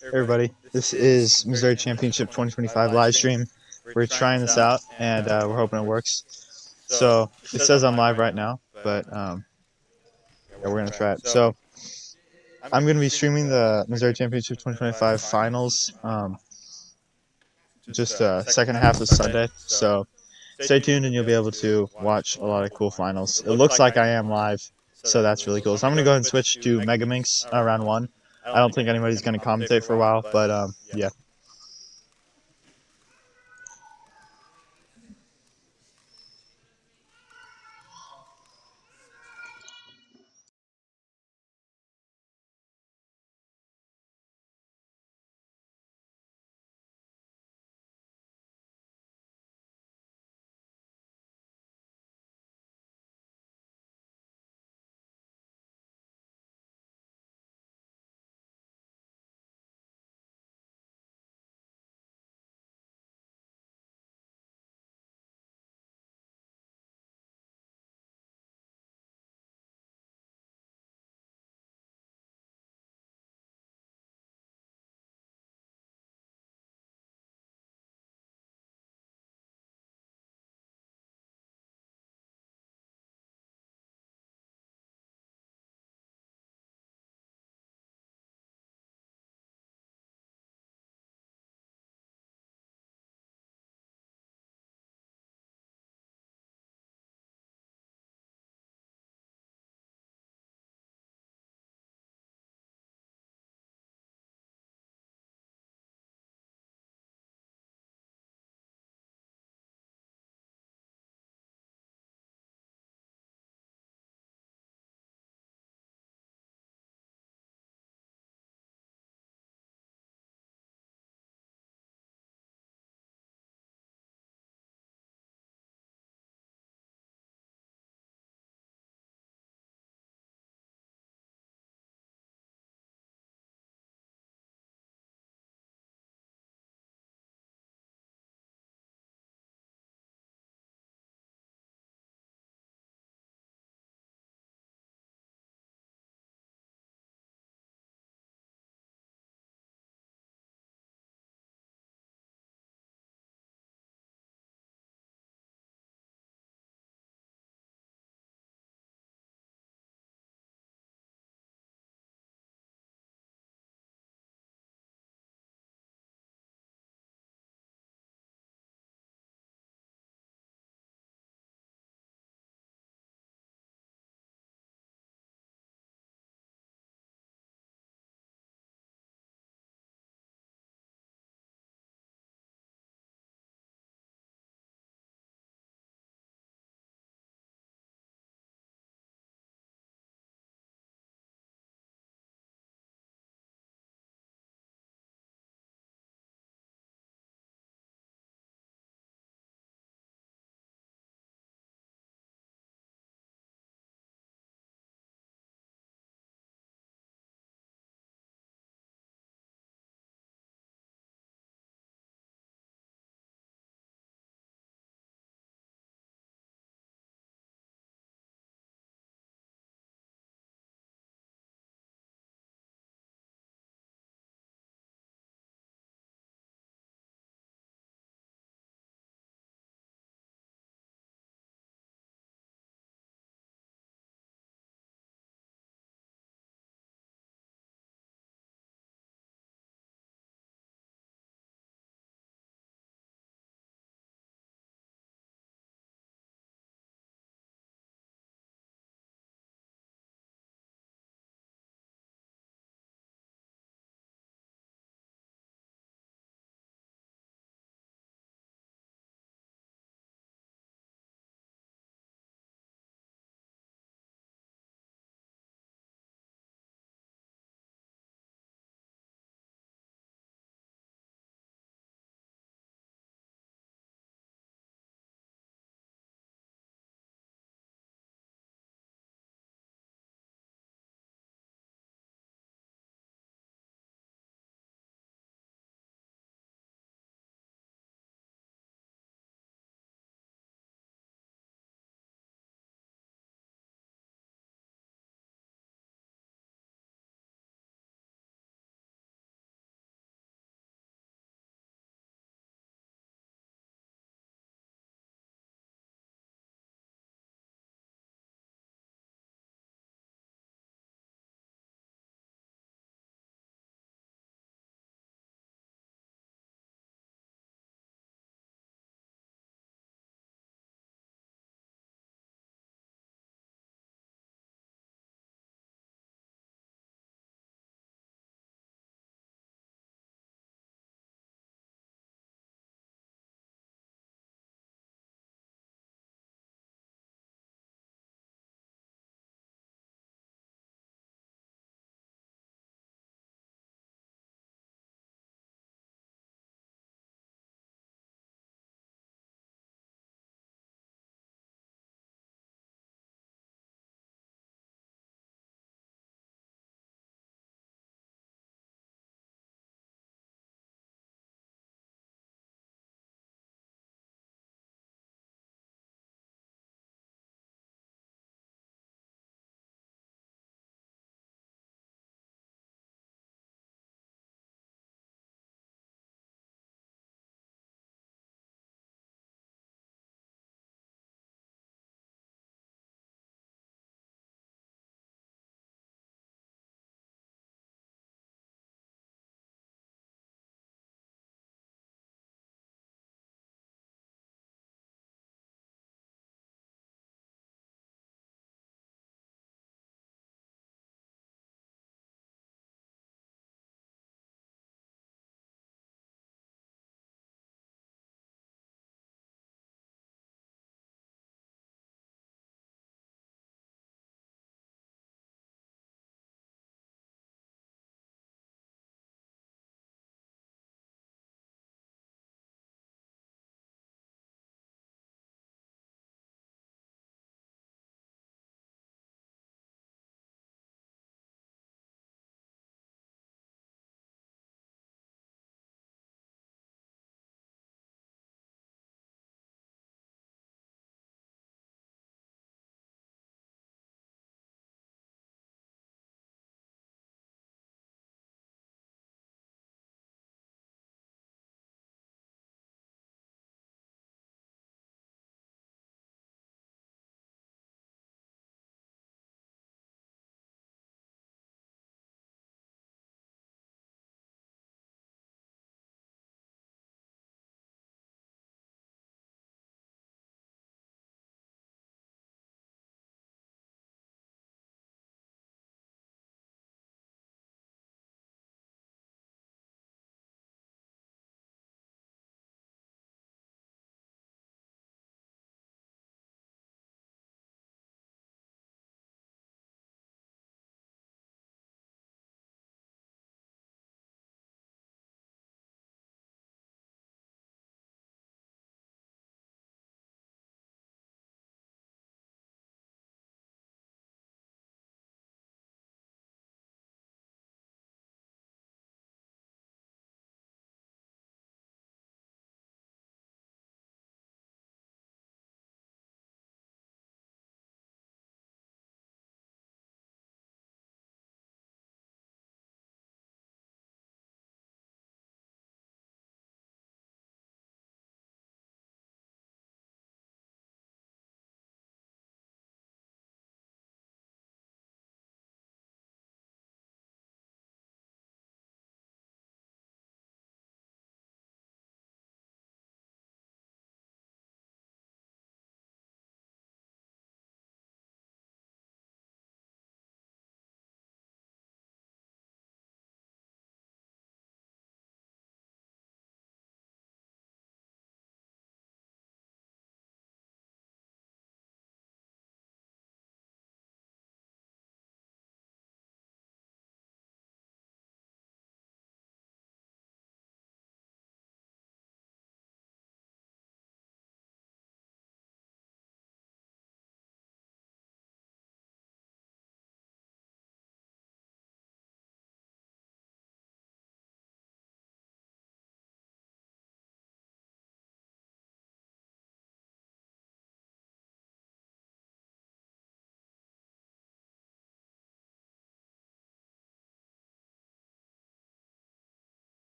Hey everybody, this is Missouri Championship 2025 live stream. We're trying this out and we're hoping it works. So it says I'm live right now, but yeah, we're gonna try it. So I'm gonna be streaming the Missouri Championship 2025 finals, just second half of Sunday. So stay tuned and you'll be able to watch a lot of cool finals. It looks like I am live, so that's really cool. So I'm gonna go ahead and switch to Megaminx round one. I don't think anybody's gonna commentate for a while, but yeah.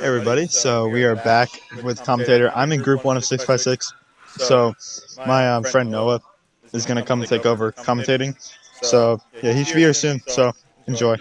everybody, so we are back with Commentator. I'm in group 1 of 6x6, so my friend Noah is going to come and take over commentating. So yeah, he should be here soon, so enjoy.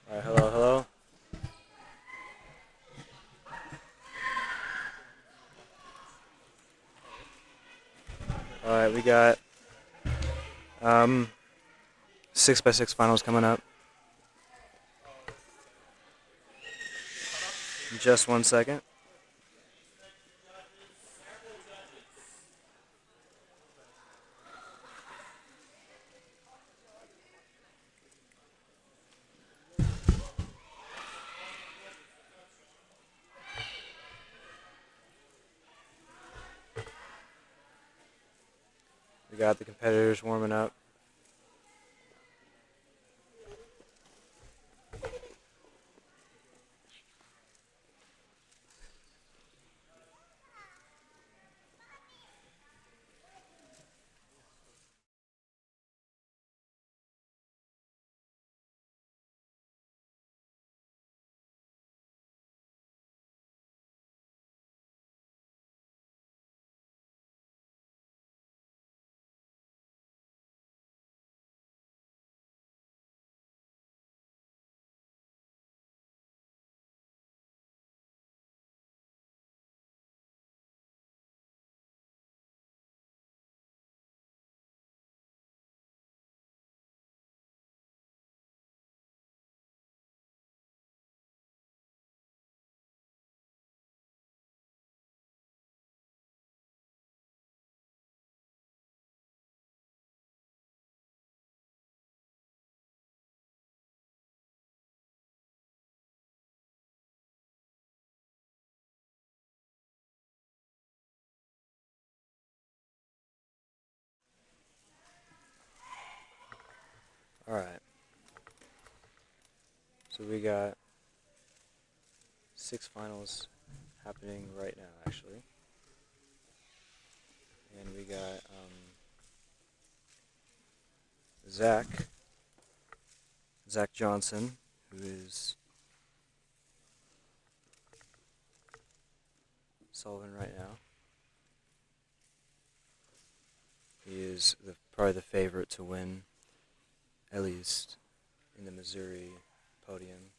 All right, hello, hello. All right, we got 6x6 finals coming up. Just 1 second. We got the competitors warming up. So we got 6 finals happening right now, actually. And we got Zach Johnson, who is solving right now. He is probably the favorite to win, at least in the Missouri podium.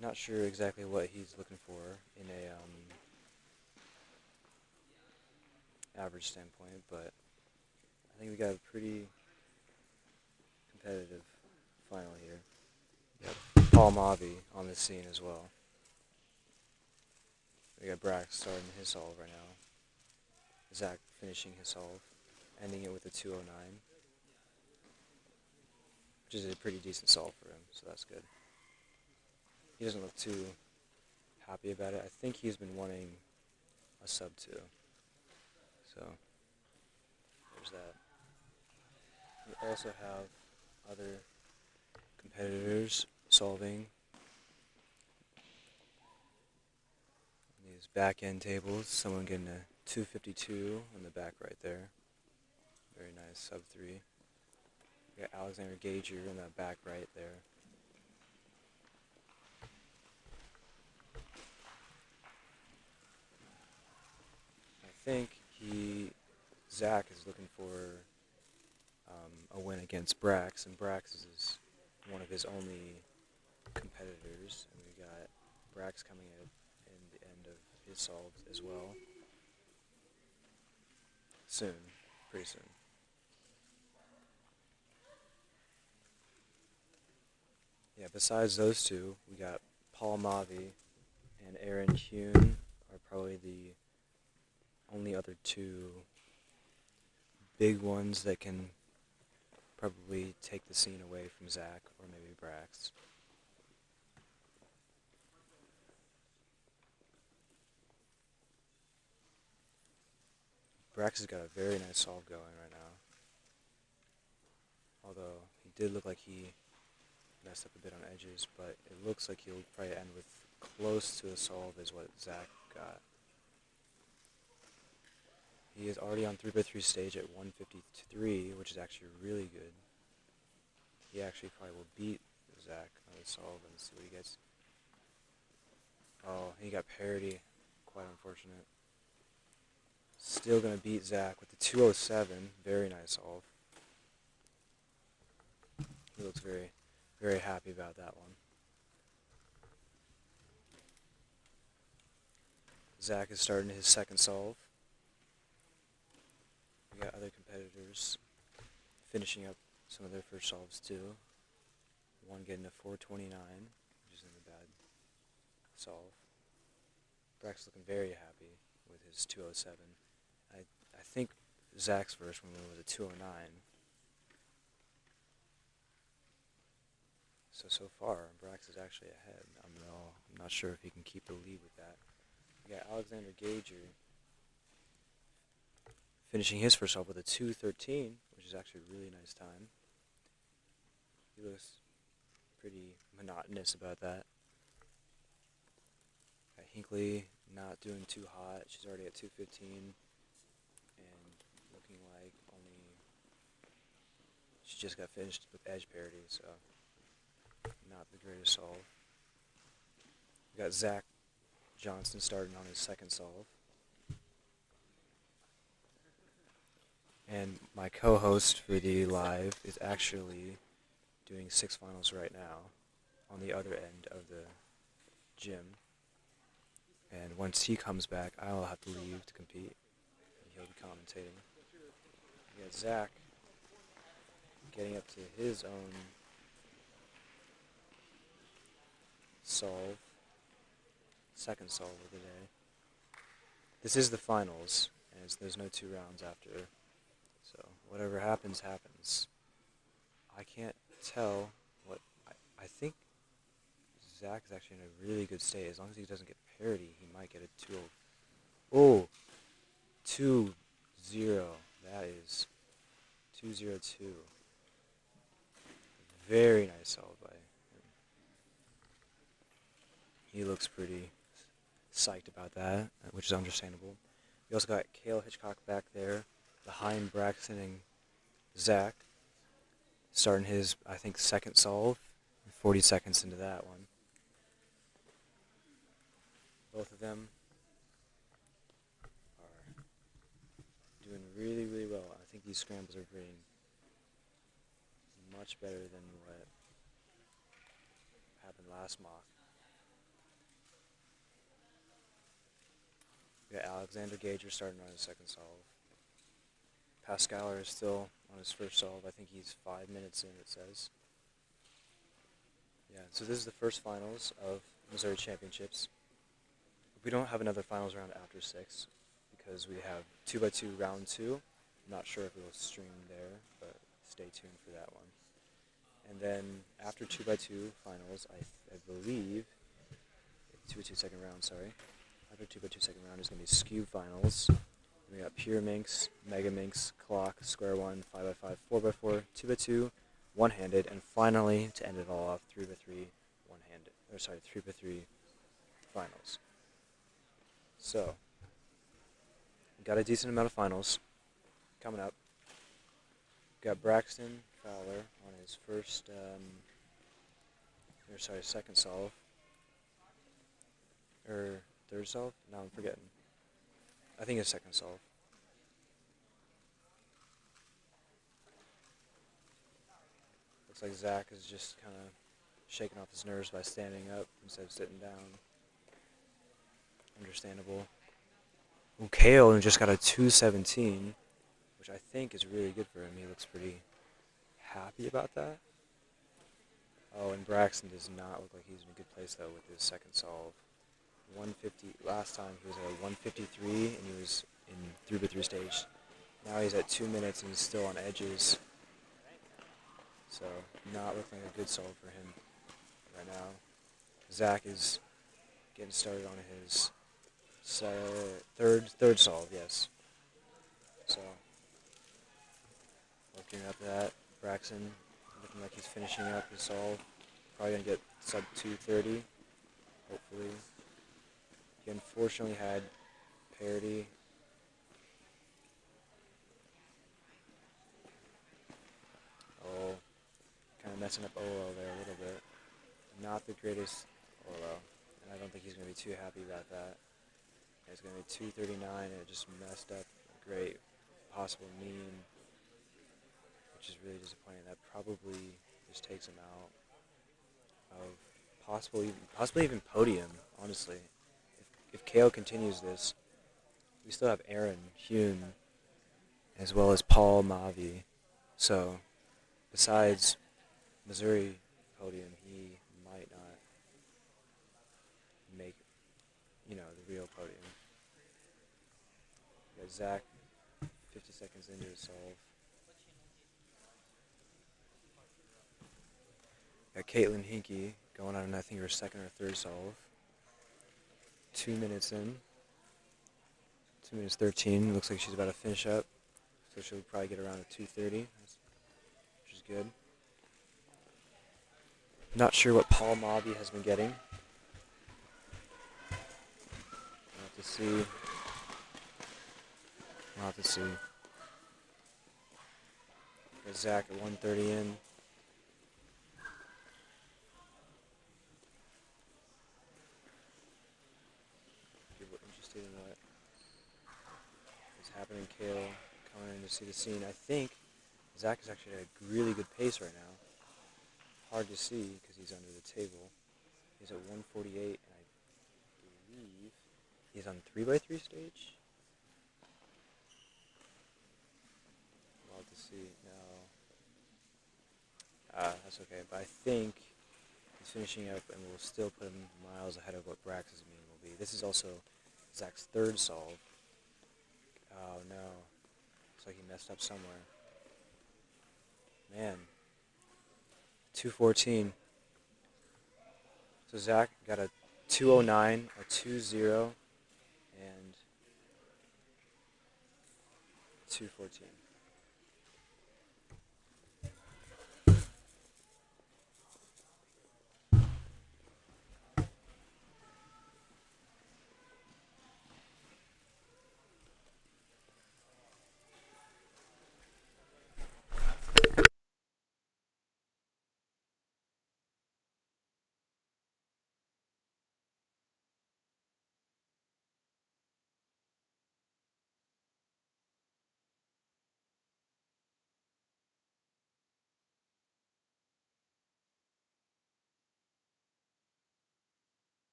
Not sure exactly what he's looking for in a average standpoint, but I think we got a pretty competitive final here. Yep. Paul Mavi on the scene as well. We got Brax starting his solve right now. Zach finishing his solve, ending it with a 209, which is a pretty decent solve for him, so that's good. He doesn't look too happy about it. I think he's been wanting a sub 2. So there's that. We also have other competitors solving these back end tables. Someone getting a 252 on the back right there. Very nice sub 3. We got Alexander Gager in the back right there. I think Zach is looking for a win against Brax, and Brax is one of his only competitors, and we got Brax coming in the end of his solves as well. Soon, pretty soon. Yeah, besides those two, we got Paul Mavi and Aaron Hune are probably the only other two big ones that can probably take the scene away from Zach or maybe Brax. Brax has got a very nice solve going right now. Although he did look like he messed up a bit on edges, but it looks like he'll probably end with close to a solve as what Zach got. He is already on 3x3 stage at 153, which is actually really good. He actually probably will beat Zach on the solve and see what he gets. Oh, he got parity. Quite unfortunate. Still going to beat Zach with the 207. Very nice solve. He looks very, very happy about that one. Zach is starting his second solve. We got other competitors finishing up some of their first solves too. One getting a 429, which isn't a bad solve. Brax looking very happy with his 207. I think Zach's first one was a 209. So far, Brax is actually ahead. I'm not sure if he can keep the lead with that. We got Alexander Gager finishing his first solve with a 213, which is actually a really nice time. He looks pretty monotonous about that. Got Hinckley not doing too hot. She's already at 215 and looking like she just got finished with edge parity, so not the greatest solve. We got Zach Johnson starting on his second solve. And my co-host for the live is actually doing 6 finals right now on the other end of the gym. And once he comes back, I'll have to leave to compete. And he'll be commentating. We got Zach getting up to his own solve. Second solve of the day. This is the finals, and there's no 2 rounds after. So whatever happens, happens. I can't tell what... I think Zach is actually in a really good state. As long as he doesn't get parity, he might get a 2-0. Oh! 2-0. That is 202. Very nice solve by him. He looks pretty psyched about that, which is understandable. We also got Kale Hitchcock back there behind Braxton and Zach, starting his, I think, second solve. 40 seconds into that one. Both of them are doing really, really well. I think these scrambles are being much better than what happened last mock. We got Alexander Gager starting on his second solve. Pascaler is still on his first solve. I think he's 5 minutes in, it says. Yeah, so this is the first finals of Missouri Championships. We don't have another finals round after 6 because we have 2x2 round 2. I'm not sure if we'll stream there, but stay tuned for that one. And then after 2x2 finals, I believe, 2x2 second round, sorry. After 2x2 second round is going to be Skewb finals. We got Pyraminx, Megaminx, Clock, Square 1, 5x5, 4x4, 2x2, one-handed, and finally, to end it all off, 3x3, one-handed. Or sorry, 3x3 finals. So, we got a decent amount of finals coming up. We got Braxton Fowler on his first, second solve. Or third solve? No, I'm forgetting. I think it's second solve. Looks like Zach is just kind of shaking off his nerves by standing up instead of sitting down. Understandable. Ooh, Kale just got a 217, which I think is really good for him. He looks pretty happy about that. Oh, and Braxton does not look like he's in a good place, though, with his second solve. 150. Last time he was at 153, and he was in 3x3 stage. Now he's at 2 minutes, and he's still on edges. So, not looking like a good solve for him right now. Zach is getting started on his third solve, yes. So, looking at that, Braxton looking like he's finishing up his solve. Probably going to get sub 230, hopefully. He unfortunately had parity. Oh, kind of messing up OL there a little bit. Not the greatest OL, and I don't think he's going to be too happy about that. It's going to be 239, and it just messed up a great possible mean, which is really disappointing. That probably just takes him out of possibly even podium, honestly. If KO continues this, we still have Aaron Hune as well as Paul Mavi. So, besides Missouri podium, he might not make, the real podium. We got Zach 50 seconds into his solve. Got Caitlin Hinkie going on, I think, her second or third solve. 2 minutes in. 2 minutes 13. Looks like she's about to finish up. So she'll probably get around a 230, which is good. Not sure what Paul Mavi has been getting. We'll have to see. We'll have to see. Got Zach at 130 in. People interested in what is happening. Kale coming in to see the scene. I think Zach is actually at a really good pace right now. Hard to see because he's under the table. He's at 148, and I believe he's on 3x3 stage. We'll have to see. No. That's okay. But I think he's finishing up, and we'll still put him miles ahead of what Brax's mean will be. This is also Zach's third solve. Oh, no. Looks like he messed up somewhere. Man. 214. So Zach got a 209, a 20, and 214.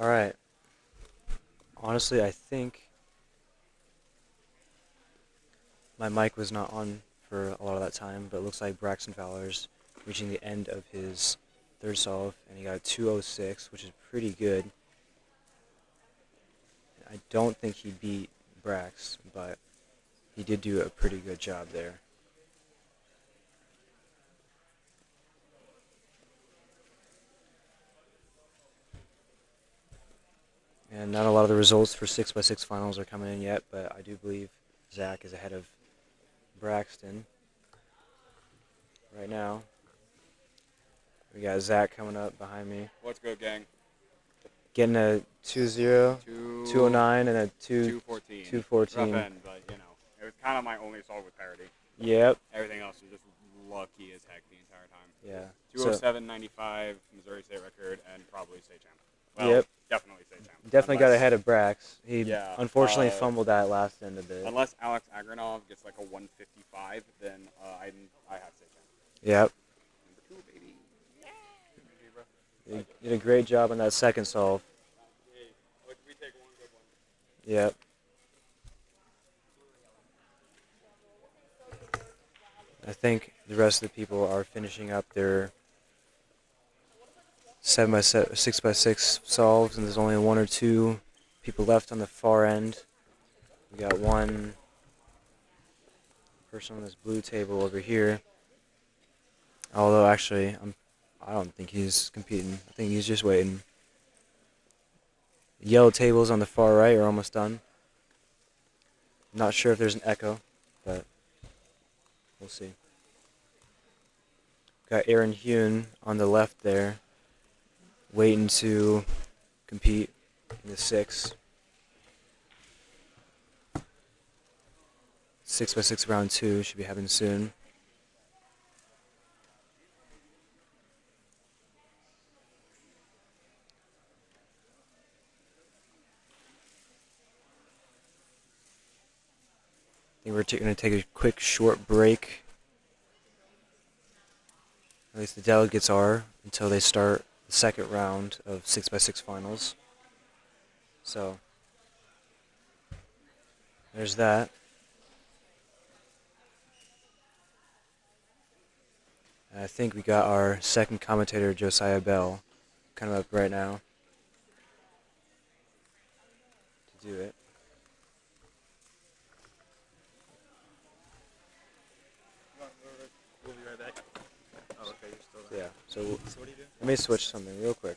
All right. Honestly, I think my mic was not on for a lot of that time, but it looks like Braxton Fowler's reaching the end of his third solve, and he got a 206, which is pretty good. I don't think he beat Brax, but he did do a pretty good job there. And not a lot of the results for 6x6 finals are coming in yet, but I do believe Zach is ahead of Braxton right now. We got Zach coming up behind me. What's good, gang? Getting a 2-0, 209, and a 214. 214. Rough end, but you know, it was kind of my only solve with parity. Yep. Everything else was just lucky as heck the entire time. Yeah. 207.95, Missouri state record, and probably state champ. Well, Yep. definitely state champ. Definitely got ahead of Brax. He Yeah, unfortunately fumbled that last end a bit. Unless Alex Agranov gets like a 155, then I have state champ. Yep. Number 2, baby. You did a great job on that second solve. We take one good one. Yep. I think the rest of the people are finishing up their 6x6 solves, and there's only 1 or 2 people left on the far end. We got one person on this blue table over here. Although actually, I don't think he's competing. I think he's just waiting. The yellow tables on the far right are almost done. Not sure if there's an echo, but we'll see. Got Aaron Hune on the left there, waiting to compete in the 6x6 round 2 should be happening soon. I think we're going to take a quick short break. At least the delegates are, until they start the second round of 6x6 finals. So there's that. And I think we got our second commentator, Josiah Bell, coming up right now to do it. We'll be right back. Oh, okay, you're still there. Yeah, so what do you do? let me switch something real quick.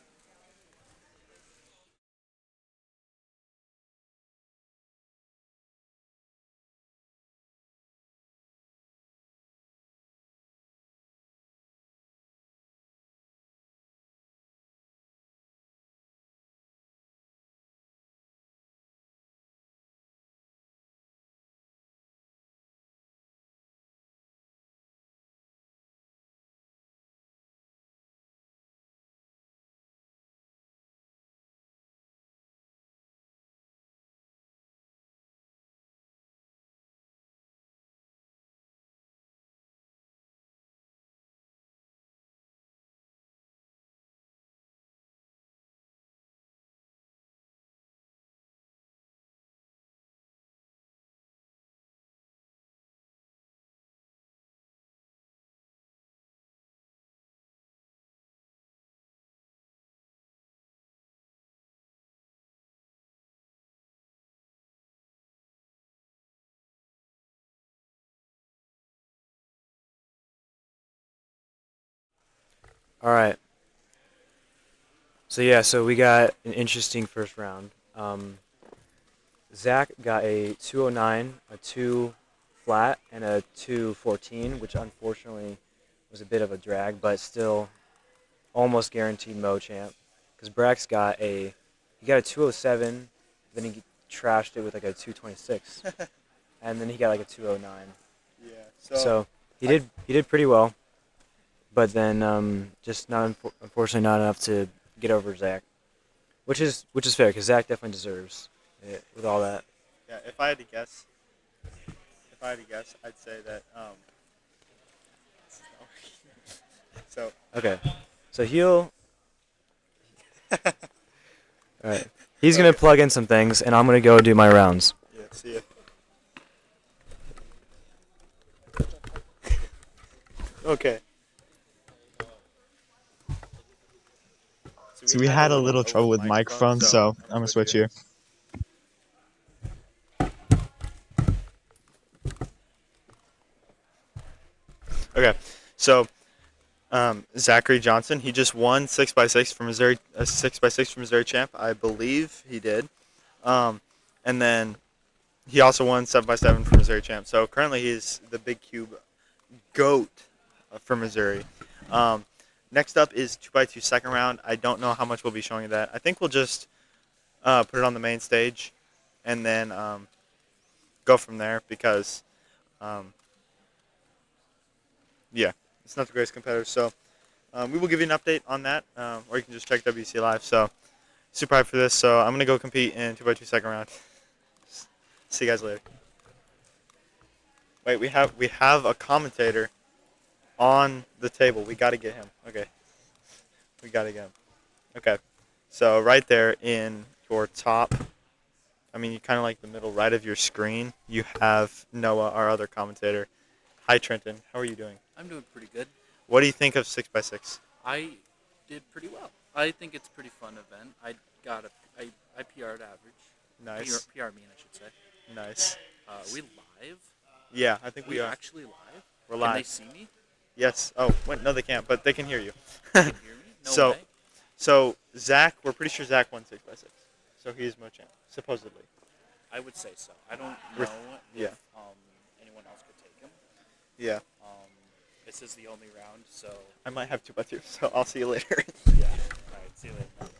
All right. So we got an interesting first round. Zach got a 209, a 2 flat, and a 214, which unfortunately was a bit of a drag, but still almost guaranteed Mo champ. Because Brax got he got a 207, then he trashed it with like a 226, and then he got like a 209. Yeah. So he did pretty well, but then just unfortunately not enough to get over Zach, which is fair because Zach definitely deserves it with all that. Yeah. If I had to guess, I'd say that So Okay, so he'll. All right. He's gonna plug in some things, and I'm gonna go do my rounds. Yeah, see ya. Okay. So we had a little trouble with microphones, so I'm gonna switch here. Okay, so Zachary Johnson, he just won 6x6 from Missouri, a 6x6 from Missouri champ, I believe he did, and then he also won 7x7 from Missouri champ. So currently he's the big cube goat for Missouri. Next up is 2x2 second round. I don't know how much we'll be showing you that. I think we'll just put it on the main stage, and then go from there because, yeah, it's not the greatest competitor. So we will give you an update on that, or you can just check WC Live. So super hyped for this. So I'm gonna go compete in 2x2 second round. See you guys later. Wait, we have a commentator on the table. We gotta get him. Okay, we gotta get him. Okay, so right there in your top, I mean, you kind of like the middle right of your screen, you have Noah, our other commentator. Hi, Trenton. How are you doing? I'm doing pretty good. What do you think of 6x6? I did pretty well. I think it's a pretty fun event. I PR'd average. Nice. PR mean, I should say. Nice. We live? Yeah, I think we are. Actually live? We're Can live. they see me? Yes. Oh, wait, no, they can't, but they can hear you. They can hear me? No way. So Zach, we're pretty sure Zach won 6x6. So he's Mochamp, supposedly. I would say so. I don't know Yeah. if anyone else could take him. Yeah. This is the only round, so I might have 2x2, so I'll see you later. yeah. All right, see you later.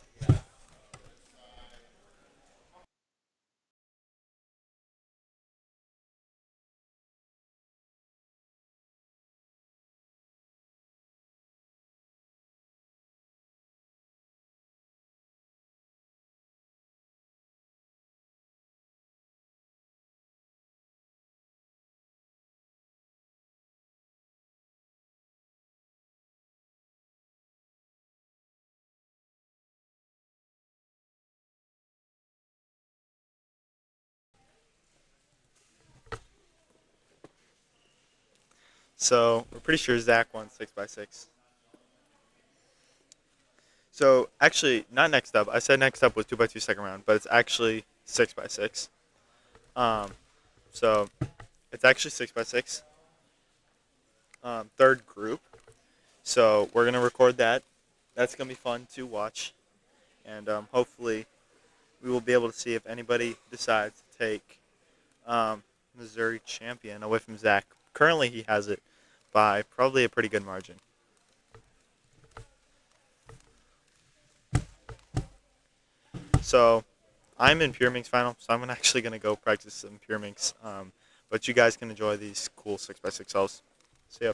So we're pretty sure Zach won 6x6. So actually, not next up. I said next up was 2x2 second round, but it's actually 6x6. So it's actually 6x6. Third group. So we're gonna record that. That's gonna be fun to watch, and hopefully we will be able to see if anybody decides to take Missouri champion away from Zach. Currently, he has it by probably a pretty good margin. So I'm in Pyraminx final, so I'm actually going to go practice some Pyraminx. But you guys can enjoy these cool 6x6 Ls. See ya.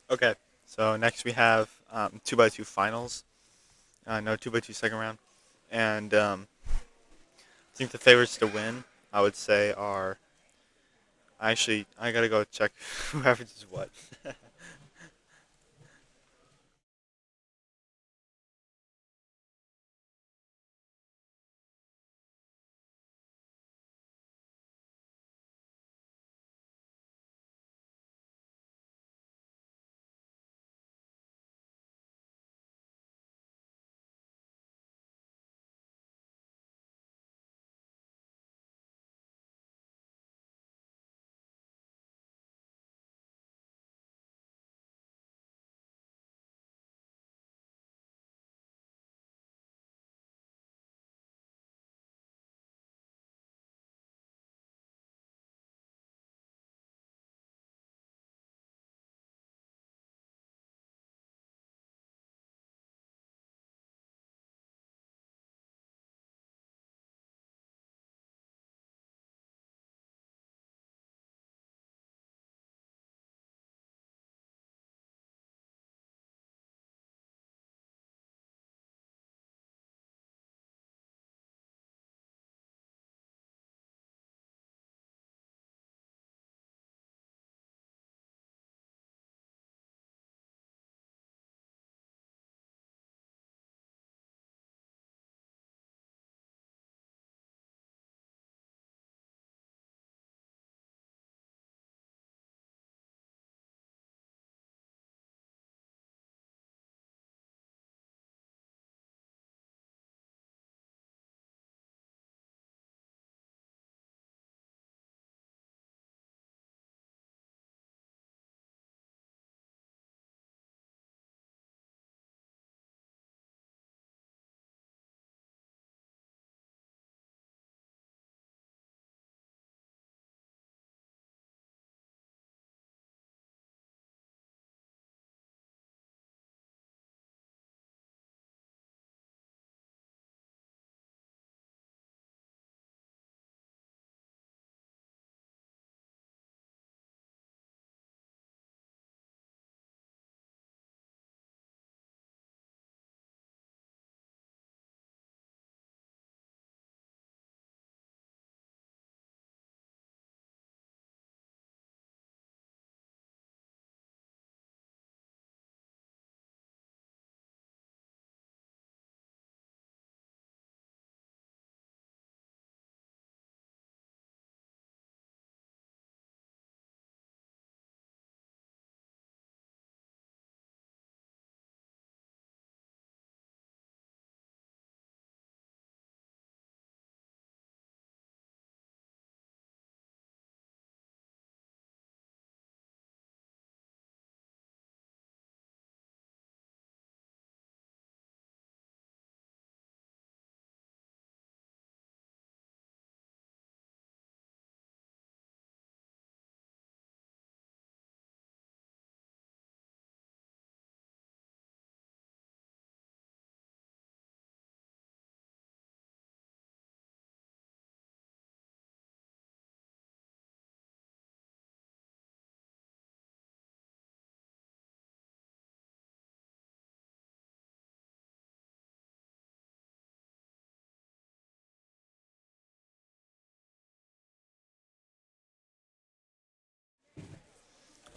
Okay, so next we have 2x2 finals. No 2x2 second round. And I think the favorites to win, I would say, are. Actually, I gotta go check who averages what.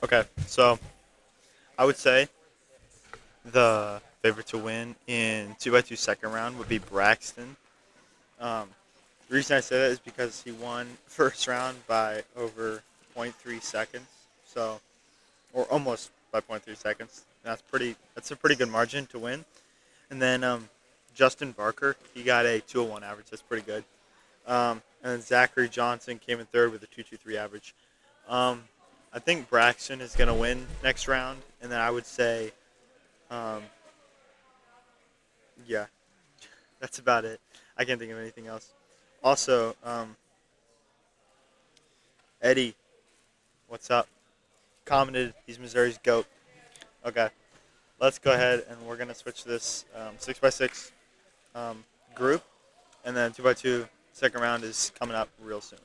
Okay, so I would say the favorite to win in 2x2 second round would be Braxton. Um, the reason I say that is because he won first round by over zero point 0.3 seconds. So, or almost by zero point 0.3 seconds. That's a pretty good margin to win. And then Justin Barker, he got a 201 average. That's pretty good. And then Zachary Johnson came in third with a 223 average. Um, I think Braxton is going to win next round. And then I would say, um, yeah, that's about it. I can't think of anything else. Also, Eddie, what's up? Commented, he's Missouri's GOAT. Okay, let's go ahead and we're going to switch this 6x6 group. And then 2x2 second round is coming up real soon.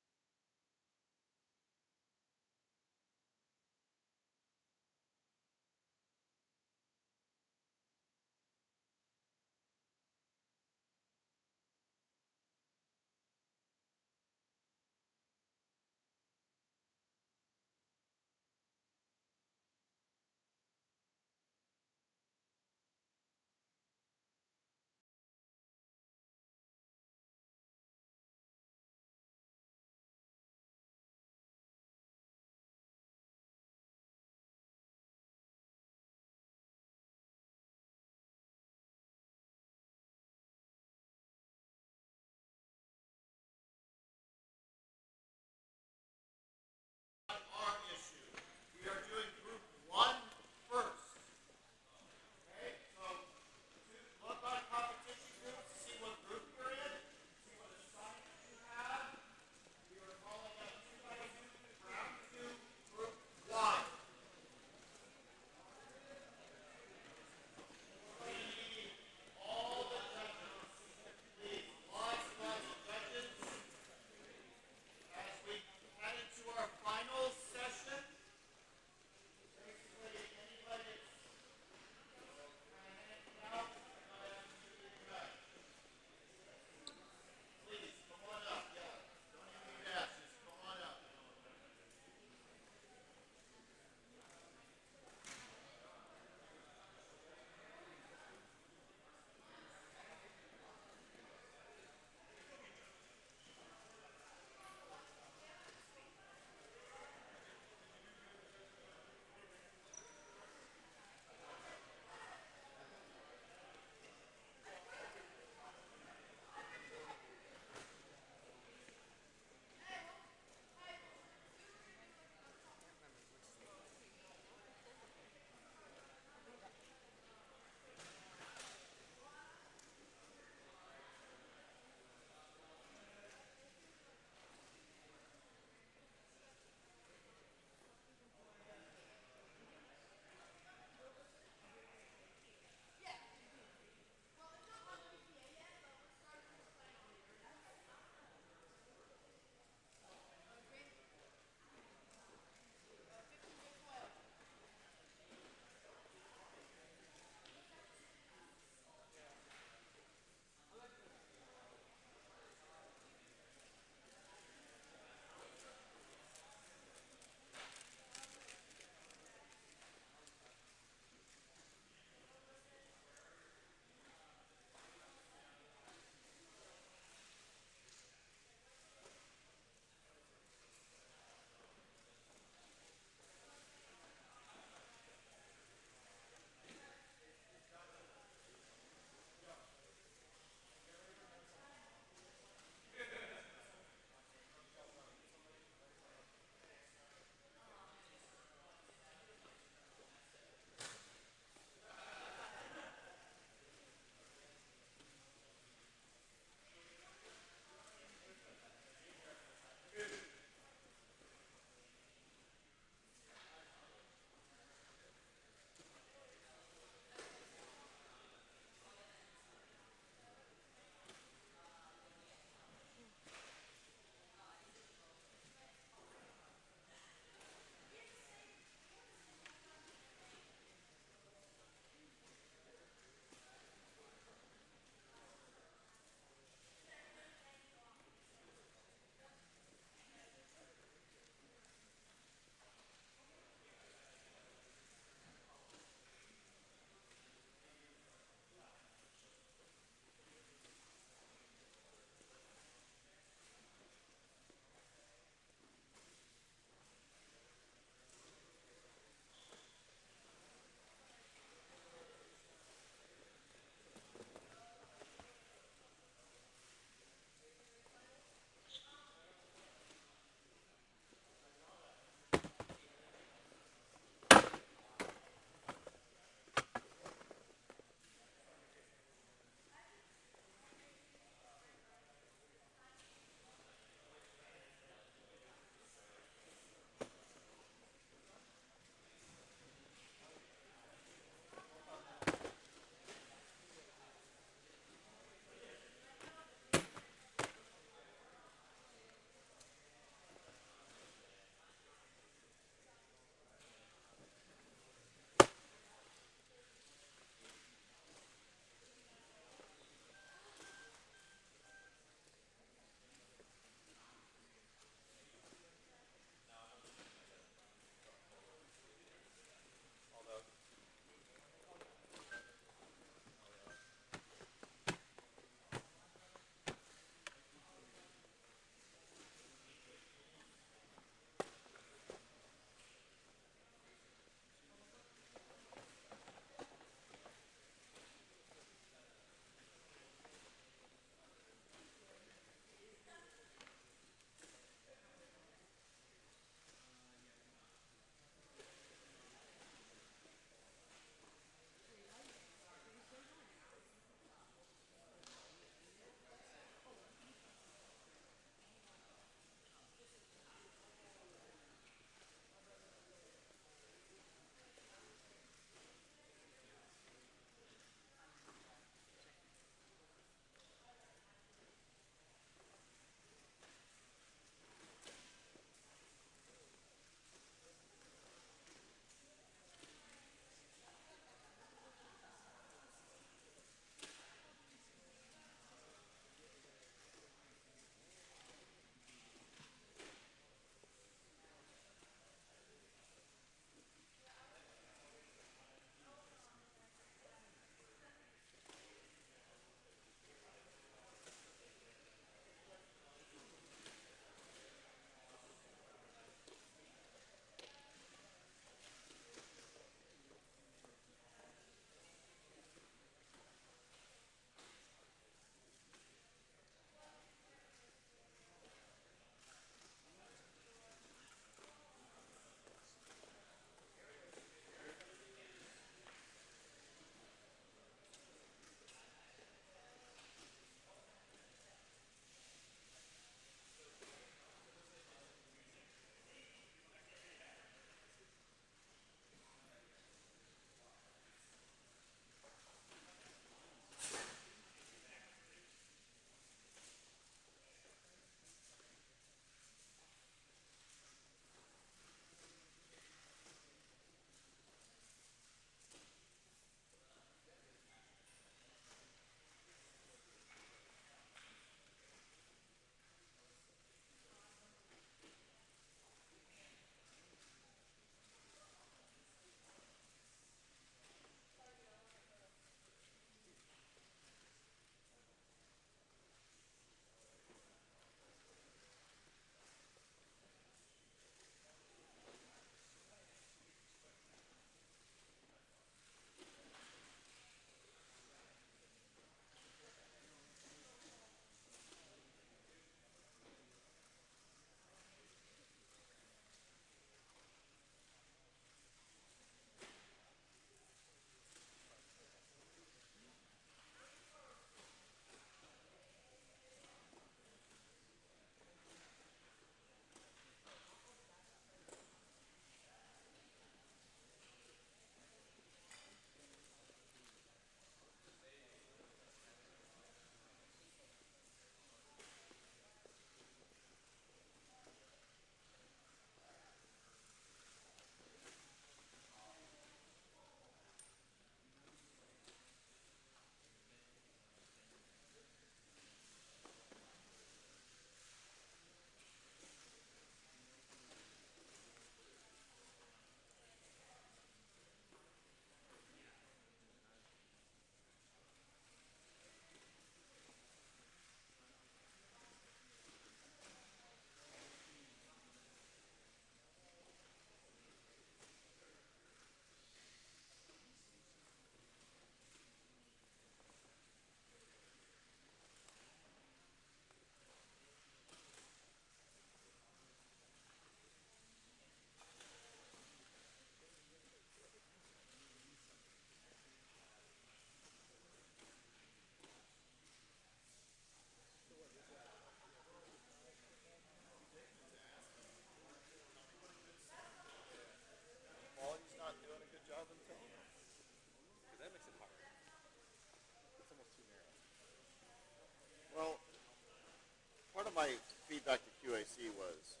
of my feedback to QAC was,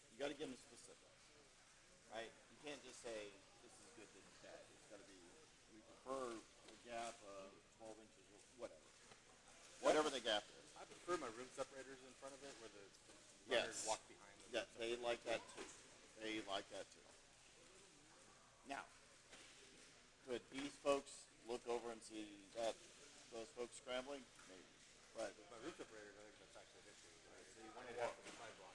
you got to give them specifics, right? You can't just say this is good, this is bad. It's got to be, we prefer a gap of 12 inches or whatever the gap is. I prefer my room separators in front of it where the runners Yes. walk behind them. Yes, they like that too. They like that too. Now, could these folks look over and see that those folks scrambling? Maybe. But With my room separators, I think that's actually an issue. Right? So you want to walk from the sidewalk.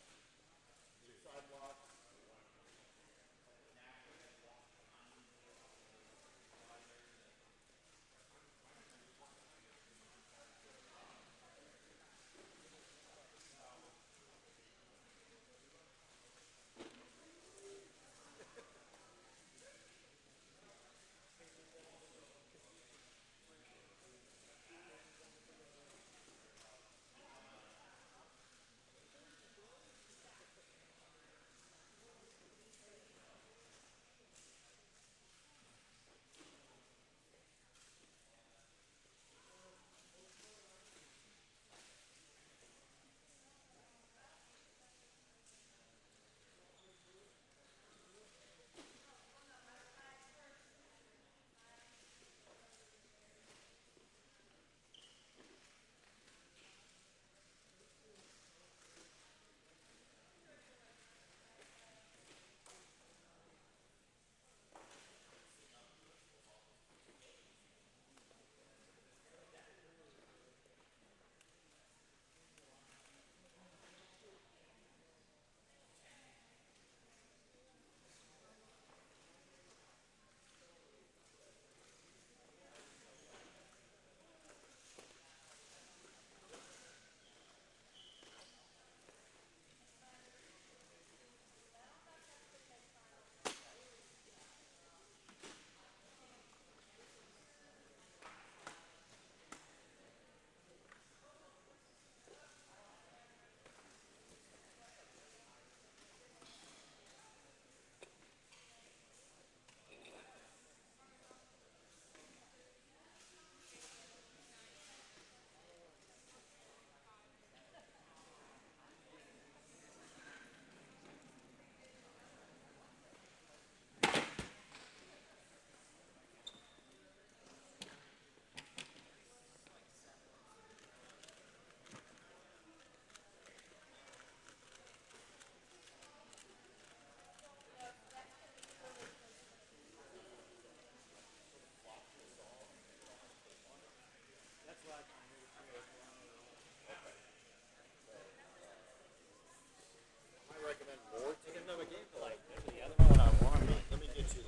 I recommend more. You can have a game for like the other one I want. Let me get you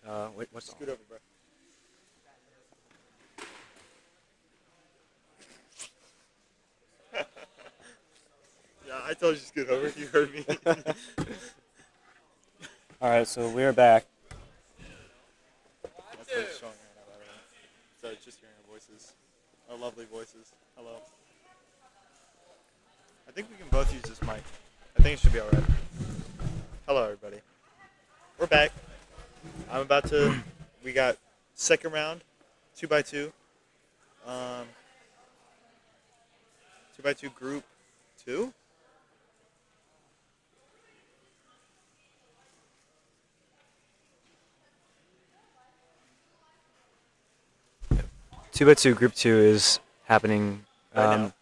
the. Wait, what's Scoot over, bro. Yeah, I told you to scoot over. You heard me. All right, so we're back. That's what it's showing right now, by the way. So it's just hearing our voices. Our lovely voices. Hello. I think we can both use this mic. I think it should be alright. Hello, everybody. We're back. I'm about to. We got second round, 2x2. 2x2 group 2. Two by two, group 2 is happening. Right now.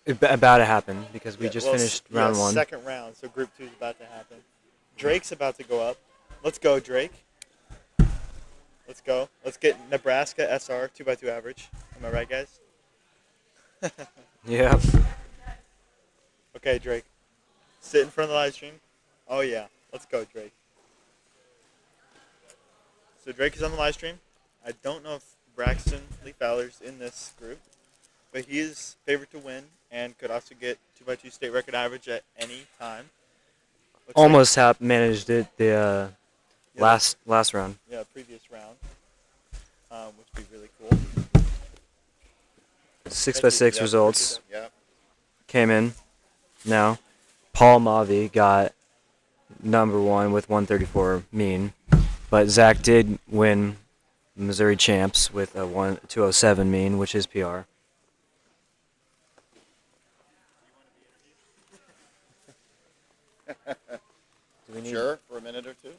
About to happen because we Yeah, just well, finished round 1. Second round, so group 2 is about to happen. Drake's about to go up. Let's go, Drake. Let's go. Let's get Nebraska SR 2x2 average. Am I right, guys? Yeah. Okay, Drake. Sit in front of the live stream. Oh, yeah. Let's go, Drake. So Drake is on the live stream. I don't know if Braxton Lee Fowler's in this group, but he is favored to win and could also get 2x2 state record average at any time. Looks Almost managed it the Yeah, last round. Yeah, previous round, which would be really cool. 6x6 Yeah, results Yeah. came in now. Paul Mavi got number 1 with 134 mean, but Zach did win Missouri champs with a 207 mean, which is PR. Do we need? Sure, for a minute or two.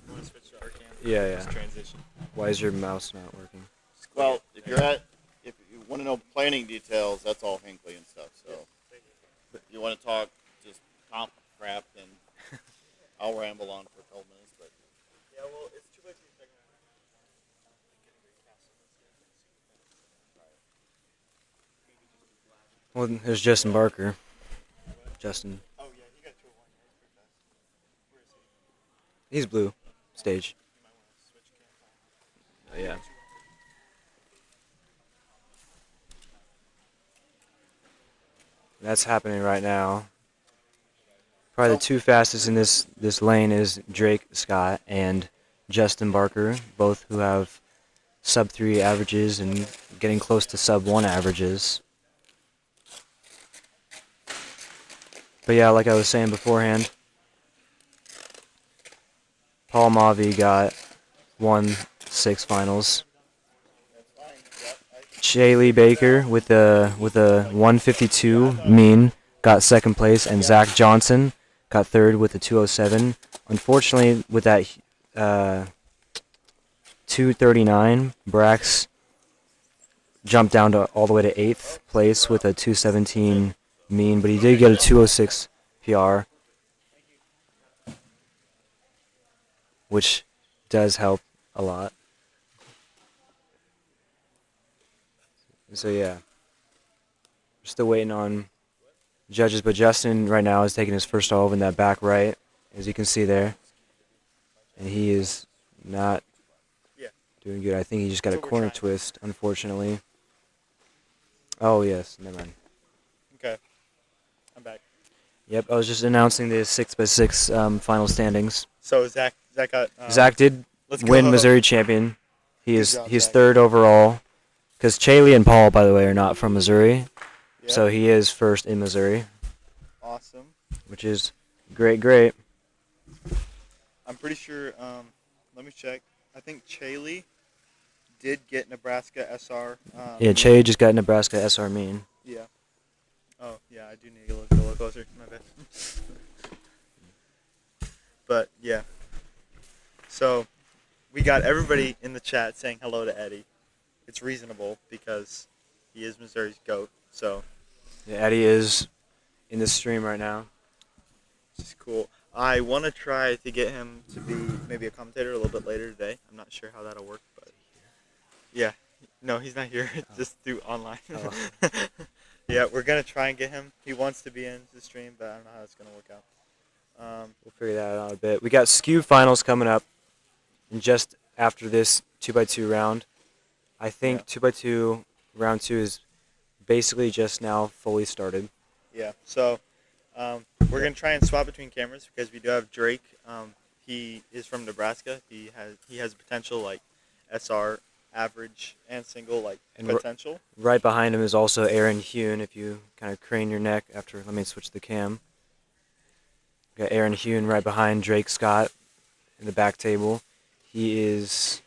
Want to switch to our cam? Yeah, yeah. Just transition. Why is your mouse not working? Well, if you want to know planning details, that's all Hinckley and stuff. So, if you want to talk just comp crap, then I'll ramble on for a couple minutes. But Yeah, well, it's 2x2 second. Well, there's Justin Barker. Justin. Oh yeah, he got 2-1. He's pretty fast. Where is he? He's blue. Stage. You might want to switch cam. Oh, yeah. That's happening right now. Probably the two fastest in this lane is Drake Scott and Justin Barker, both who have sub 3 averages and getting close to sub 1 averages. But yeah, like I was saying beforehand, Paul Mavi got 1-6 finals. Shaylee Baker with a 152 mean got second place, and Zach Johnson got third with a 207. Unfortunately, with that 239, Brax jumped down to all the way to 8th place with a 217 mean, but he did get a 206 PR, which does help a lot. So yeah, we're still waiting on judges, but Justin right now is taking his first solve in that back right, as you can see there, and he is not doing good. I think he just got a corner twist, unfortunately. Oh yes, never mind. Okay, I'm back. Yep, I was just announcing the 6x6 final standings. So Zach got. Zach did win Missouri champion. He's third overall. Because Chaley and Paul, by the way, are not from Missouri, so he is first in Missouri. Awesome. Which is great. I'm pretty sure. Let me check. I think Chaley did get Nebraska SR. Yeah, Chaley just got Nebraska SR mean. Yeah. Oh yeah, I do need to look a little closer. My bad. But yeah. So we got everybody in the chat saying hello to Eddie. It's reasonable because he is Missouri's GOAT. So yeah, Eddie is in the stream right now. Which is cool. I want to try to get him to be maybe a commentator a little bit later today. I'm not sure how that'll work, but yeah. No, he's not here. It's just through online. Oh. Yeah, we're going to try and get him. He wants to be in the stream, but I don't know how it's going to work out. We'll figure that out a bit. We got Skewb finals coming up, and just after this 2x2 round. I think 2x2 round 2 is basically just now fully started. Yeah, so we're going to try and swap between cameras because we do have Drake. He is from Nebraska. He has potential like SR average and single like potential. Right behind him is also Aaron Hune. If you kind of crane your neck after, let me switch the cam. Got Aaron Hune right behind Drake Scott in the back table. He is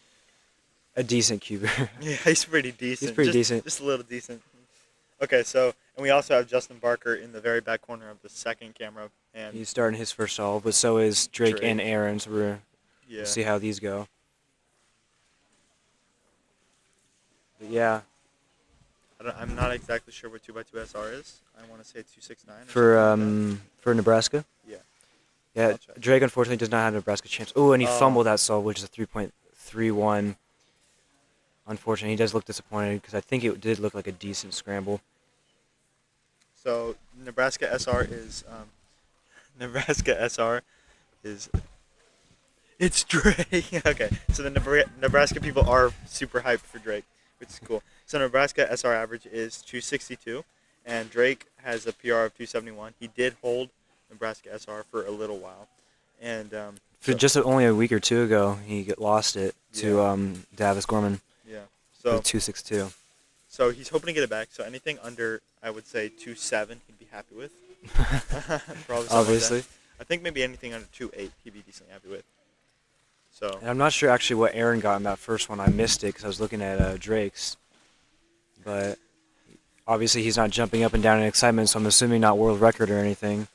a decent cuber. Yeah, he's pretty decent. He's pretty decent. Just a little decent. Okay, so, and we also have Justin Barker in the very back corner of the second camera. And he's starting his first solve, but so is Drake and Aaron, so we'll see how these go. But yeah. I'm not exactly sure what 2x2 SR is. I want to say 269. For Nebraska? Yeah. Yeah, Drake unfortunately does not have Nebraska champs. Oh, and he fumbled that solve, which is a 3.31. Unfortunately, he does look disappointed because I think it did look like a decent scramble. So Nebraska SR is it's Drake. Okay, so the Nebraska people are super hyped for Drake, which is cool. So Nebraska SR average is 262, and Drake has a PR of 271. He did hold Nebraska SR for a little while, and for just only a week or two ago, he lost it to Davis Gorman. Yeah, so 262. So he's hoping to get it back. So anything under, I would say 2.7, he'd be happy with. Probably obviously. like I think maybe anything under 2.8, he'd be decently happy with. So. And I'm not sure actually what Aaron got in that first one. I missed it because I was looking at Drake's. But obviously he's not jumping up and down in excitement, so I'm assuming not world record or anything.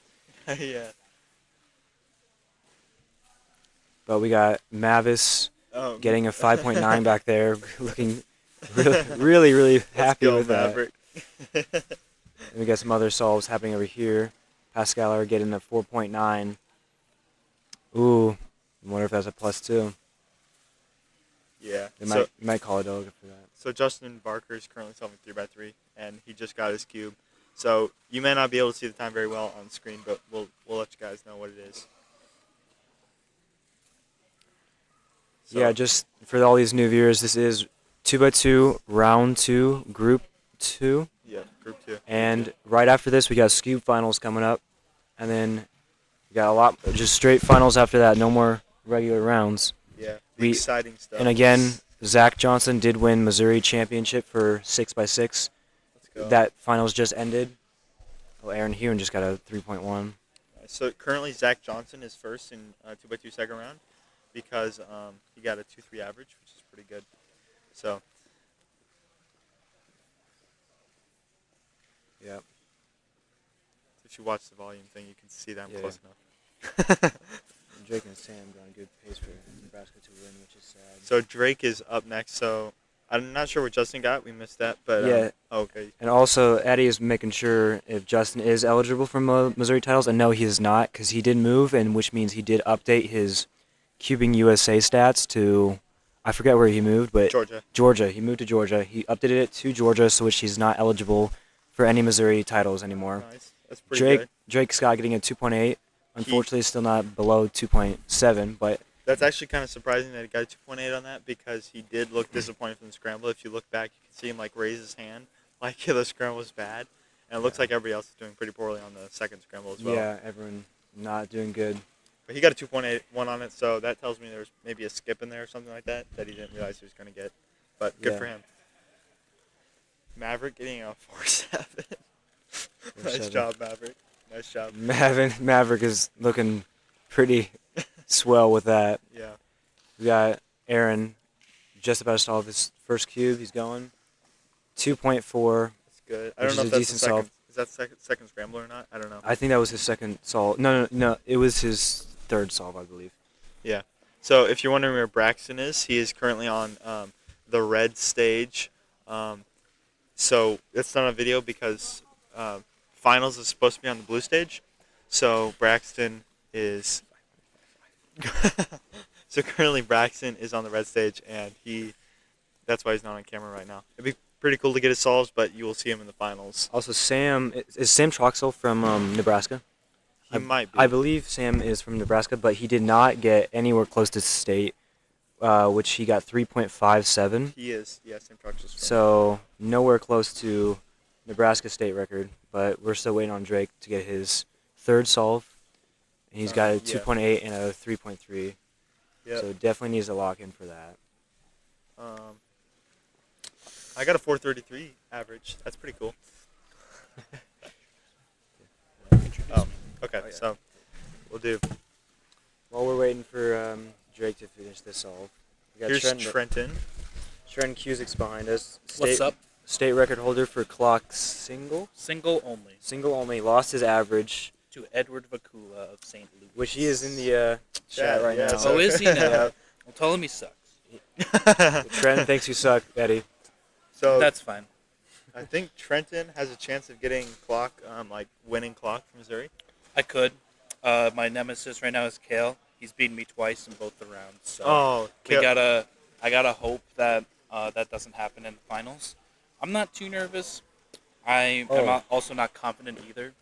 Yeah. But we got Mavis getting a 5.9 back there, looking really Let's happy go, with Maverick. that. And we got some other solves happening over here. Pascal are getting a 4.9. Ooh, I wonder if that's a +2. Yeah. They might call it over for that. So Justin Barker is currently solving 3x3, and he just got his cube. So you may not be able to see the time very well on screen, but we'll let you guys know what it is. So, Yeah, just for all these new viewers, this is 2x2 round 2, group 2. Yeah, group 2. And right after this, we got Skewb finals coming up, and then we got a lot just straight finals after that. No more regular rounds. Yeah, We- exciting stuff. And again, Zach Johnson did win Missouri championship for 6x6. Let's go. That finals just ended. Oh, Aaron Hewen just got a 3.1. So currently Zach Johnson is first in 2x2 second round because he got a 2.3 average, which is pretty good. So Yep. if you watch the volume thing, you can see that I'm Yeah. close enough. Drake and Sam got a good pace for Nebraska to win, which is sad. So Drake is up next. So I'm not sure what Justin got. We missed that, but Yeah. okay. And also, Eddie is making sure if Justin is eligible for Missouri titles, and no, he is not, because he did move, and which means he did update his Cubing USA stats to, I forget where he moved, but Georgia. Georgia. He moved to Georgia. He updated it to Georgia, so which he's not eligible for any Missouri titles anymore. Nice. That's pretty good. Drake Scott getting a 2.8. Unfortunately, still not below 2.7, but That's actually kind of surprising that he got a 2.8 on that because he did look disappointed from the scramble. If you look back, you can see him like raise his hand like the scramble was bad. And it looks like everybody else is doing pretty poorly on the second scramble as well. yeah, everyone not doing good. But he got a 2.81 on it, so that tells me there's maybe a skip in there or something like that he didn't realize he was going to get. But good Yeah. for him. Maverick getting a 4.7. Nice 4.7. job, Maverick. Nice job. Maverick is looking pretty swell with that. Yeah. We got Aaron just about to solve his first cube. He's going 2.4. That's good. I Which don't know is if a that's the decent second. solve. Is that second scrambler or not? I don't know. I think that was his second solve. No. It was his third solve, I believe. Yeah. So if you're wondering where Braxton is, he is currently on the red stage. So it's not a video because finals is supposed to be on the blue stage. So Braxton is. So currently Braxton is on the red stage, and that's why he's not on camera right now. It'd be pretty cool to get his solves, but you will see him in the finals. Also, Sam is Sam Troxel from Nebraska. He might be. I believe Sam is from Nebraska, but he did not get anywhere close to state, which he got 3.57. He is. Yeah, Sam Trucks is from. So nowhere close to Nebraska state record, but we're still waiting on Drake to get his third solve. And he's got a Yeah. 2.8 and a 3.3. Yep. So definitely needs to lock in for that. I got a 4.33 average. That's pretty cool. Oh, okay. yeah. So we'll do. While we're waiting for Drake to finish this solve, we got Here's Trenton Cusick's behind us. What's up? State record holder for clock single. Single only. Single only. Lost his average, To Edward Vakula of St. Louis. which he is in the chat right yeah, now. so- Oh, is he now? Yeah. Well, tell him he sucks. Trenton thinks you suck, Eddie. So That's fine. I think Trenton has a chance of getting clock, like winning clock from Missouri. I could. My nemesis right now is Kale. He's beaten me twice in both the rounds. So Oh, I gotta hope that that doesn't happen in the finals. I'm not too nervous. I am also not confident either.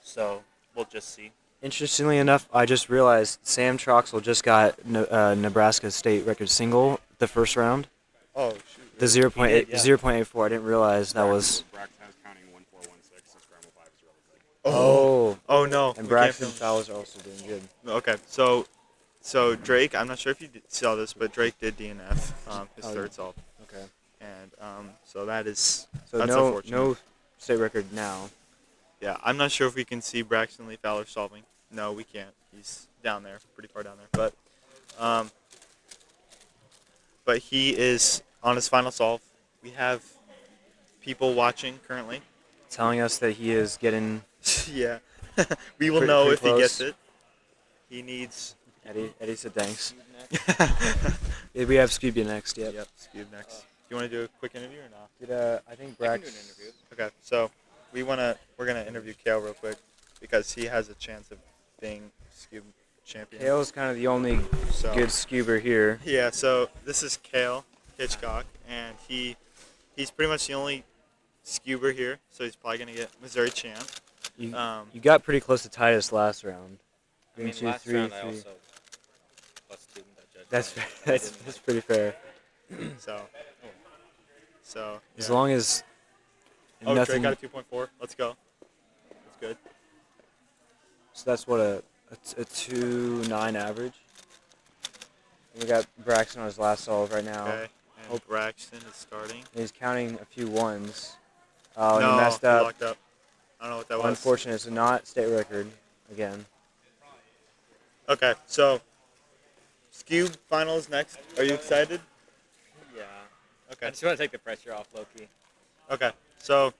So we'll just see. Interestingly enough, I just realized Sam Troxel just got Nebraska state record single the first round. Oh shoot. The 0.8, He did, yeah. 0.84. I didn't realize that was. Braxton has counting 1-4-1-6 and Scramble 5 is really good. Oh. Oh no. And we Braxton can't Fowler's are also doing good. film. Okay. So Drake, I'm not sure if you saw this, but Drake did DNF his Oh, third solve, Okay. and so that's So unfortunate. no state record now. Yeah, I'm not sure if we can see Braxton Lee Fowler solving. No, we can't. He's down there, pretty far down there. But he is on his final solve. We have people watching currently. Telling us that he is getting. Yeah. We will Pretty- know pretty if he gets close. it. He needs. Eddie said thanks. Yeah, we have Skewb next. Yep. Yep. Skewb next. Do you want to do a quick interview or not? Did I think I Brax? can do an interview. Okay. So we're gonna interview Kale real quick because he has a chance of being Skewb champion. Kale's kind of the only So good Skewber here. yeah. So this is Kale Hitchcock, and he's pretty much the only Skewber here. So he's probably gonna get Missouri champ. You got pretty close to Titus last round. I mean, Didn't you? last 3-3. round I also plus 2 in that judge. That's fair. That's pretty fair. So As yeah. long as Oh, nothing. Trey got a 2.4. Let's go. That's good. So that's what a 2.9 average. And we got Braxton on his last solve right now. Okay. And Braxton is starting. And he's counting a few ones. Oh, and No, he messed he up. locked up. I don't know what that was. Unfortunate. So not state record again. Okay, so Skewb finals next. Are you excited? Yeah. Okay. I just want to take the pressure off, Loki. Okay. So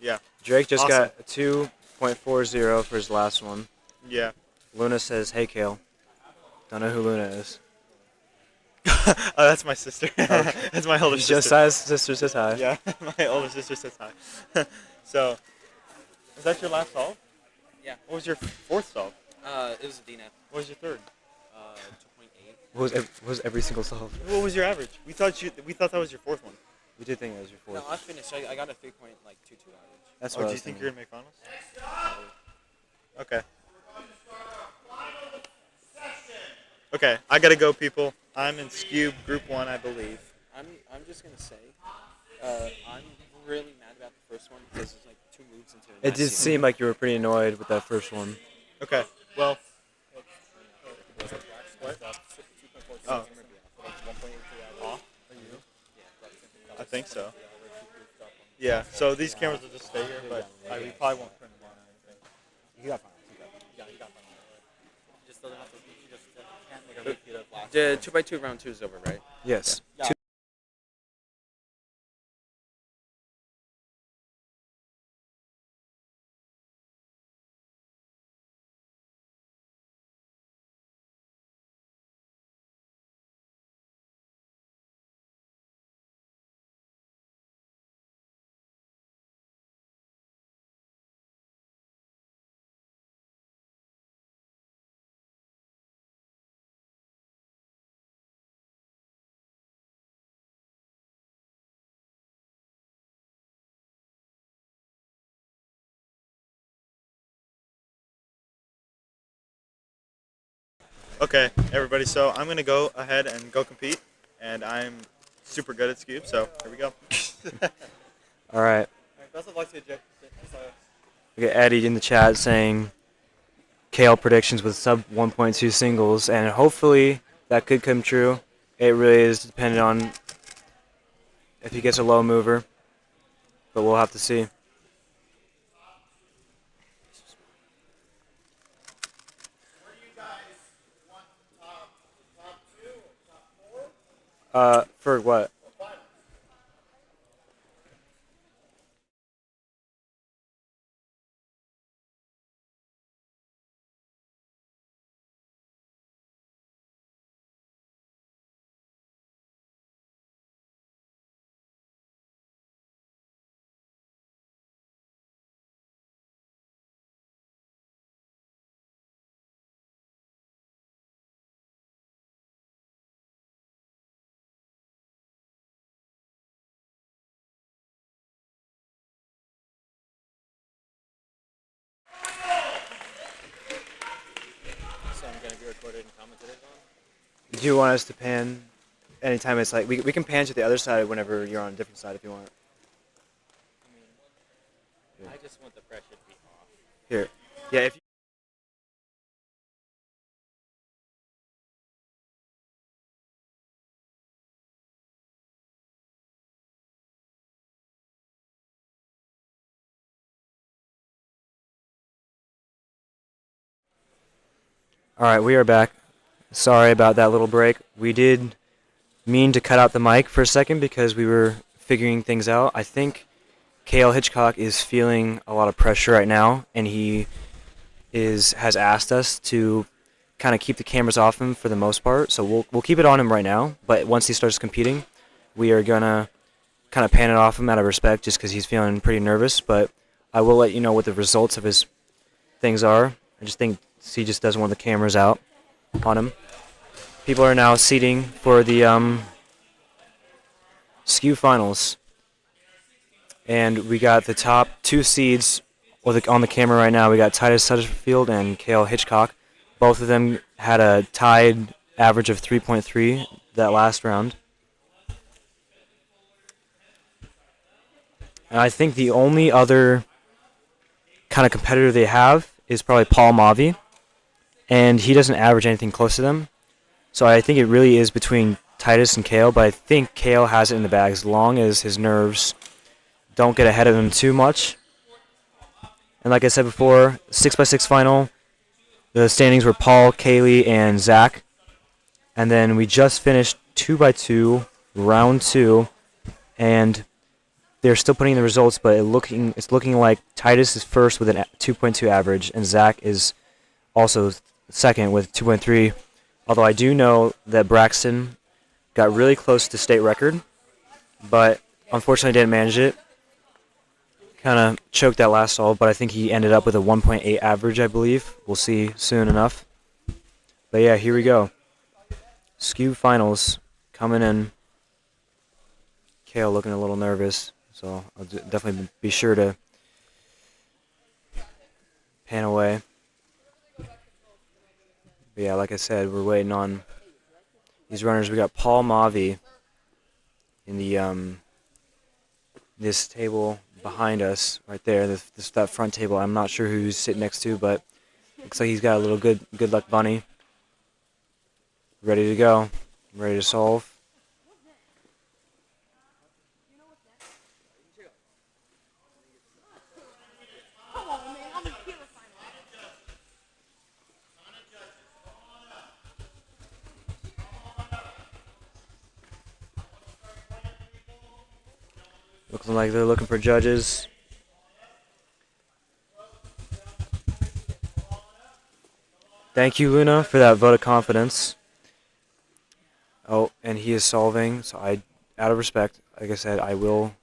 yeah. Drake just Awesome. got a 2.40 for his last one. Yeah. Luna says, "Hey, Kale." Don't know who Luna is. Oh, that's my sister. That's my older sister. Just says sister says hi. Yeah, my older sister says hi. So, was that your last solve? Yeah. What was your fourth solve? It was a DNF. What was your third? 2.8. What was every single solve? What was your average? We thought that was your fourth one. We did think that was your fourth. No, I finished. I got a 3.22 average. That's Oh, what do I you was think thinking. you're gonna make finals? Okay. Okay, I gotta go, people. I'm in Skewb Group 1, I believe. I'm just gonna say, I'm really mad about the first one because there's like 2 moves into it. It did seem like you were pretty annoyed with that first one. Okay, well. Oh. Off? I think so. Yeah, so these cameras will just stay here, but we probably won't print them on or anything. You got finals. You got finals. Just doesn't have to. You just can't make a repeat of last. The 2x2 round 2 is over, right? Yes. Yeah. Okay, everybody, so I'm going to go ahead and go compete, and I'm super good at Skewb, so here we go. All right. Best of luck to you, We got Eddie in the chat saying Kale predictions with sub 1.2 singles, and hopefully that could come true. It really is dependent on if he gets a low mover, but we'll have to see. For what? So I'm gonna be recorded and commentated on. Do you want us to pan anytime it's like, we can pan to the other side whenever you're on a different side if you want. I just want the pressure to be off. Here. Yeah, if you Alright, we are back. Sorry about that little break. We did mean to cut out the mic for a second because we were figuring things out. I think Kale Hitchcock is feeling a lot of pressure right now, and he has asked us to kind of keep the cameras off him for the most part. So we'll keep it on him right now, but once he starts competing, we are gonna kind of pan it off him out of respect, just because he's feeling pretty nervous. But I will let you know what the results of his things are. I just think he just doesn't want the cameras out on him. People are now seating for the Skewb finals. And we got the top 2 seeds on the camera right now. We got Titus Sutterfield and Kale Hitchcock. Both of them had a tied average of 3.3 that last round. And I think the only other kind of competitor they have is probably Paul Mavi. And he doesn't average anything close to them. So I think it really is between Titus and Kale, but I think Kale has it in the bag as long as his nerves don't get ahead of him too much. And like I said before, 6x6 final, the standings were Paul, Kaylee, and Zach. And then we just finished 2x2, round 2, and they're still putting in the results, but it's looking like Titus is first with a 2.2 average, and Zach is also second with 2.3. Although I do know that Braxton got really close to state record, but unfortunately didn't manage it. Kind of choked that last solve, but I think he ended up with a 1.8 average, I believe. We'll see soon enough. But yeah, here we go. Skewb finals coming in. Kale looking a little nervous, so I'll definitely be sure to pan away. But yeah, like I said, we're waiting on these runners. We got Paul Mavi in the this table behind us right there, that front table. I'm not sure who he's sitting next to, but looks like he's got a little good luck bunny ready to go, ready to solve. Looks like they're looking for judges. Thank you, Luna, for that vote of confidence. Oh, and he is solving, so out of respect, like I said, I will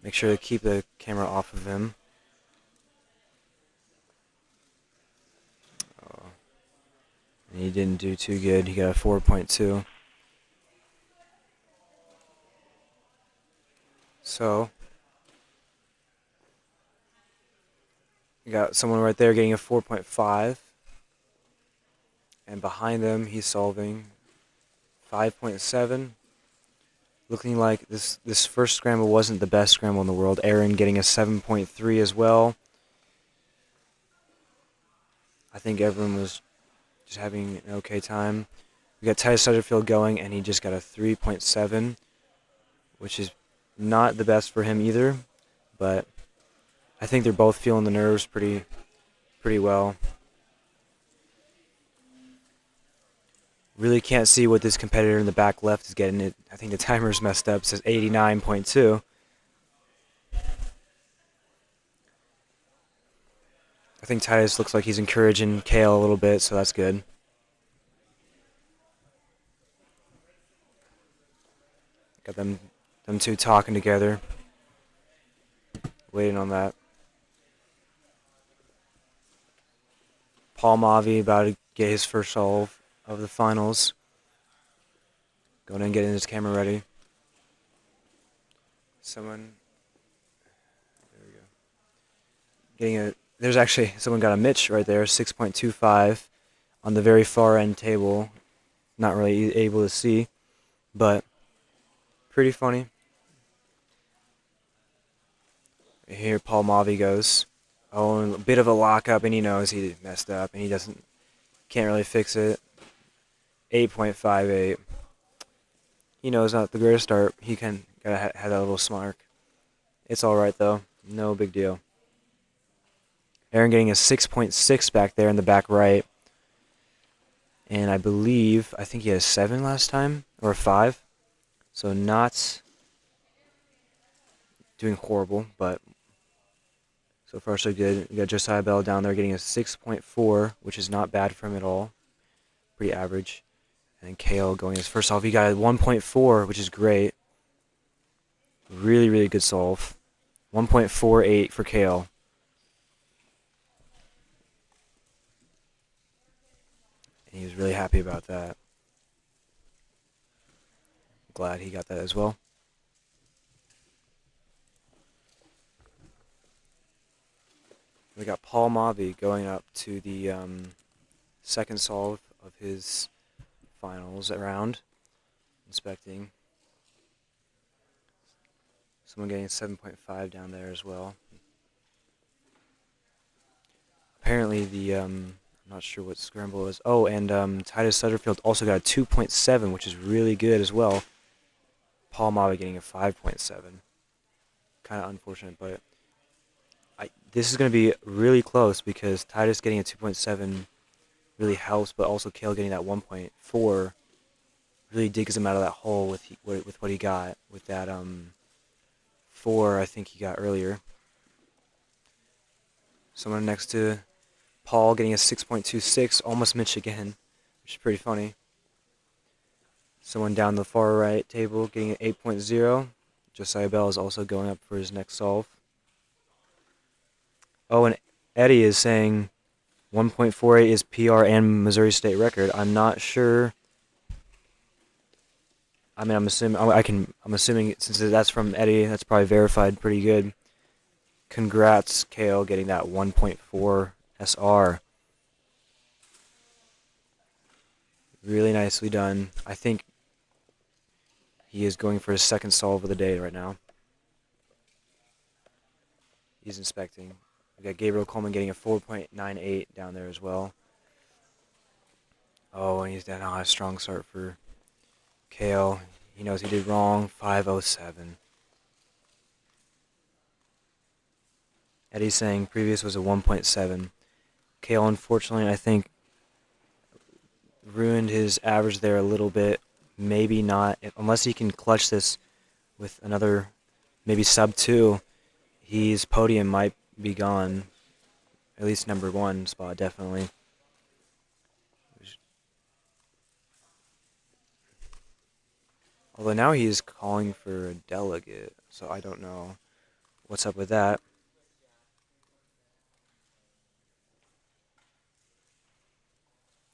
make sure to keep the camera off of him. Oh, and he didn't do too good. He got a 4.2. So, you got someone right there getting a 4.5. And behind them, he's solving 5.7. Looking like this first scramble wasn't the best scramble in the world. Aaron getting a 7.3 as well. I think everyone was just having an okay time. We got Titus Sutterfield going, and he just got a 3.7, which is not the best for him either. But I think they're both feeling the nerves pretty well. Really can't see what this competitor in the back left is getting. I think the timer's messed up. It says 89.2. I think Titus looks like he's encouraging Kale a little bit, so that's good. Got them two talking together. Waiting on that. Paul Mavi about to get his first solve of the finals. Going in and getting his camera ready. There we go. There's actually someone got a Mitch right there, 6.25 on the very far end table. Not really able to see, but pretty funny. Here Paul Mavi goes. Oh, and a bit of a lockup, and he knows he messed up, and can't really fix it. 8.58. He knows not the greatest start. He gotta have that little smark. It's all right though. No big deal. Aaron getting a 6.6 back there in the back right, and I think he had a 7 last time or a 5. So not doing horrible, but so far so good. We got Josiah Bell down there getting a 6.4, which is not bad for him at all. Pretty average. And KO going his first solve. He got a 1.4, which is great. Really, really good solve. 1.48 for KO. And he was really happy about that. Glad he got that as well. We got Paul Mavi going up to the second solve of his finals round, inspecting. Someone getting a 7.5 down there as well. Apparently I'm not sure what scramble was. Oh, and Titus Sutterfield also got a 2.7, which is really good as well. Paul Mavi getting a 5.7. Kind of unfortunate, but this is going to be really close because Titus getting a 2.7 really helps, but also Kale getting that 1.4 really digs him out of that hole with what he got with that 4 I think he got earlier. Someone next to Paul getting a 6.26, almost Mitch again, which is pretty funny. Someone down the far right table getting an 8.0. Josiah Bell is also going up for his next solve. Oh, and Eddie is saying 1.48 is PR and Missouri State record. I'm not sure. I mean, I'm assuming since that's from Eddie, that's probably verified pretty good. Congrats, KO, getting that 1.4 SR. Really nicely done. I think he is going for his second solve of the day right now. He's inspecting. We got Gabriel Coleman getting a 4.98 down there as well. Oh, and he's down on a strong start for KO. He knows he did wrong. 5.07. Eddie's saying previous was a 1.7. KO, unfortunately, I think ruined his average there a little bit. Maybe not. Unless he can clutch this with another, maybe sub 2, his podium might be gone. At least number 1 spot, definitely. Although now he's calling for a delegate, so I don't know what's up with that.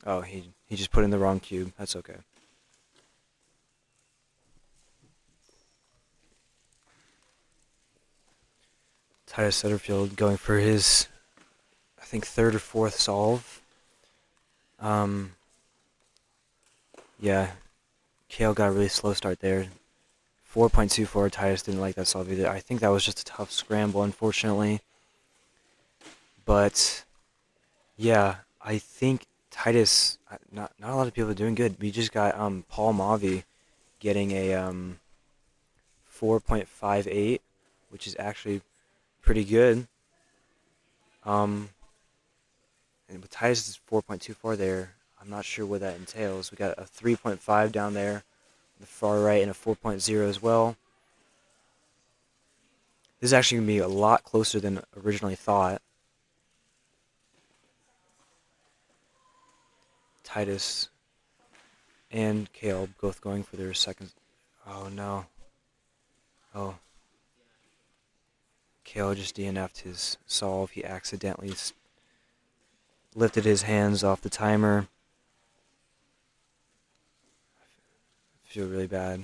Oh, he just put in the wrong cube. That's okay. Titus Sutterfield going for his, I think, 3rd or 4th solve. Yeah, Kale got a really slow start there. 4.24, Titus didn't like that solve either. I think that was just a tough scramble, unfortunately. But, yeah, I think Titus, not a lot of people are doing good. We just got Paul Mavi getting a 4.58, which is actually pretty good. And with Titus' 4.24 there, I'm not sure what that entails. We got a 3.5 down there on the far right and a 4.0 as well. This is actually going to be a lot closer than originally thought. Titus and Caleb both going for their second. Oh no. Oh. Caleb just DNF'd his solve. He accidentally lifted his hands off the timer. I feel really bad.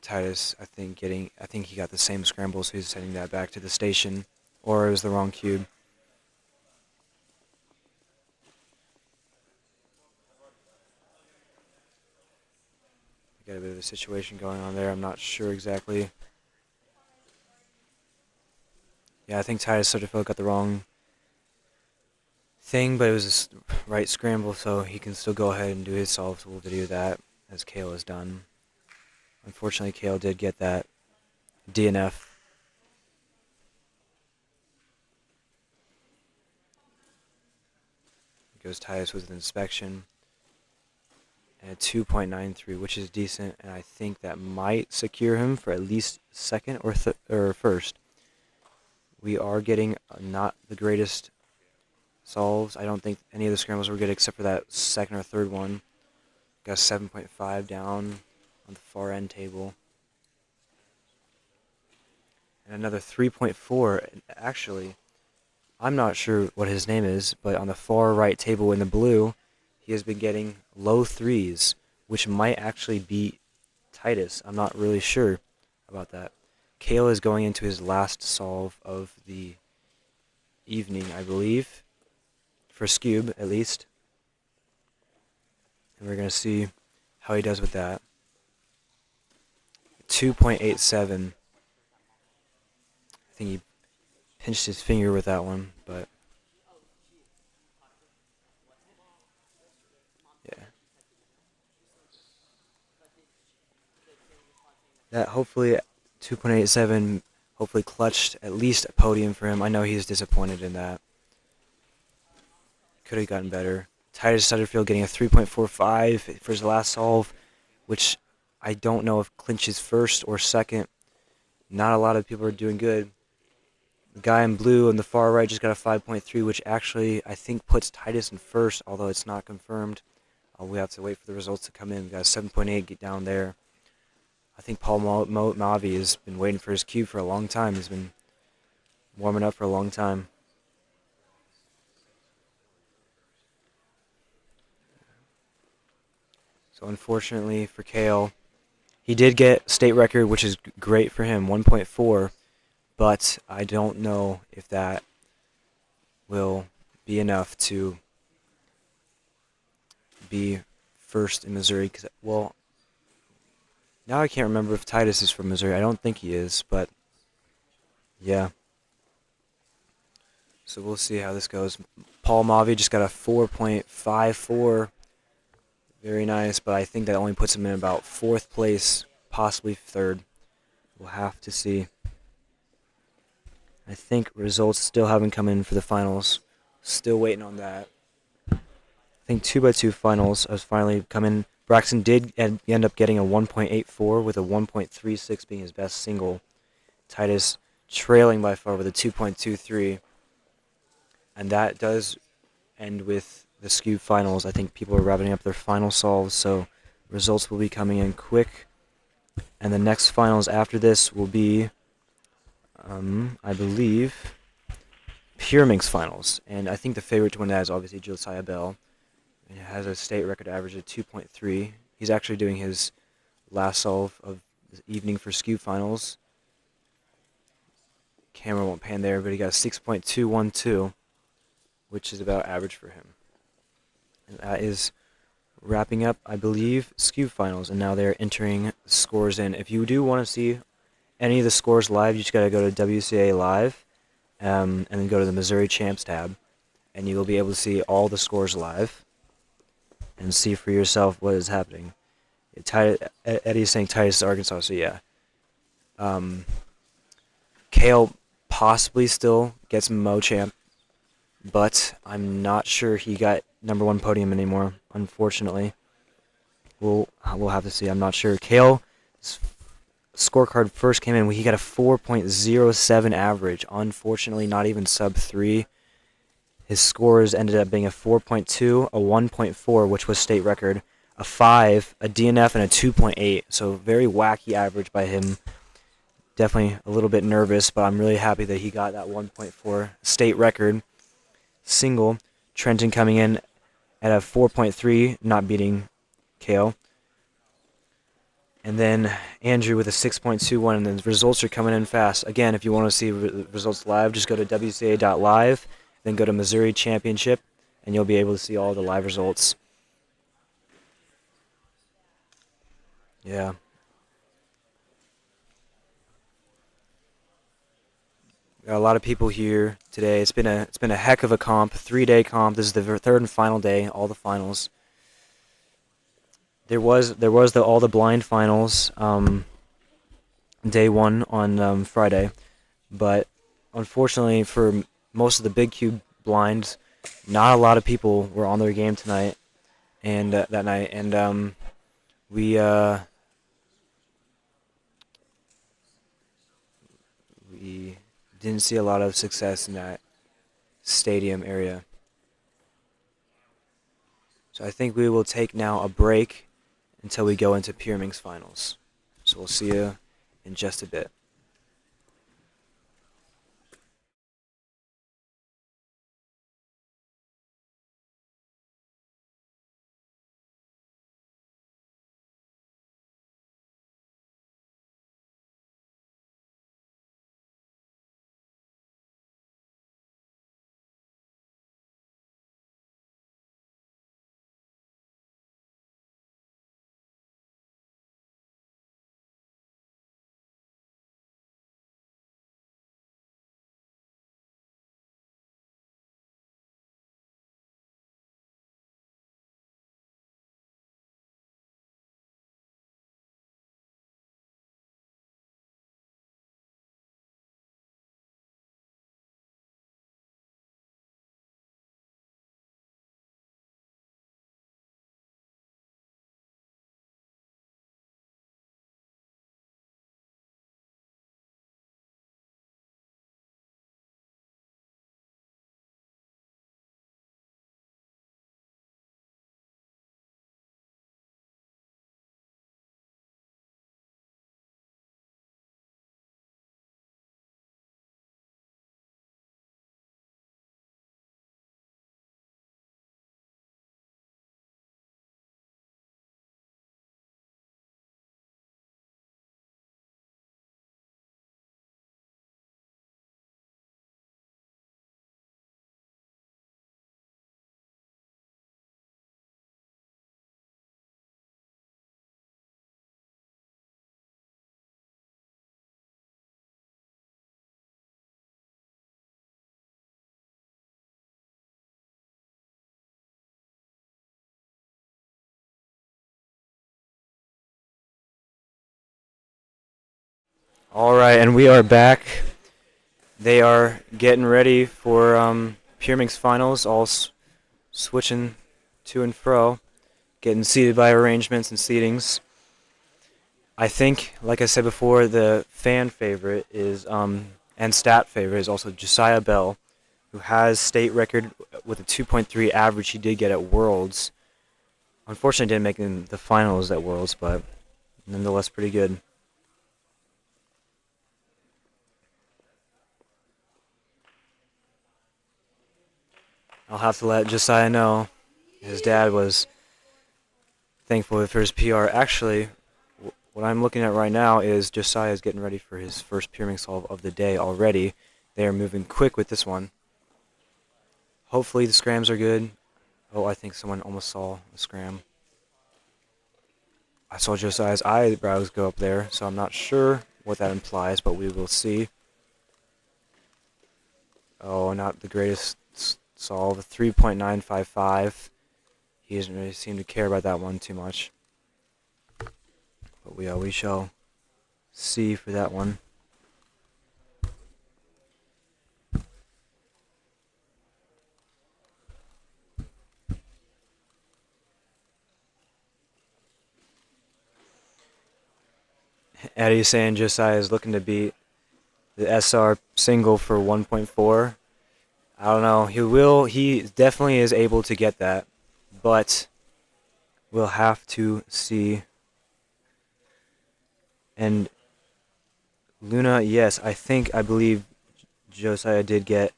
Titus, I think he got the same scramble, so he's sending that back to the station, or it was the wrong cube. Got a bit of a situation going on there. I'm not sure exactly. Yeah, I think Titus Sutterfield got the wrong thing, but it was the right scramble, so he can still go ahead and do his solve. So we'll video that as Kale has done. Unfortunately, Kale did get that DNF. Goes Titus with an inspection. and a 2.93, which is decent, and I think that might secure him for at least second or first. We are getting not the greatest solves. I don't think any of the scrambles were good except for that second or third one. Got 7.5 down on the far end table. And another 3.4. Actually, I'm not sure what his name is, but on the far right table in the blue, he has been getting low threes, which might actually beat Titus. I'm not really sure about that. Kale is going into his last solve of the evening, I believe, for Skewb at least. And we're going to see how he does with that. 2.87. I think he pinched his finger with that one, but yeah. That hopefully 2.87 hopefully clutched at least a podium for him. I know he's disappointed in that. Could have gotten better. Titus Sutterfield getting a 3.45 for his last solve, which I don't know if clinches first or second. Not a lot of people are doing good. The guy in blue on the far right just got a 5.3, which actually I think puts Titus in first, although it's not confirmed. We have to wait for the results to come in. We got a 7.8 get down there. I think Paul Mavi has been waiting for his cube for a long time. He's been warming up for a long time. So unfortunately for Kale, he did get state record, which is great for him, 1.4. But I don't know if that will be enough to be first in Missouri. Well, now I can't remember if Titus is from Missouri. I don't think he is, but yeah. So we'll see how this goes. Paul Mavi just got a 4.54. Very nice, but I think that only puts him in about 4th place, possibly 3rd. We'll have to see. I think results still haven't come in for the finals. Still waiting on that. I think 2x2 finals has finally come in. Braxton did end up getting a 1.84 with a 1.36 being his best single. Titus trailing by far with a 2.23. And that does end with the Skewb finals. I think people are wrapping up their final solves, so results will be coming in quick. And the next finals after this will be, I believe, Pyraminx finals. And I think the favorite to win that is obviously Josiah Bell. He has a state record average of 2.3. He's actually doing his last solve of the evening for Skewb finals. Camera won't pan there, but he got a 6.212, which is about average for him. And that is wrapping up, I believe, Skewb finals. And now they're entering scores in. If you do want to see any of the scores live, you just got to go to WCA Live and then go to the Missouri Champs tab. And you will be able to see all the scores live and see for yourself what is happening. Eddie's saying Titus is Arkansas, so yeah. Kale possibly still gets Mo Champ, but I'm not sure he got #1 podium anymore, unfortunately. We'll have to see. I'm not sure. Kale's scorecard first came in. He got a 4.07 average. Unfortunately, not even sub 3. His scores ended up being a 4.2, a 1.4, which was state record, a 5, a DNF, and a 2.8. So very wacky average by him. Definitely a little bit nervous, but I'm really happy that he got that 1.4 state record single. Trenton coming in at a 4.3, not beating Kale. And then Andrew with a 6.21, and the results are coming in fast. Again, if you want to see results live, just go to WCA.live, then go to Missouri Championship, and you'll be able to see all the live results. Yeah. Got a lot of people here today. It's been a heck of a comp, 3-day comp. This is the third and final day, all the finals. There was all the blind finals, day 1 on Friday, but unfortunately for most of the big cube blinds, not a lot of people were on their game tonight, and that night, and we didn't see a lot of success in that stadium area. So I think we will take now a break until we go into Pyraminx finals. So we'll see you in just a bit. All right, and we are back. They are getting ready for Pyraminx finals, all switching to and fro, getting seated by arrangements and seatings. I think, like I said before, the fan favorite is and stat favorite is also Josiah Bell, who has state record with a 2.3 average he did get at Worlds. Unfortunately, didn't make it in the finals at Worlds, but nonetheless pretty good. I'll have to let Josiah know. His dad was thankful for his PR. Actually, what I'm looking at right now is Josiah is getting ready for his first Pyraminx solve of the day already. They are moving quick with this one. Hopefully the scrams are good. Oh, I think someone almost saw a scram. I saw Josiah's eyebrows go up there, so I'm not sure what that implies, but we will see. Oh, not the greatest solve. 3.955. He doesn't really seem to care about that one too much. But we shall see for that one. Eddie saying Josiah is looking to beat the SR single for 1.4. I don't know. He definitely is able to get that, but we'll have to see. And Luna, yes, I believe Josiah did get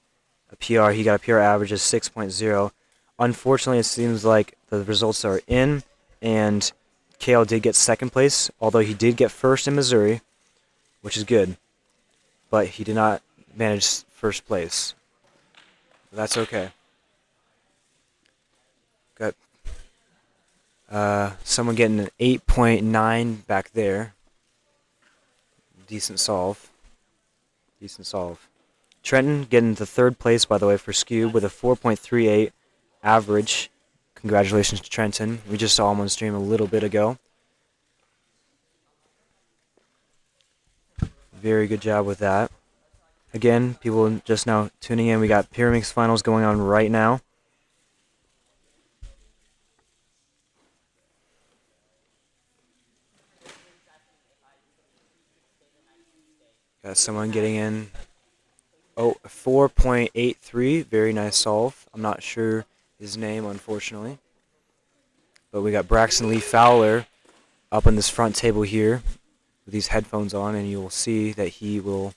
a PR. He got a PR average of 6.0. Unfortunately, it seems like the results are in, and KL did get second place, although he did get first in Missouri, which is good. But he did not manage first place. That's okay. Got someone getting an 8.9 back there. Decent solve. Decent solve. Trenton getting to third place, by the way, for Skewb with a 4.38 average. Congratulations to Trenton. We just saw him on stream a little bit ago. Very good job with that. Again, people just now tuning in, we got Pyraminx finals going on right now. Got someone getting in. Oh, 4.83. Very nice solve. I'm not sure his name, unfortunately. But we got Braxton Lee Fowler up on this front table here with these headphones on, and you will see that he will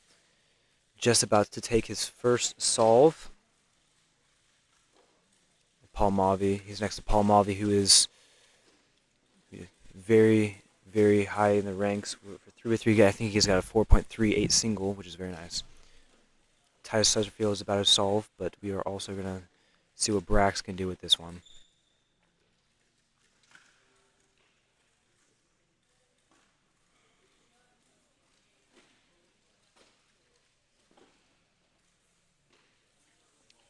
just about to take his first solve. Paul Mavi. He's next to Paul Mavi, who is very, very high in the ranks. For 3-3, I think he's got a 4.38 single, which is very nice. Titus Sutterfield is about to solve, but we are also going to see what Brax can do with this one.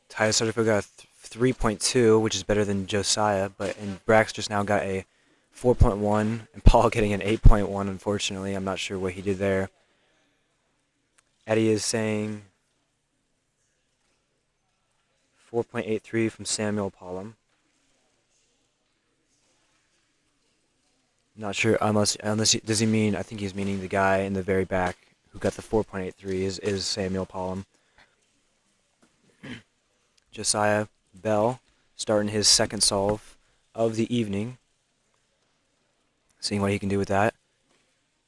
Titus Sutterfield got a 3.2, which is better than Josiah, and Brax just now got a 4.1, and Paul getting an 8.1, unfortunately. I'm not sure what he did there. Eddie is saying 4.83 from Samuel Pollum. Not sure, unless does he mean, I think he's meaning the guy in the very back who got the 4.83 is Samuel Pollum. Josiah Bell starting his second solve of the evening. Seeing what he can do with that.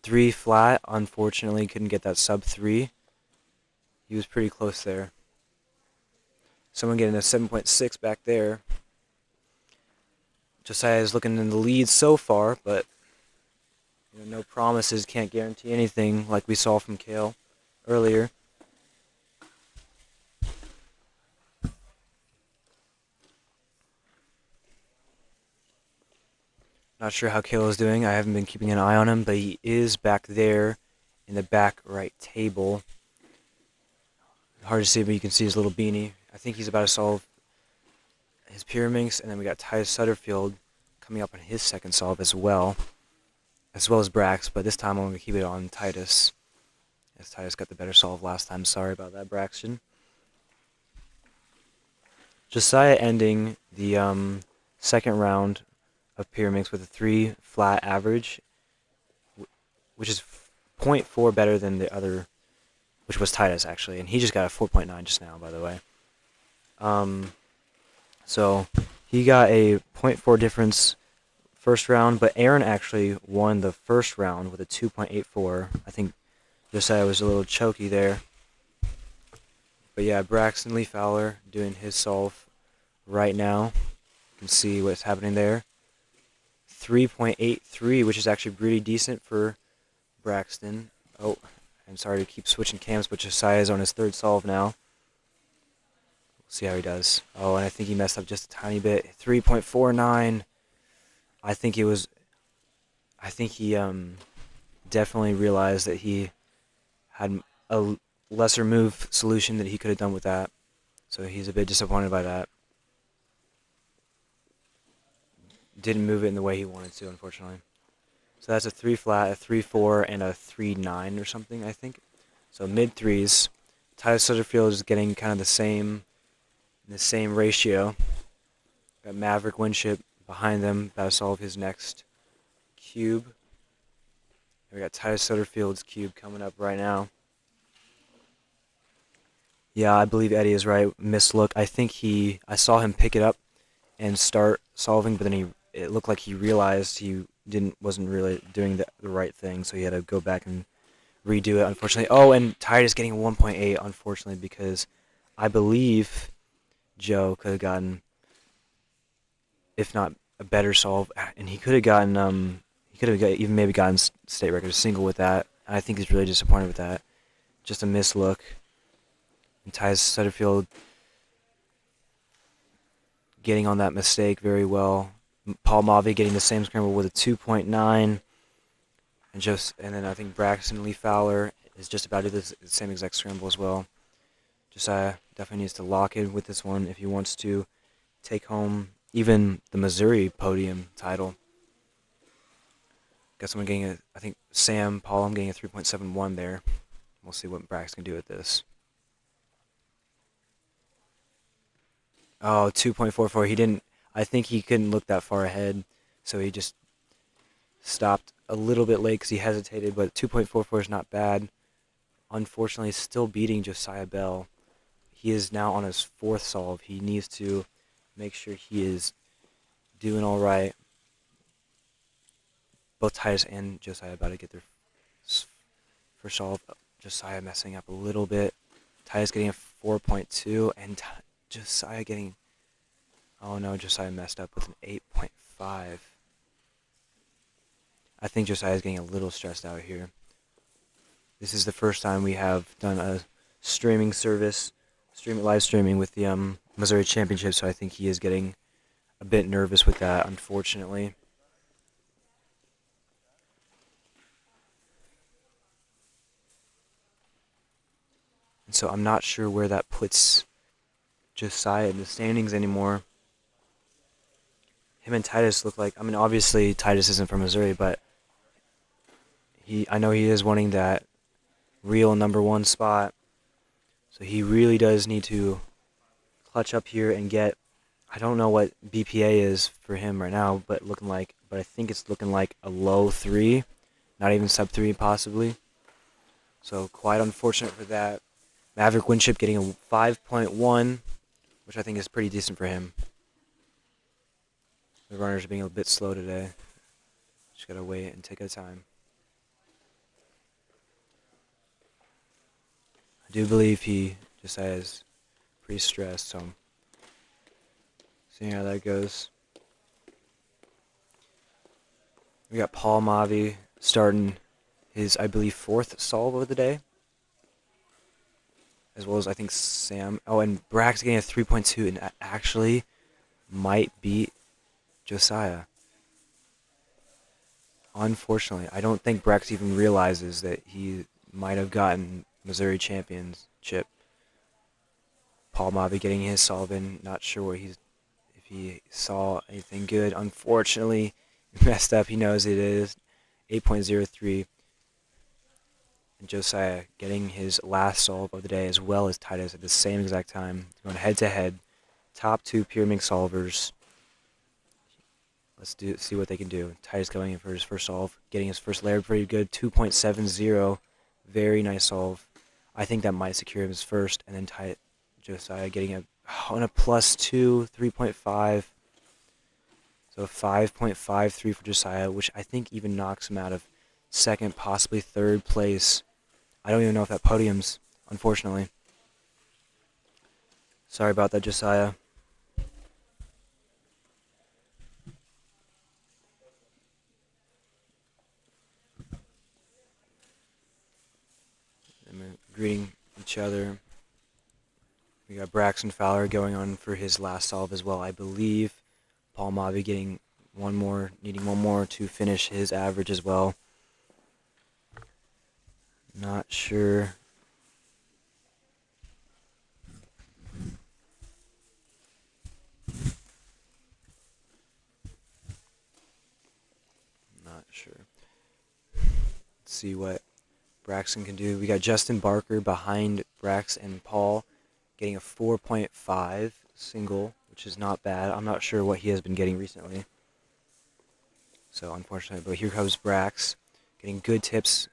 3 flat, unfortunately couldn't get that sub 3. He was pretty close there. Someone getting a 7.6 back there. Josiah is looking in the lead so far, but no promises, can't guarantee anything like we saw from Kale earlier. Not sure how Kale is doing. I haven't been keeping an eye on him, but he is back there in the back right table. Hard to see, but you can see his little beanie. I think he's about to solve his Pyraminx, and then we got Titus Sutterfield coming up on his second solve as well as Brax, but this time I'm going to keep it on Titus, as Titus got the better solve last time. Sorry about that, Braxton. Josiah ending the second round of Pyraminx with a 3 flat average, which is 0.4 better than the other, which was Titus actually, and he just got a 4.9 just now, by the way. So he got a 0.4 difference first round, but Aaron actually won the first round with a 2.84. I think Josiah was a little choky there. But yeah, Braxton Lee Fowler doing his solve right now. You can see what's happening there. 3.83, which is actually pretty decent for Braxton. Oh, I'm sorry to keep switching cams, but Josiah is on his third solve now. We'll see how he does. Oh, and I think he messed up just a tiny bit. 3.49. I think he definitely realized that he had a lesser move solution that he could have done with that. So he's a bit disappointed by that. Didn't move it in the way he wanted to, unfortunately. So that's a 3 flat, a 3-4, and a 3-9 or something, I think. So mid threes. Titus Sutterfield is getting kind of the same ratio. Got Maverick Winship behind them, about to solve his next cube. And we got Titus Sutterfield's cube coming up right now. Yeah, I believe Eddie is right. Missed look. I think I saw him pick it up and start solving, but then it looked like he realized he wasn't really doing the right thing, so he had to go back and redo it, unfortunately. Oh, and Titus getting 1.8, unfortunately, because I believe Joe could have gotten, if not a better solve, and he could have gotten, even maybe gotten state record single with that. I think he's really disappointed with that. Just a missed look. And Titus Sutterfield getting on that mistake very well. Paul Mavi getting the same scramble with a 2.9, and then I think Braxton Lee Fowler is just about to do the same exact scramble as well. Josiah definitely needs to lock in with this one if he wants to take home even the Missouri podium title. Got someone getting I think Sam Paul, getting a 3.71 there. We'll see what Brax can do with this. Oh, 2.44. I think he couldn't look that far ahead, so he just stopped a little bit late because he hesitated, but 2.44 is not bad. unfortunately still beating Josiah Bell. He is now on his 4th solve. He needs to make sure he is doing all right. Both Titus and Josiah about to get their first solve. Josiah messing up a little bit. Titus getting a 4.2 and Josiah getting... Oh no, Josiah messed up with an 8.5. I think Josiah's getting a little stressed out here. This is the first time we have done a streaming service, live streaming with the Missouri Championship, so I think he is getting a bit nervous with that, unfortunately. And so I'm not sure where that puts Josiah in the standings anymore. Him and Titus look like, I mean, obviously Titus isn't from Missouri, but I know he is wanting that real #1 spot. So he really does need to clutch up here and get, I don't know what BPA is for him right now, but I think it's looking like a low 3, not even sub 3 possibly. So quite unfortunate for that. Maverick Winship getting a 5.1, which I think is pretty decent for him. The runners are being a bit slow today. Just gotta wait and take our time. I do believe he just is pretty stressed, so I'm seeing how that goes. We got Paul Mavi starting his, I believe, 4th solve of the day. As well as, I think, Sam. Oh, and Brax getting a 3.2 and actually might beat Josiah. Unfortunately, I don't think Brax even realizes that he might have gotten Missouri Championship. Paul Mavi getting his solve in. Not sure if he saw anything good. Unfortunately, he messed up. He knows it is 8.03. And Josiah getting his last solve of the day as well as Titus at the same exact time. Going head-to-head. Top 2 Pyraminx solvers. Let's see what they can do. Titus going in for his first solve. Getting his first layer pretty good. 2.70. Very nice solve. I think that might secure him his first. And then Josiah getting on a +2, 3.5. So 5.53 for Josiah, which I think even knocks him out of 2nd, possibly 3rd place. I don't even know if that podiums, unfortunately. Sorry about that, Josiah. And greeting each other. We got Braxton Fowler going on for his last solve as well, I believe. Paul Mavi getting needing one more to finish his average as well. Not sure. Not sure. Let's see what Braxton can do. We got Justin Barker behind Brax and Paul getting a 4.5 single, which is not bad. I'm not sure what he has been getting recently. So unfortunately, but here comes Brax getting good tips.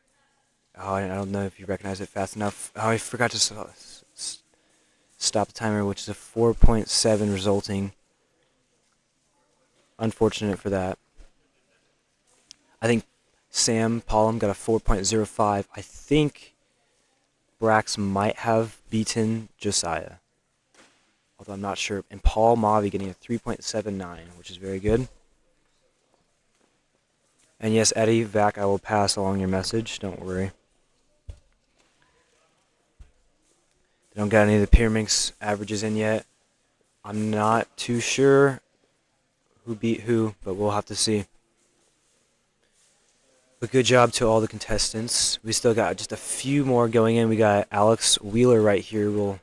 Oh, I don't know if you recognize it fast enough. Oh, I forgot to stop the timer, which is a 4.7 resulting. Unfortunate for that. I think Sam Pollum got a 4.05. I think Brax might have beaten Josiah, although I'm not sure. And Paul Mavi getting a 3.79, which is very good. And yes, Eddie, Vac, I will pass along your message. Don't worry. They don't got any of the Pyraminx averages in yet. I'm not too sure who beat who, but we'll have to see. But good job to all the contestants. We still got just a few more going in. We got Alex Wheeler right here. We'll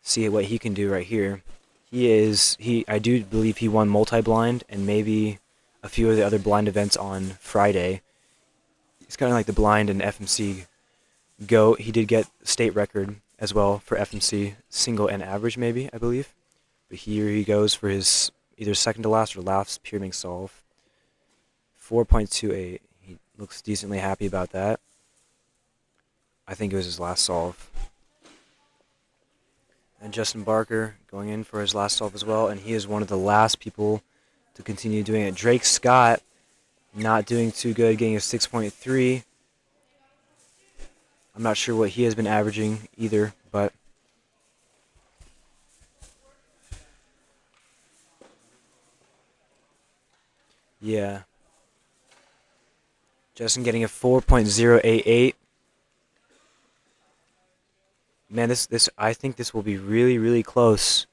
see what he can do right here. I do believe he won multi-blind and maybe a few of the other blind events on Friday. He's kind of like the blind and FMC GOAT. He did get state record as well for FMC single and average maybe, I believe. But here he goes for his either second to last or last Pyraminx solve. 4.28. He looks decently happy about that. I think it was his last solve. And Justin Barker going in for his last solve as well, and he is one of the last people to continue doing it. Drake Scott not doing too good, getting a 6.3. I'm not sure what he has been averaging either, but yeah. Justin getting a 4.088. Man, this I think this will be really, really close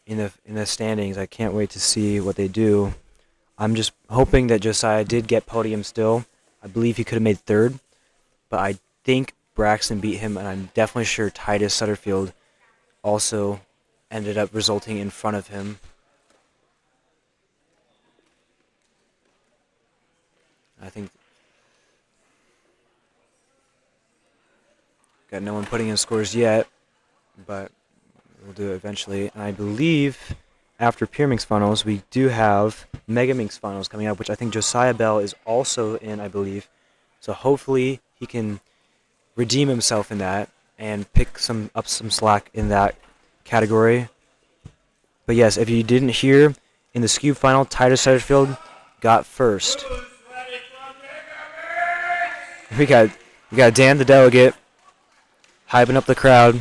in the standings. I can't wait to see what they do. I'm just hoping that Josiah did get podium still. I believe he could have made third, but I think Braxton beat him, and I'm definitely sure Titus Sutterfield also ended up resulting in front of him. I think got no one putting in scores yet, but we'll do it eventually. And I believe after Pyraminx finals, we do have Megaminx finals coming up, which I think Josiah Bell is also in, I believe. So hopefully he can redeem himself in that and pick up some slack in that category. But yes, if you didn't hear, in the Skewb final, Titus Sutterfield got first. We got Dan the delegate hyping up the crowd.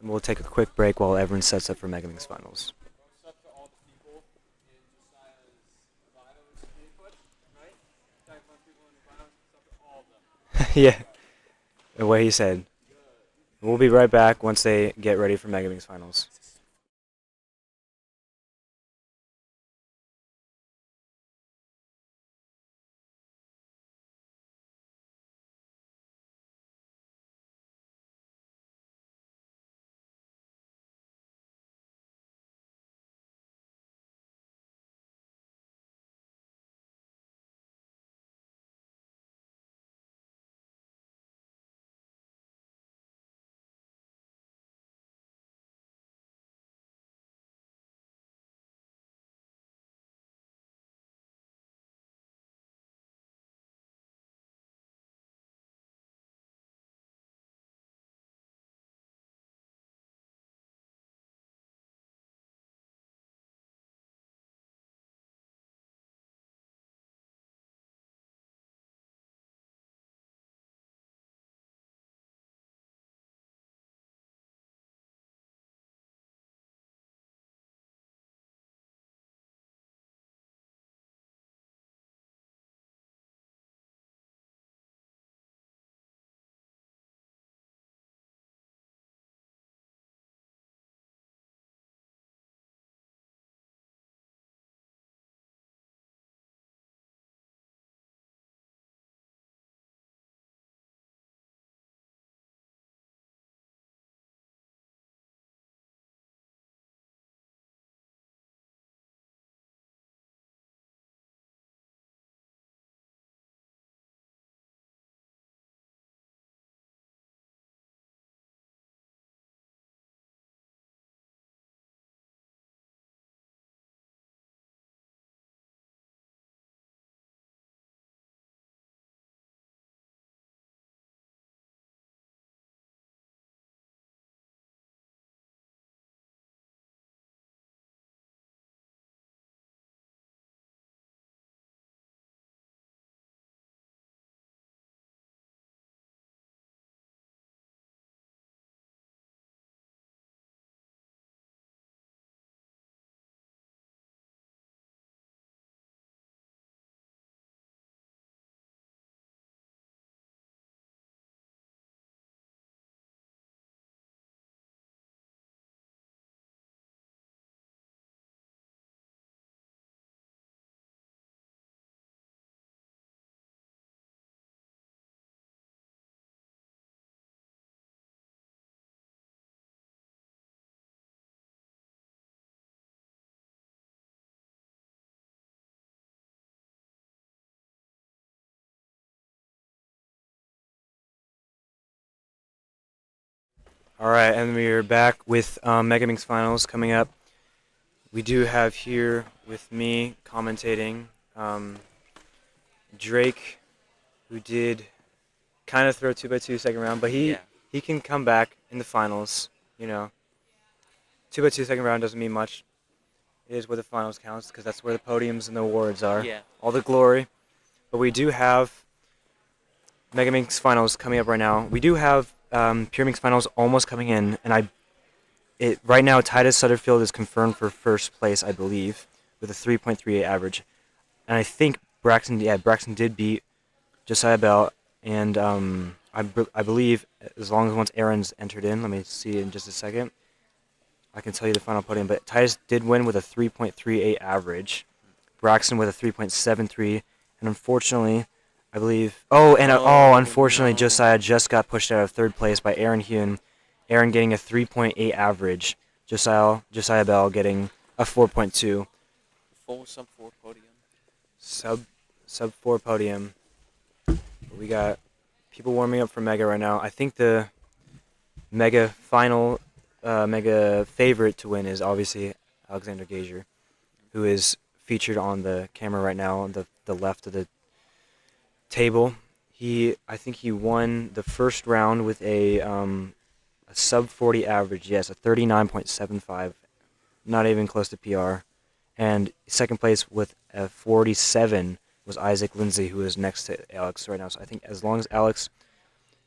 And we'll take a quick break while everyone sets up for Megaminx finals. It's up to all the people in Josiah's finals input, right? Talking about people in the finals, it's up to all of them. Yeah, the way he said. We'll be right back once they get ready for Megaminx finals. Alright, and we're back with Megaminx finals coming up. We do have here with me commentating Drake, who did kind of throw 2x2 second round, but he can come back in the finals. You know, 2x2 second round doesn't mean much. It is where the finals counts because that's where the podiums and the awards are. Yeah. All the glory. But we do have Megaminx finals coming up right now. We do have Pyraminx finals almost coming in, and right now Titus Sutterfield is confirmed for first place, I believe, with a 3.38 average. And I think Braxton did beat Josiah Bell, and I believe as long as once Aaron's entered in, let me see in just a second, I can tell you the final podium. But Titus did win with a 3.38 average, Braxton with a 3.73, and unfortunately, I believe. Unfortunately, no. Josiah just got pushed out of third place by Aaron Hune. Aaron getting a 3.8 average. Josiah Bell getting a 4.2. Full sub 4 podium. Sub 4 podium. We got people warming up for Mega right now. I think the Mega favorite to win is obviously Alexander Gager, who is featured on the camera right now on the left of the table. I think he won the first round with a sub 40 average. Yes, a 39.75, not even close to PR. And second place with a 47 was Isaac Lindsay, who is next to Alex right now. So I think as long as Alex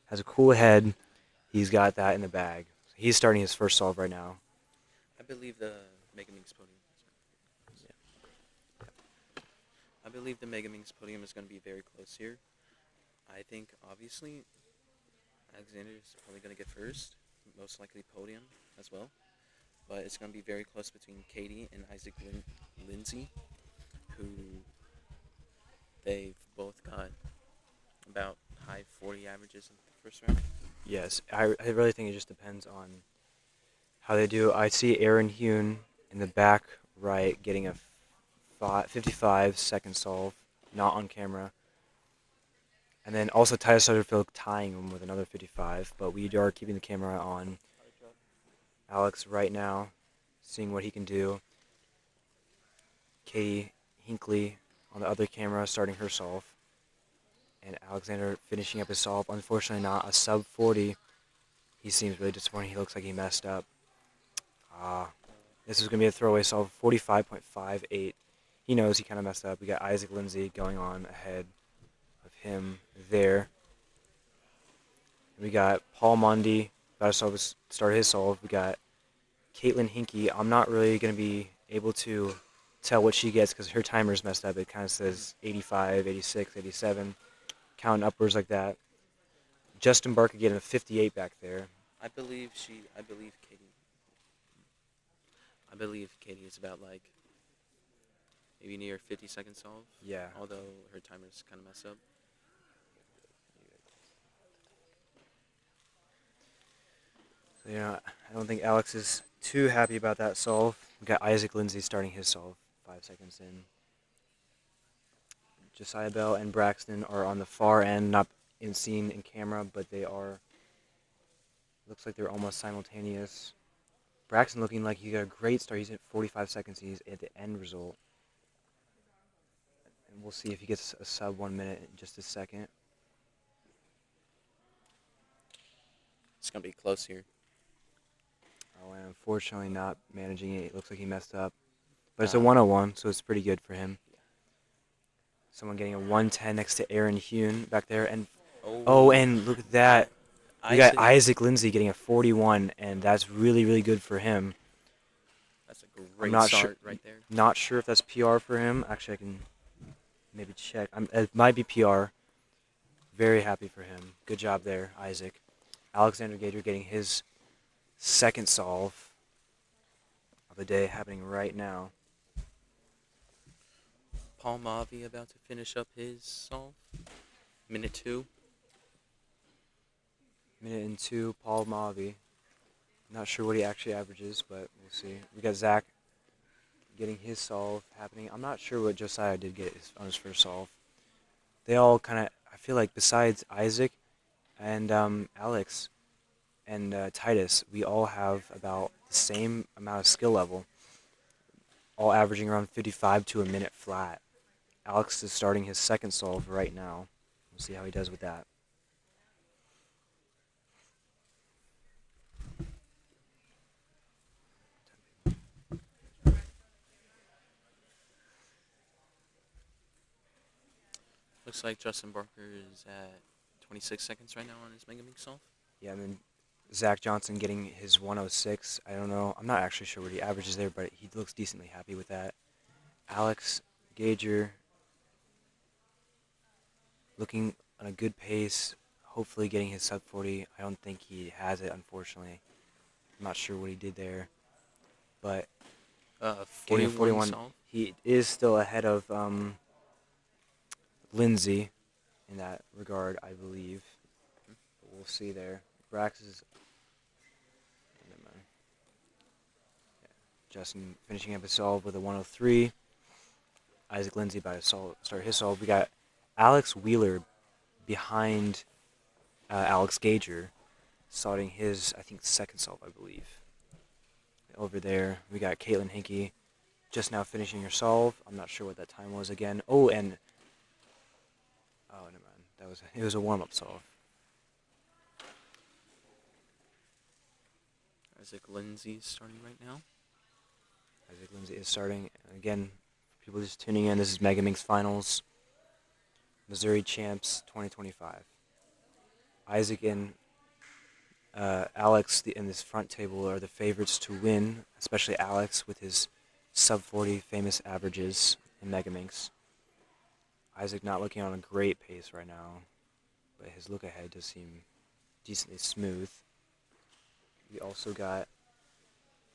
has a cool head, he's got that in the bag. He's starting his first solve right now. I believe the Megaminx podium. I believe the Megaminx podium is going to be very close here. I think obviously Alexander is probably going to get first, most likely podium as well. But it's going to be very close between Katie and Isaac Lindsay, who they've both got about high 40 averages in the first round. Yes, I really think it just depends on how they do. I see Aaron Hune in the back right getting a 55 second solve, not on camera. And then also Titus Sutterfield tying him with another 55, but we are keeping the camera on Alex right now, seeing what he can do. Katie Hinckley on the other camera starting her solve. And Alexander finishing up his solve. Unfortunately not a sub 40. He seems really disappointed. He looks like he messed up. This is going to be a throwaway solve, 45.58. He knows he kind of messed up. We got Isaac Lindsay going on ahead of him there. We got Paul Mundy about to start his solve. We got Caitlin Hinkey. I'm not really going to be able to tell what she gets because her timer's messed up. It kind of says 85, 86, 87, counting upwards like that. Justin Barker getting a 58 back there. I believe Katie is about like maybe near 50 seconds solve. Yeah. Although her timer's kind of messed up. So, I don't think Alex is too happy about that solve. We got Isaac Lindsay starting his solve 5 seconds in. Josiah Bell and Braxton are on the far end, not seen in camera, but they are. Looks like they're almost simultaneous. Braxton looking like he got a great start. He's at 45 seconds. He's at the end result. And we'll see if he gets a sub 1 minute in just a second. It's going to be close here. Oh, and unfortunately not managing it. It looks like he messed up. But it's a 101, so it's pretty good for him. Someone getting a 110 next to Aaron Hune back there. And and look at that. We got Isaac Lindsay getting a 41, and that's really, really good for him. That's a great start right there. Not sure if that's PR for him. Actually, I can maybe check. It might be PR. Very happy for him. Good job there, Isaac. Alexander Gager getting his second solve of the day happening right now. Paul Mavi about to finish up his solve. Minute 2. Minute and 2, Paul Mavi. Not sure what he actually averages, but we'll see. We got Zach getting his solve happening. I'm not sure what Josiah did get on his first solve. They all kind of, I feel like besides Isaac and Alex, and Titus, we all have about the same amount of skill level, all averaging around 55 to a minute flat. Alex is starting his second solve right now. We'll see how he does with that. Looks like Justin Barker is at 26 seconds right now on his Megaminx solve. Yeah, and then Zach Johnson getting his 106. I don't know. I'm not actually sure what he averages there, but he looks decently happy with that. Alex Gager looking on a good pace, hopefully getting his sub 40. I don't think he has it, unfortunately. I'm not sure what he did there, but getting a 41. Solve. He is still ahead of Lindsay in that regard, I believe. But we'll see there. Brax is... Never mind. Yeah. Justin finishing up his solve with a 103. Isaac Lindsay about to start his solve. We got Alex Wheeler behind Alex Gager, starting his, I think, second solve, I believe. Over there, we got Caitlin Hinkey just now finishing her solve. I'm not sure what that time was again. Oh, and... Oh, never mind. It was a warm-up solve. Isaac Lindsay starting right now. Isaac Lindsay is starting. Again, people just tuning in, this is Megaminx Finals. Missouri Champs 2025. Isaac and Alex in this front table are the favorites to win, especially Alex with his sub 40 famous averages in Megaminx. Isaac not looking on a great pace right now, but his look ahead does seem decently smooth. We also got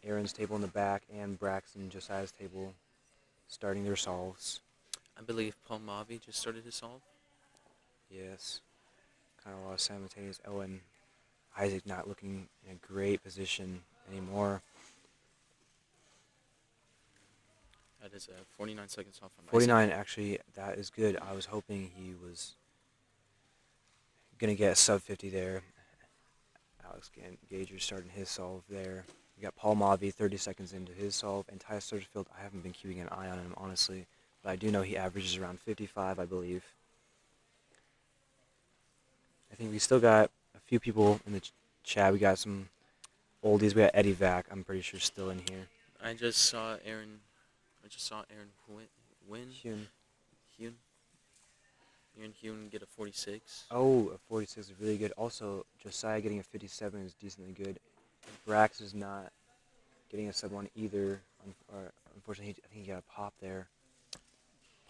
Aaron's table in the back and Braxton Josiah's table starting their solves. I believe Paul Mavi just started his solve. Yes. Kind of a lot of simultaneous. Oh, and Isaac not looking in a great position anymore. That is 49 seconds off on 49, Isaac. actually, that is good. I was hoping he was going to get a sub 50 there. Alex Gager starting his solve there. We got Paul Mavi 30 seconds into his solve. And Ty Sturgefield, I haven't been keeping an eye on him, honestly. But I do know he averages around 55, I believe. I think we still got a few people in the chat. We got some oldies. We got Eddie Vac, I'm pretty sure, still in here. I just saw Aaron win. Aaron Hune get a 46. Oh, a 46 is really good. Also, Josiah getting a 57 is decently good. Brax is not getting a sub 1 either. Unfortunately, I think he got a pop there.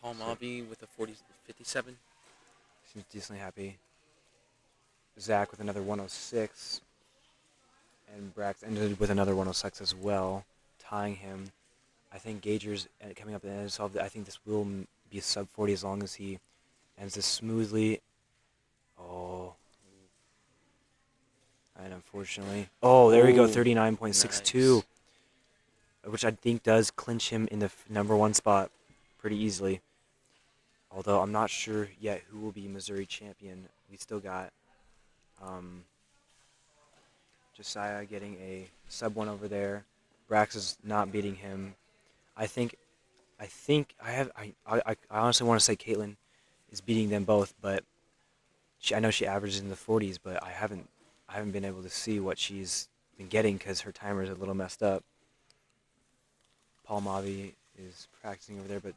Paul Mavi with a 57. Seems decently happy. Zach with another 106. And Brax ended with another 106 as well, tying him. I think Gager's coming up at the end of the solve. I think this will be a sub 40 as long as he ends this smoothly. Oh. And unfortunately. Oh, there we go, 39.62. Nice. Which I think does clinch him in the number 1 spot pretty easily. Although I'm not sure yet who will be Missouri champion. We still got Josiah getting a sub 1 over there. Brax is not beating him. I honestly want to say Caitlin is beating them both, but I know she averages in the 40s, but I haven't been able to see what she's been getting because her timer is a little messed up. Paul Mavi is practicing over there, but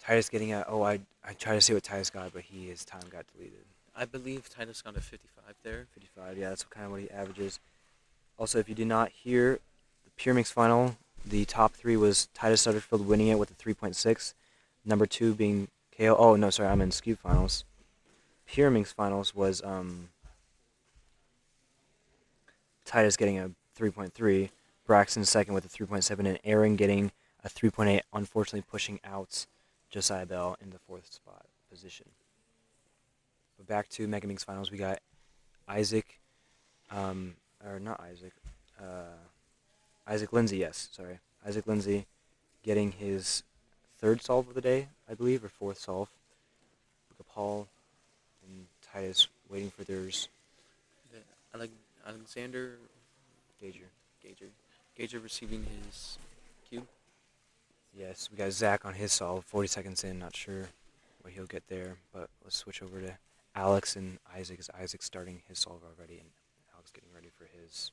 Titus getting a... Oh, I tried to see what Titus got, but his time got deleted. I believe Titus got a 55 there. 55, yeah, that's kind of what he averages. Also, if you did not hear, the Pyraminx final, the top 3 was Titus Sutterfield winning it with a 3.6. Number 2 being KO. Oh, no, sorry, I'm in Skewb finals. Pyraminx finals was Titus getting a 3.3, Braxton second with a 3.7, and Aaron getting a 3.8, unfortunately pushing out Josiah Bell in the 4th spot position. But back to Megaminx finals, we got Isaac, Isaac Lindsay, yes, sorry. Isaac Lindsay getting his 3rd solve of the day, I believe, or 4th solve. We got Paul and Titus waiting for theirs. Alexander Gager receiving his cube. Yes, we got Zach on his solve, 40 seconds in, not sure what he'll get there, but let's switch over to Alex and Isaac, as Isaac's starting his solve already, and Alex getting ready for his.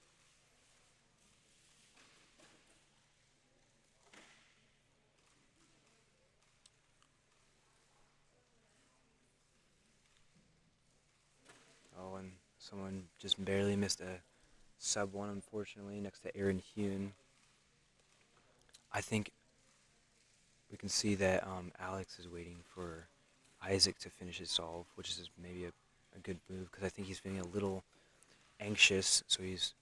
Oh, and someone just barely missed a sub one, unfortunately, next to Aaron Hune. I think we can see that Alex is waiting for Isaac to finish his solve, which is maybe a good move, because I think he's feeling a little anxious, so he's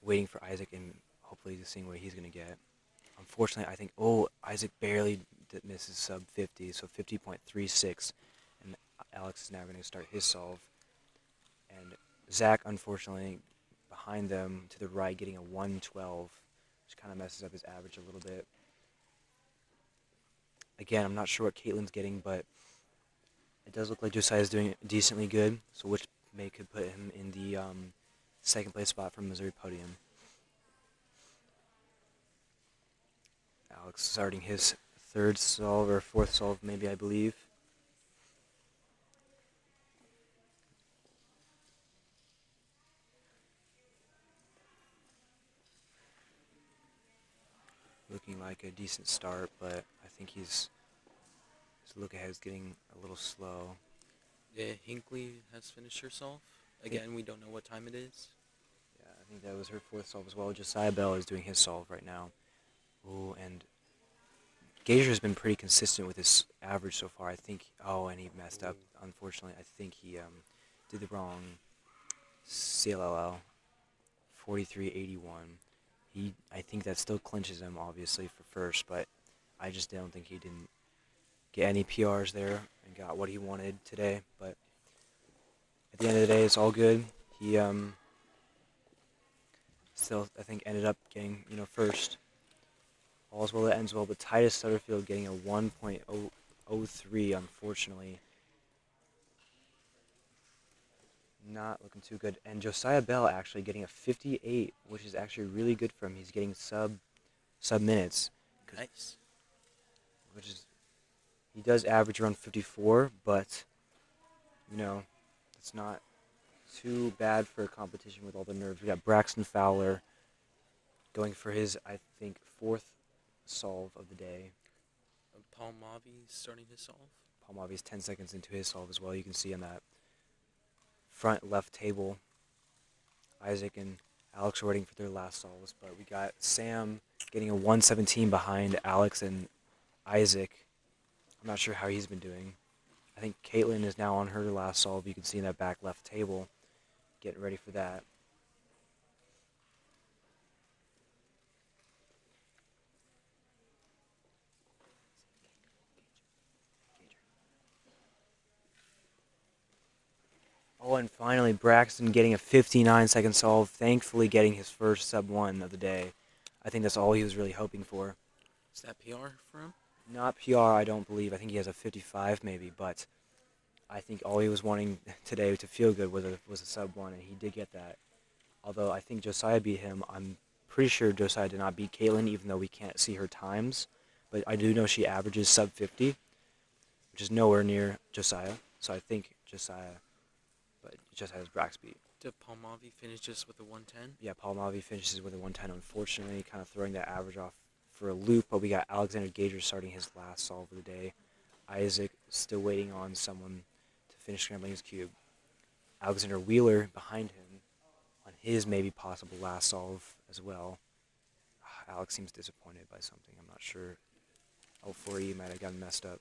waiting for Isaac and hopefully just seeing what he's going to get. Unfortunately, I think, Isaac barely misses sub 50, so 50.36, and Alex is now going to start his solve. And Zach, unfortunately, behind them to the right, getting a 112, which kind of messes up his average a little bit. Again, I'm not sure what Caitlin's getting, but it does look like Josiah's doing decently good, so which could put him in the second place spot for Missouri podium. Alex starting his third solve, or fourth solve maybe, I believe. Looking like a decent start, but I think his look ahead is getting a little slow. Yeah, Hinkley has finished herself. Again, we don't know what time it is. Yeah, I think that was her fourth solve as well. Josiah Bell is doing his solve right now. Ooh, and Gager has been pretty consistent with his average so far. I think, and he messed up, unfortunately. I think he did the wrong CLLL, 43.81. I think that still clinches him, obviously, for first, but I just don't think he didn't get any PRs there and got what he wanted today. But at the end of the day, it's all good. He still, I think, ended up getting, first. All's well that ends well, but Titus Sutterfield getting a 1.003, unfortunately. Not looking too good. And Josiah Bell actually getting a 58, which is actually really good for him. He's getting sub minutes. Nice. Which is, he does average around 54, but, it's not too bad for a competition with all the nerves. We got Braxton Fowler going for his, I think, fourth solve of the day. Paul Mavi starting his solve. Paul Mavi's 10 seconds into his solve as well. You can see on that front left table, Isaac and Alex are waiting for their last solves, but we got Sam getting a 117 behind Alex and Isaac. I'm not sure how he's been doing. I think Caitlin is now on her last solve. You can see in that back left table, getting ready for that. Oh, and finally, Braxton getting a 59-second solve, thankfully getting his first sub 1 of the day. I think that's all he was really hoping for. Is that PR for him? Not PR, I don't believe. I think he has a 55 maybe, but I think all he was wanting today to feel good was a sub 1, and he did get that. Although I think Josiah beat him, I'm pretty sure Josiah did not beat Caitlin, even though we can't see her times. But I do know she averages sub 50, which is nowhere near Josiah. So I think Josiah has Brax beat. Did Paul Mavi finish just with a 110? Yeah, Paul Mavi finishes with a 110, unfortunately, kind of throwing that average off for a loop. But we got Alexander Gager starting his last solve of the day. Isaac still waiting on someone to finish scrambling his cube. Alexander Wheeler behind him on his maybe possible last solve as well. Alex seems disappointed by something. I'm not sure. 4E might have gotten messed up.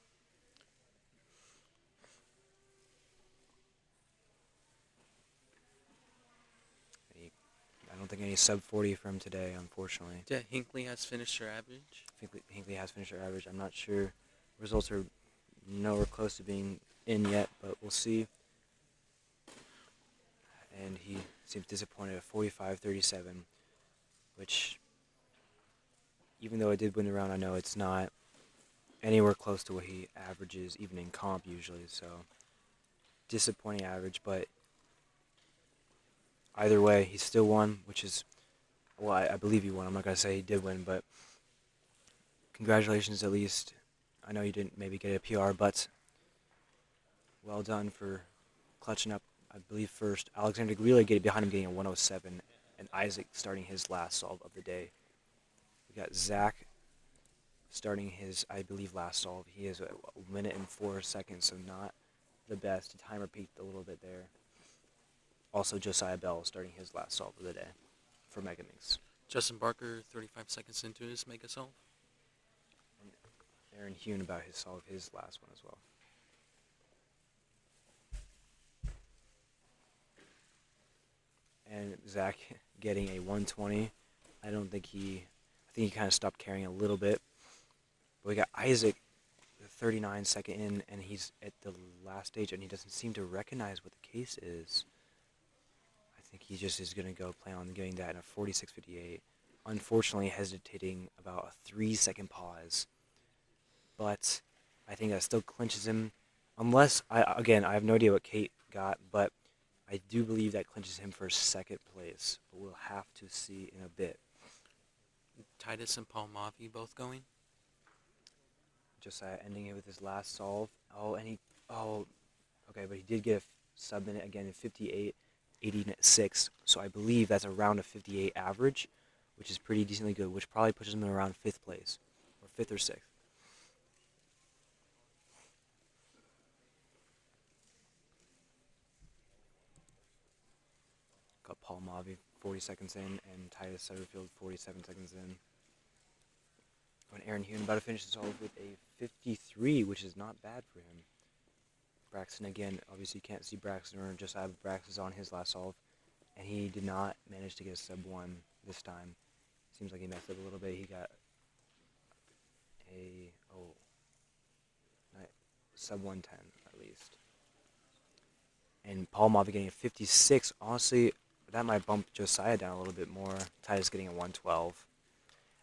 I don't think any sub 40 from today, unfortunately. Yeah, Hinkley has finished her average. Hinkley has finished her average. I'm not sure. Results are nowhere close to being in yet, but we'll see. And he seems disappointed at 45.37, which, even though I did win the round, I know it's not anywhere close to what he averages, even in comp usually. So, disappointing average, but either way, he still won, which is, well, I believe he won. I'm not going to say he did win, but congratulations at least. I know you didn't maybe get a PR, but well done for clutching up, I believe, first. Alexander Guila behind him getting a 107, and Isaac starting his last solve of the day. We got Zach starting his, I believe, last solve. He is a minute and 4 seconds, so not the best. The timer peaked a little bit there. Also, Josiah Bell starting his last solve of the day for Megaminx. Justin Barker, 35 seconds into his mega solve. And Aaron Hune about his solve, his last one as well. And Zach getting a 120. I think he kind of stopped carrying a little bit. But we got Isaac, the 39 second in, and he's at the last stage, and he doesn't seem to recognize what the case is. I think he just is going to go play on getting that in a 46.58. Unfortunately, hesitating about a 3-second pause. But I think that still clinches him. Unless, I have no idea what Kate got, but I do believe that clinches him for second place. But we'll have to see in a bit. Titus and Paul Mavi both going. Josiah ending it with his last solve. Okay, but he did get a sub-minute again in 58.86. So I believe that's around a 58 average, which is pretty decently good, which probably pushes him around 5th place, or 5th or 6th. Got Paul Mavi 40 seconds in, and Titus Sutterfield 47 seconds in. And Aaron Hune about to finish this off with a 53, which is not bad for him. Braxton again, obviously you can't see Braxton, or just have Braxton on his last solve, and he did not manage to get a sub-1 this time. Seems like he messed up a little bit. He got a sub-110 at least. And Paul Mavi getting a 56. Honestly, that might bump Josiah down a little bit more. Titus getting a 112.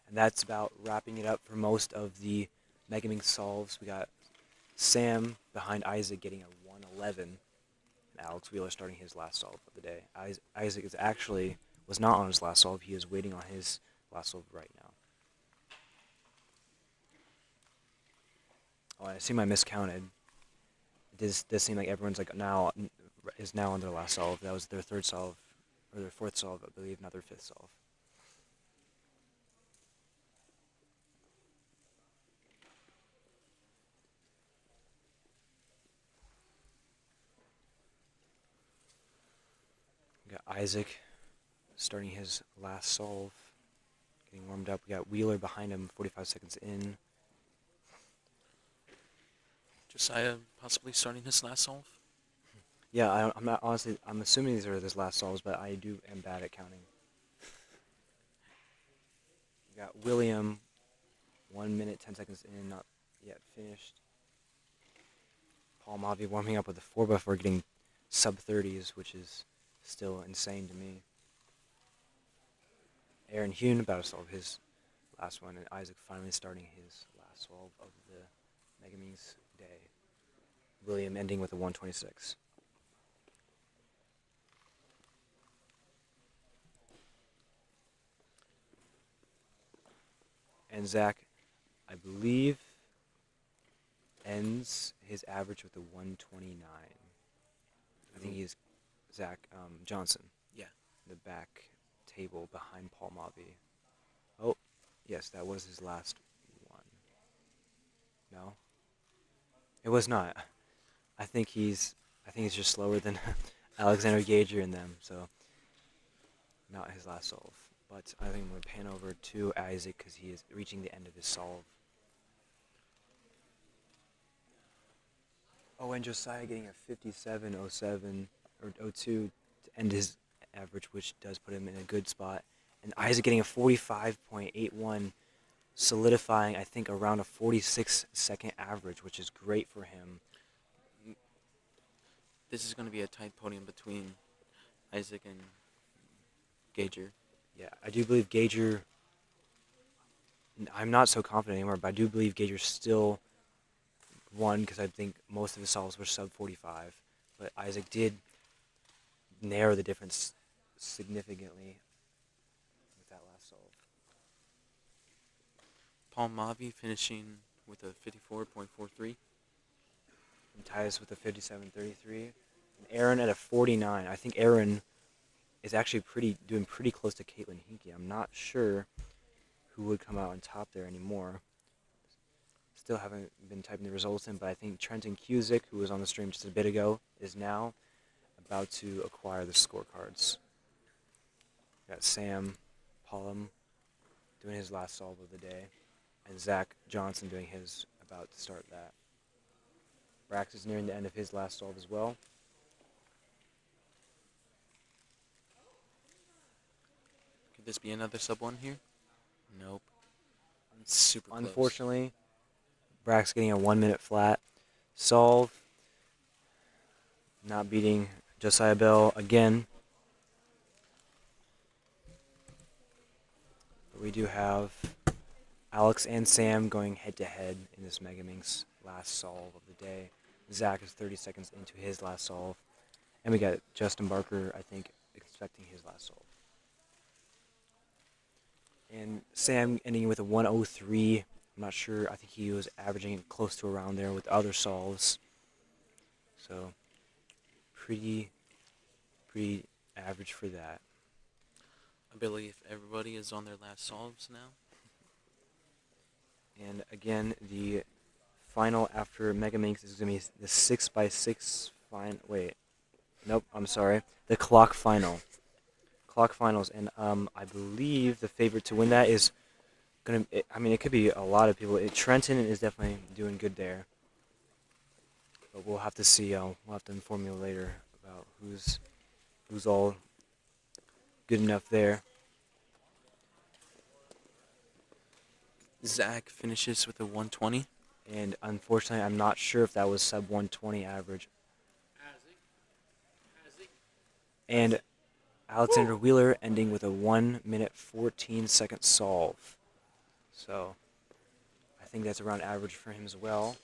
And that's about wrapping it up for most of the Megaminx solves. We got Sam behind Isaac getting a 111. And Alex Wheeler starting his last solve of the day. Isaac was not on his last solve. He is waiting on his last solve right now. Oh, I seem I miscounted. It does seem like everyone's is now on their last solve. That was their 3rd solve, or their 4th solve, I believe, not their 5th solve. We got Isaac starting his last solve, getting warmed up. We got Wheeler behind him, 45 seconds in. Josiah possibly starting his last solve. Yeah, I'm not honestly. I'm assuming these are his last solves, but I am bad at counting. We got William, 1 minute 10 seconds in, not yet finished. Paul Mavi warming up with a 4x4, getting sub-30s, which is still insane to me. Aaron Hune about to solve his last one, and Isaac finally starting his last solve of the Megaminx day. William ending with a 126. And Zach, I believe, ends his average with a 129. I think he's Zach Johnson. Yeah. The back table behind Paul Mavi. Oh, yes, that was his last one. No? It was not. I think he's just slower than Alexander Gager and them, so not his last solve. But I think I'm going to pan over to Isaac because he is reaching the end of his solve. Oh, and Josiah getting a 57.07 or 02 to end his average, which does put him in a good spot. And Isaac getting a 45.81, solidifying, I think, around a 46-second average, which is great for him. This is going to be a tight podium between Isaac and Gager. Yeah, I do believe Gager, I'm not so confident anymore, but I do believe Gager still won because I think most of his solves were sub-45. But Isaac did narrow the difference significantly with that last solve. Palmavi finishing with a 54.43. And ties with a 57.33. And Aaron at a 49. I think Aaron is actually doing pretty close to Caitlin Hinkey. I'm not sure who would come out on top there anymore. Still haven't been typing the results in, but I think Trenton Cusick, who was on the stream just a bit ago, is now about to acquire the scorecards. Got Sam Pollum doing his last solve of the day, and Zach Johnson doing his about to start that. Brax is nearing the end of his last solve as well. Could this be another sub 1 here? Nope. Super close. Unfortunately, Brax getting a 1 minute flat solve. Not beating Josiah Bell again. But we do have Alex and Sam going head to head in this Megaminx last solve of the day. Zach is 30 seconds into his last solve. And we got Justin Barker, I think, expecting his last solve. And Sam ending with a 103. I'm not sure. I think he was averaging close to around there with other solves. So pretty average for that. I believe everybody is on their last solves now. And again, the final after Megaminx is going to be the 6x6 final. Wait. Nope, I'm sorry. The clock final. Clock finals. And I believe the favorite to win that is going to... I mean, it could be a lot of people. Trenton is definitely doing good there. But we'll have to see. We'll have to inform you later about who's all good enough there. Zach finishes with a 120. And unfortunately, I'm not sure if that was sub 120 average. And Alexander Wheeler ending with a 1 minute 14 second solve. So I think that's around average for him as well.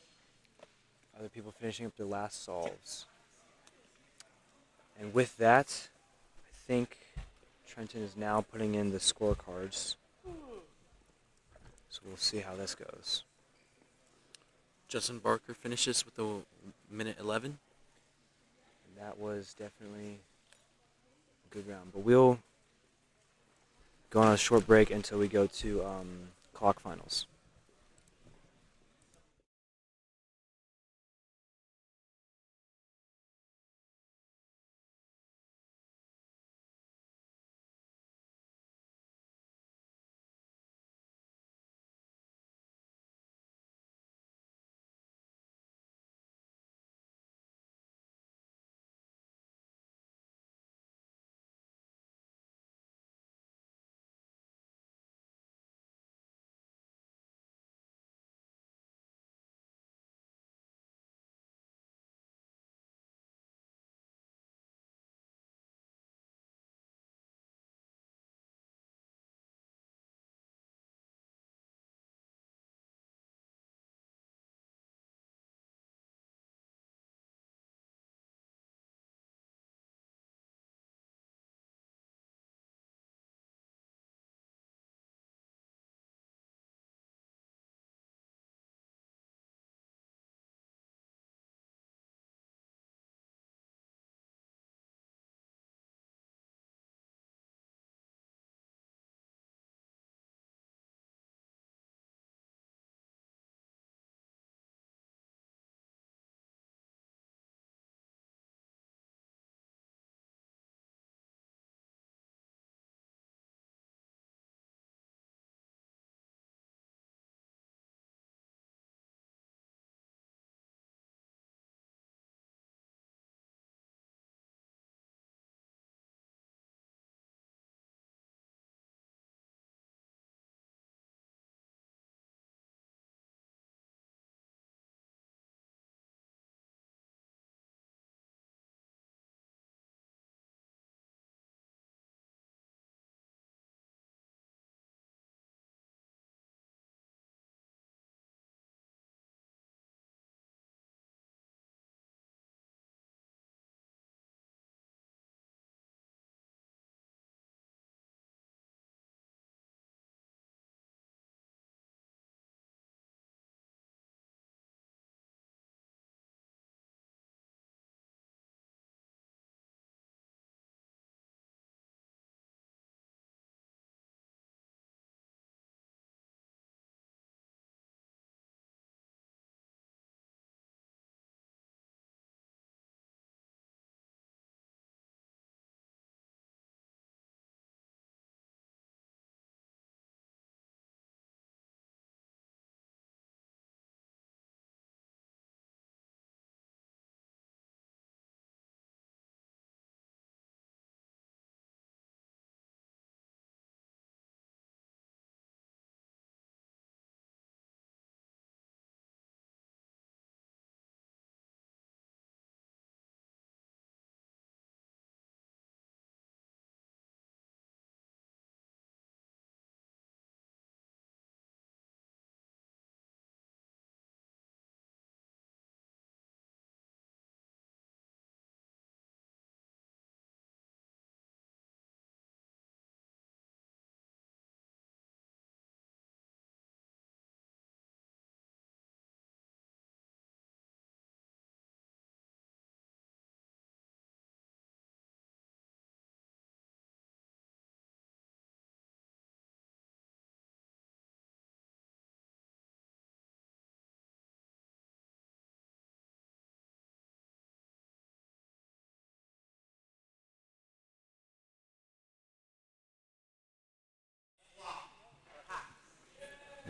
Other people finishing up their last solves. And with that, I think Trenton is now putting in the scorecards. So we'll see how this goes. Justin Barker finishes with a minute 11. And that was definitely a good round. But we'll go on a short break until we go to clock finals.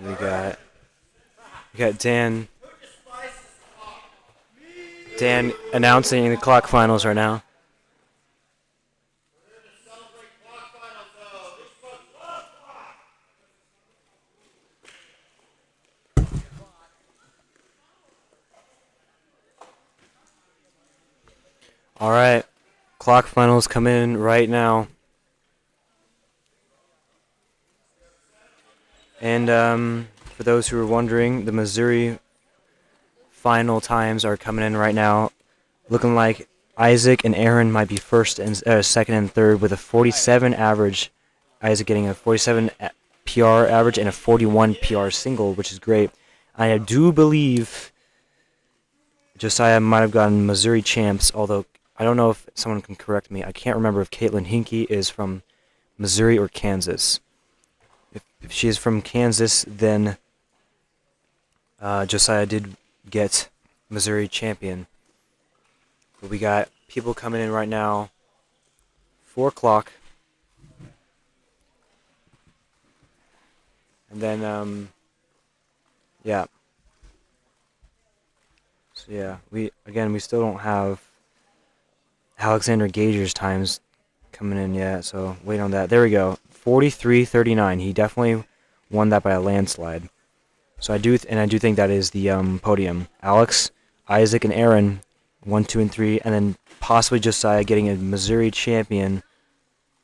We got Dan announcing the clock finals right now. All right, clock finals come in right now. And for those who are wondering, the Missouri final times are coming in right now. Looking like Isaac and Aaron might be first and second and third with a 47 average. Isaac getting a 47 PR average and a 41 PR single, which is great. I do believe Josiah might have gotten Missouri champs, although I don't know if someone can correct me. I can't remember if Caitlin Hinkey is from Missouri or Kansas. If she is from Kansas, then Josiah did get Missouri champion. But we got people coming in right now. 4 o'clock. And then, yeah. So yeah, we still don't have Alexander Gager's times coming in yet, so wait on that. There we go. 43-39. He definitely won that by a landslide. So I do think that is the podium. Alex, Isaac, and Aaron, 1, 2, and 3, and then possibly Josiah getting a Missouri champion.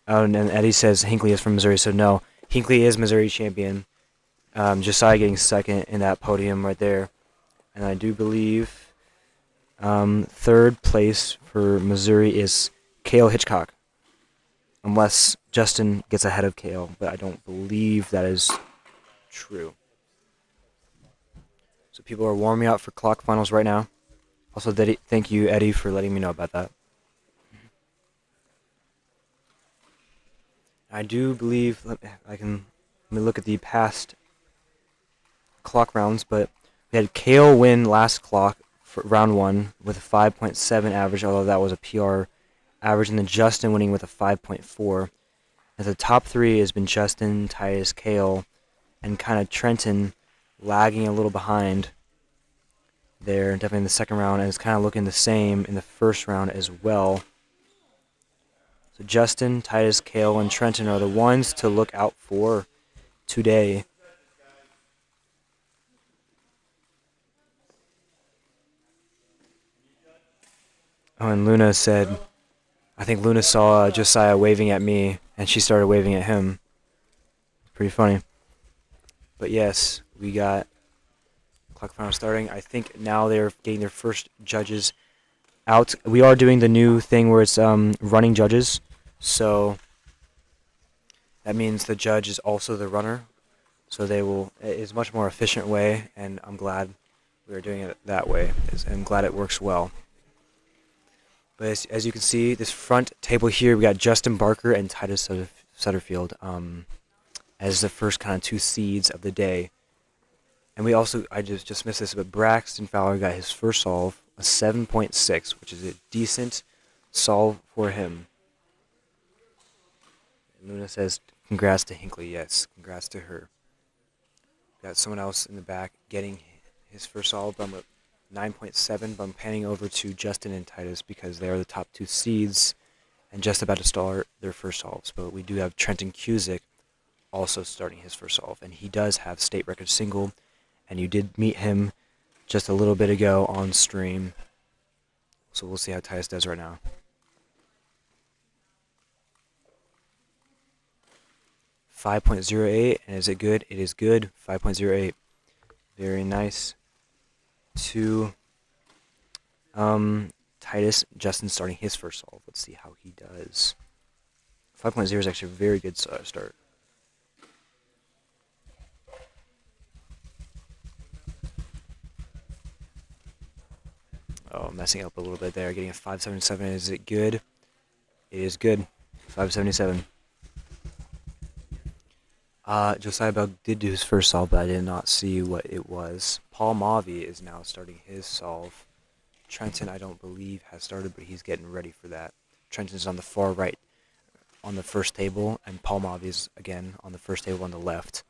Oh, and Eddie says Hinckley is from Missouri, so no, Hinckley is Missouri champion. Josiah getting second in that podium right there, and I do believe third place for Missouri is Cale Hitchcock. Unless Justin gets ahead of Cale, but I don't believe that is true. So people are warming up for clock finals right now. Also, thank you, Eddie, for letting me know about that. I do believe let me look at the past clock rounds, but we had Cale win last clock for round 1 with a 5.7 average, although that was a PR average, and then Justin winning with a 5.4. And the top 3 has been Justin, Titus, Cale, and kind of Trenton lagging a little behind there, definitely in the second round, and it's kind of looking the same in the first round as well. So Justin, Titus, Cale, and Trenton are the ones to look out for today. Oh, and Luna said, I think Luna saw Josiah waving at me, and she started waving at him. Pretty funny. But yes, we got clock final starting. I think now they're getting their first judges out. We are doing the new thing where it's running judges, so that means the judge is also the runner. So it's a much more efficient way, and I'm glad we're doing it that way. I'm glad it works well. But as you can see, this front table here, we got Justin Barker and Titus Sutterfield as the first kind of 2 seeds of the day. And we also, I just missed this, but Braxton Fowler got his first solve, a 7.6, which is a decent solve for him. And Luna says, congrats to Hinckley. Yes, congrats to her. Got someone else in the back getting his first solve, but 9.7, but I'm panning over to Justin and Titus because they are the top 2 seeds and just about to start their first solves. But we do have Trenton Cusick also starting his first solve, and he does have state record single, and you did meet him just a little bit ago on stream. So we'll see how Titus does right now. .08, and is it good? It is good. 5.08. Very nice. To Titus, Justin starting his first solve. Let's see how he does. 5.0 is actually a very good start. Oh, messing up a little bit there. Getting a 5.77. Is it good? It is good. 5.77. Josiah Bell did do his first solve, but I did not see what it was. Paul Mavi is now starting his solve. Trenton, I don't believe, has started, but he's getting ready for that. Trenton's on the far right on the first table, and Paul Mavi is, again, on the first table on the left.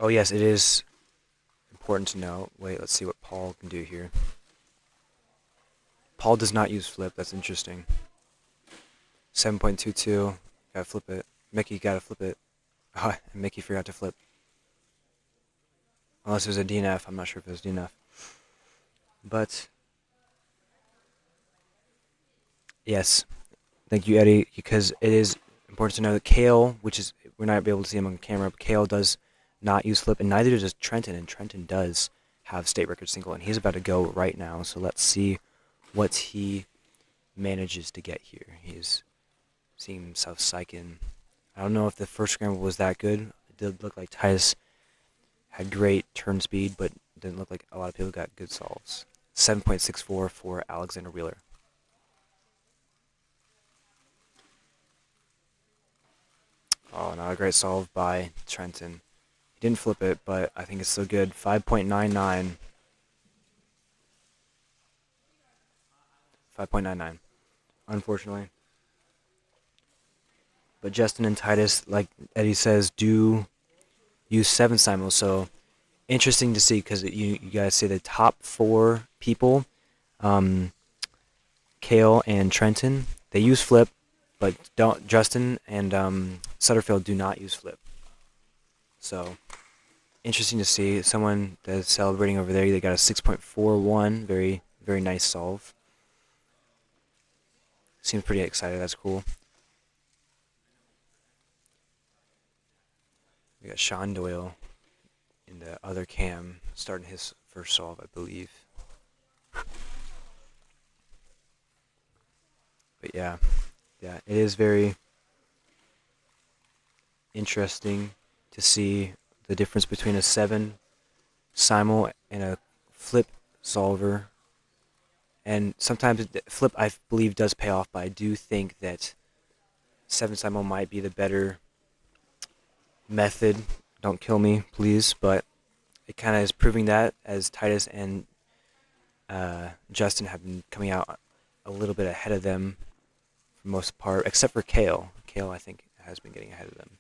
Oh yes, it is important to know. Wait, let's see what Paul can do here. Paul does not use flip. That's interesting. 7.22. Gotta flip it. Mickey gotta flip it. Oh, and Mickey forgot to flip. Unless it was a DNF. I'm not sure if it was DNF. But yes, thank you, Eddie, because it is important to know that Kale, which is, we're not able to see him on camera, but Kale does not use flip, and neither does Trenton, and Trenton does have state record single, and he's about to go right now, so let's see what he manages to get here. He's seeing himself psych in. I don't know if the first scramble was that good. It did look like Titus had great turn speed, but it didn't look like a lot of people got good solves. 7.64 for Alexander Wheeler. Oh, not a great solve by Trenton. He didn't flip it, but I think it's still good. 5.99. 5.99. Unfortunately. But Justin and Titus, like Eddie says, do use 7 simul, so interesting to see, because you guys see the top 4 people, Kale and Trenton, they use flip, but Justin and Sutterfield do not use flip. So interesting to see. Someone that's celebrating over there, they got a 6.41, very, very nice solve. Seems pretty excited, that's cool. We got Sean Doyle in the other cam, starting his first solve, I believe. But yeah, it is very interesting to see the difference between a 7 simul and a flip solver. And sometimes flip, I believe, does pay off, but I do think that 7 simul might be the better method. Don't kill me, please, but it kind of is proving that, as Titus and Justin have been coming out a little bit ahead of them for the most part, except for Kale. Kale, I think, has been getting ahead of them.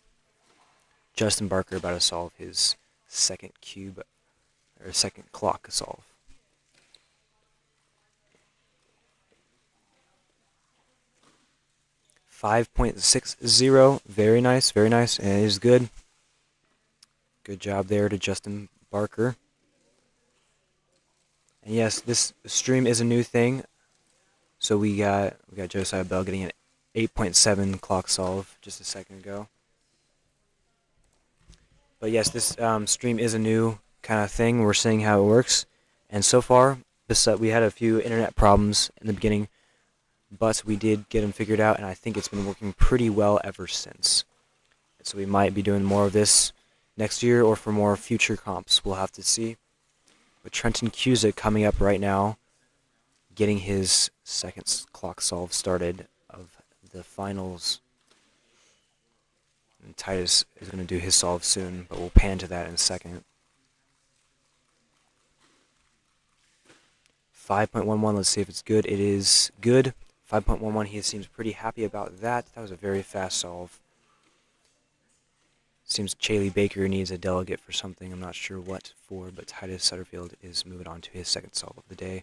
Justin Barker about to solve his second cube, or second clock solve. .60, very nice, and it is good. Good job there to Justin Barker. And yes, this stream is a new thing. So we got Josiah Bell getting an 8.7 clock solve just a second ago. But yes, this stream is a new kind of thing. We're seeing how it works. And so far, we had a few internet problems in the beginning, but we did get them figured out, and I think it's been working pretty well ever since. So we might be doing more of this next year, or for more future comps. We'll have to see. But Trenton Cusick coming up right now, getting his second clock solve started of the finals. And Titus is going to do his solve soon, but we'll pan to that in a second. 5.11, let's see if it's good. It is good. 5.11, he seems pretty happy about that. That was a very fast solve. Seems Chaley Baker needs a delegate for something. I'm not sure what for, but Titus Sutterfield is moving on to his second solve of the day.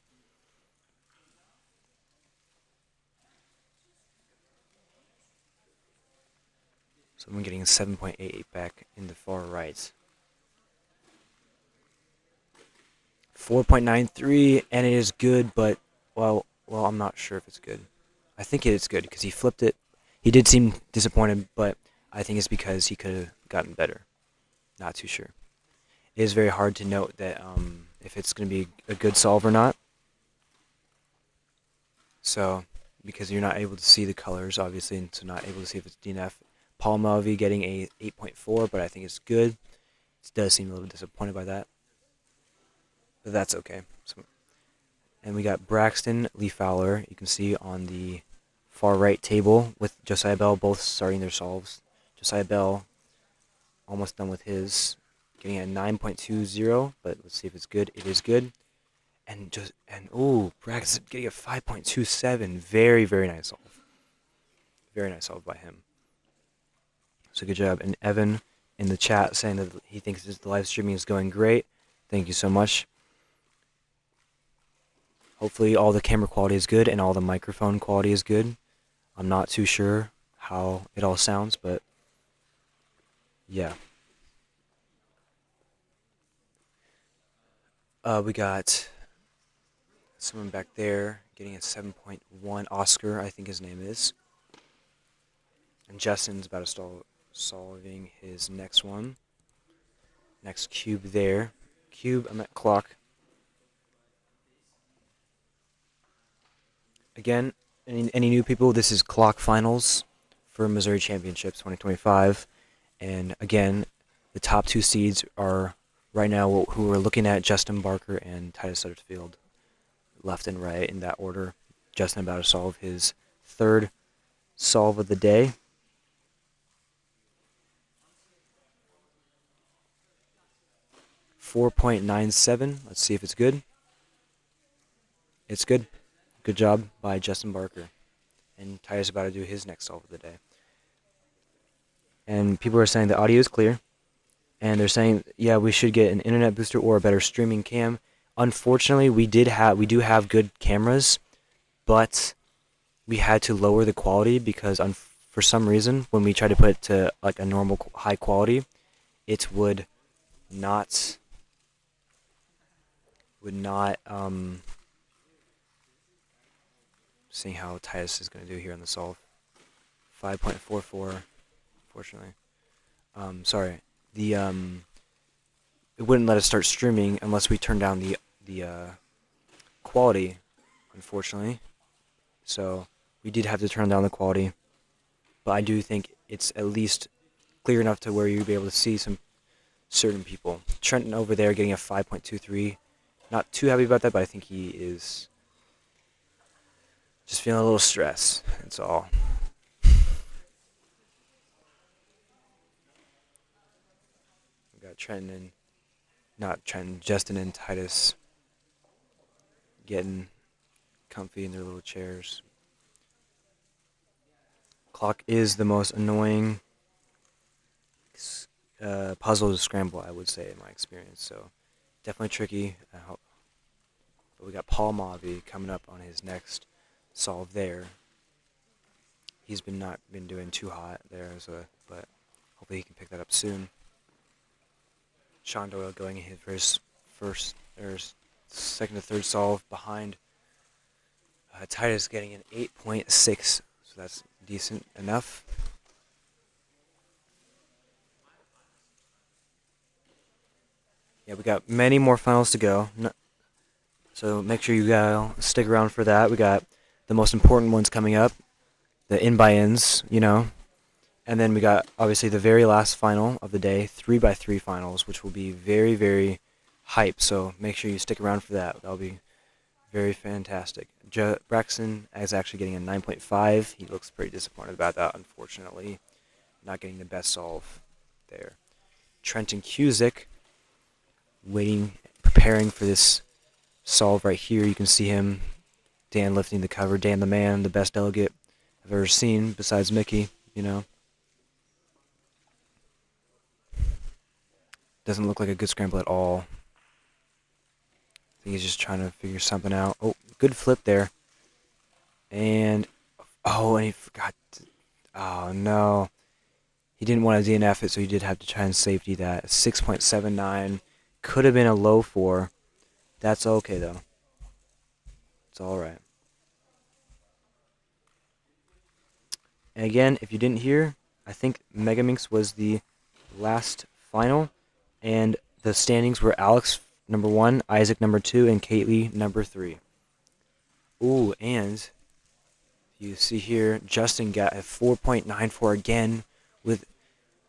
Someone getting a 7.88 back in the far right. 4.93, and it is good, but, well, I'm not sure if it's good. I think it is good, because he flipped it. He did seem disappointed, but I think it's because he could have gotten better. Not too sure. It is very hard to note that if it's going to be a good solve or not. So, because you're not able to see the colors, obviously, and so not able to see if it's DNF. Paul Mulvey getting a 8.4, but I think it's good. It does seem a little disappointed by that. But that's okay. So, and we got Braxton, Lee Fowler, you can see on the far right table, with Josiah Bell both starting their solves. Josiah Bell almost done with his, getting a 9.20, but let's see if it's good. It is good. And Braxton getting a 5.27. Very, very nice solve. Very nice solve by him. So good job. And Evan in the chat saying that he thinks the live streaming is going great. Thank you so much. Hopefully all the camera quality is good and all the microphone quality is good. I'm not too sure how it all sounds, but yeah. We got someone back there getting a 7.1, Oscar, I think his name is. And Justin's about to start solving his next one. Next cube there. Cube, I'm at clock. Again, any new people, this is clock finals for Missouri Championships 2025. And again, the top 2 seeds are right now who we're looking at, Justin Barker and Titus Sutterfield, left and right in that order. Justin about to solve his 3rd solve of the day. .97. Let's see if it's good. It's good. Good job by Justin Barker. And Titus about to do his next solve of the day. And people are saying the audio is clear. And they're saying, yeah, we should get an internet booster or a better streaming cam. Unfortunately, we do have good cameras, but we had to lower the quality because for some reason, when we tried to put it to like a normal high quality, it would not seeing how Titus is going to do here on the solve. 5.44, fortunately. Sorry. It wouldn't let us start streaming unless we turned down the quality, unfortunately. So we did have to turn down the quality. But I do think it's at least clear enough to where you'll be able to see some certain people. Trenton over there getting a 5.23. Not too happy about that, but I think he is just feeling a little stress. That's all. We got Justin and Titus getting comfy in their little chairs. Clock is the most annoying puzzle to scramble, I would say, in my experience. So definitely tricky. But we got Paul Mavi coming up on his next solve there. He's not been doing too hot there, but hopefully he can pick that up soon. Sean Doyle going in for his second to third solve behind Titus getting an 8.6, so that's decent enough. Yeah, we got many more finals to go. So make sure you guys stick around for that. We got the most important ones coming up, the in-by-ins, and then we got obviously the very last final of the day, 3x3 finals, which will be very, very hype. So make sure you stick around for that. That'll be very fantastic. Braxton is actually getting a 9.5. He looks pretty disappointed about that, unfortunately. Not getting the best solve there. Trenton Cusick preparing for this solve right here. You can see him, Dan lifting the cover. Dan the man, the best delegate I've ever seen besides Mickey, Doesn't look like a good scramble at all. I think he's just trying to figure something out. Oh, good flip there. And he forgot. Oh, no. He didn't want to DNF it, so he did have to try and safety that. 6.79. Could have been a low 4. That's okay, though. It's all right. And again, if you didn't hear, I think Megaminx was the last final. And the standings were Alex number 1, Isaac number 2, and Kaylee number 3. Ooh, and you see here, Justin got a 4.94 again, with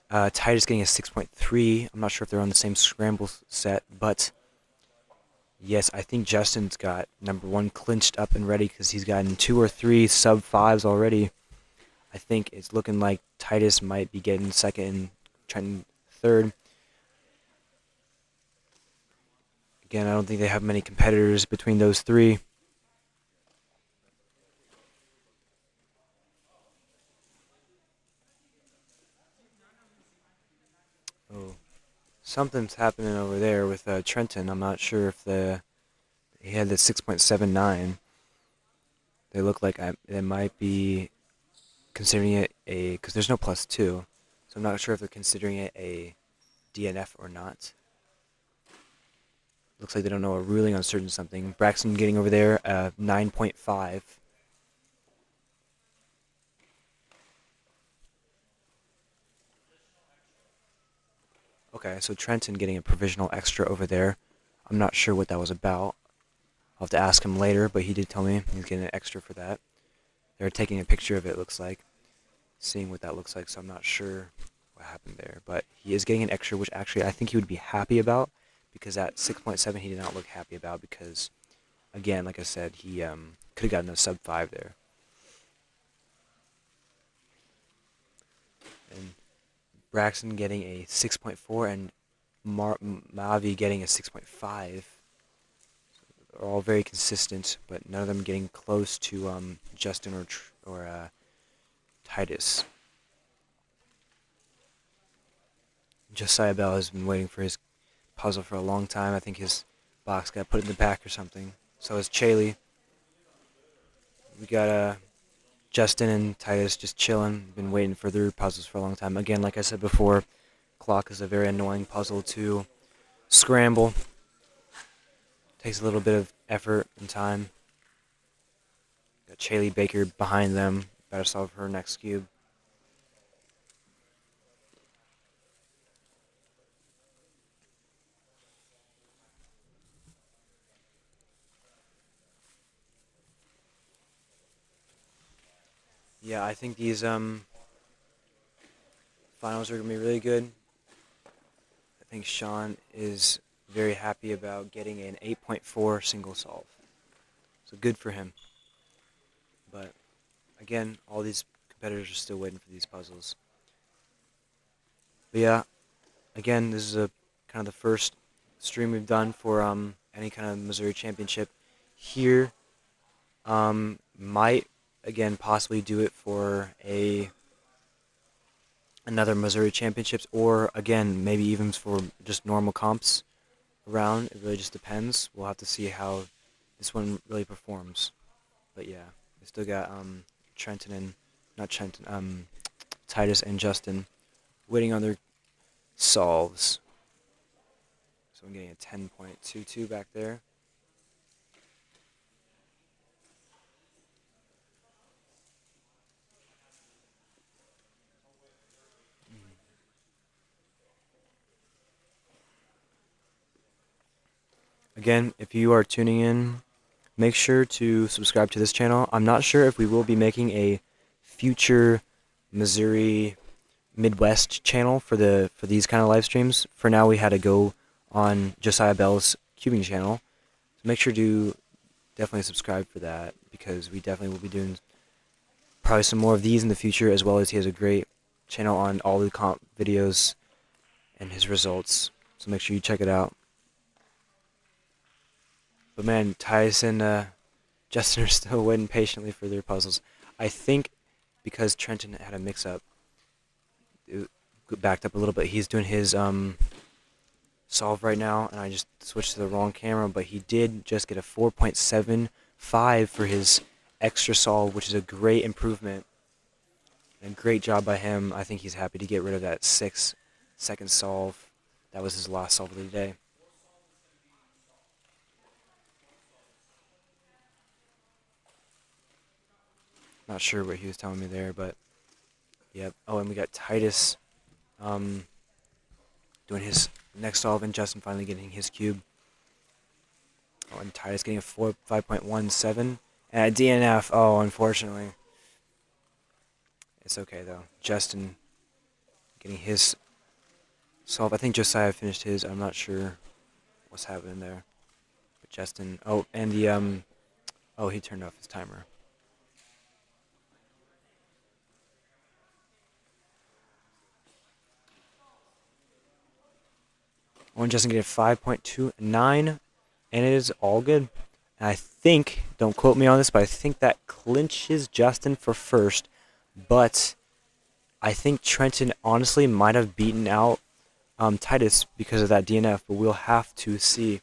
Titus getting a 6.3. I'm not sure if they're on the same scramble set, but yes, I think Justin's got number 1 clinched up and ready because he's gotten 2 or 3 sub-5s already. I think it's looking like Titus might be getting second and Trenton third. Again, I don't think they have many competitors between those 3. something's happening over there with Trenton. I'm not sure if he had the 6.79. They look like they might be considering it because there's no +2, so I'm not sure if they're considering it a DNF or not. Looks like they don't know a ruling on certain something. Braxton getting over there 9.5. Okay, so Trenton getting a provisional extra over there. I'm not sure what that was about. I'll have to ask him later, but he did tell me he's getting an extra for that. They're taking a picture of it, looks like. Seeing what that looks like, so I'm not sure what happened there. But he is getting an extra, which actually I think he would be happy about, because at 6.7 he did not look happy about because, again, like I said, he could have gotten a sub 5 there. And Braxton getting a 6.4 and Mavi getting a 6.5. They're all very consistent, but none of them getting close to Justin or Titus. Josiah Bell has been waiting for his puzzle for a long time. I think his box got put in the back or something. So is Chaley. We got Justin and Titus just chilling. Been waiting for their puzzles for a long time. Again, like I said before, clock is a very annoying puzzle to scramble. Takes a little bit of effort and time. Got Chaley Baker behind them. Better solve her next cube. Yeah, I think these finals are going to be really good. I think Sean is very happy about getting an 8.4 single solve. So good for him. But again, all these competitors are still waiting for these puzzles. But yeah, again, this is kind of the first stream we've done for any kind of Missouri Championship. Here, might again possibly do it for another Missouri Championships, or again maybe even for just normal comps around. It really just depends. We'll have to see how this one really performs. But yeah, we still got Titus and Justin waiting on their solves. So I'm getting a 10.22 back there. Again, if you are tuning in, make sure to subscribe to this channel. I'm not sure if we will be making a future Missouri Midwest channel for these kind of live streams. For now, we had to go on Josiah Bell's cubing channel. So make sure to definitely subscribe for that, because we definitely will be doing probably some more of these in the future, as well as he has a great channel on all the comp videos and his results. So make sure you check it out. But man, Titus and Justin are still waiting patiently for their puzzles. I think because Trenton had a mix-up, it backed up a little bit. He's doing his solve right now, and I just switched to the wrong camera, but he did just get a 4.75 for his extra solve, which is a great improvement. And great job by him. I think he's happy to get rid of that 6-second solve. That was his last solve of the day. Not sure what he was telling me there, but yep. Oh, and we got Titus doing his next solve, and Justin finally getting his cube. Oh, and Titus getting a 5.17 and a DNF. Oh, unfortunately. It's okay though. Justin getting his solve. I think Josiah finished his. I'm not sure what's happening there. But Justin. Oh, and the oh, he turned off his timer. One Justin getting 5.29, and it is all good. And I think, don't quote me on this, but I think that clinches Justin for first. But I think Trenton honestly might have beaten out Titus because of that DNF, but we'll have to see.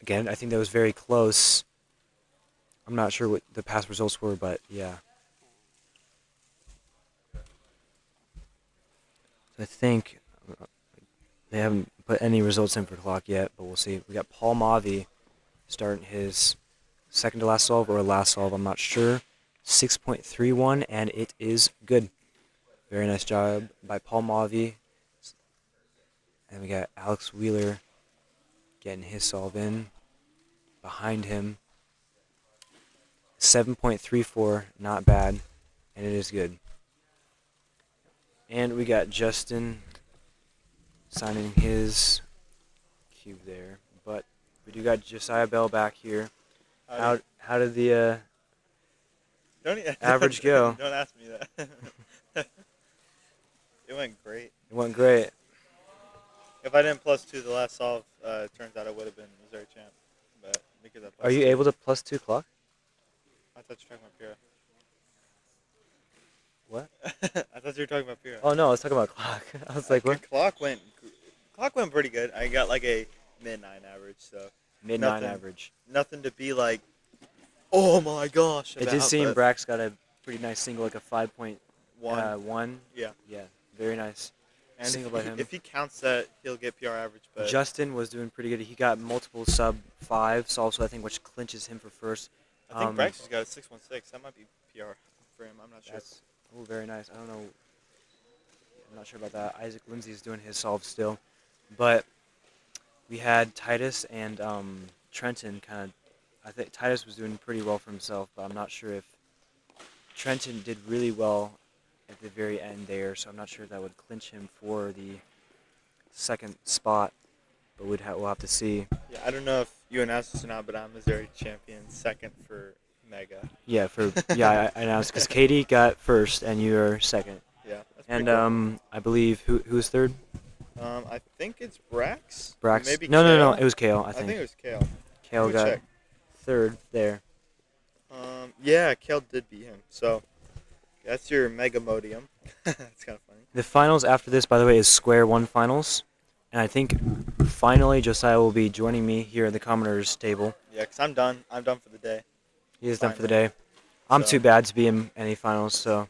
Again, I think that was very close. I'm not sure what the past results were, but yeah. I think they haven't put any results in for clock yet, but we'll see. We got Paul Mavi starting his second to last solve or last solve, I'm not sure. 6.31, and it is good. Very nice job by Paul Mavi. And we got Alex Wheeler getting his solve in. Behind him, 7.34, not bad, and it is good. And we got Justin signing his cube there, but we do got Josiah Bell back here. How did the average go? Don't ask me that. It went great. It went great. If I didn't +2 the last solve, turns out I would have been Missouri champ. But because I Are you able to +2 clock? I thought you were talking about Pyrrha. What? I thought you were talking about Pyrrha. Oh no, I was talking about clock. I was like, what? Clock went pretty good. I got like a mid-9 average, so Mid-9 average. nothing to be like, oh my gosh. It did seem Brax got a pretty nice single, like a 5.1. Yeah. Yeah, very nice. And single by him. If he counts that, he'll get PR average. But Justin was doing pretty good. He got multiple sub-5s also, I think, which clinches him for first. I think Brax has got a 6.16. That might be PR for him. I'm not sure. That's very nice. I don't know. I'm not sure about that. Isaac Lindsay is doing his solve still. But we had Titus and Trenton kind of. I think Titus was doing pretty well for himself, but I'm not sure if Trenton did really well at the very end there, so I'm not sure if that would clinch him for the second spot, but we'll have to see. Yeah, I don't know if you announced this or not, but I'm Missouri champion, second for Mega. Yeah, I announced because Katie got first and you're second. Yeah, that's and pretty cool. I believe who's third? I think it's Brax. Brax. Maybe No, Kale. it was Kale. I I think think it was Kale. Kale Let me got check. third there. Yeah, Kale did beat him. So that's your Megamodium. That's kind of funny. The finals after this, by the way, is Square 1 finals, and I think finally Josiah will be joining me here at the Commentator's table. Yeah, because I'm done. I'm done for the day. He is done for the Finally. day. I'm So- too bad to be in any finals, so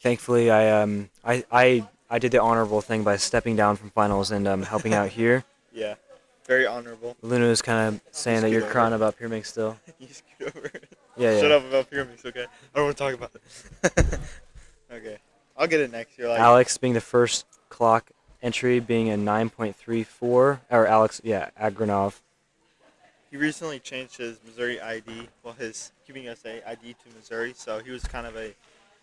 thankfully I did the honorable thing by stepping down from finals and helping out here. Yeah, very honorable. Luna is kind of saying that you're Scoot crying over. about Pyraminx still. You scoot over. Yeah, Shut yeah. up about Pyraminx, okay? I don't want to talk about it. Okay, I'll get it next year. Like, Alex being the first clock entry, being a 9.34, or Alex, yeah, Agranov. he recently changed his Missouri ID, well, his Keeping USA ID to Missouri, so he was kind of a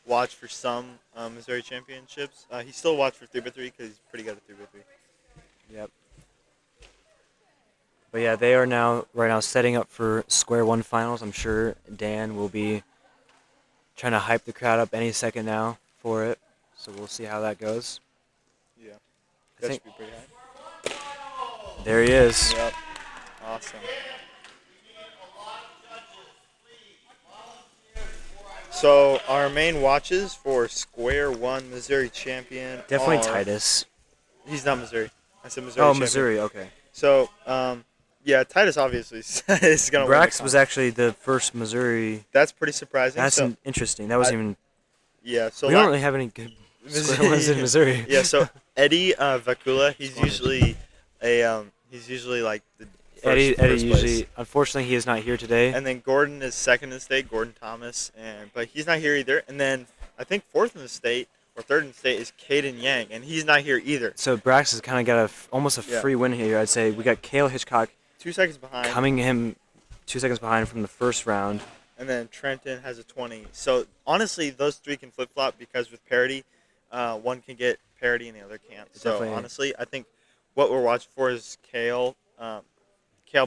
watch for some Missouri championships. He still watched for 3x3 because he's pretty good at 3x3. Yep. But yeah, they are right now setting up for Square 1 finals. I'm sure Dan will be trying to hype the crowd up any second now for it. So we'll see how that goes. Yeah, I that think should be pretty high. there he is. Yep, awesome. So our main watches for Square 1 Missouri champion Definitely are- Titus. He's not Missouri. I said Missouri Oh, champion. Missouri, okay. So, yeah, Titus obviously is going to win. Brax was actually the first Missouri. That's pretty surprising. That's so, interesting. That wasn't even. yeah, so We don't really have any good Square 1s in Missouri. Yeah, so Eddie Vacula, he's usually like the first, Eddie first usually, place. unfortunately, he is not here today. And then Gordon is second in the state, Gordon Thomas, but he's not here either. And then I think fourth in the state or third in the state is Caden Yang, and he's not here either. So Brax has kind of got almost a free win here. I'd say we got Cale Hitchcock 2 seconds behind. coming him 2 seconds behind from the first round. And then Trenton has a 20. So honestly, those three can flip flop because with parity, one can get parity and the other can't. So Definitely. honestly, I think what we're watching for is Cale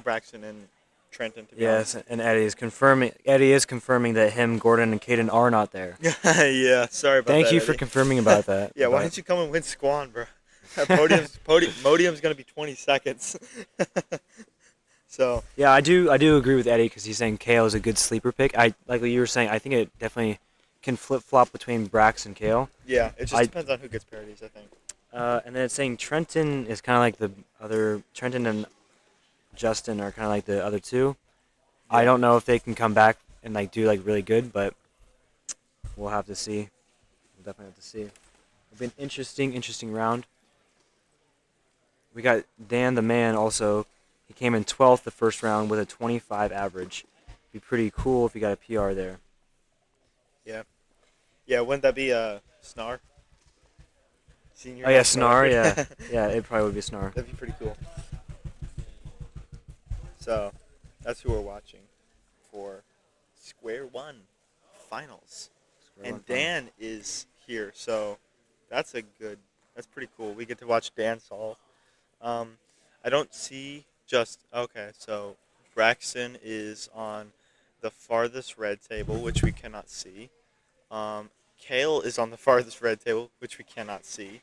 Braxton, and Trenton. To be Yes, and Eddie is confirming. Eddie is confirming that him, Gordon, and Caden are not there. honest. Yeah, sorry about that. Thank you for Eddie. confirming about that. Yeah, why But don't you come and win Squan, bro? Modium's gonna be 20 seconds. So yeah, I do agree with Eddie because he's saying Kale is a good sleeper pick. Like you were saying, I think it definitely can flip flop between Brax and Kale. yeah, it just I- depends on who gets parities, I think. And then it's saying Trenton is kind of like the other. Trenton and Justin are kind of like the other two. I Yeah. don't know if they can come back and like do like really good, but we'll have to see. We'll definitely have to see. It'll be an interesting round. We got Dan the Man also. He came in 12th the first round with a 25 average. Be pretty cool if he got a PR there. Yeah, wouldn't that be Snar? Senior Oh yeah, national Snar. record? Yeah, it probably would be Snar. That'd be pretty cool. So, that's who we're watching for Square One Finals. And Dan is here, so that's pretty cool. We get to watch Dan solve. I don't see okay, so Braxton is on the farthest red table, which we cannot see. Kale is on the farthest red table, which we cannot see.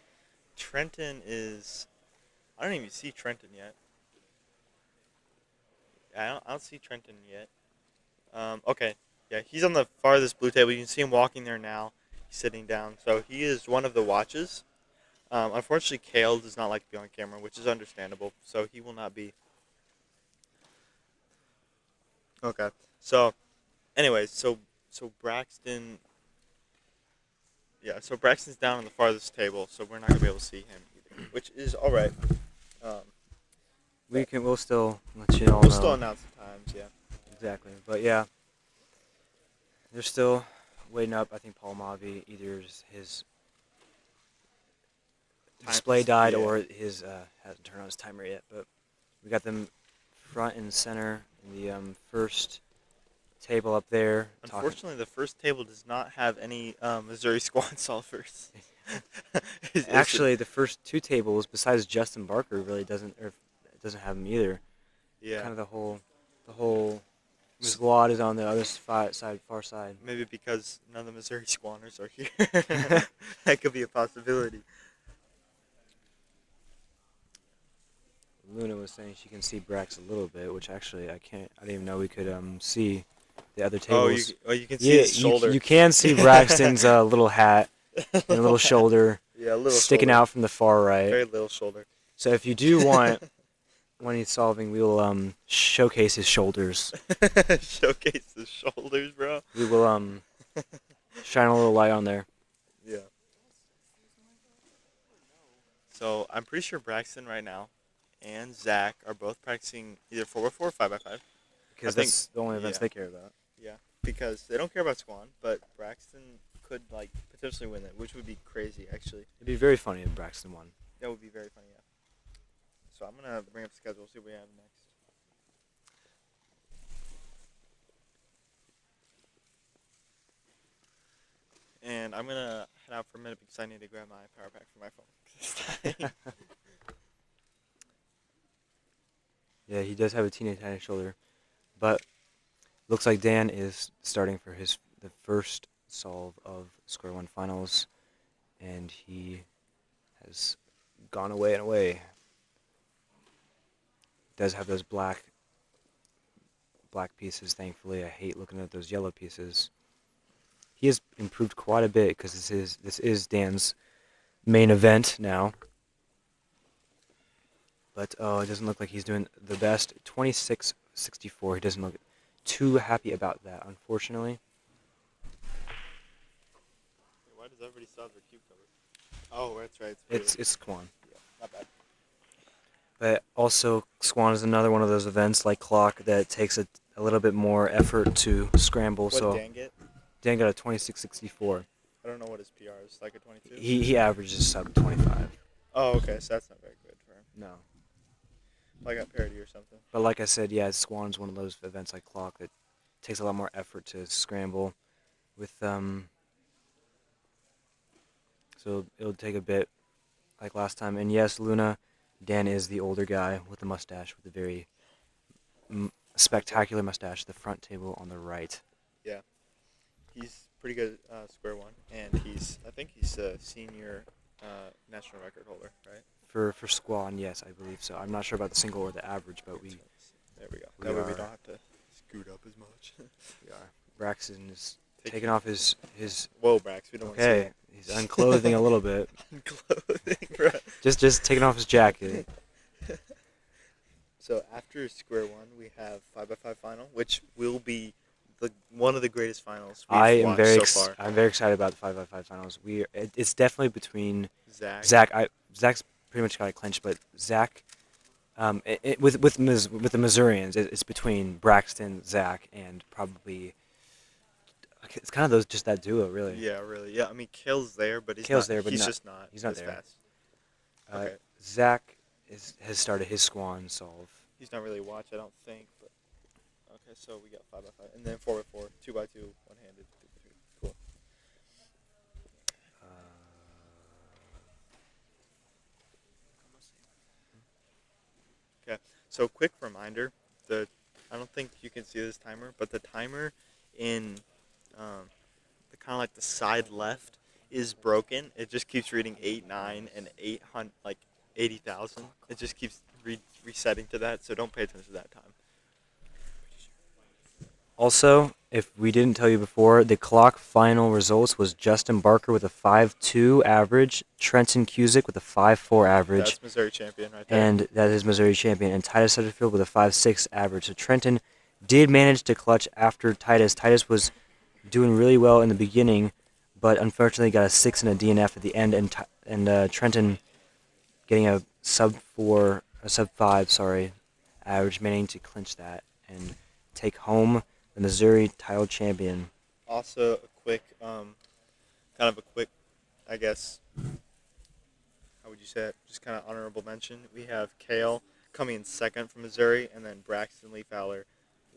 Trenton is... I don't even see Trenton yet. I don't see Trenton yet. Okay. Yeah, he's on the farthest blue table. You can see him walking there now. He's sitting down. So he is one of the watches. Unfortunately, Kale does not like to be on camera, which is understandable. So he will not be. Okay. So, anyways, so Braxton... Yeah, so Braxton's down on the farthest table, so we're not going to be able to see him either, which is all right. We'll still let you all know. We'll still announce the times, yeah. Exactly. But yeah, they're still waiting up. I think Paul Mavi, either his display died or his hasn't turned on his timer yet. But we got them front and center in the first table up there. Unfortunately, the first table does not have any Missouri squad solvers. Actually, the first two tables, besides Justin Barker, really doesn't have them either. Yeah. Kind of the whole squad is on the other far side. Maybe because none of the Missouri Squanners are here. That could be a possibility. Luna was saying she can see Brax a little bit, which actually I can't. I didn't even know we could see the other tables. You can see his shoulder. You can see Braxton's little hat and a little shoulder sticking out from the far right. Very little shoulder. So if you do want, when he's solving, we will showcase his shoulders. Showcase the shoulders, bro. We will shine a little light on there. Yeah. So I'm pretty sure Braxton right now and Zach are both practicing either 4x4 or 5x5. Because that's the only events they care about. Yeah, because they don't care about Squan, but Braxton could like potentially win it, which would be crazy, actually. It'd be very funny if Braxton won. That would be very funny, yeah. So I'm going to bring up the schedule, see what we have next. And I'm going to head out for a minute because I need to grab my power pack for my phone. Yeah, he does have a teeny tiny shoulder. But looks like Dan is starting for the first solve of Square One Finals. And he has gone away and away. Does have those black pieces, thankfully. I hate looking at those yellow pieces. He has improved quite a bit because this is Dan's main event now. But it doesn't look like he's doing the best. 26-64. He doesn't look too happy about that, unfortunately. Why does everybody still have their cube cover? Oh, that's right. It's Squan. Yeah, not bad. But also, Squan is another one of those events like Clock that takes a little bit more effort to scramble. What So did Dan get? Dan got a 26-64. I don't know what his PR is. Like a 22? He averages sub 25. Oh, okay. So that's not very good for him. No. Like a parody or something. But like I said, yeah, Squan's one of those events like Clock that takes a lot more effort to scramble with so it'll take a bit like last time. And yes, Luna, Dan is the older guy with the mustache, with the very spectacular mustache, the front table on the right. Yeah. He's pretty good at Square One, and I think he's a senior national record holder, right? For Squan, yes, I believe so. I'm not sure about the single or the average, but there we go. That way we don't have to scoot up as much. We are. Braxton is taking off his Whoa, Brax, we don't want to see okay, he's unclothing a little bit. Unclothing, bro. Just taking off his jacket. So after square one, we have 5x5 final, which will be one of the greatest finals we've watched so far. I'm very excited about the 5x5 finals. It's definitely between Zach. Zach's pretty much got it clinched, but Zach, with the Missourians, it's between Braxton, Zach, and probably it's kind of just that duo, really. Yeah, really. Yeah, I mean, Kale's there, but he's Kale's not, there, but he's not- just not he's not as there. fast. Uh, Okay. Zach has started his Squan solve. He's not really watched, I don't think. But okay, so we got 5x5, and then 4x4, 2x2, one-handed, 3x3. Cool. Okay, so quick reminder: I don't think you can see this timer, but the timer in the kind of like the side left is broken. It just keeps reading 8, 9, and 800, like 80,000. It just keeps resetting to that, so don't pay attention to that time. Also, if we didn't tell you before, the clock final results was Justin Barker with a 5.2 average, Trenton Cusick with a 5.4 average, That's Missouri champion right there. and that is Missouri champion, and Titus Sutterfield with a 5.6 average. So Trenton did manage to clutch after Titus. Titus was doing really well in the beginning, but unfortunately got a 6 and a DNF at the end, and Trenton getting a sub 5, average, managing to clinch that and take home the Missouri title champion. Also, a quick, I guess, how would you say it? Just kind of honorable mention. We have Kale coming in second for Missouri, and then Braxton Lee Fowler,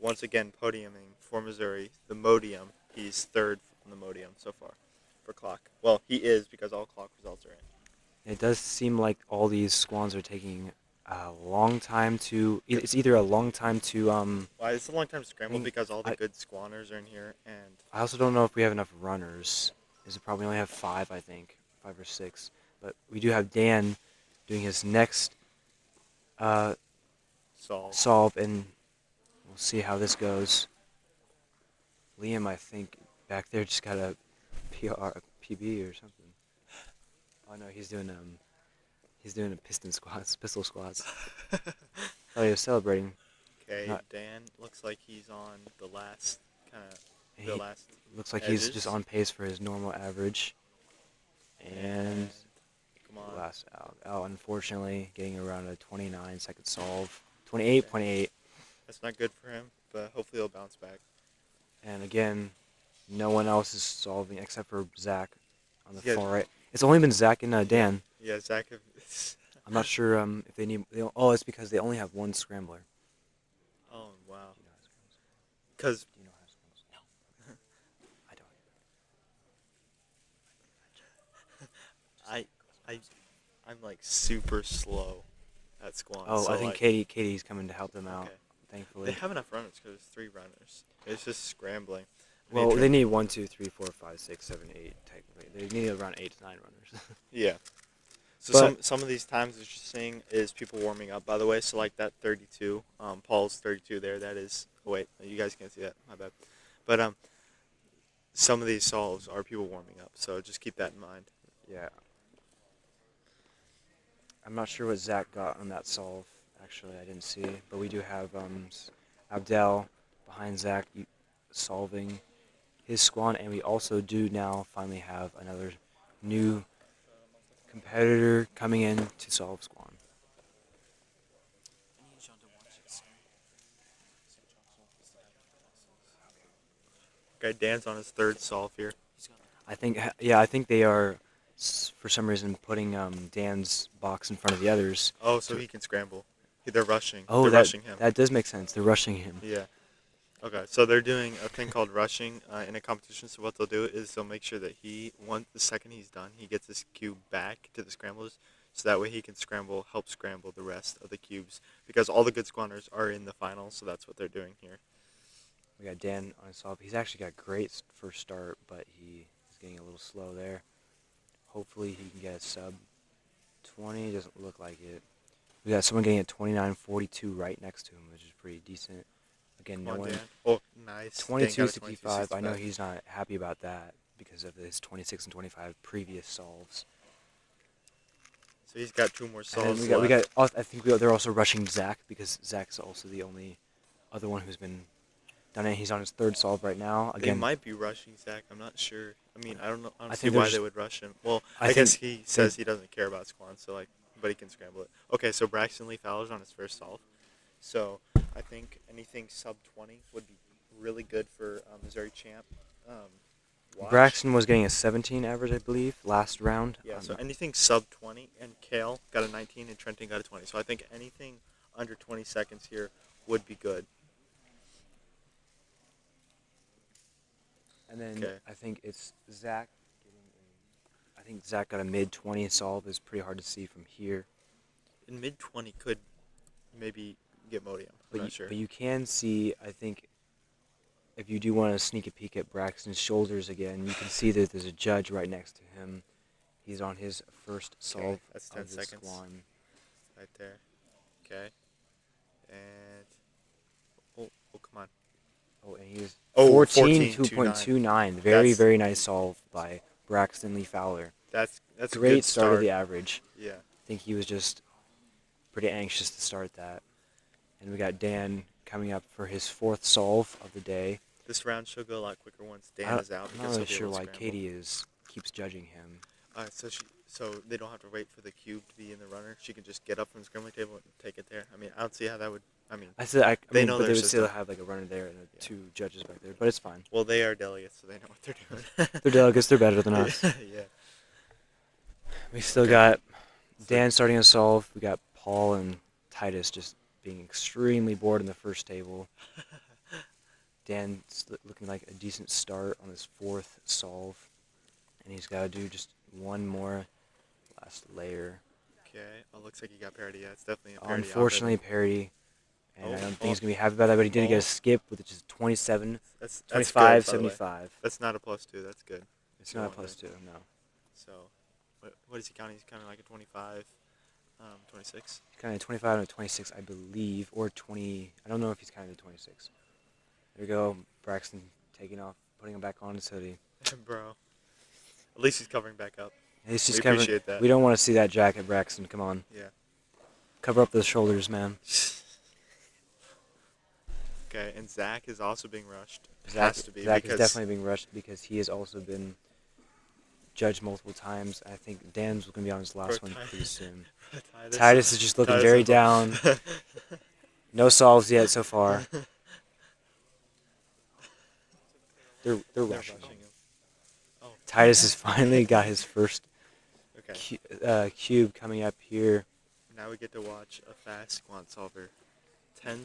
once again podiuming for Missouri, the Modium. He's third on the Modium so far for clock. Well, he is because all clock results are in. It does seem like all these squans are taking a long time to. It's either a long time to. Well, it's a long time to scramble I mean, because all the good squanners are in here, and I also don't know if we have enough runners. Is it probably only have 5? I think 5 or 6. But we do have Dan doing his next solve, and we'll see how this goes. Liam, I think back there just got a PB or something. Oh no, he's doing a pistol squats. Oh, he was celebrating. okay, Dan looks like he's on the last Looks like he's edges. just on pace for his normal average. And come on. last out. Oh, unfortunately, getting around a 29-second solve. 28.8. That's not good for him, but hopefully he'll bounce back. And again, no one else is solving except for Zach on the Yeah. far right. It's only been Zach and Dan. Yeah, Zach. I'm not sure if they need. Oh, it's because they only have one scrambler. Oh wow. Do you know how to scramble? Because Do you know how to scramble? No. I don't. I'm like super slow at squats. Oh, so I think like, Katie's coming to help them out. Okay. Thankfully. They have enough runners because there's 3 runners. It's just scrambling. Well, they need 1, 2, 3, 4, 5, 6, 7, 8. Technically, they need around 8 to 9 runners. Yeah. So But- some of these times that you're seeing is people warming up. By the way, so like that 32, Paul's 32 there. That is. Oh wait, you guys can't see that. My bad. But some of these solves are people warming up. So just keep that in mind. Yeah. I'm not sure what Zach got on that solve. Actually, I didn't see. But we do have Abdel behind Zach solving his squan, and we also do now finally have another new competitor coming in to solve squan. Okay, Dan's on his 3rd solve here. I think they are for some reason putting Dan's box in front of the others. Oh, so he can scramble. They're rushing. Oh, they're rushing him. that does make sense. They're rushing him. Yeah. Okay, so they're doing a thing called rushing in a competition. So what they'll do is they'll make sure that the second he's done, he gets his cube back to the scramblers, so that way he can help scramble the rest of the cubes, because all the good squanners are in the finals. So that's what they're doing here. We got Dan on his solve. He's actually got great first start, but he is getting a little slow there. Hopefully he can get a sub 20. Doesn't look like it. We got someone getting a 29.42 right next to him, which is pretty decent. Again, no Come on, one. Dan. Oh, nice. Dan got a 22.65. I know 22.65. he's not happy about that because of his 26 and 25 previous solves. So he's got 2 more And solves then we got. left. I think they're also rushing Zach because Zach's also the only other one who's been done it. He's on his 3rd solve right now. They Again, might be rushing Zach. I'm not sure. I mean, I don't know. I don't I see think why there's- they would rush him. Well, I I guess think he says he doesn't care about Squan, so like, but he can scramble it. Okay, so Braxton Lee Fowler's on his 1st solve. So I think anything sub 20 would be really good for Missouri champ. Watch. Braxton was getting a 17 average, I believe, last round. Yeah, so anything sub 20, and Kale got a 19, and Trenton got a 20. So I think anything under 20 seconds here would be good. And then Okay. I think it's Zach getting a. I think Zach got a mid 20 solve. Is pretty hard to see from here. In mid 20 could maybe get Modium. I'm not sure. But you can see, I think, if you do want to sneak a peek at Braxton's shoulders again, you can see that there's a judge right next to him. He's on his 1st solve that's 10 of the seconds. Squan. Right there. Okay. And oh come on. Oh, and he was Oh, 14.29. Very, That's- very nice solve by Braxton Lee Fowler. That's a Great good start of the average. Yeah. I think he was just pretty anxious to start that. And we got Dan coming up for his 4th solve of the day. This round should go a lot quicker once Dan is out. I'm not because really he'll be sure able to why scramble. Katie keeps judging him. So they don't have to wait for the cube to be in the runner. She can just get up from the scrambling table and take it there. I mean, I don't see how that would. I mean, They They know know but their they would still system. have like a runner there and 2 judges back there, but it's fine. well, they are delegates, so they know what they're doing. They're delegates. They're better than us. yeah. We still Okay. got Dan starting a solve. We got Paul and Titus just being extremely bored in the first table. Dan's looking like a decent start on his 4th solve, and he's got to do just one more last layer. Okay. Oh, looks like he got parity. Yeah, it's definitely a parity. Unfortunately, parity, and I Oh, don't think he's gonna be happy about that. But he did get a skip with just 27, That's 25, good, by the way. 75. That's not a +2. That's good. It's not a +2, no. So, what is he counting? He's counting like a 25, 26. Kind of 25 and a 26, I believe, or 20. I don't know if he's counting the 26. There we go, Braxton taking off, putting him back on his hoodie. Bro. At least he's covering back up. He's just We covering. appreciate that. We don't want to see that jacket, Braxton. Come on, Yeah. cover up those shoulders, man. Okay, and Zach is also being rushed. Zach Has to be is because definitely being rushed because he has also been judged multiple times. I think Dan's going to be on his last Bro, one pretty soon. Titus, Titus is just looking Titus very is- down. No solves yet so far. They're rushing. him. Oh, Titus has finally got his first okay. cube coming up here. Now we get to watch a fast quant solver. 10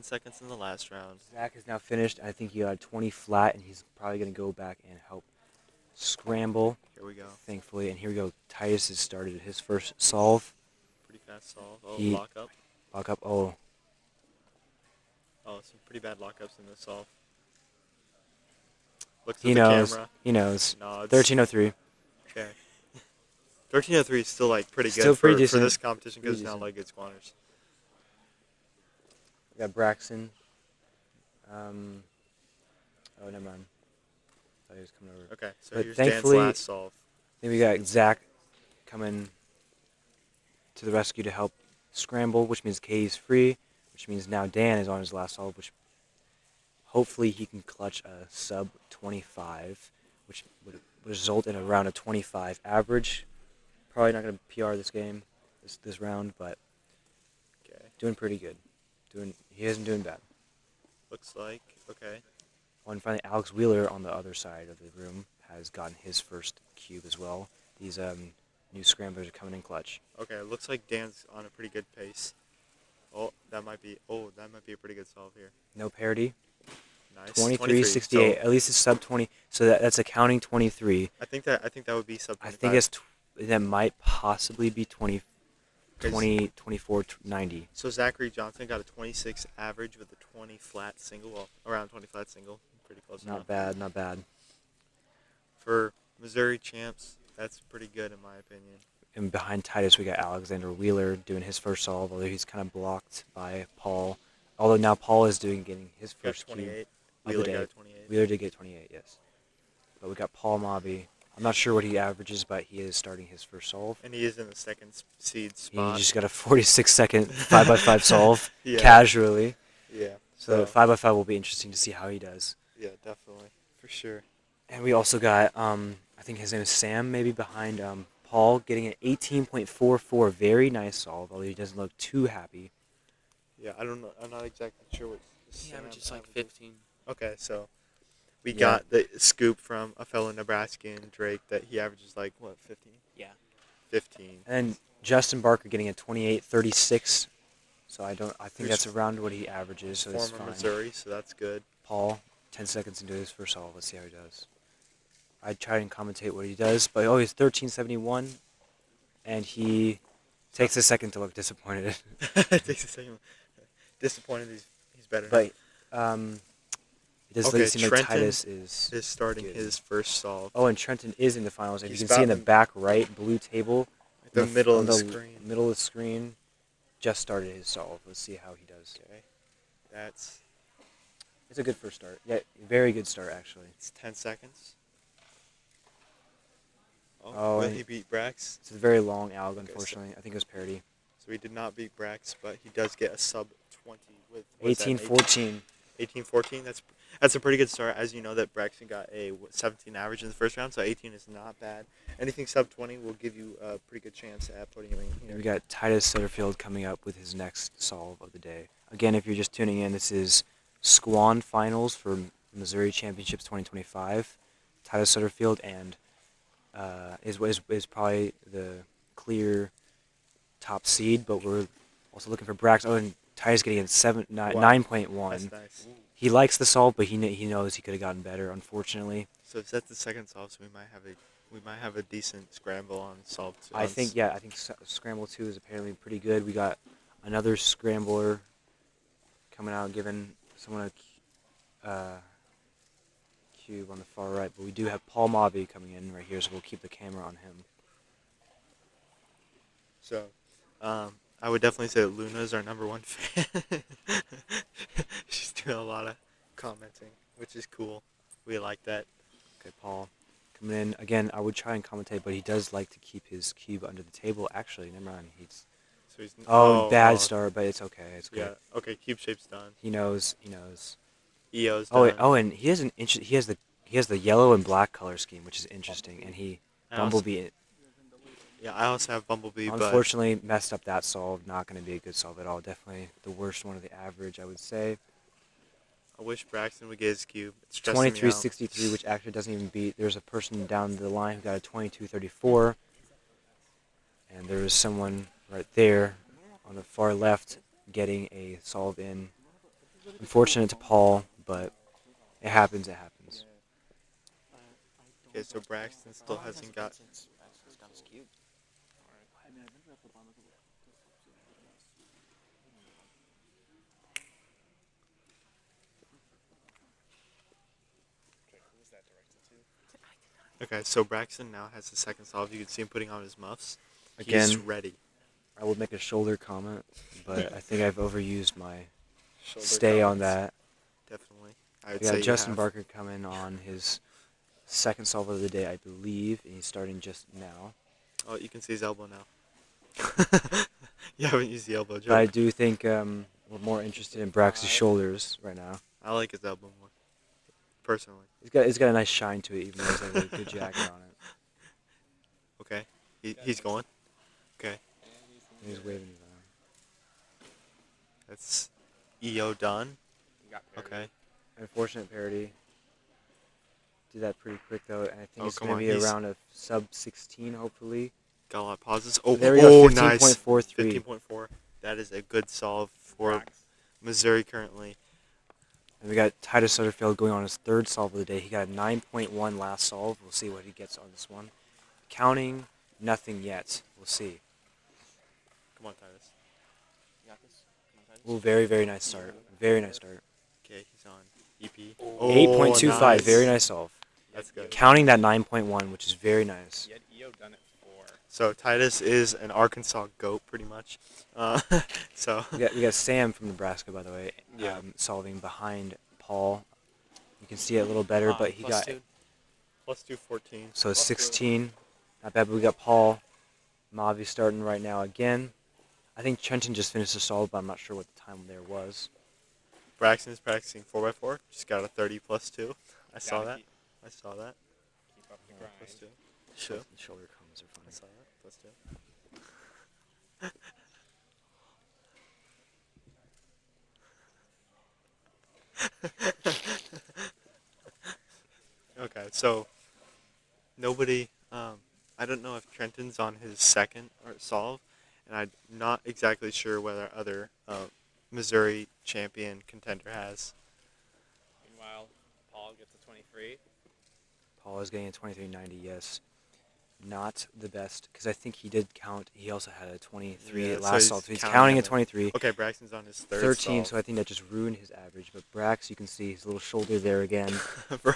seconds in the last round. Zach is now finished. I think he got 20 flat, and he's probably going to go back and help scramble, Here we go. thankfully. And here we go. Titus has started his first solve. Pretty fast solve. Oh, He- lock up. Lock up. Oh, Oh, some pretty bad lockups in this solve. Looks he at the knows. camera. He knows. Nods. 1303. Okay. 1303 is still like pretty good Still pretty for decent. this competition because Pretty it's not decent. like good squanners. We got Braxton. Oh, never mind. Thought he was coming over. Okay, so But here's thankfully- Dan's last solve. Then we got Zach coming to the rescue to help scramble, which means Katie's free, which means now Dan is on his last solve, which hopefully he can clutch a sub 25, which would result in around a 25 average. Probably not going to PR this game, this round, but Okay, doing pretty good. He isn't doing bad. looks like, okay. Oh, and finally, Alex Wheeler on the other side of the room has gotten his first cube as well. These new scramblers are coming in clutch. Okay, it looks like Dan's on a pretty good pace. That might be a pretty good solve here. No parity. Nice. 23.68. So At least it's sub 20. So that's a counting 23. I think that would be sub 25. I think that might possibly be 'Cause- 24.90. So Zachary Johnson got a 26 average with a 20 flat single, well, around 20 flat single. Pretty close enough. Not bad, not bad. For Missouri champs, that's pretty good in my opinion. And behind Titus, we got Alexander Wheeler doing his first solve, although he's kind of blocked by Paul. Although now Paul is getting his Got first cube 28. of the Wheeler day. got a 28. Wheeler did get 28, yes. But we got Paul Mobby I'm not sure what he averages, but he is starting his first solve. And he is in the second seed He spot. just got a 46-second 5x5 solve Yeah. casually. Yeah. So 5x5 will be interesting to see how he does. Yeah, definitely. For sure. And we also got, I think his name is Sam, maybe behind Paul, getting an 18.44. Very nice solve, although he doesn't look too happy. Yeah, I don't know. I'm not exactly sure what He averages like averages. 15. Okay, so we Yeah. got the scoop from a fellow Nebraskan, Drake, that he averages like, what, 15? Yeah. 15. And Justin Barker getting a 28.36. So I think There's that's around what he averages, so it's Former fine. Missouri, so that's good. Paul, 10 seconds into his first solve. Let's see how he does. I try and commentate what he does, but he's 13.71, and he takes a second to look disappointed. It takes a second. Disappointed he's better now. But it does Okay, seem like Trenton Titus is starting good. his first solve. Oh, and Trenton is in the finals. As you He's can see in the about- back right blue table, The on middle of the on screen. middle of the screen, just started his solve. Let's see how he does. Okay. That's It's a good first start. Yeah, very good start actually. it's 10 seconds. Oh, will and- he beat Brax? It's a very long alg, so- unfortunately. I think it was parity. So he did not beat Brax, but he does get a sub 20 with what's that, 18-14. 18-14. That's a pretty good start. As you know, that Braxton got a 17 average in the first round, so 18 is not bad. Anything sub 20 will give you a pretty good chance at putting him in And here. we got Titus Sutterfield coming up with his next solve of the day. Again, if you're just tuning in, this is Squan Finals for Missouri Championships 2025. Titus Sutterfield and is probably the clear top seed, but we're also looking for Brax. Oh, and Titus getting a 9.1. That's nice. He likes the solve, but he knows he could have gotten better. Unfortunately, So if that's the second solve, so we might have a decent scramble on solve 2. I think Scramble 2 is apparently pretty good. We got another scrambler coming out, giving someone a cube on the far right. But we do have Paul Mavi coming in right here, so we'll keep the camera on him. So, I would definitely say that Luna's our number one fan. She's doing a lot of commenting, which is cool. We like that. Okay, Paul coming in again. I would try and commentate, but he does like to keep his cube under the table. Actually, never mind. So he's Bad start, but it's okay. It's good. Yeah. Okay. Cube shape's done. He knows. EO's done. And he has he has the yellow and black color scheme, which is interesting. And Bumblebee. Yeah, I also have Bumblebee, but Unfortunately, messed up that solve. Not going to be a good solve at all. Definitely the worst one of the average, I would say. I wish Braxton would get his cube. It's stressing me out. 23.63, which actually doesn't even beat. There's a person down the line who got a 22.34. And there was someone right there on the far left getting a solve in. Unfortunate to Paul, but it happens. Okay, so Braxton still hasn't got. Okay, so Braxton now has the second solve. You can see him putting on his muffs. He's Again, ready. I would make a shoulder comment, but I think I've overused my Shoulder stay on comments. that. Definitely. I would We say got you Justin have. Barker coming on his second solve of the day, I believe, and he's starting just now. Oh, you can see his elbow now. You haven't used the elbow joke. But I do think we're more interested in Brax's shoulders right now. I like his elbow more, personally. It's got a nice shine to it, even though it's like a good jacket on it. Okay, he's going. Okay, And he's waving his arm. that's EO done. Okay. Unfortunate parity. Did that pretty quick though, and I think Oh, it's come going to on, be he's- around a sub 16, hopefully. Got a lot of pauses. Oh, There we go, nice. 15.43. 15.4. That is a good solve for Missouri currently. And we got Titus Sutterfield going on his third solve of the day. He got a 9.1 last solve. We'll see what he gets on this one. Counting, nothing yet. We'll see. Come on, Titus. You got this? Come on, Titus. Ooh, very, very nice start. Very nice start. Okay, he's on EP. 8.25, nice. very nice solve. That's good. Counting that 9.1, which is very nice. Yet EO done it for. So Titus is an Arkansas goat, pretty much. So We got Sam from Nebraska, by the way, Yeah. solving behind Paul. You can see it a little better, but he Plus got two. Plus 2, 14. So it's 16. Not bad, but we got Paul Mavi starting right now again. I think Trenton just finished the solve, but I'm not sure what the time there was. Braxton is practicing 4x4. Just got a 30 plus 2. I saw Gotta that. keep- I saw that. Keep up the grind. Plus 2. Sure. The shoulder comments are I funny. saw that. Plus 2. Okay, so nobody. I don't know if Trenton's on his second or solve, and I'm not exactly sure whether other Missouri champion contender has. Meanwhile, Paul gets a 23. Paul is getting a 23.90, yes. Not the best, because I think he did count. He also had a 23 Yeah, at so last he's solve. So he's counting counting at a the- 23. Okay, Braxton's on his third 13, solve. so I think that just ruined his average. But Brax, you can see his little shoulder there again. Bro,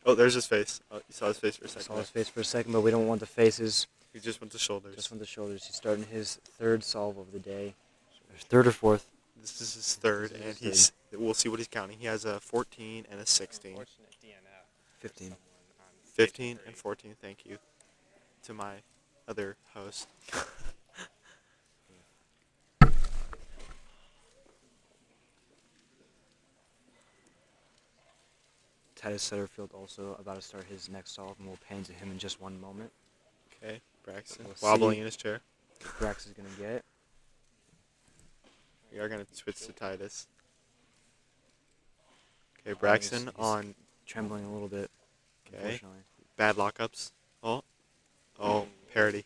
oh, there's his face. Oh, you saw his face for a second. Saw his face for a second, but we don't want the faces. He just went to shoulders. Just want the shoulders. He's starting his third solve of the day. Third or fourth. This is his third, This is and his we'll see what he's counting. He has a 14 and a 16. Unfortunate DNF. 15. Someone on 15 stage and 3. 14, thank you to my other host. Titus Setterfield also about to start his next solve, and we'll pan to him in just one moment. Okay, Braxton We'll wobbling see. in his chair. Brax is going to get it. We are going to switch to Titus. Okay, Oh, Braxton he's on trembling a little bit, okay unfortunately. bad lockups. Oh, parity.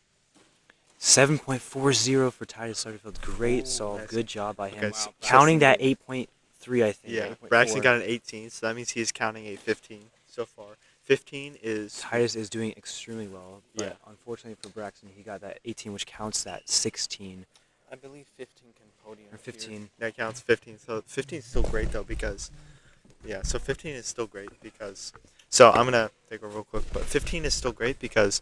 7.40 for Titus Setterfield. Great Ooh, solve. nice. Good job by him. Okay, Wow. Counting that 8.3, I think. Yeah, 8.4. Braxton got an 18, so that means he's counting a 15 so far. 15 is Titus is doing extremely well, but Yeah. unfortunately for Braxton, he got that 18, which counts that 16 I believe 15 can podium. or here. 15. that counts 15. So 15 is still great though because so 15 is still great because so I'm gonna take over real quick, but 15 is still great because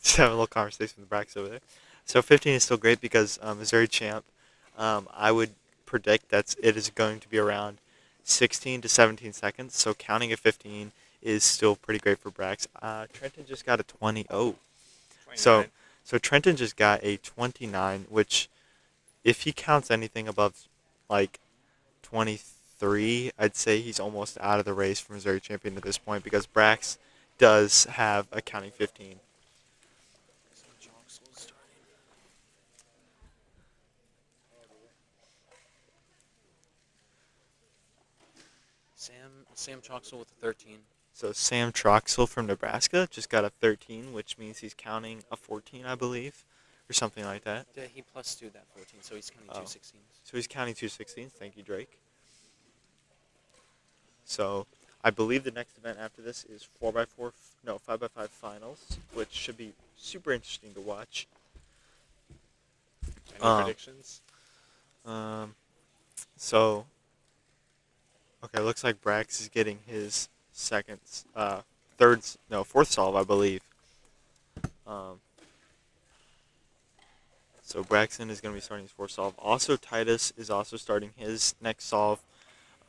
just having a little conversation with Brax over there. So 15 is still great because Missouri champ. I would predict that it is going to be around 16 to 17 seconds. So counting a 15 is still pretty great for Brax. Trenton just got a 20. Oh, 29. so Trenton just got a 29, which if he counts anything above like 23, I'd say he's almost out of the race for Missouri champion at this point because Brax does have a counting 15. Sam Troxel with a 13. So Sam Troxel from Nebraska just got a 13, which means he's counting a 14, I believe, or something like that. Yeah, he plus 2 that 14, so he's counting Oh. 2 16s. So he's counting 2 16s. Thank you, Drake. So I believe the next event after this is 4x4, 5x5 finals, which should be super interesting to watch. Any predictions? So, okay, looks like Brax is getting his fourth solve, I believe. So Braxton is going to be starting his fourth solve. Also, Titus is also starting his next solve.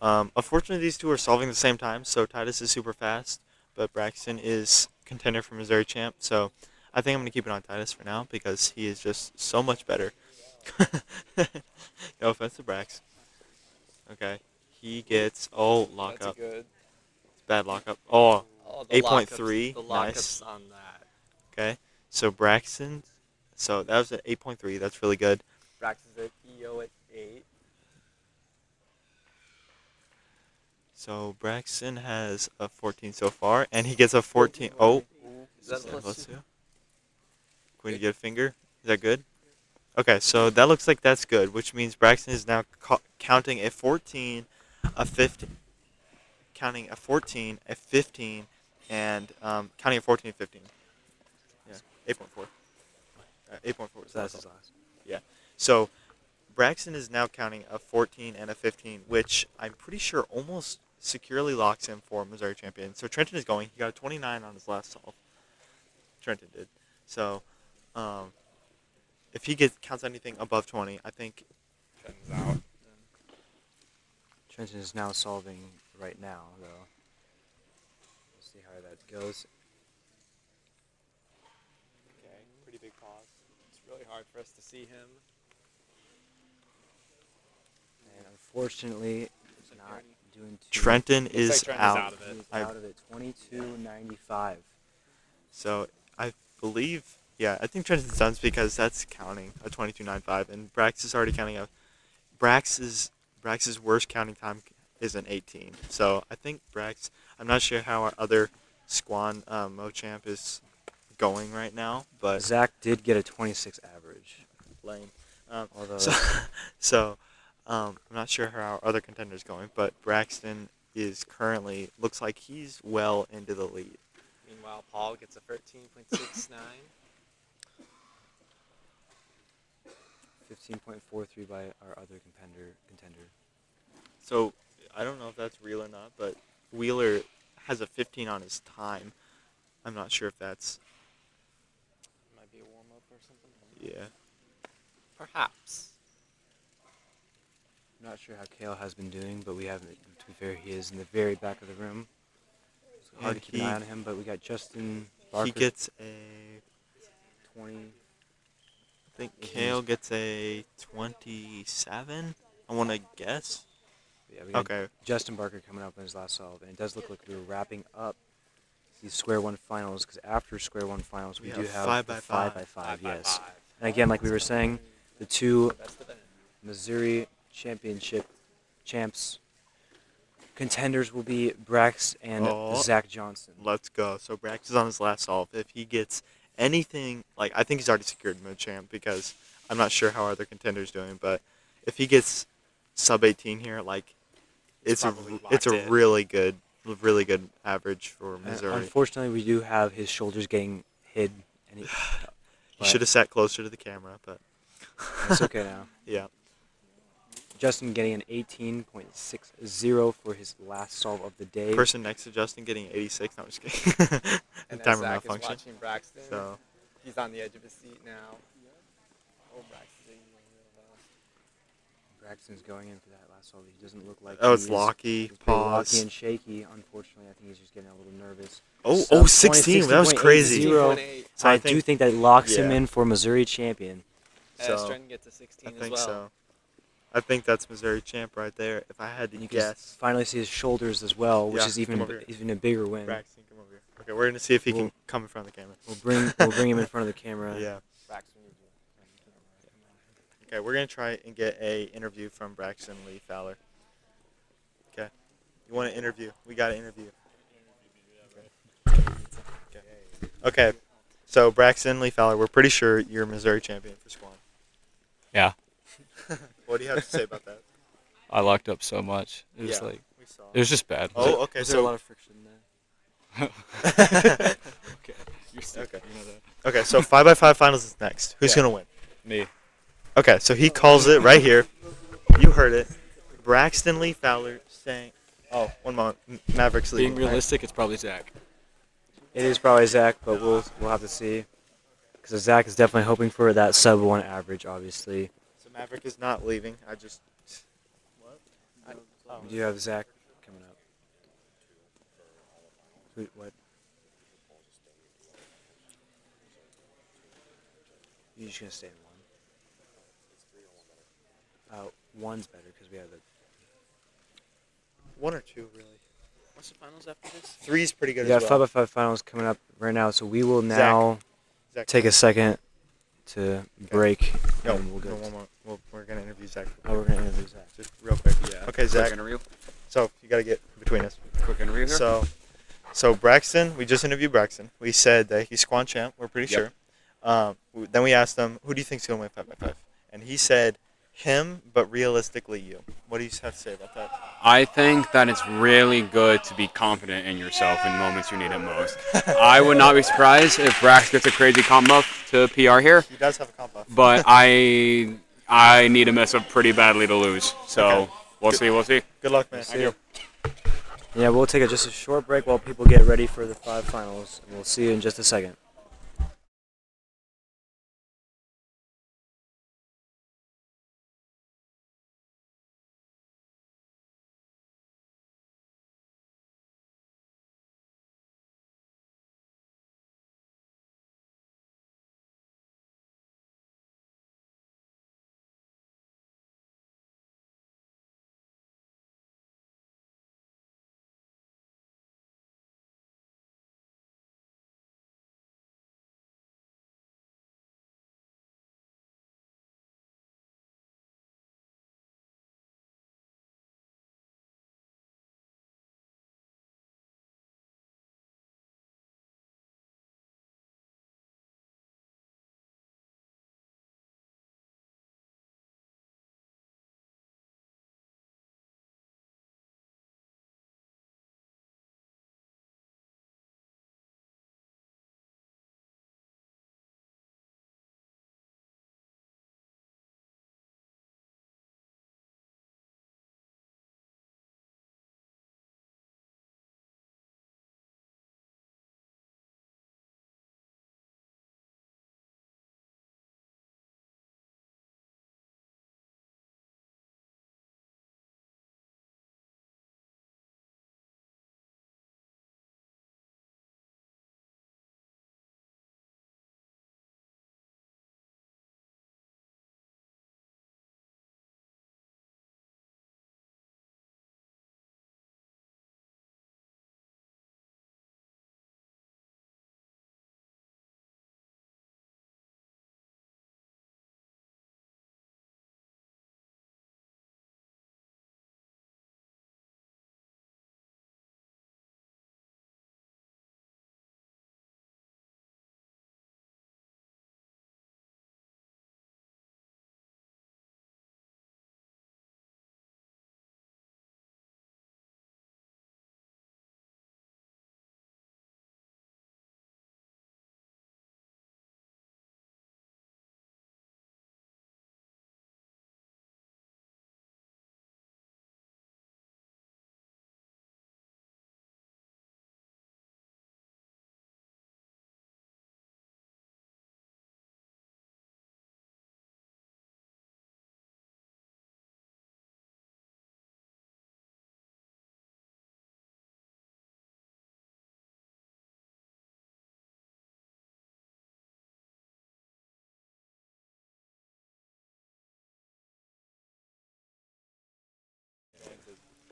Unfortunately, these two are solving at the same time, so Titus is super fast, but Braxton is contender for Missouri champ. So I think I'm going to keep it on Titus for now because he is just so much better. No offense to Brax. Okay. He gets, lock That's up. good. Bad lockup. Oh, The 8.3, The nice. lockups on that. okay. So Braxton, so that was an 8.3. That's really good. Braxton's at EO at 8. So Braxton has a 14 so far, and he gets a 14. Oh, Is that is that plus plus 2? two? Can we get a finger? Is that good? Okay, so that looks like that's good, which means Braxton is now counting a 14, a 15, counting a 14, a 15, and counting a 14 and 15. Yeah, 8.4. 8.4. So that's his last. So Braxton is now counting a 14 and a 15, which I'm pretty sure almost securely locks him for Missouri champion. So Trenton is going. He got a 29 on his last solve. Trenton did. So if he counts anything above 20, I think Trenton's out. Trenton is now solving right now, though. We'll see how that goes. Okay, pretty big pause. It's really hard for us to see him. And unfortunately, it's not doing too Trenton Looks is like Trenton's out. out of it. He's I- out of it. 22.95. So I believe, yeah, I think Trenton's done because that's counting a 22.95, and Brax is already counting a. Brax's worst counting time is an 18. So I think Brax. I'm not sure how our other Squan Mochamp is going right now, but Zach did get a 26 average. lame. Although So I'm not sure how our other contender is going, but Braxton is currently looks like he's well into the lead. Meanwhile, Paul gets a 13.69. 15.43 by our other contender. So I don't know if that's real or not, but Wheeler has a 15 on his time. I'm not sure if that's Might be a warm up or something. yeah. Perhaps. I'm not sure how Kale has been doing, but we haven't. To be fair, he is in the very back of the room. So hard And to keep an eye on him, but we got Justin Barker. He gets a 20. I think Kale gets a 27. I want to guess. Yeah, we got Okay. Justin Barker coming up in his last solve, and it does look like we're wrapping up these Square One finals, because after Square One finals, we We do have have 5 the by 5 5. by 5, yes. 5 by 5. And again, like we were saying, the two Best of it. Missouri Championship champs contenders will be Brax and Oh. Zach Johnson. Let's go. So Brax is on his last solve. If he gets anything, like I think he's already secured Machamp because I'm not sure how our other contenders doing, but if he gets sub 18 here, like it's probably it's a locked in. really good average for And Missouri. unfortunately, we do have his shoulders getting hid. And He but should have sat closer to the camera, but it's okay now. yeah. Justin getting an 18.60 for his last solve of the day. Person next to Justin getting 86. No, I'm just kidding. And Timer as Zach is malfunction. watching Braxton, So he's on the edge of his seat now. Oh, Braxton's real fast. Braxton's going in for that last solve. He doesn't look like oh, it's he's- locky. he's pretty Pause. locky and shaky. Unfortunately, I think he's just getting a little nervous. Oh, Sub 16. That was 20, crazy. 60.80. 16.8. So I do think that locks him yeah. in for Missouri champion. So, So, Trenton gets a 16 I as think well. so. I think that's Missouri champ right there. If I had to And you can guess. finally see his shoulders as well, which Yeah, is come even over here. even a bigger win. Braxton, come over here. Okay, we're gonna see if he We'll- can come in front of the camera. We'll bring him in front of the camera. Yeah. Braxton, you do. Okay, we're gonna try and get a interview from Braxton Lee Fowler. Okay. You want an interview? We got an interview. Okay. So Braxton Lee Fowler, we're pretty sure you're Missouri champion for Squan. Yeah, What do you have to say about that? I locked up so much. It was Yeah, like we saw. it was just bad. Oh, okay. Was there a lot So of friction there? Okay, you're stupid, Okay. you know that. okay, so 5x5 finals is next. Who's Yeah. gonna win? Me. Okay, so he calls it right here. You heard it. Braxton Lee Fowler saying, "Oh, one moment. Mavericks Being leaving." realistic, it's probably Zach. It is probably Zach, but we'll have to see. Because Zach is definitely hoping for that sub 1 average, obviously. So Maverick is not leaving. I just. What? We do have Zach coming up. What? You're just gonna stay in 1. One's better because we have the. One or two, really. What's the finals after this? Three's pretty good We got as well. 5x5 finals coming up right now, so we will now Zach, take a second to break. No, and we'll no, go. one more. We're gonna interview Zach. Oh, we're gonna interview Zach. Just real quick. Yeah. Okay, Zach. Quick interview. So you gotta get between us. Quick interview here. So Braxton, we just interviewed Braxton. We said that he's Squan champ. We're pretty Yep. sure. Then we asked him, who do you think's gonna win 5x5? And he said him, but realistically you. What do you have to say about that? I think that it's really good to be confident in yourself in moments you need it most. I would not be surprised if Brax gets a crazy comp buff to PR here, He does have a comp buff. but I need to mess up pretty badly to lose. So Okay. we'll see. We'll see. Good luck, man. See ya. Yeah, we'll take just a short break while people get ready for the 5 finals. And we'll see you in just a second.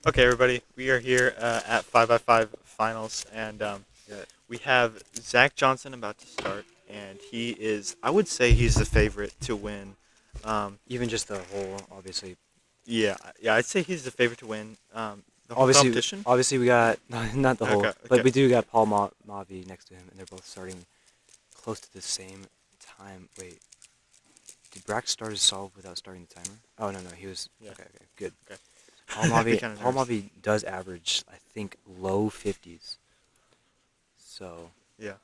Okay, everybody, we are here at 5x5 finals, and we have Zach Johnson about to start, and he is, I would say he's the favorite to win. Even just the whole, obviously. Yeah, I'd say he's the favorite to win the whole Obviously, competition. obviously we got not the whole, Okay, but okay. we do got Paul Mavi next to him, and they're both starting close to the same time. Wait, did Brax start his solve without starting the timer? Oh no, he was. Yeah. Okay, good. Okay. Paul I'd be Mavi, kinda Paul nervous. Mavi does average, I think, low 50s. So Yeah.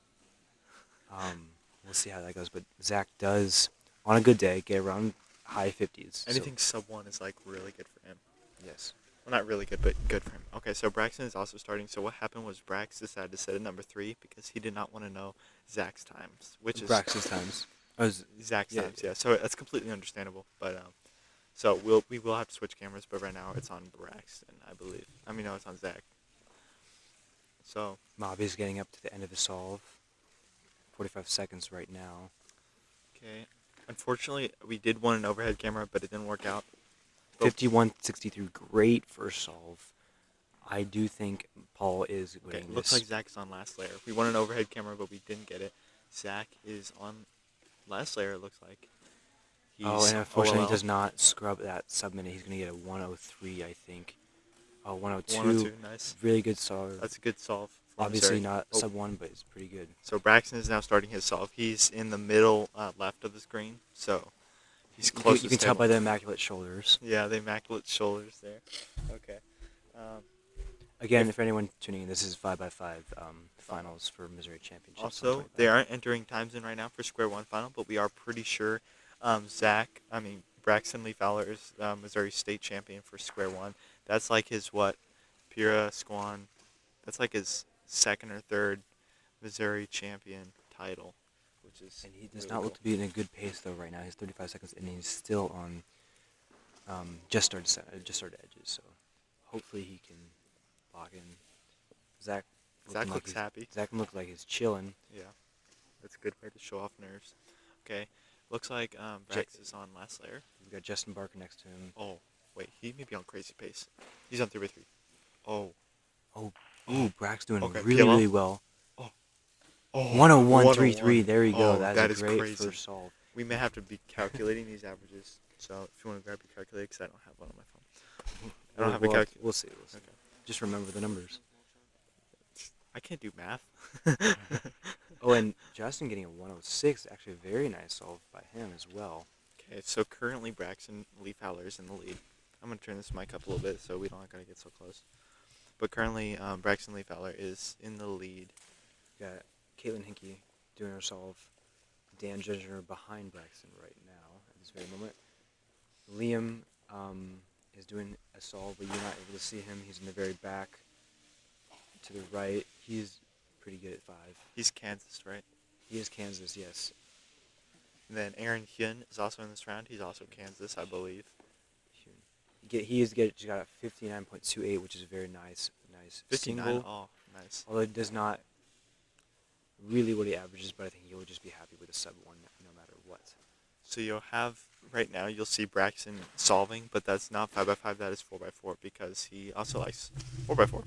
we'll see how that goes. But Zach does, on a good day, get around high 50s. Anything sub 1 is like really good for him. So, yes. Well, not really good, but good for him. Okay, so Braxton is also starting. So what happened was Brax decided to set a number 3 because he did not want to know Zach's times, which is Brax's times. Oh, Zach's yeah. times. Yeah, so that's completely understandable. But so we will have to switch cameras, but right now it's on Braxton, I believe. I mean, no, it's on Zach. So Mavi's getting up to the end of the solve. 45 seconds right now. okay, unfortunately we did want an overhead camera, but it didn't work out. But 51-63, great first solve. I do think Paul is okay, winning looks this. like Zach is on last layer. We wanted an overhead camera, but we didn't get it. Zach is on last layer. It looks like. And unfortunately OLL. he does not scrub that sub-minute. He's going to get a 103, I think. Oh, 102. 102, nice. Really good solve. That's a good solve. For Obviously Missouri. not Oh. sub-1, but it's pretty good. So Braxton is now starting his solve. He's in the middle left of the screen, so he's close. You can tell by the immaculate shoulders. Yeah, the immaculate shoulders there. Okay. Again, for anyone tuning in, this is 5x5 finals for Missouri Championship. Also, they aren't entering times in right now for Square One final, but we are pretty sure Braxton Lee Fowler is Missouri State champion for Square One. That's like his Squan. That's like his second or third Missouri champion title, which is. And he does really not look cool. to be in a good pace though right now. He's 35 seconds and he's still on just started edges. So hopefully he can lock in. Zach looks happy. Zach looks like he's chilling. Yeah, that's a good way to show off nerves. Okay, looks like Brax is on last layer. We've got Justin Barker next to him. Oh, wait, he may be on crazy pace. He's on 3x3. Oh. Ooh, Brax doing Okay, really, PLL? really well. Oh, 101.33. There you go. Oh, That that is is a great crazy. first solve. We may have to be calculating these averages. So if you want to grab your calculator, because I don't have one on my phone. I don't have a calculator. We'll see. Okay. Just remember the numbers. I can't do math. Oh, and Justin getting a 106. Actually, a very nice solve by him as well. Okay, so currently Braxton Lee Fowler is in the lead. I'm going to turn this mic up a little bit so we don't got to get so close. But currently Braxton Lee Fowler is in the lead. Got Caitlin Hinkey doing her solve. Dan Ginger behind Braxton right now at this very moment. Liam is doing a solve, but you're not able to see him. He's in the very back to the right. He's pretty good at 5. He's Kansas, right? He is Kansas, yes. And then Aaron Hyun is also in this round. He's also Kansas, I believe. He's got a 59.28, which is a very nice 59. single. Oh, nice. Although it does not really what he averages, but I think he'll just be happy with a sub 1 no matter what. So you'll have, right now, you'll see Braxton solving, but that's not 5x5, that is 4x4, because he also likes 4x4.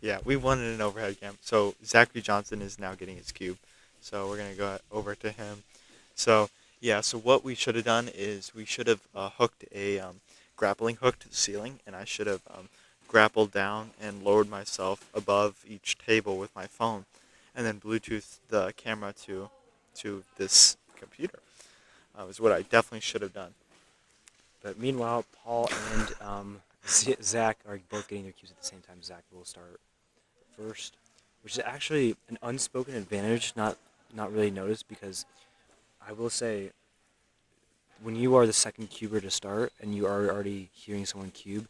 Yeah, we wanted an overhead cam. So Zachary Johnson is now getting his cube. So we're going to go over to him. So, yeah, so what we should have done is we should have hooked a grappling hook to the ceiling, and I should have grappled down and lowered myself above each table with my phone, and then Bluetooth the camera to this computer. Is what I definitely should have done. But meanwhile, Paul and Zach are both getting their cues at the same time. Zach will start first, which is actually an unspoken advantage, not really noticed, because I will say, when you are the second cuber to start and you are already hearing someone cube,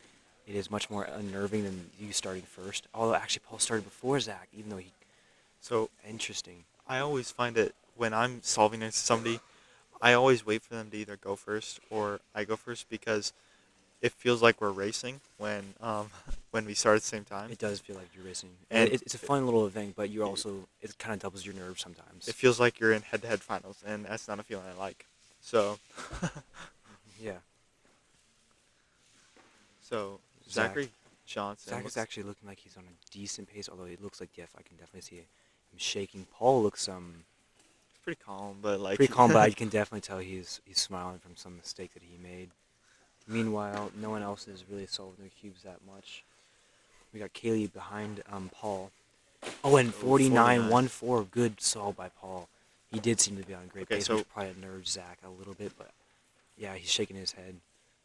it is much more unnerving than you starting first. Although actually Paul started before Zach, even though he. So Interesting. I always find it when I'm solving next to somebody, I always wait for them to either go first or I go first, because it feels like we're racing when when we start at the same time. It does feel like you're racing. And And it's a fun little event, but you're also, it kind of doubles your nerves sometimes. It feels like you're in head-to-head finals, and that's not a feeling I like. So, Yeah. so Zach. Zachary Johnson. Zach is looks- actually looking like he's on a decent pace, although it looks like I can definitely see him shaking. Paul looks It's pretty calm, but like pretty calm, but you can definitely tell he's smiling from some mistake that he made. Meanwhile, no one else is really solving their cubes that much. We got Kaylee behind Paul. Oh, and 49-1-4, good solve by Paul. He did seem to be on a great Okay, pace, so- which probably nerved Zach a little bit, but yeah, he's shaking his head.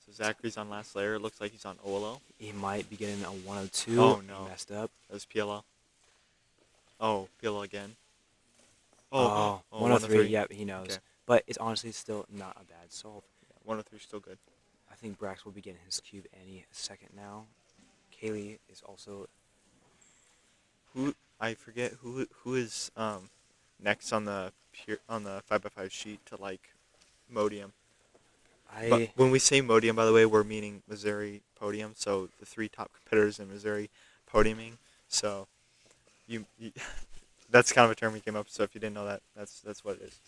So Zachary's on last layer. It looks like he's on OLO. He might be getting a 102. Oh, no. He messed up. That was PLO. Oh, PLO again. Oh, 103. Yep, he knows. Okay. But it's honestly still not a bad solve. 103 is still good. I think Brax will be getting his cube any second now. Kaylee is also. I forget who is next on the 5x5 sheet to like Modium. But when we say Modium, by the way, we're meaning Missouri Podium. So the 3 top competitors in Missouri podiuming. So you that's kind of a term we came up with. So if you didn't know that, that's what it is.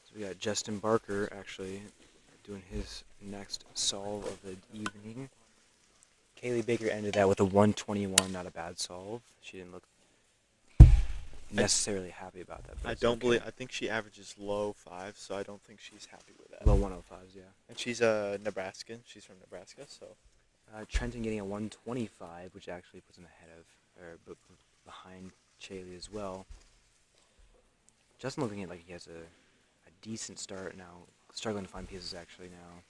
So we got Justin Barker actually doing his next solve of the evening. Kaylee Baker ended that with a 121, not a bad solve. She didn't look necessarily happy about that. But I it's don't okay. believe. I think she averages low 5, so I don't think she's happy with that. Low 105s, yeah. And she's a Nebraskan. She's from Nebraska, so Trenton getting a 125, which actually puts him ahead of, or behind Chaley as well. Justin looking at like he has a decent start now, struggling to find pieces actually now.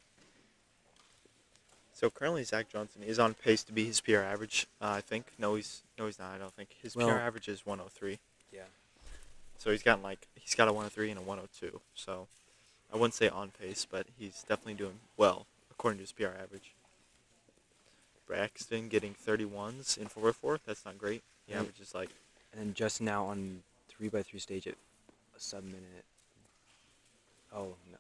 So currently Zach Johnson is on pace to be his PR average. I think. No, he's not. I don't think his Well- PR average is 103. Yeah. So he's got a 103 and a 102. So I wouldn't say on pace, but he's definitely doing well according to his PR average. Braxton getting 31s in 4x4. That's not great. He Yep. averages like And then Justin now on 3x3 stage at a sub-minute. Oh, no.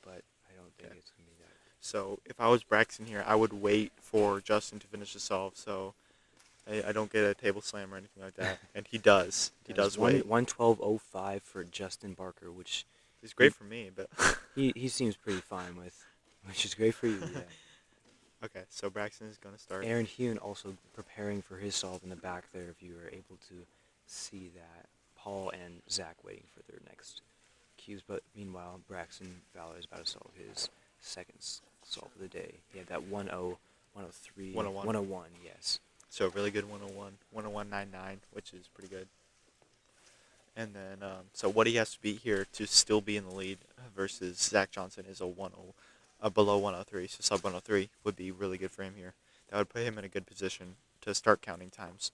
But I don't think Okay. it's going to be that. So if I was Braxton here, I would wait for Justin to finish the solve so I don't get a table slam or anything like that. And he does. He does wait. 112.05 for Justin Barker, which He's great for me, but he seems pretty fine with, which is great for you, yeah. okay. So Braxton is gonna start. Aaron Hune also preparing for his solve in the back there, if you were able to see that. Paul and Zach waiting for their next cubes, but meanwhile, Braxton Fowler is about to solve his second solve of the day. He had that 1-0, 103, 101. 101, yes. So really good 101, 101.99, which is pretty good. And then, so what he has to beat here to still be in the lead versus Zach Johnson is a below 103. So sub 103 would be really good for him here. That would put him in a good position to start counting times.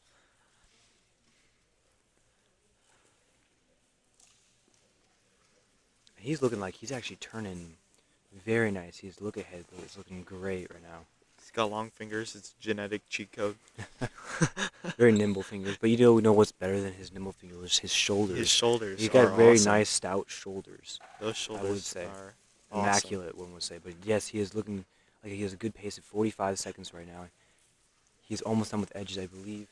He's looking like he's actually turning very nice. His look ahead is looking great right now. He's got long fingers. It's genetic cheat code. Very nimble fingers, but you don't know what's better than his nimble fingers, his shoulders. His shoulders He's got are very awesome. nice, stout shoulders. Those shoulders say. are awesome. Immaculate, one would say. But yes, he is looking like he has a good pace of 45 seconds right now. He's almost done with edges, I believe.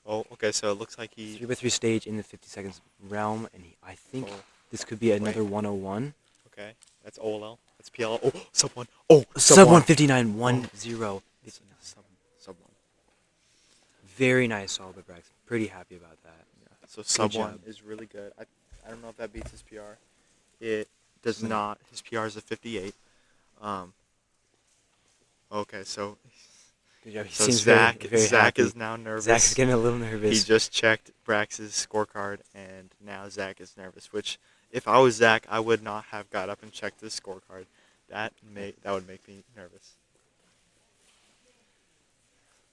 Oh, okay. So it looks like he. 3x3 stage in the 50 seconds realm, and I think Oh, this could be another wait. 101. okay. That's OLL. That's PLL. Oh, sub 1. Oh, Sub 1. 159, 1-0. Sub 1. Very nice solve by Braxton. Pretty happy about that. So sub job. 1 is really good. I don't know if that beats his PR. It does No. not. His PR is a 58. Okay, so Good job. He so seems Zach very Zach happy. is now nervous. Zach's getting a little He nervous. just checked Brax's scorecard, and now Zach is nervous. Which, if I was Zach, I would not have got up and checked his scorecard. That would make me nervous.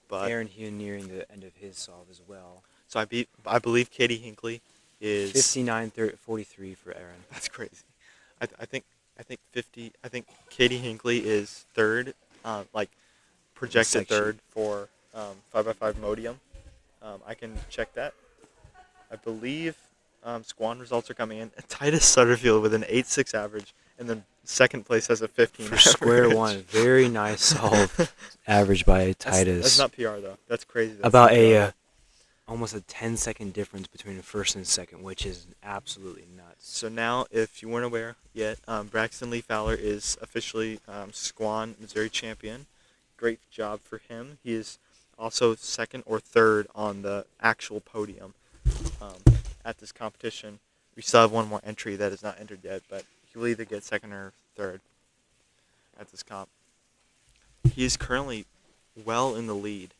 But Aaron Hune nearing the end of his solve as well. so I believe Katie Hinckley is 59-43 for Aaron. That's crazy. I think Katie Hinckley is third, like projected Section. third for 5x5 Modium. I can check that. I believe Squan results are coming in. Titus Sutterfield with an 8.6 average and then second place has a 15. For square average. one, very nice solve. Average by Titus. That's not PR though. That's crazy. That's About not a PR. almost a 10-second difference between first and second, which is absolutely nuts. So now, if you weren't aware yet, Braxton Lee Fowler is officially Squan Missouri champion. Great job for him. He is also second or third on the actual podium at this competition. We still have one more entry that is not entered yet, but he will either get second or third at this comp. He is currently well in the lead.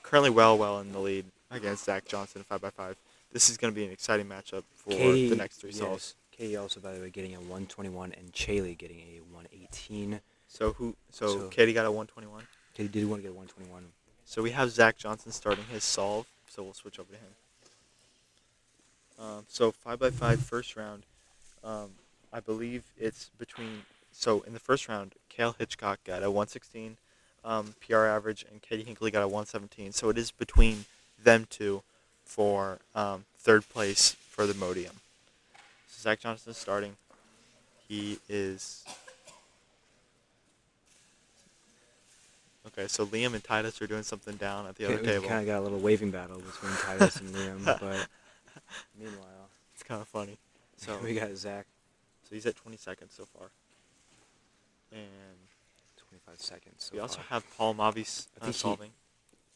Currently well in the lead against Zach Johnson 5x5. This is going to be an exciting matchup for the next three solves. Katie also, by the way, getting a 121 and Chaley getting a 118. So So- Katie got a 121. Katie did want to get a 121. So we have Zach Johnson starting his solve. So we'll switch over to him. So 5x5 first round. I believe it's between. So in the first round, Kale Hitchcock got a 116 PR average, and Katie Hinckley got a 117. So it is between them two for third place for the Modium. So Zach Johnson is starting. He is. Okay, so Liam and Titus are doing something down at the other table. We kind of got a little waving battle between Titus and Liam, but meanwhile, It's kind of funny. So we got Zach. So he's at 20 seconds so far. And 25 seconds. So we also far. have Paul Mavis I think solving.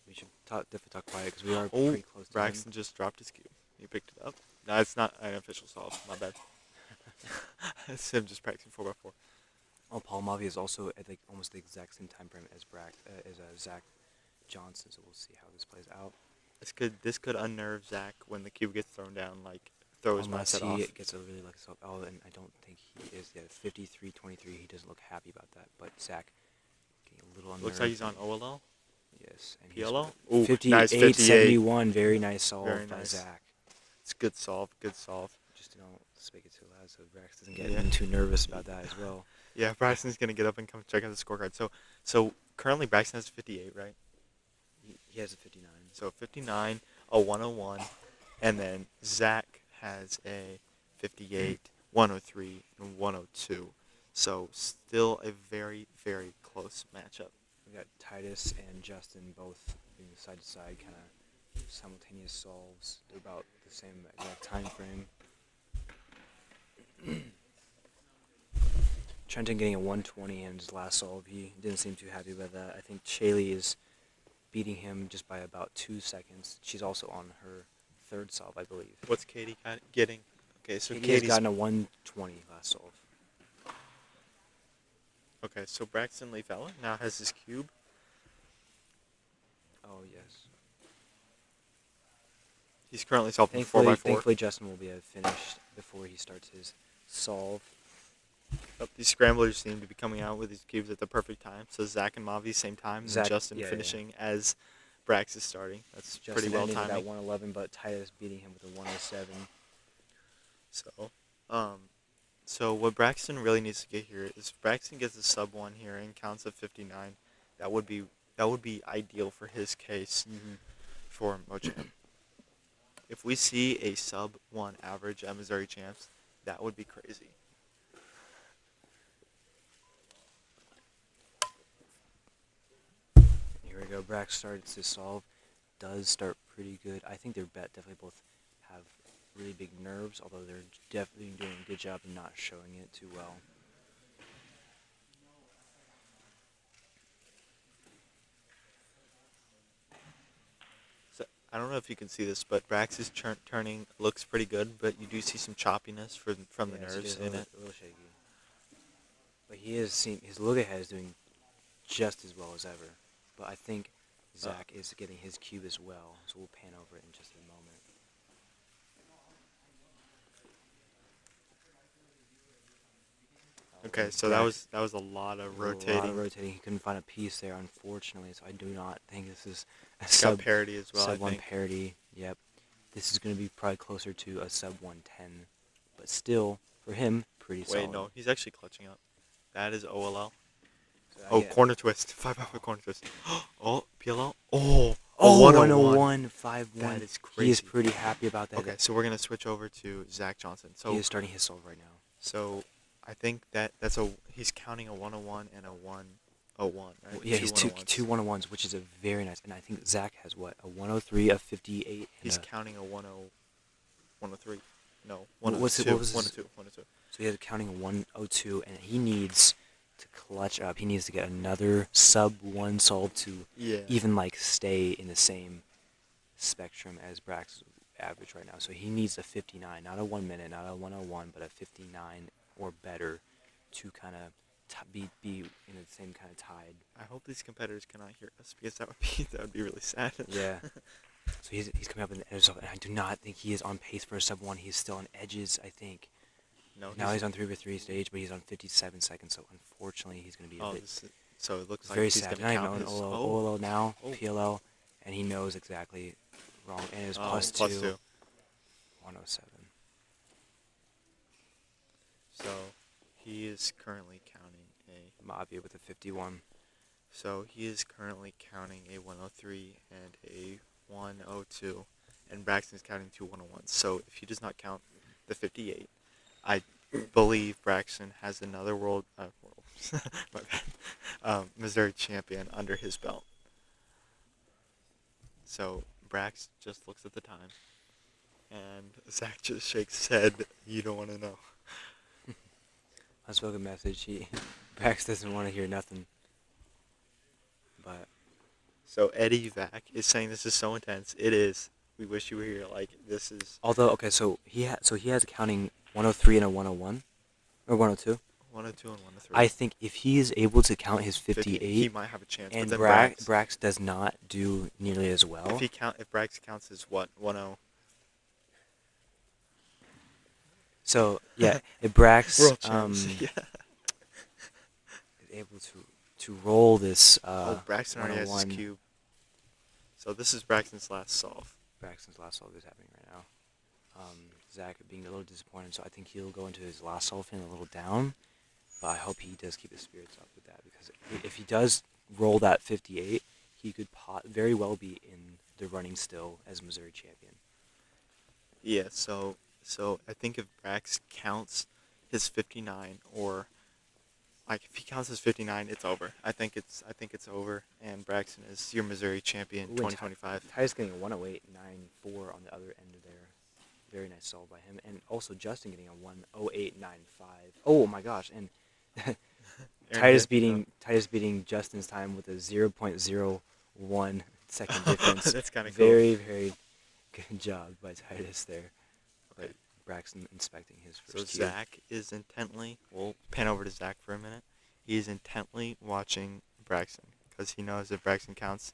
We should definitely talk quiet because we are Oh, pretty close to Braxton just dropped his cube. He picked it up. No, it's not an official solve. My bad. It's him just practicing 4x4. Oh, Paul Mavi is also at like almost the exact same time frame as Zach Johnson, so we'll see how this plays out. This could unnerve Zach when the cube gets thrown down, like throw his Unless mindset he off. gets a really lucky solve. Oh, and I don't think he is. Yeah, 53-23. He doesn't look happy about that. But Zach getting a little unnerved. Looks like he's on OLL. Yes. And PLO? Ooh, 58, nice 58. 71. Very nice solve Very by nice. Zach. It's good solve. Good solve. Just don't speak it too loud so Brax doesn't get Yeah. too nervous about that as well. Yeah, Braxton's gonna get up and come check out the scorecard. So currently Braxton has 58, right? He has a 59. So 59, a 101, and then Zach has a 58, 103, and 102. So still a very, very close matchup. We got Titus and Justin both doing side to side kind of simultaneous solves. They're about the same exact time frame. Trenton getting a 120 in his last solve. He didn't seem too happy about that. I think Chaley is beating him just by about 2 seconds. She's also on her third solve, I believe. What's Katie getting? Okay, so Katie has Katie's gotten a 120 last solve. okay. So Braxton Lee Fowler now has his cube. Oh, yes. He's currently solving Thankfully, 4x4. thankfully Justin will be finished before he starts his solve. Oh, these scramblers seem to be coming out with these cubes at the perfect time. So Zach and Mavi same time, and Zach- Justin yeah, finishing as Brax is starting. That's Justin pretty well ending with that timed. 111, but Titus beating him with a 107. So what Braxton really needs to get here is if Braxton gets a sub 1 here and counts at 59, that would be ideal for his case for Mojam. If we see a sub 1 average at Missouri Champs, that would be crazy. Here we go. Brax starts his solve. Does start pretty good. I think they're definitely both have really big nerves, although they're definitely doing a good job of not showing it too well. So I don't know if you can see this, but Brax's turning looks pretty good, but you do see some choppiness from the Yes, nerves is in it. a little shaky. But he is his look ahead is doing just as well as ever. But I think Zach is getting his cube as well, so we'll pan over it in just a moment. Okay, so that was a lot of rotating. A lot of rotating. He couldn't find a piece there, unfortunately. So I do not think this is a It's got sub parity as well, I sub 1 think. parity. Yep. This is going to be probably closer to a sub 110, but still for him pretty solid. Wait, no, he's actually clutching up. That is OLL. So, Oh, yeah. corner twist. 5x5 corner twist. Oh, PLL. Oh, Oh, 101. 101, 5-1. That is He is crazy. pretty happy about that. Okay, so we're going to switch over to Zach Johnson. So He is starting his solve right now. So I think that's he's counting a 101 and a 101, right? Yeah, he's two 101s. two 101s, which is a very nice. And I think Zach has what, a 103, a 58. And He's a, counting a 103. No, what 102. was it? What was his, 102. 102. So he has counting a 102, and he needs to clutch up. He needs to get another sub 1 solve to Yeah. even like stay in the same spectrum as Brax's average right now. So he needs a 59, not a 1 minute, not a 101, but a 59 or better to kind of be in the same kind of tide. I hope these competitors cannot hear us because that would be really sad. Yeah. So he's coming up in the edges of it, and I do not think he is on pace for a sub 1. He's still on edges, I think. No. Now he's on 3x3 stage, but he's on 57 seconds, so unfortunately he's going to be a bit... So it looks It's like very he's sad. going to Not count even his... OLO now, Oh. PLL, and he knows exactly wrong. And it's plus plus 2. 107. So he is currently counting a... Mavi with a 51. So he is currently counting a 103 and a 102, and Braxton's counting 2 101s. So if he does not count the 58, I believe Braxton has another my bad, Missouri champion under his belt. So Brax just looks at the time, and Zach just shakes his head. You don't want to know. Unspoken message. Brax doesn't want to hear nothing. But So Eddie Vac is saying this is so intense. It is. We wish you were here. Like, this is... although, okay, so he has a counting 103 and a 101 or 102. 102 and 103. I think if he is able to count his 58, he might have a chance. and but then Brax does not do nearly as well. if Brax counts as what 10. So yeah, if Brax World champs. Yeah. is able to roll this Braxton already has his 101. cube. So this is Braxton's last solve. Braxton's last solve is happening right now. Zach being a little disappointed, so I think he'll go into his last solve feeling a little down. But I hope he does keep his spirits up with that, because if he does roll that 58, he could very well be in the running still as Missouri champion. Yeah. So I think if Brax counts his 59, or like if he counts his 59, it's over. I think it's over, and Braxton is your Missouri champion, Ooh, and 2025. Ty's getting a 108.94 on the other end of there. Very nice solve by him. And also Justin getting a 108.95. Oh my gosh. And Titus beating Justin's time with a 0.01 second difference. That's kind of cool. Very, very good job by Titus there. Okay. But Braxton inspecting his So first cube. Zach is intently, we'll pan over to Zach for a minute. He is intently watching Braxton, because he knows if Braxton counts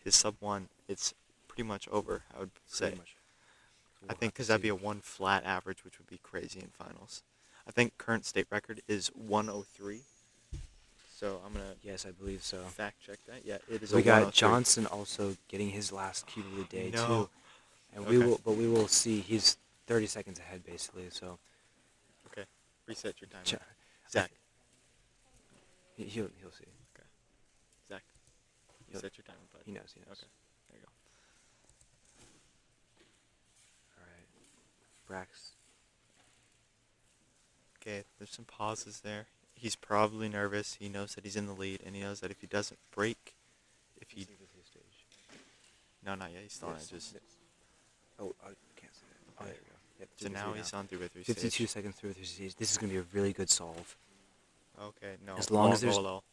his sub 1, it's pretty much over, I would say. Pretty much. So I we'll think have to because that'd see. be a 1 flat average, which would be crazy in finals. I think current state record is 103. So I'm going to Yes, I believe so. fact check that. Yeah, it is We a got 103. Johnson also getting his last cube of the day No. too. And Okay. we will see. He's 30 seconds ahead basically, so Okay, reset your timer. Ch- Zach, he'll see. Zach, reset your timer, bud. He knows. Okay, there you go. All right. Brax. Okay, there's some pauses there. He's probably nervous. He knows that he's in the lead, and he knows that if he doesn't break, No, not yet. He's still on edges. Oh, I can't see that. Oh, there we go. Yep, So now he's on 3x3 stage. 52 seconds through 3 stage. This is going to be a really good solve. Okay, no. As long as there's- OLO.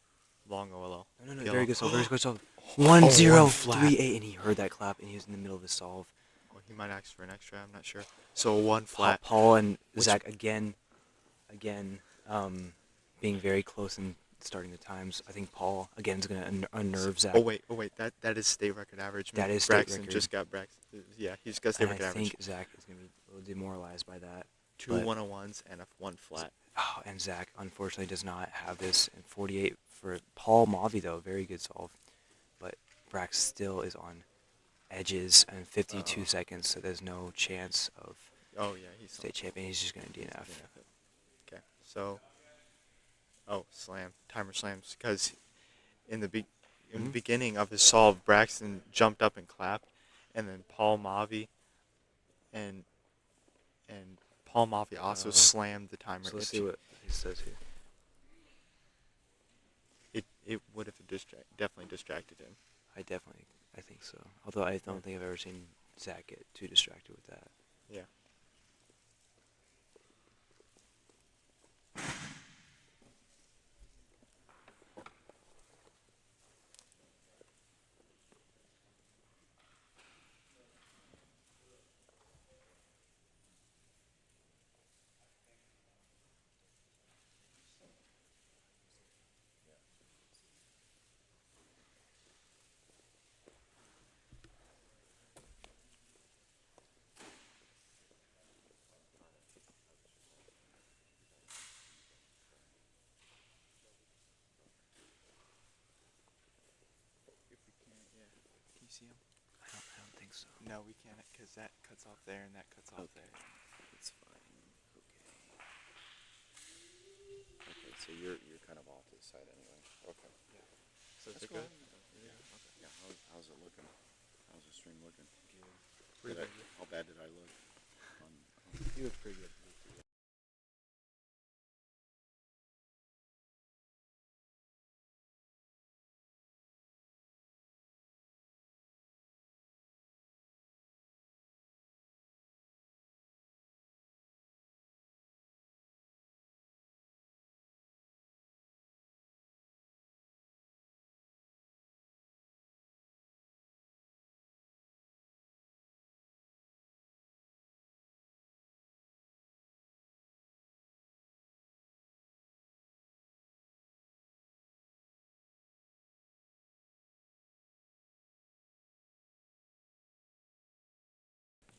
Long OLO. No, Yellow. very good solve. Very good solve. Oh, 1-0-3-8, and he heard that clap, and he was in the middle of the solve. Oh, he might ask for an extra. I'm not sure. So 1 flat. Paul and Which- Zach again, being very close in starting the times. I think Paul again is going to unnerve Zach. Oh wait. That is state record average. That is state Braxton record. just got Braxton. Yeah, he's got state And record I average. think Zach is going to be a little demoralized by that. 2 but- 101s and a 1 flat. Oh, and Zach unfortunately does not have this. And 48 for Paul Mavi though, very good solve. But Brax still is on edges and 52 seconds, so there's no chance of Oh yeah, he's state champion. He's just going to DNF. Okay, so. Oh, slam. Timer slams. Because in the Mhm. beginning of his solve, Braxton jumped up and clapped, and then Paul Mavi and Paul Mafia also Oh. slammed the timer. So let's see what he says here. It would have definitely distracted him. I think so. Although I don't think I've ever seen Zach get too distracted with that. Yeah. Can you see him? I don't think so. No, we can't, because that cuts off there and that cuts off there. It's fine. Okay, so you're kind of off to the side anyway. Okay. Yeah. So is That's it good? cool. Yeah. How's it looking? How's the stream looking? Pretty good. How bad did I look? You look pretty good.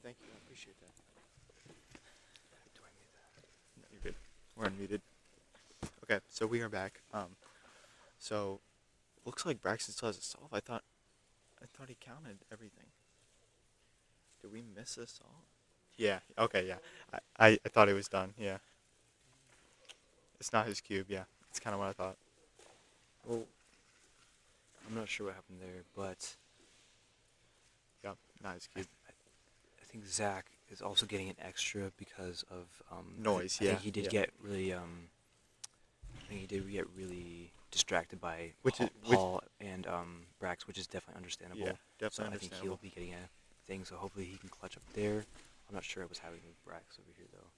Thank you. I appreciate that. Do I mute that? No, you're good. We're unmuted. Okay, so we are back. So looks like Braxton still has a solve. I thought he counted everything. Did we miss a solve? Yeah. Okay. Yeah. I thought it was done. Yeah. It's not his cube. Yeah. It's kind of what I thought. Well, I'm not sure what happened there, but Yeah. Not his cube. I think Zach is also getting an extra because of Noise, I think yeah, he did yeah. get really I think he did get really distracted by Which is- Paul and Brax, which is definitely understandable. Yeah. Definitely So I think understandable. he'll be getting a thing. So hopefully he can clutch up there. I'm not sure what's happening with Brax over here though.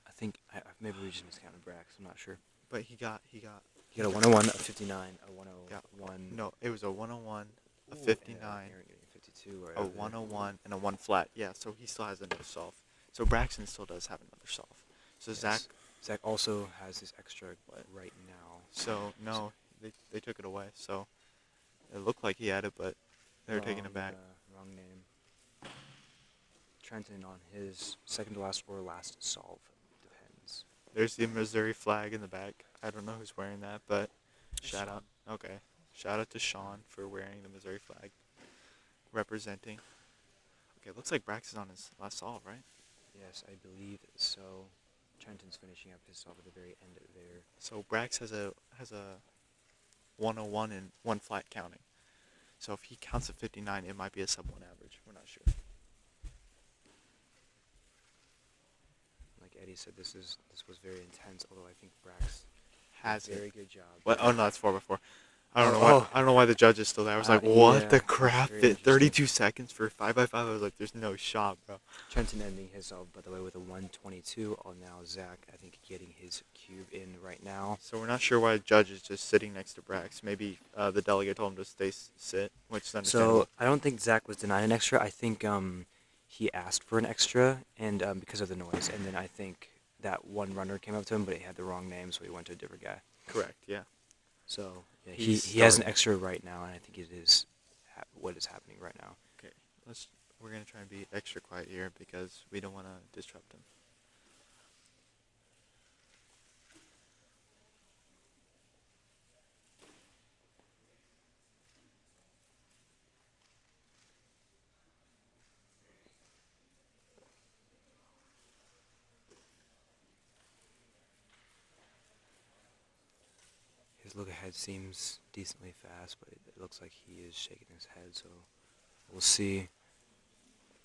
I think maybe we just miscounted Brax. I'm not sure. But he got. He got a 101, a 59, a 101. No, it was a 101, a Ooh, 59, and Aaron getting 52. Right a over there. 101, and a 1 flat. Yeah, so he still has another solve. So Braxton still does have another solve. So Yes. Zach also has this extra right now. So no, they took it away. So it looked like he had it, but they were taking it back. Wrong name. Trenton on his second to last or last solve. Depends. There's the Missouri flag in the back. I don't know who's wearing that, but shout Sean. out. Okay, shout out to Sean for wearing the Missouri flag, representing. Okay, looks like Brax is on his last solve, right? Yes, I believe so. Trenton's finishing up his solve at the very end there. So Brax has a 101 and 1 flat counting. So if he counts at 59, it might be a sub 1 average. We're not sure. Like Eddie said, this was very intense. Although I think Brax Has did a very it? good job. What? Oh no, that's 4x4. I don't know Oh. why. I don't know why the judge is still there. I was like, what yeah, the crap? very At 32 seconds for 5x5. I was like, there's no shot, bro. Trenton ending his solve, by the way, with a 122. Oh, now Zach, I think, getting his cube in right now. So we're not sure why the judge is just sitting next to Brax. Maybe the delegate told him to sit, which is understandable. So I don't think Zach was denied an extra. I think he asked for an extra, and because of the noise. And then I think that one runner came up to him, but he had the wrong name, so he went to a different guy. Correct. Yeah. So yeah, He's he has an starting. extra right now, and I think it is what is happening right now. Okay. We're gonna try and be extra quiet here because we don't want to disrupt him. His look ahead seems decently fast, but it looks like he is shaking his head. So we'll see.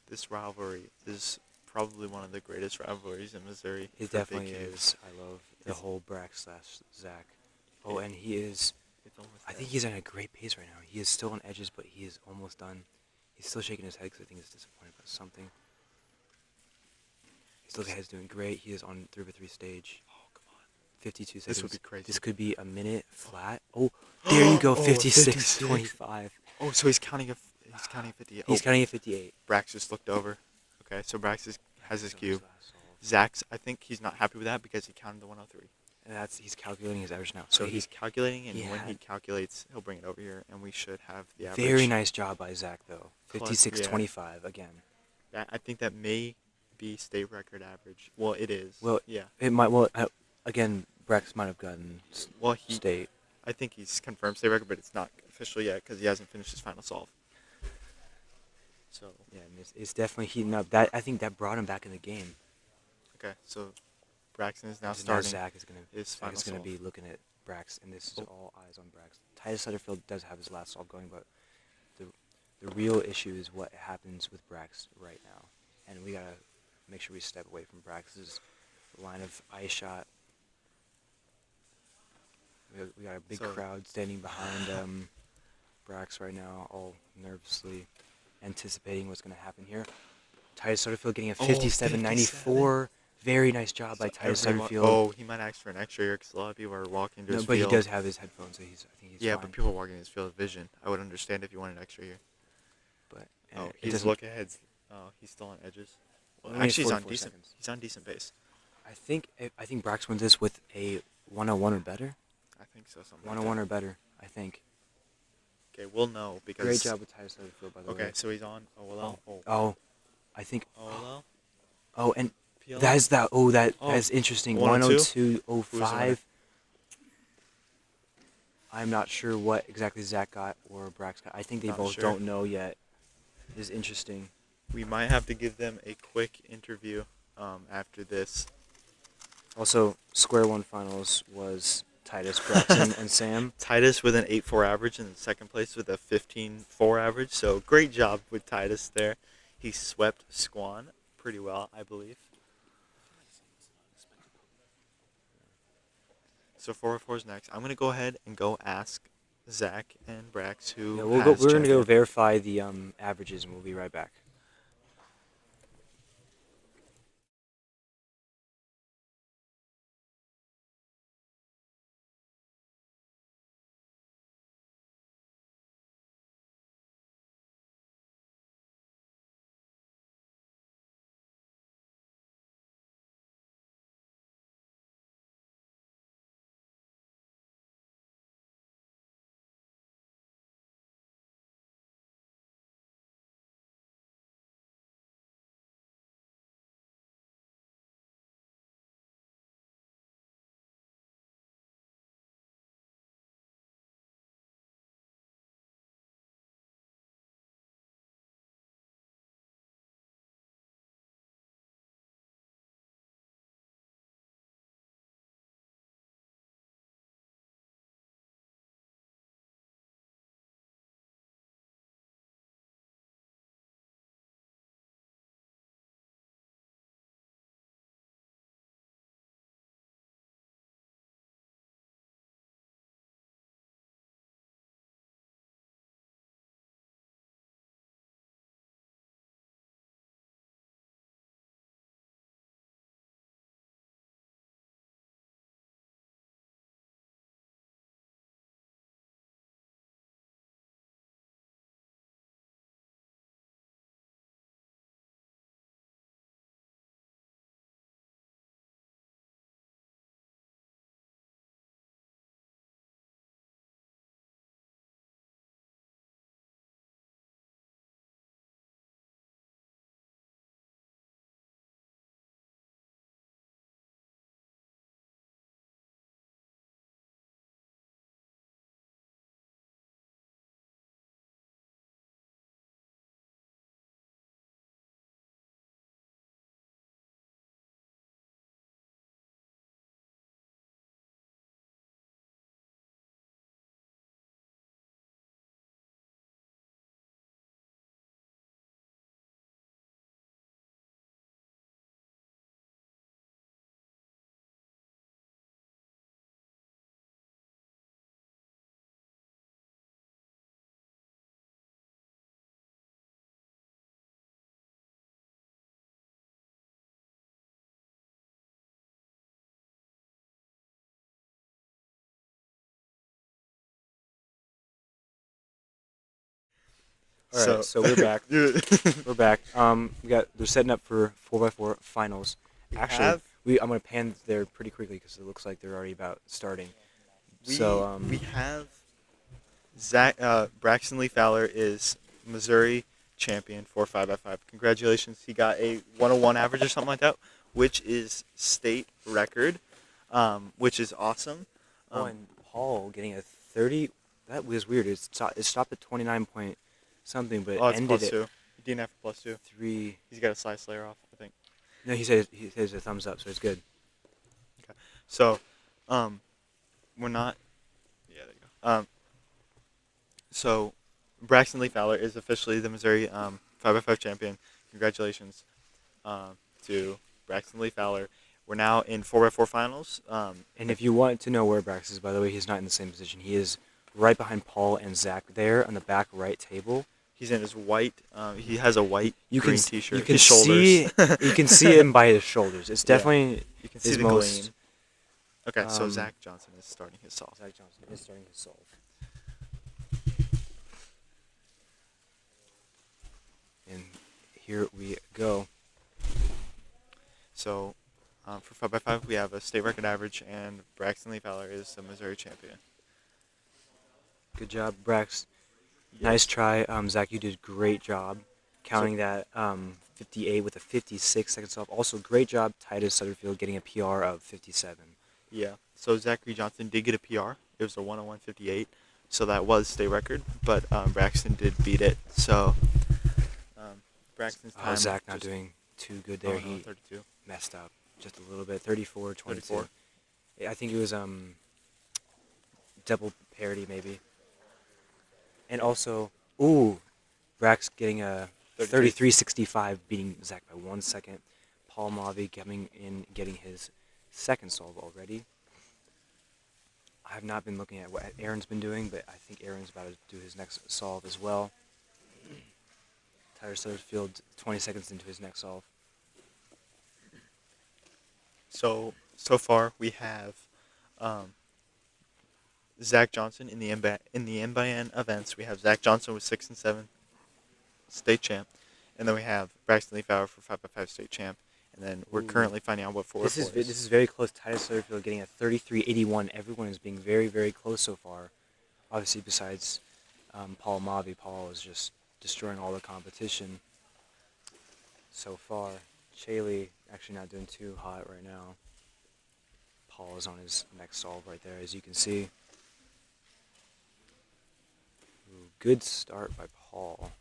This rivalry is probably one of the greatest rivalries in Missouri. It for definitely Big Q. is. I love the It's- whole Brax/Zach. Oh, and he is. It's almost I think there. he's on a great pace right now. He is still on edges, but he is almost done. He's still shaking his head because I think he's disappointed about something. He's looking ahead, he's doing great. He is on 3x3 stage. Oh, come on. 52 seconds. This would be crazy. This could be a minute flat. Oh, there you go. Oh, 56-25. Oh, so he's counting a 58. He's counting at 58. Brax just looked over. Okay, so Brax has his So cube. last solve. Zach's, I think he's not happy with that because he counted the 103. And he's calculating his average now. So he's calculating, and he when he had- calculates, he'll bring it over here, and we should have the average. very nice job by Zach though. Plus, 56-25 again. I think that may be state record average. Well, it is. Well, yeah. It might. Well, again, Brax might have gotten Well, state. I think he's confirmed state record, but it's not official yet because he hasn't finished his final solve. So Yeah, and it's definitely heating up. That I think that brought him back in the game. okay, so Braxton is now Now starting. Zach is gonna his final solve. be looking at Brax, and this is Oh. all eyes on Brax. Titus Sutterfield does have his last solve going, but the real issue is what happens with Brax right now, and we gotta make sure we step away from Brax's line of eye shot. We got a big So- crowd standing behind Brax right now, all nervously anticipating what's going to happen here. Titus Sutterfield getting a 57-94. Very nice job by Titus Sutterfield. Oh, he might ask for an extra here because a lot of people are walking to No, his but field. he does have his headphones, so I think he's Yeah, fine. but people are walking in his field of vision. I would understand if you wanted an extra here. But Oh, it he's doesn't- look ahead. Oh, he's still on edges. Well, Only actually, he's on 44 decent. seconds. He's on decent pace. I think Brax wins this with a 101 or better. I think so. Something. 101 or better, I think. Okay, we'll know because. Great job with Titus Sutterfield, by the way. Okay, so he's on OLL. Oh, I think. OLL. Oh, and PLL? that is that. Oh, that Oh, is interesting. 102? 102.05. I'm not sure what exactly Zach got or Brax got. I think they Not both sure. don't know yet. It is interesting. We might have to give them a quick interview after this. Also, Square One Finals was Titus, Braxton, and Sam. Titus with an 8.4 average and second place with a 15.4 average. So great job with Titus there. He swept Squan pretty well, I believe. So 404 is next. I'm gonna go ahead and go ask Zach and Brax who. Yeah, we're has going to go champion. verify the averages, and we'll be right back. All right, so we're back. Dude. We're back. They're setting up for 4x4 finals. Actually, I'm gonna pan there pretty quickly because it looks like they're already about starting. We have Braxton Lee Fowler is Missouri champion for 5x5. Congratulations. He got a 101 average or something like that, which is state record, which is awesome. And Paul getting a 30. That was weird. It stopped at 29 point something, but it's ended plus 2. He DNF plus 2. 3. He's got a slice slayer off, I think. No, he says a thumbs up, so it's good. Okay. So, we're not. Yeah, there you go. So, Braxton Lee Fowler is officially the Missouri 5x5 champion. Congratulations to Braxton Lee Fowler. We're now in 4x4 finals. And if you want to know where Brax is, by the way, he's not in the same position. He is right behind Paul and Zach there on the back right table. He's in his white. He has a white green T-shirt. You can his shoulders. you can see him by his shoulders. It's definitely you can see his the most. gleam. Okay, so Zach Johnson is starting his solve. Zach Johnson is starting his solve. And here we go. So, for 5x5, we have a state record average, and Braxton Lee Fowler is the Missouri champion. Good job, Brax. Nice try. Zach, you did a great job counting that 58 with a 56 second solve. Also, great job, Titus Sutterfield, getting a PR of 57. Yeah. So, Zachary Johnson did get a PR. It was a 101.58, so that was state record, but Braxton did beat it. So, Braxton's time. Zach not doing too good there. He 32. Messed up just a little bit. 34, 22. 34. I think it was double parity maybe. And also, Brax getting a 33.65, beating Zach by 1 second. Paul Mavi coming in, getting his second solve already. I have not been looking at what Aaron's been doing, but I think Aaron's about to do his next solve as well. Tyler Sutterfield 20 seconds into his next solve. So far we have Zach Johnson in the MBN events. We have Zach Johnson with 6 and 7 state champ, and then we have Braxton Lee Fowler for 5x5 state champ, and then we're currently finding out what 4x4 is. This is very close. Titus Sutterfield getting a 33.81. Everyone is being very, very close so far. Obviously, besides Paul Mavi, Paul is just destroying all the competition so far. Chaley actually not doing too hot right now. Paul is on his next solve right there, as you can see. Good start by Paul.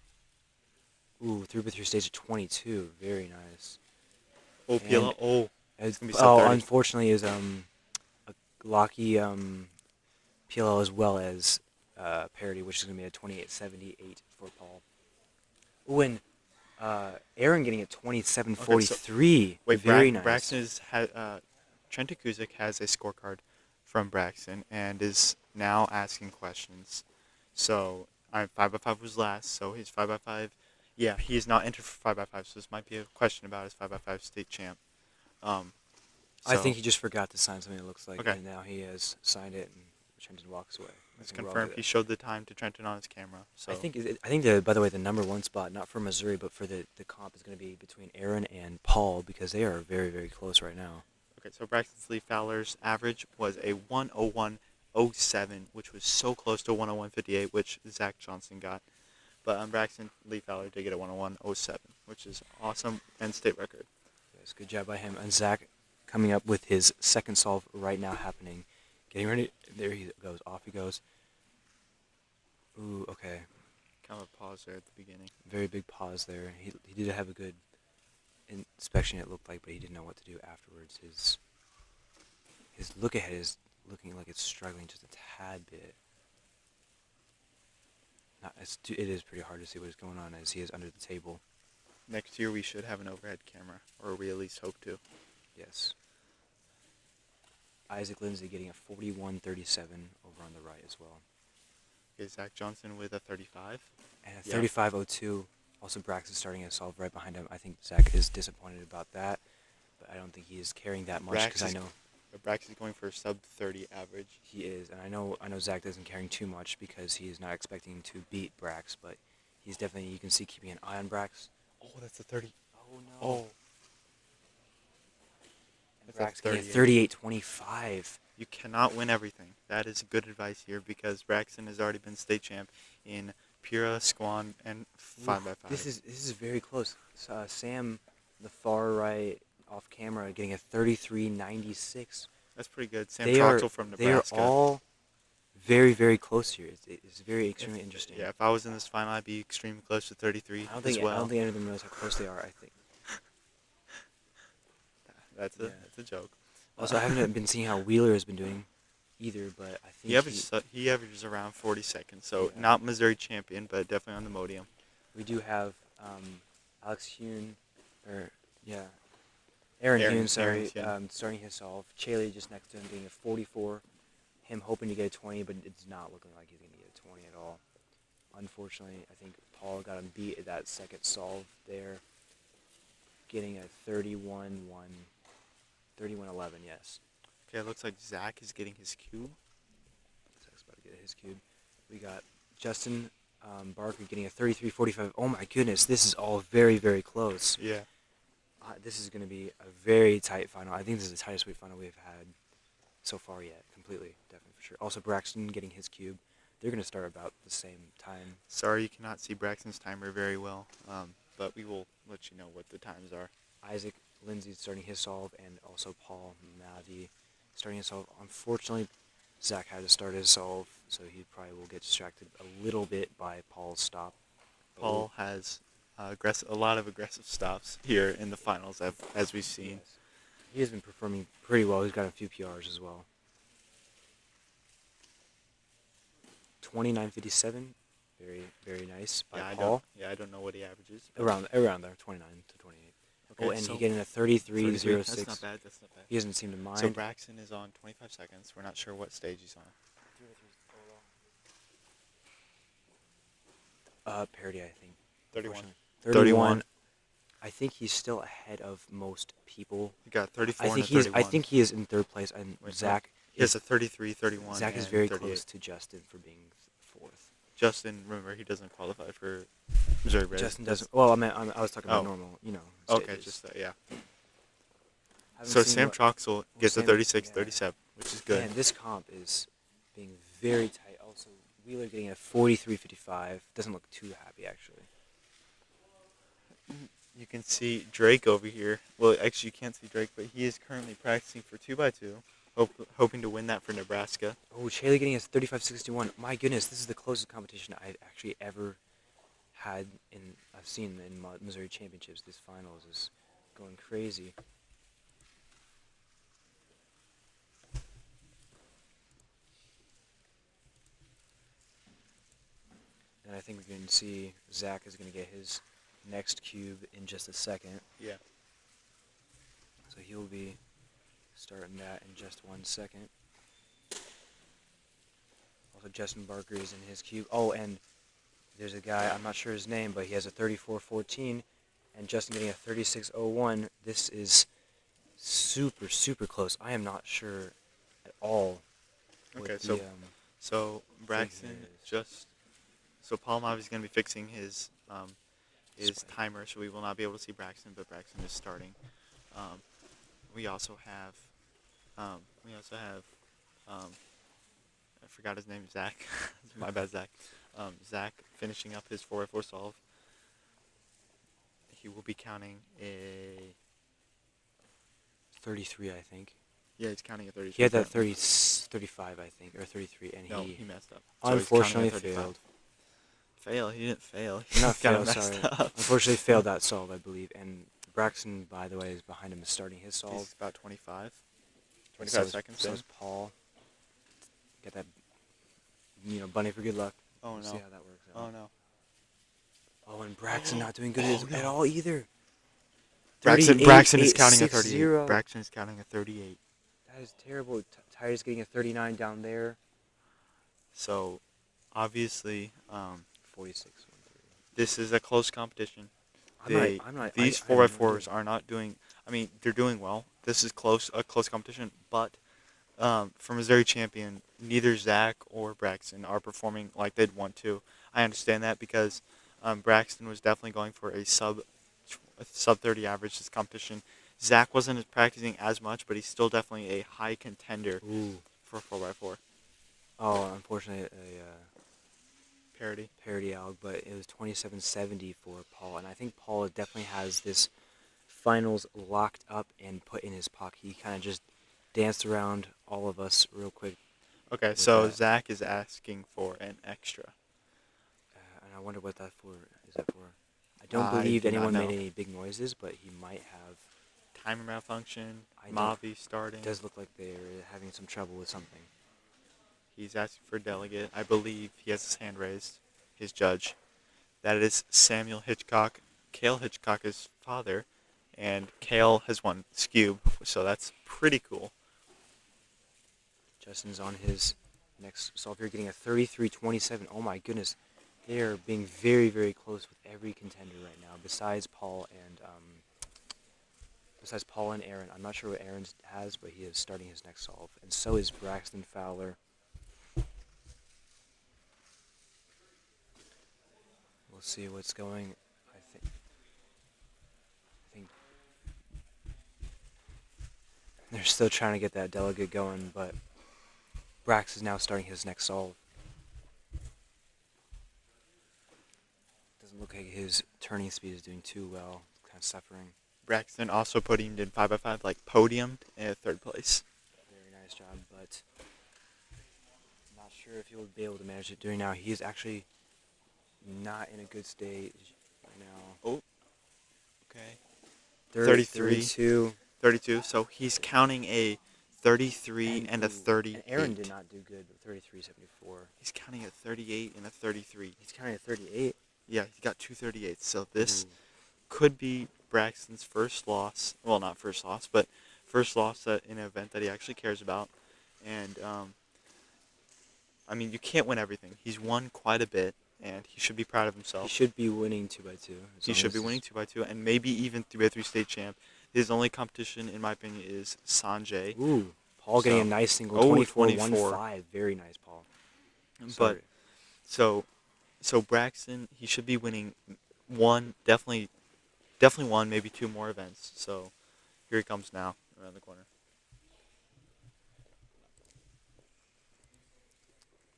3x3 stage of 22. Very nice. PLO. Unfortunately, is a Locky PLL as well as parity, which is going to be a 28.78 for Paul. And Aaron getting a 27.43. Wait, very nice. Braxton Trenta Kuzik has a scorecard from Braxton and is now asking questions. So 5x5 was last, so his 5x5, yeah, he is not entered for 5x5, so this might be a question about his 5x5 state champ. I think he just forgot to sign something, it looks like, okay. And now he has signed it, and Trenton walks away. It's confirmed. He showed the time to Trenton on his camera. So I think by the way, the number one spot, not for Missouri, but for the comp is going to be between Aaron and Paul, because they are very, very close right now. Okay, so Braxton Lee Fowler's average was a 101.07, which was so close to 101.58, which Zach Johnson got. But Braxton Lee Fowler did get a 101.07, which is awesome, and state record. Yes, good job by him. And Zach coming up with his second solve right now happening. Getting ready. There he goes. Off he goes. Ooh, okay. Kind of a pause there at the beginning. Very big pause there. He did have a good inspection, it looked like, but he didn't know what to do afterwards. His look ahead is looking like it's struggling just a tad bit. It is pretty hard to see what is going on as he is under the table. Next year we should have an overhead camera, or we at least hope to. Yes. Isaac Lindsay getting a 41.37 over on the right as well. Okay, Zach Johnson with a 35. And a 35.02. Also, Brax is starting a solve right behind him. I think Zach is disappointed about that, but I don't think he is carrying that much because I know Brax is going for a sub 30 average. He is, and I know Zach isn't carrying too much because he is not expecting to beat Brax, but he's definitely, you can see, keeping an eye on Brax. Oh, that's a 30. Oh, no. Oh. And That's a Brax getting a 38. 38-25. You cannot win everything. That is good advice here because Braxton has already been state champ in Pura, Squan, and 5x5. This is very close. Sam, the far right off camera, getting a 33-96. That's pretty good. Sam They are Troxel from Nebraska. They are all very, very close here. It's very extremely interesting. Yeah, if I was in this final, I'd be extremely close to 33 I don't as think well. I don't think any of them knows how close they are. I think. That's a joke. Also, I haven't been seeing how Wheeler has been doing either, but I think He averages around 40 seconds, so Yeah. not Missouri champion, but definitely on the podium. we do have Alex Hune, Aaron Hune, sorry, Hune. starting his solve. Chaley just next to him getting a 44. Him hoping to get a 20, but it's not looking like he's going to get a 20 at all. Unfortunately, I think Paul got him beat at that second solve there, getting a 31-11, yes. Okay, it looks like Zach is getting his cube. Zach's about to get his cube. We got Justin Barker getting a 33-45. Oh my goodness, this is all very, very close. Yeah. This is going to be a very tight final. I think this is the tightest weight final we've had so far yet. Completely, definitely for sure. Also, Braxton getting his cube. They're going to start about the same time. Sorry you cannot see Braxton's timer very well, but we will let you know what the times are. Isaac Lindsay starting his solve, and also Paul Mavi starting his solve. Unfortunately, Zach had to start his solve, so he probably will get distracted a little bit by Paul's stop. Paul has a lot of aggressive stops here in the finals, as we've seen. Yes. He has been performing pretty well. He's got a few PRs as well. 29.57, very, very nice by Paul. I don't know what he averages. Around there, 29 to 28. Okay, Oh, and so he getting a 33.06. That's not bad. That's not bad. He doesn't seem to mind. So Braxton is on 25 seconds. We're not sure what stage he's on. Parity, I think. 31. Unfortunately. 31. I think he's still ahead of most people. He got 34 I and think a he is. 31. I think he is in third place, and Wait, Zach. He has a 33, 31, Zach is and very 38. close to Justin for being fourth. Justin, remember, he doesn't qualify for Missouri Res. Justin doesn't. Well, I was talking about Oh. normal, Okay, stages. just that, yeah. Haven't So seen Sam what- Troxel gets a Sam- 36, yeah. 37, which is good. Man, this comp is being very tight. Also, Wheeler getting a 43.55. Doesn't look too happy, actually. You can see Drake over here. Well, actually, you can't see Drake, but he is currently practicing for 2x2, hoping to win that for Nebraska. Oh, Chaley getting a 35.61. My goodness, this is the closest competition I've actually ever had I've seen in Missouri Championships. This finals is going crazy. And I think we can see Zach is going to get his next cube in just a second. Yeah. So he'll be starting that in just 1 second. Also, Justin Barker is in his cube. Oh, and there's a guy, I'm not sure his name, but he has a 34.14, and Justin getting a 36.01. This is super, super close. I am not sure at all. what Okay, the, so Braxton here so Paul Mavi's going to be fixing his Spike. timer, so we will not be able to see Braxton, but Braxton is starting. We also have I forgot his name, Zach. My bad, Zach. Zach finishing up his 4x4 solve. He will be counting a 33, I think. Yeah, he's counting a 33. He had that 35, I think, or 33, and No, he he messed up. So he's counting unfortunately a 35. failed. Fail? He didn't fail. Not Kinda failed, messed sorry. up. Unfortunately failed that solve, I believe. And Braxton, by the way, is behind him, is starting his solve. He's about 25. So 25 is- seconds So in. is Paul. Get that, bunny for good luck. Oh, We'll no. see how that works out. Oh, no. Oh, and Braxton not doing good Oh, at no. all either. Braxton is counting a 38.60. 38. Braxton is counting a 38. That is terrible. Tyler's getting a 39 down there. So, obviously, 46. this is a close competition. These I have no 4x4s idea. are not doing. I mean, they're doing well. This is a close competition. But for Missouri champion, neither Zach or Braxton are performing like they'd want to. I understand that because Braxton was definitely going for a sub 30 average this competition. Zach wasn't practicing as much, but he's still definitely a high contender Ooh. for 4x4 Oh, unfortunately, a parity. parity out, but it was 2770 for Paul, and I think Paul definitely has this finals locked up and put in his pocket. He kind of just danced around all of us real quick, Okay, so that. Zach is asking for an extra. and I wonder what that for is. That for? I don't I believe do not anyone know. made any big noises, but he might have. Timer malfunction, I don't- Mavi starting. It does look like they're having some trouble with something. He's asking for delegate. I believe he has his hand raised, his judge. That is Samuel Hitchcock. Cale Hitchcock is father, and Cale has won Skewb, so that's pretty cool. Justin's on his next solve here, getting a 33-27. Oh my goodness, they are being very, very close with every contender right now, besides Paul and Aaron. I'm not sure what Aaron has, but he is starting his next solve, and so is Braxton Fowler. We'll see what's going. I think they're still trying to get that delegate going, but Brax is now starting his next solve. Doesn't look like his turning speed is doing too well. Kind of suffering. Braxton also putting in 5x5 like podium in third place. Very nice job, but not sure if he will be able to manage it doing now. He is actually not in a good state right now. Oh, okay. 33. 32. So he's counting a 33 and a 38. And Aaron did not do good, but 33.74. He's counting a 38 and a 33. He's counting a 38. Yeah, he got 2 38s. So this Ooh. could be Braxton's first loss. Well, not first loss, but first loss in an event that he actually cares about. And, I mean, you can't win everything. He's won quite a bit, and he should be proud of himself. He should be winning 2x2. He should be winning 2x2, and maybe even 3x3 state champ. His only competition, in my opinion, is Sanjay. Ooh, Paul getting a nice single, 24-1-5. Very nice, Paul. But so Braxton, he should be winning definitely one, maybe 2 more events. So here he comes now around the corner.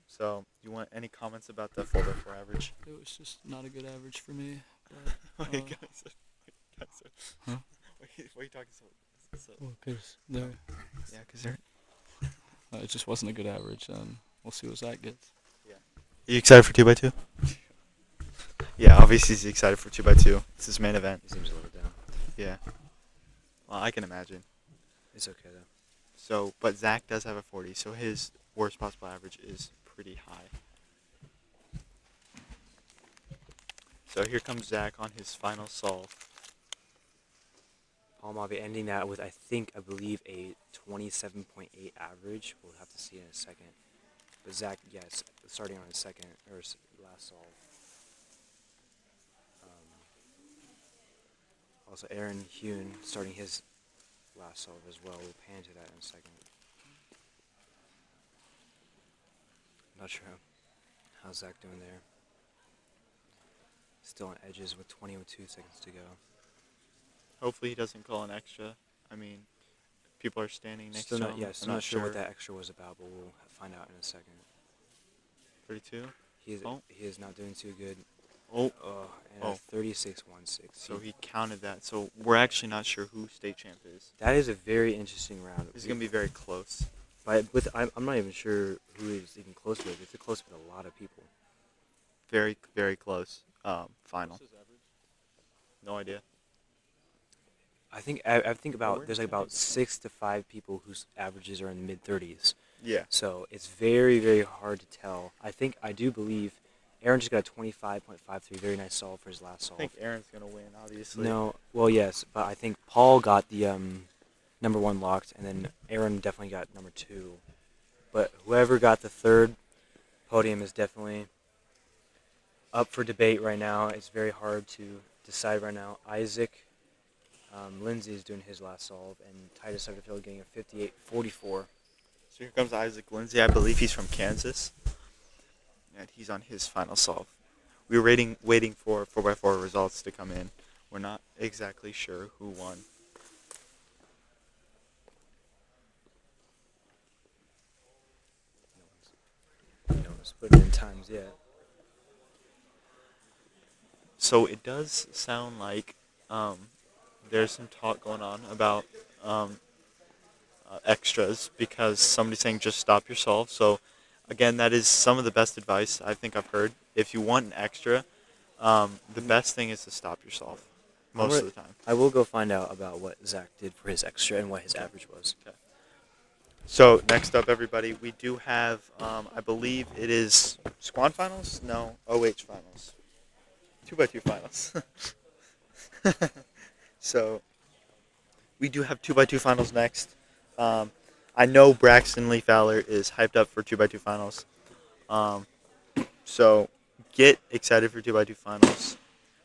So you want any comments about the 4x4 average? It was just not a good average for me. But, Wait, guys. Huh? Why are you talking so? Well, because they're. Yeah, because they're. It just wasn't a good average, and we'll see what Zach gets. Are you excited for 2x2? Yeah, obviously he's excited for 2x2. It's his main event. He seems a little down. Yeah. Well, I can imagine. It's okay, though. So, but Zach does have a 40, so his worst possible average is pretty high. So here comes Zach on his final solve. Paul Mavi ending that with, I believe, a 27.8 average. We'll have to see in a second. But Zach, yes, starting on his second, or last solve. Also, Aaron Hune starting his last solve as well. We'll pan to that in a second. Not sure how's Zach doing there. Still on edges with 20.02 seconds to go. Hopefully he doesn't call an extra. I mean, people are standing next Still to not, him. yeah, I'm still not sure what that extra was about, but we'll find out in a second. 32? He is not doing too good. Oh. And a 36.16. So he counted that. So we're actually not sure who state champ is. That is a very interesting round. This is going to be very close. But I'm not even sure who is even close with. It's close with a lot of people. Very, very close. Final. No idea. I think about there's like about 6 to 5 people whose averages are in the mid 30s. Yeah. So it's very, very hard to tell. I do believe Aaron just got a 25.53. Very nice solve for his last solve. I think Aaron's going to win, obviously. No, well, yes, but I think Paul got the number 1 locked, and then Aaron definitely got number 2. But whoever got the third podium is definitely up for debate right now. It's very hard to decide right now. Isaac Lindsay is doing his last solve, and Titus Sutterfield getting a 58.44. So here comes Isaac Lindsay. I believe he's from Kansas. And he's on his final solve. we were waiting for 4x4 results to come in. We're not exactly sure who won. No one's put it in times yet. So it does sound like there's some talk going on about extras because somebody's saying just stop your solve. So again, that is some of the best advice I think I've heard. If you want an extra, the best thing is to stop your solve most of the time. I will go find out about what Zach did for his extra and what his average was. Okay. So next up, everybody, we do have, I believe it is Squad Finals? No, OH Finals. 2x2 Finals. So we do have 2x2 Finals next. I know Braxton Lee Fowler is hyped up for 2x2 Finals. So get excited for 2x2 Finals.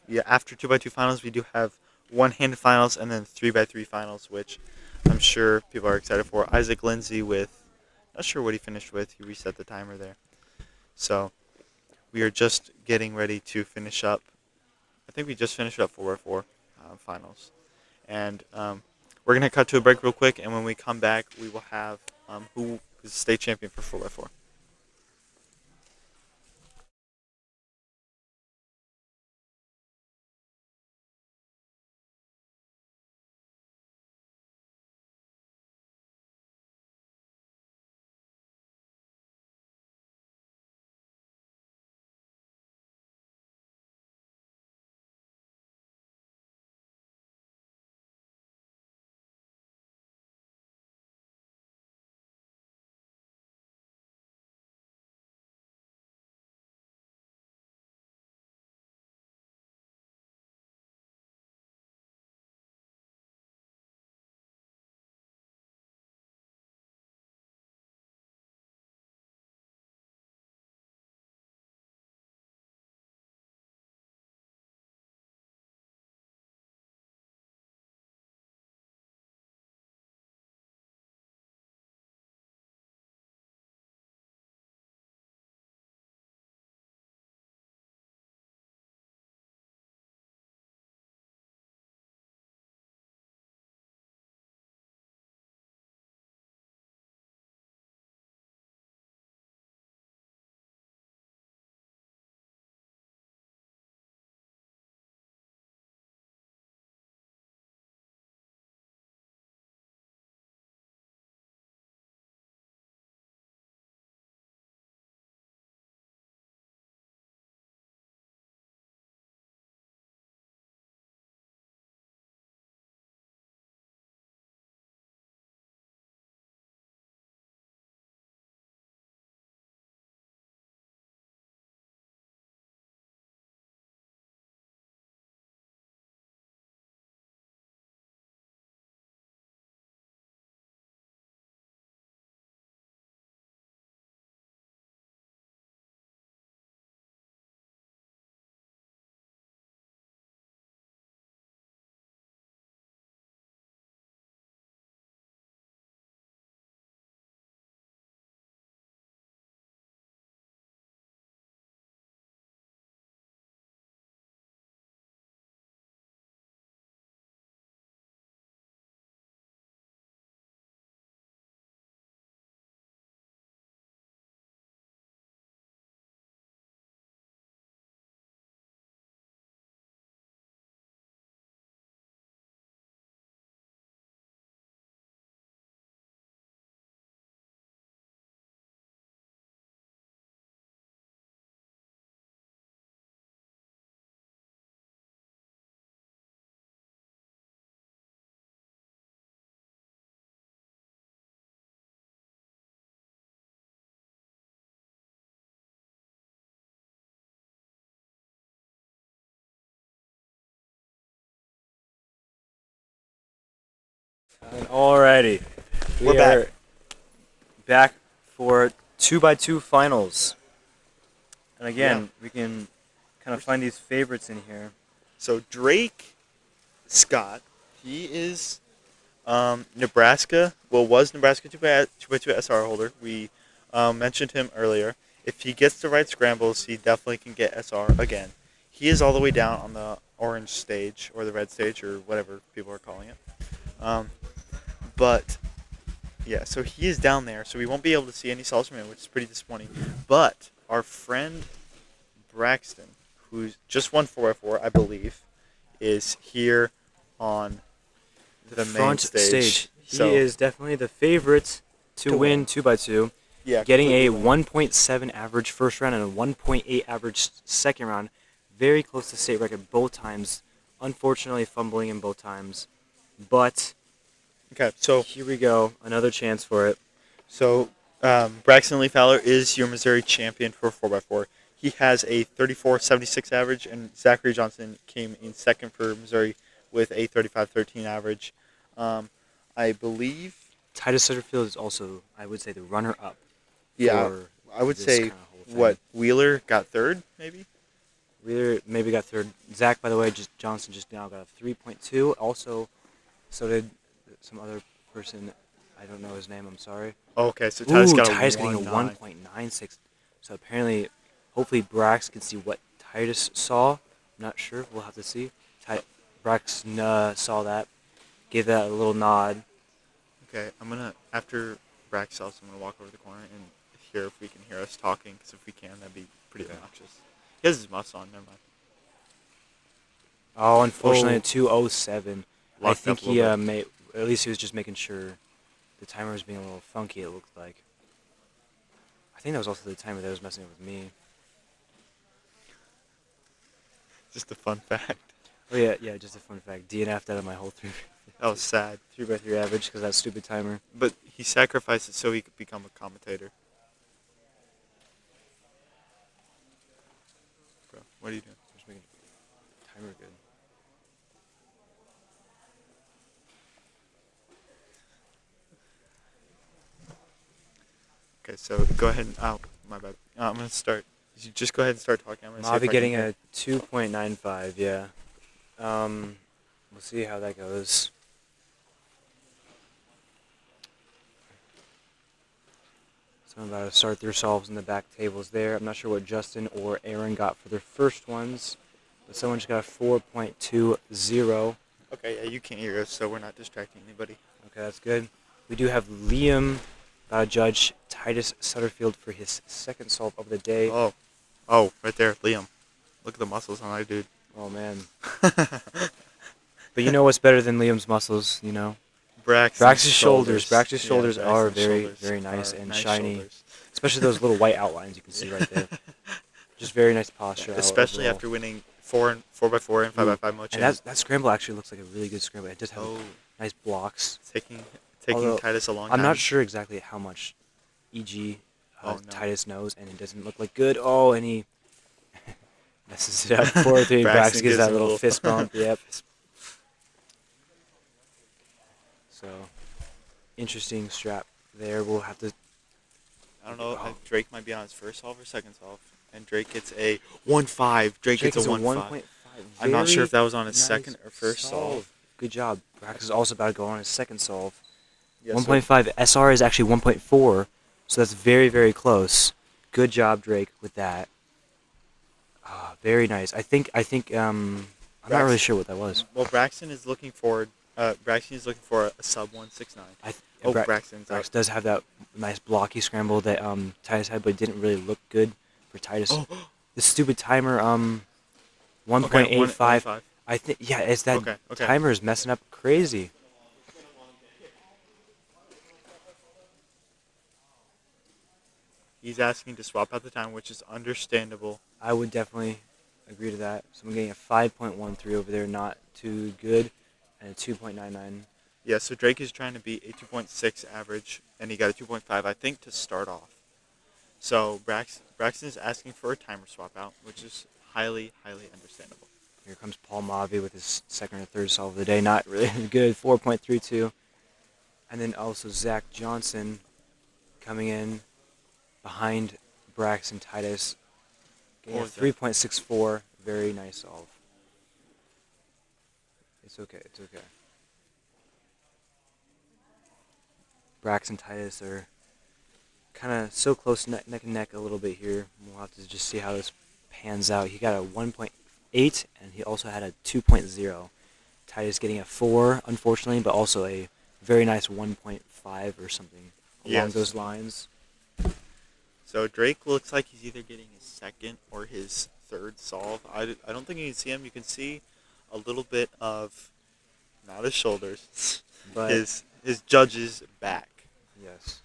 Yeah, after 2x2 Finals, we do have one-handed Finals and then 3x3 Finals, which I'm sure people are excited for. Isaac Lindsay with, not sure what he finished with. He reset the timer there. So we are just getting ready to finish up. I think we just finished up 4x4 Finals. And we're going to cut to a break real quick, and when we come back, we will have who is state champion for 4x4. Alrighty, We're are back. back for 2x2 Finals. And again, we can kind of find these favorites in here. So Drake Scott, he is Nebraska, was Nebraska 2x2 SR holder. We mentioned him earlier. If he gets the right scrambles, he definitely can get SR again. He is all the way down on the orange stage, or the red stage, or whatever people are calling it. But, yeah, so he is down there, so we won't be able to see any Solves from him, which is pretty disappointing. But our friend Braxton, who's just won 4x4, I believe, is here on the main front stage. He So, is definitely the favorite to win 2x2. yeah, Getting a completely 1.7 average first round and a 1.8 average second round. Very close to state record both times. Unfortunately, fumbling in both times. But okay, so here we go. Another chance for it. So, Braxton Lee Fowler is your Missouri champion for 4x4. He has a 34.76 average, and Zachary Johnson came in second for Missouri with a 35.13 average. I believe. Titus Sutterfield is also, I would say, the runner-up. Yeah, for I would this say kinda whole thing. what Wheeler got third, maybe. Wheeler maybe got third. Zach, by the way, Johnson just now got a 3.2. Also, so did some other person. I don't know his name. I'm sorry. Oh, okay, so Titus got a Titus getting a 1.9. 1.96. So apparently, hopefully Brax can see what Titus saw. I'm not sure. We'll have to see. Brax saw that, gave that a little nod. Okay, I'm gonna after Brax sells, I'm gonna walk over the corner and hear if we can hear us talking. Because if we can, that'd be pretty obnoxious. He has his muffs on. Never mind. Oh, unfortunately, Oh. a 2:07. I Locked think up a little bit. at least he was just making sure the timer was being a little funky, it looked like. I think that was also the timer that was messing up with me. Just a fun fact. Oh, yeah, just a fun fact. DNF'd out of my whole That was sad. 3x3 average because of that stupid timer. But he sacrificed it so he could become a commentator. Bro, what are you doing? Just making timer good. Okay, so go ahead and... Oh, my bad. I'm going to start. You just go ahead and start talking. I'm going to see if I Mavi can getting hear. a 2.95, yeah. We'll see how that goes. Someone about to start their solves in the back tables there. I'm not sure what Justin or Aaron got for their first ones, but someone just got a 4.20. Okay, yeah, you can't hear us, so we're not distracting anybody. Okay, that's good. We do have Liam about to judge Titus Sutterfield for his second solve of the day. Oh, right there, Liam. Look at the muscles on that dude. Oh, man. But you know what's better than Liam's muscles, you know? Brax's shoulders. Brax's shoulders are very, very nice and shiny. Shoulders. Especially those little white outlines you can see right there. Just very nice posture. Especially overall. after winning 4x4 and 5x5 motion. And that scramble actually looks like a really good scramble. It does have Oh, nice blocks. taking Although, Titus a long time. I'm not sure exactly how much EG Oh, no. Titus knows, and it doesn't look like good. Oh, and he messes it up. 4-3. Brax gives that him a little fist bump. Yep. So, interesting strap there. We'll have to... I don't know if Drake might be on his first solve or second solve. And Drake gets a 1.5. Drake gets a 1.5. I'm not sure if that was on his second or first solve. Good job. Brax is also about to go on his second solve. Yeah, 1.5. SR is actually 1.4, so that's very, very close. Good job, Drake, with that. Very nice. I think. I'm not really sure what that was. Well, Braxton is looking for a sub 169. Braxton's Brax out. does have that nice blocky scramble that Titus had, but it didn't really look good for Titus. The stupid timer, 1.85. I think, yeah, it's that Okay. timer is messing up crazy. He's asking to swap out the time, which is understandable. I would definitely agree to that. Someone getting a 5.13 over there, not too good, and a 2.99. Yeah, so Drake is trying to beat a 2.6 average, and he got a 2.5, I think, to start off. So Braxton is asking for a timer swap out, which is highly, highly understandable. Here comes Paul Mavi with his second or third solve of the day. Not really good, 4.32. And then also Zach Johnson coming in behind Brax and Titus. Getting a 3.64. Very nice solve. It's okay. It's okay. Brax and Titus are kind of so close neck and neck a little bit here. We'll have to just see how this pans out. He got a 1.8, and he also had a 2.0. Titus getting a 4, unfortunately, but also a very nice 1.5 or something along those lines. So Drake looks like he's either getting his second or his third solve. I don't think you can see him. You can see a little bit of, not his shoulders, But his judge's back. yes.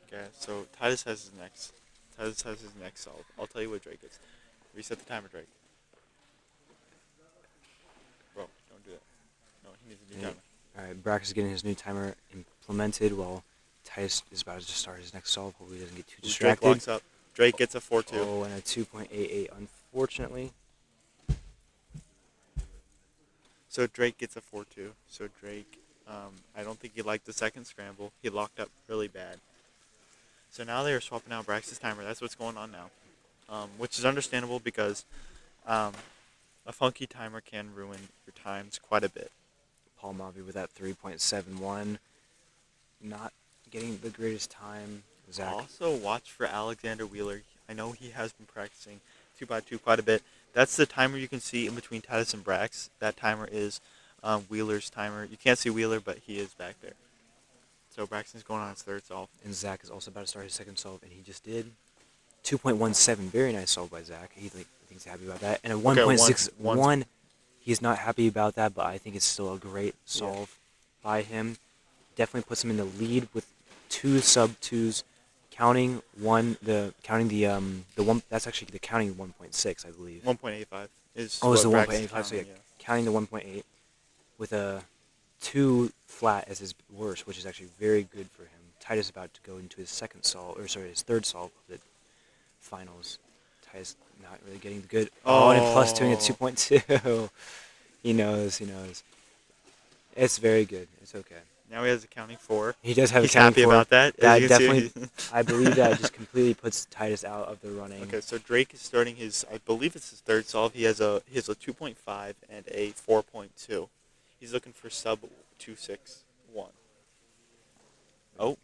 Okay, so Titus has his next. Titus has his next solve. I'll tell you what Drake is. Reset the timer, Drake. Bro, don't do that. No, he needs a new timer. Alright, Brax is getting his new timer implemented while Titus is about to start his next solve. Hopefully he doesn't get too Drake distracted. locks up. Drake gets a 4-2. Oh, and a 2.88, unfortunately. So Drake gets a 4-2. So Drake, I don't think he liked the second scramble. He locked up really bad. So now they are swapping out Brax's timer. That's what's going on now, which is understandable because a funky timer can ruin your times quite a bit. Paul Mavi with that 3.71. Not getting the greatest time. Zach. Also, watch for Alexander Wheeler. I know he has been practicing 2x2 quite a bit. That's the timer you can see in between Titus and Brax. That timer is Wheeler's timer. You can't see Wheeler, but he is back there. So Braxton's going on his third solve. And Zach is also about to start his second solve, and he just did. 2.17, very nice solve by Zach. He thinks he's happy about that. And a 1.61, he's not happy about that, but I think it's still a great solve by him. Definitely puts him in the lead with 2 sub-2s. Counting the one. That's actually the counting 1.6, I believe. 1.85 is. Oh, it's the what 1.85. Braxton's So yeah, counting, counting the 1.8 with a 2 flat as his worst, which is actually very good for him. Titus about to go into his his third solve of the finals. Titus not really getting the good. Oh, and a plus 2 and a 2.2. He knows. It's very good. It's okay. Now he has a counting 4. He does have He's a counting happy 4. about that. That As you can see, definitely, I believe that just completely puts Titus out of the running. Okay, so Drake is starting his. I believe it's his third solve. He has a 2.5 and a 4.2. He's looking for sub 261. Oh,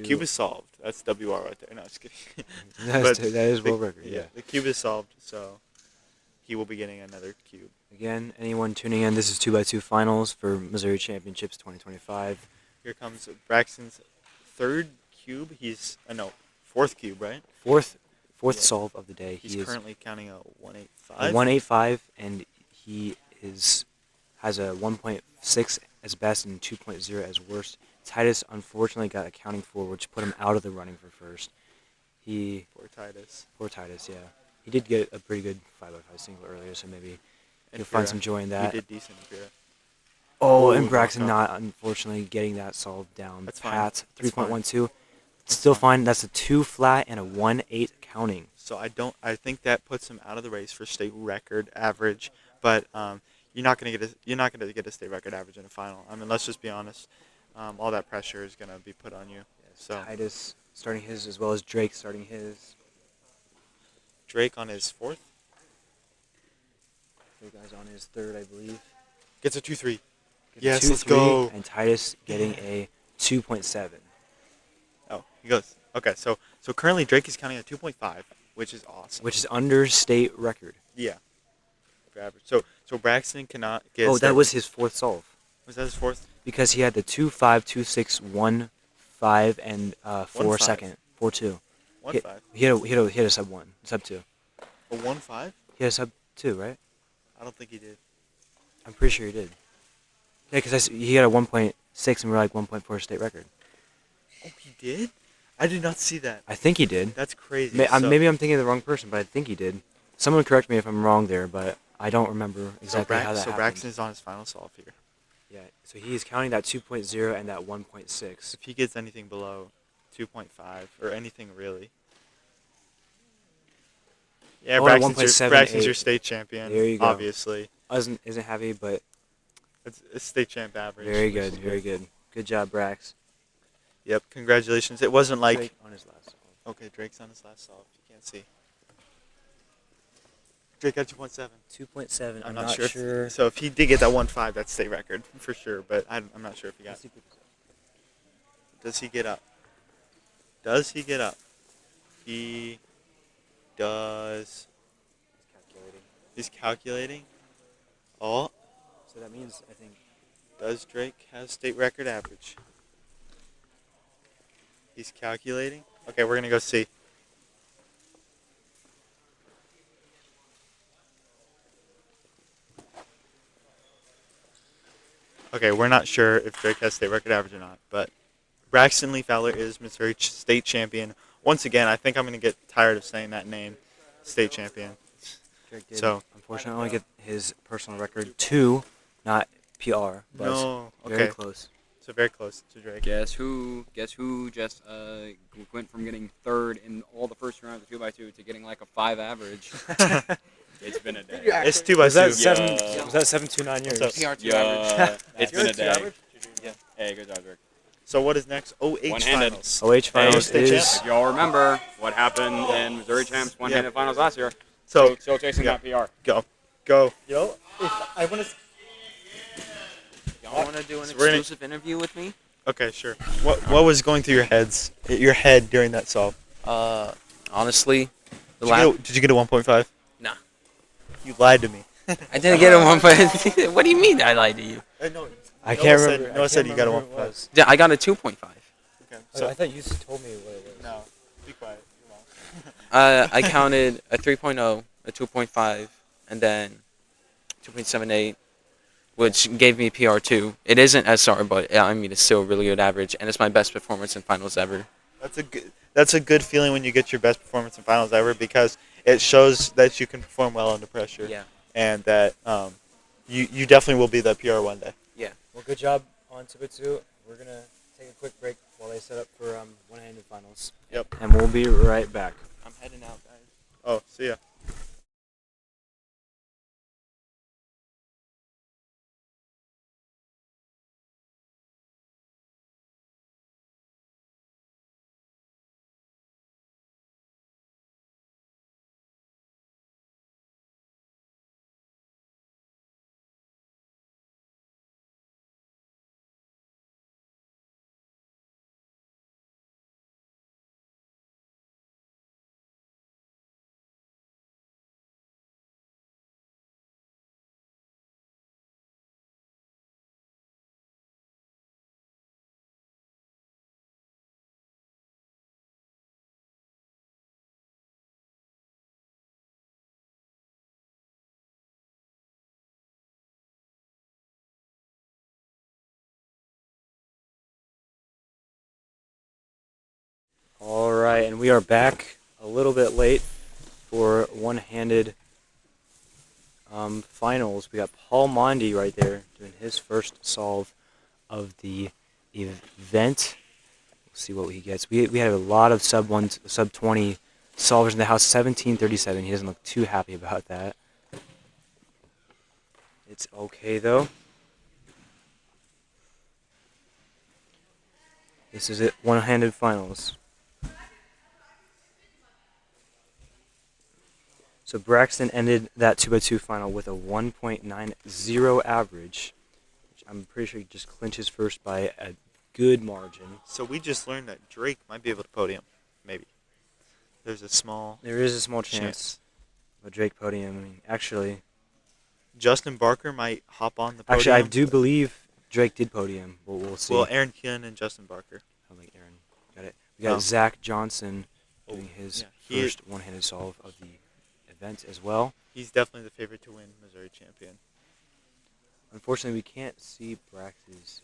cube is solved. That's WR right there. No, just kidding. That is world record. Yeah. The cube is solved, so he will be getting another cube. Again, anyone tuning in, this is 2x2 finals for Missouri Championships 2025. Here comes Braxton's third cube. He's fourth cube, right? Fourth solve of the day. He's He is currently counting a 185. a 185, and he has a 1.6 as best and 2.0 as worst. Titus unfortunately got a counting 4, which put him out of the running for first. Poor Titus. Poor Titus, yeah. He did get a pretty good 5x5 single earlier, so maybe he'll find some joy in that. He did decent in Pira. Oh, and Braxton not, unfortunately, getting that solved down. That's fine. Pat, That's 3.12. Still fine. That's a 2 flat and a 1.8 counting. So I think that puts him out of the race for state record average, but you're not gonna get a state record average in a final. I mean, let's just be honest. All that pressure is gonna be put on you. So Titus starting his as well as Drake starting his. Drake on his fourth. Drake guys on his third, I believe. Gets a 2-3. Gets Yes, a let's 2-3, go. And Titus getting a 2.7. Oh, he goes. Okay, so currently Drake is counting at 2.5, which is awesome. Which is under state record. Yeah. For average. So Braxton cannot get. Oh, that was his fourth solve. Was that his fourth? Because he had the 2.5, 2.6, 1.5, and 4 1.5. second. 4.2. 1.5. He had a sub 1. Sub 2. A 1.5? He had a sub 2, right? I don't think he did. I'm pretty sure he did. Yeah, because he had a 1.6 and we're like 1.4 state record. Oh, he did? I did not see that. I think he did. That's crazy. Maybe I'm thinking of the wrong person, but I think he did. Someone correct me if I'm wrong there, but I don't remember exactly how that happened. So Braxton is on his final solve here. Yeah, so he is counting that 2.0 and that 1.6. If he gets anything below 2.5 or anything really. Yeah, Oh, Braxton's your 1.78. state champion. There you go. Obviously. Isn't heavy, but It's state champ average. very good, very good. Good job, Brax. Yep, congratulations. It wasn't like... Drake on his last solve. Okay, Drake's on his last solve. You can't see. Drake got 2.7. 2.7. I'm not sure. So if he did get that 1.5, that's state record for sure. But I'm not sure if he got it. Does he get up? Does he get up? He does. He's calculating. He's calculating. Oh, So that means, I think, does Drake have state record average? He's calculating. Okay, we're going to go see. Okay, we're not sure if Drake has state record average or not, but Braxton Lee Fowler is Missouri state champion. Once again, I think I'm going to get tired of saying that name, state champion. Drake did, So, unfortunately, only get his personal record 2, not PR, but no, very okay. close. So very close to Drake. Guess who just went from getting third in all the first round of the 2x2 to getting like a 5 average. It's been a day. It's 2x2. Was that Yeah. Was that 729 years? What's up? PR2 average. It's been a day. Yeah. Hey, good job, Rick. So what is next? OH One-handed. finals. OH finals state is If y'all remember what happened in Missouri Champs one-handed finals last year, So still chasing yeah. that PR. go. Yo, if I want to. Y'all want to do an So we're gonna- exclusive interview with me? Okay, sure. What was going through your head during that solve? Honestly, Did you get a 1.5? Nah. You lied to me. I didn't get a 1.5. What do you mean I lied to you? No, I can't Noah remember. Noah said you got a remember what 1.5. it was. Yeah, I got a 2.5. Okay. So I thought you told me what it was. No, be quiet. You're wrong. I counted a 3.0, a 2.5, and then 2.78, which gave me PR2. It isn't SR, but I mean it's still a really good average, and it's my best performance in finals ever. That's a good feeling when you get your best performance in finals ever, because it shows that you can perform well under pressure. Yeah. And that you definitely will be the PR one day. Well, good job on 2x2. We're going to take a quick break while they set up for one-handed finals. Yep. And we'll be right back. I'm heading out, guys. Oh, see ya. All right, and we are back a little bit late for one-handed finals. We got Paul Mondi right there doing his first solve of the event. We'll see what he gets. We had a lot of sub 20 solvers in the house. 1737. He doesn't look too happy about that. It's okay though. This is it. One-handed finals. So Braxton ended that 2x2 final with a 1.90 average, which I'm pretty sure he just clinches first by a good margin. So we just learned that Drake might be able to podium. Maybe. There's a small There is a small chance of a Drake podium. I mean, actually, Justin Barker might hop on the podium. I do believe Drake did podium. We'll see. Well, Aaron Keelan and Justin Barker. I think Aaron got it. We got Zach Johnson doing his he first one-handed solve of the event as well. He's definitely the favorite to win Missouri champion. Unfortunately, we can't see Brax's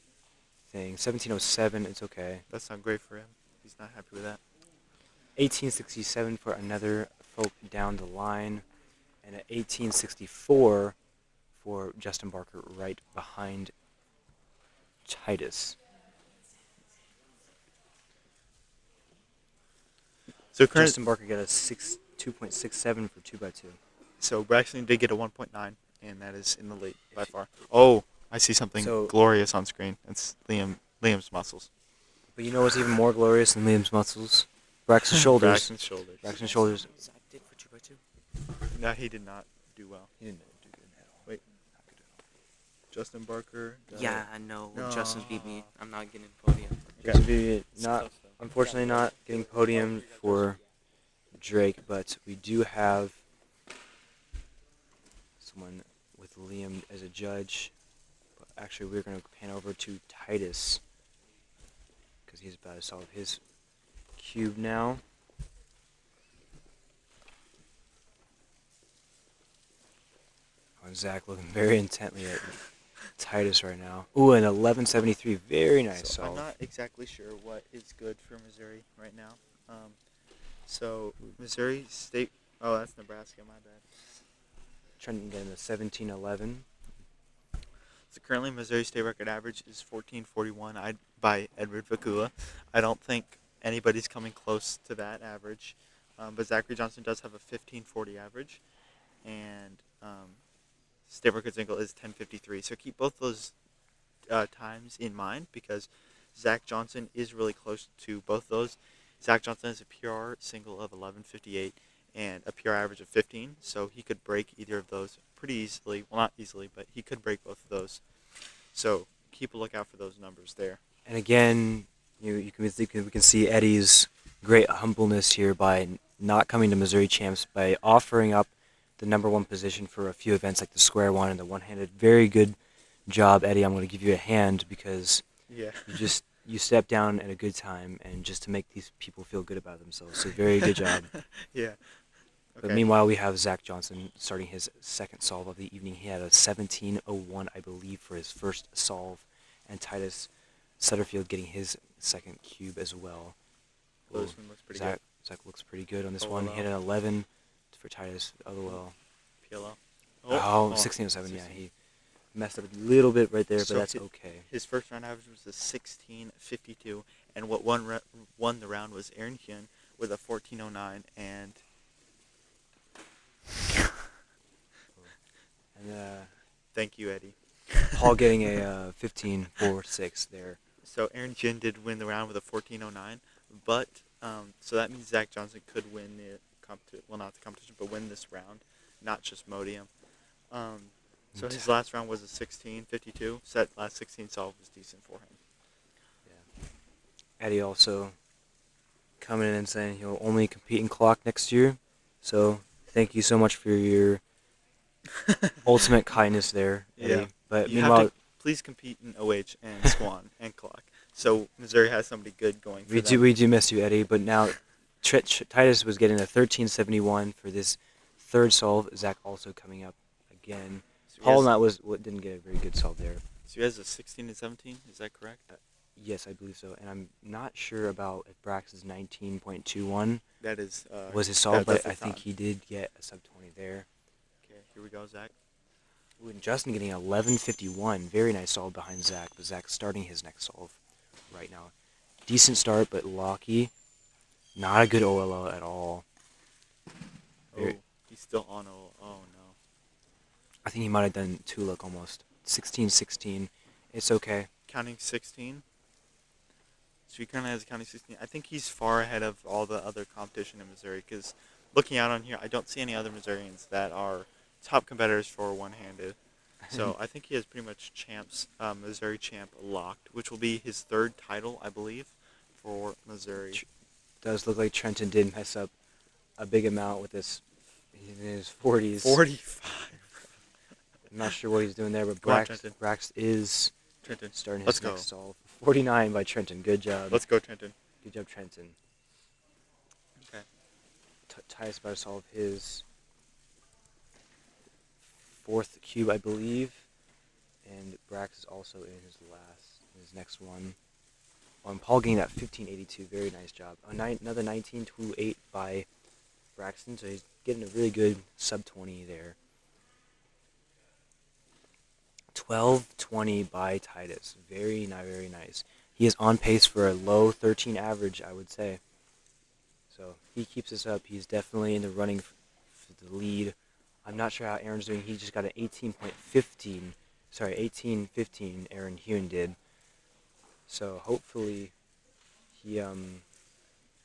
thing. 1707, it's okay. That's not great for him. He's not happy with that. 1867 for another folk down the line, and at 1864 for Justin Barker right behind Titus. So current, Justin Barker got a 2.67 for 2x2. So Braxton did get a 1.9, and that is in the lead by far. Oh, I see something glorious on screen. It's Liam's muscles. But you know what's even more glorious than Liam's muscles? Braxton's shoulders. Braxton's shoulders. Braxton's shoulders. Zach did for 2x2. No, he did not do well. He didn't do good at all. Wait. Justin Barker. Yeah, I know. No. Justin beat me. I'm not getting podium. Just be not Close, though. unfortunately not getting podium for Drake, but we do have someone with Liam as a judge. But actually, we're going to pan over to Titus because he's about to solve his cube now. Oh, Zach looking very intently at Titus right now. Ooh, an 1173, very nice So I'm solve. not exactly sure what is good for Missouri right now. So Missouri State. Oh, that's Nebraska. My bad. Trenton getting a 1711. So currently Missouri State record average is 1441 by Edward Vakula. I don't think anybody's coming close to that average, but Zachary Johnson does have a 1540 average, and State record single is 1053. So keep both those times in mind because Zach Johnson is really close to both those. Zach Johnson has a PR single of 1158 and a PR average of 15, so he could break either of those pretty easily. Well, not easily, but he could break both of those. So keep a lookout for those numbers there. And again, we can see Eddie's great humbleness here by not coming to Missouri Champs, by offering up the #1 position for a few events like the square one and the one-handed. Very good job, Eddie. I'm going to give you a hand because you stepped down at a good time and just to make these people feel good about themselves. So very good job. Yeah. But meanwhile, we have Zach Johnson starting his second solve of the evening. He had a 1701, I believe, for his first solve, and Titus Sutterfield getting his second cube as well. This one looks pretty good. Zach looks pretty good on this one. He hit an 11 for Titus. LOL. PLL. Oh, 1607. Yeah, he messed up a little bit right there, but that's okay. His first round average was a 1652, and what won the round was Aaron Hyun with a 1409 and. Thank you, Eddie. Paul getting a 15.46 there. So Aaron Hyun did win the round with a 1409, but so that means Zach Johnson could win the competition. Well, not the competition, but win this round, not just Modium. So his last round was a 1652. So that last 16 solve was decent for him. Yeah. Eddie also coming in and saying he'll only compete in clock next year. So thank you so much for your ultimate kindness there, Eddie. Yeah. But You meanwhile, have to please compete in OH and Swan and clock. So Missouri has somebody good going for them. we do miss you, Eddie. But now Titus was getting a 1371 for this third solve. Zach also coming up again. So Paul didn't get a very good solve there. So he has a 16 and 17. Is that correct? Yes, I believe so. And I'm not sure about if Brax's 19.21 That is was his solve, that's but I the think time. he did get a sub 20 there. Okay, here we go, Zach. Ooh, and Justin getting 1151. Very nice solve behind Zach, but Zach starting his next solve right now. Decent start, but locky. Not a good OLO at all. He's still on OL. Oh, no. I think he might have done 2-look almost. 16-16. It's okay. Counting 16. So he currently has a counting 16. I think he's far ahead of all the other competition in Missouri because looking out on here, I don't see any other Missourians that are top competitors for one-handed. So I think he has pretty much Missouri champ locked, which will be his third title, I believe, for Missouri. Does look like Trenton did mess up a big amount with this in his 40s. 45. I'm not sure what he's doing there, but Come on, Trenton. Brax is Trenton, starting let's his go. next solve. 49 by Trenton. Good job. Let's go, Trenton. Good job, Trenton. Okay. Titus about to solve his fourth cube, I believe. And Brax is also in his next one. And Paul getting that 1582. Very nice job. Another 1928 by Braxton, so he's getting a really good sub 20 there. 1220 by Titus. Very nice. He is on pace for a low 13 average, I would say. So he keeps this up. He's definitely in the running for the lead. I'm not sure how Aaron's doing. He just got an 18.15. Sorry, 18.15 Aaron Hune did. So hopefully he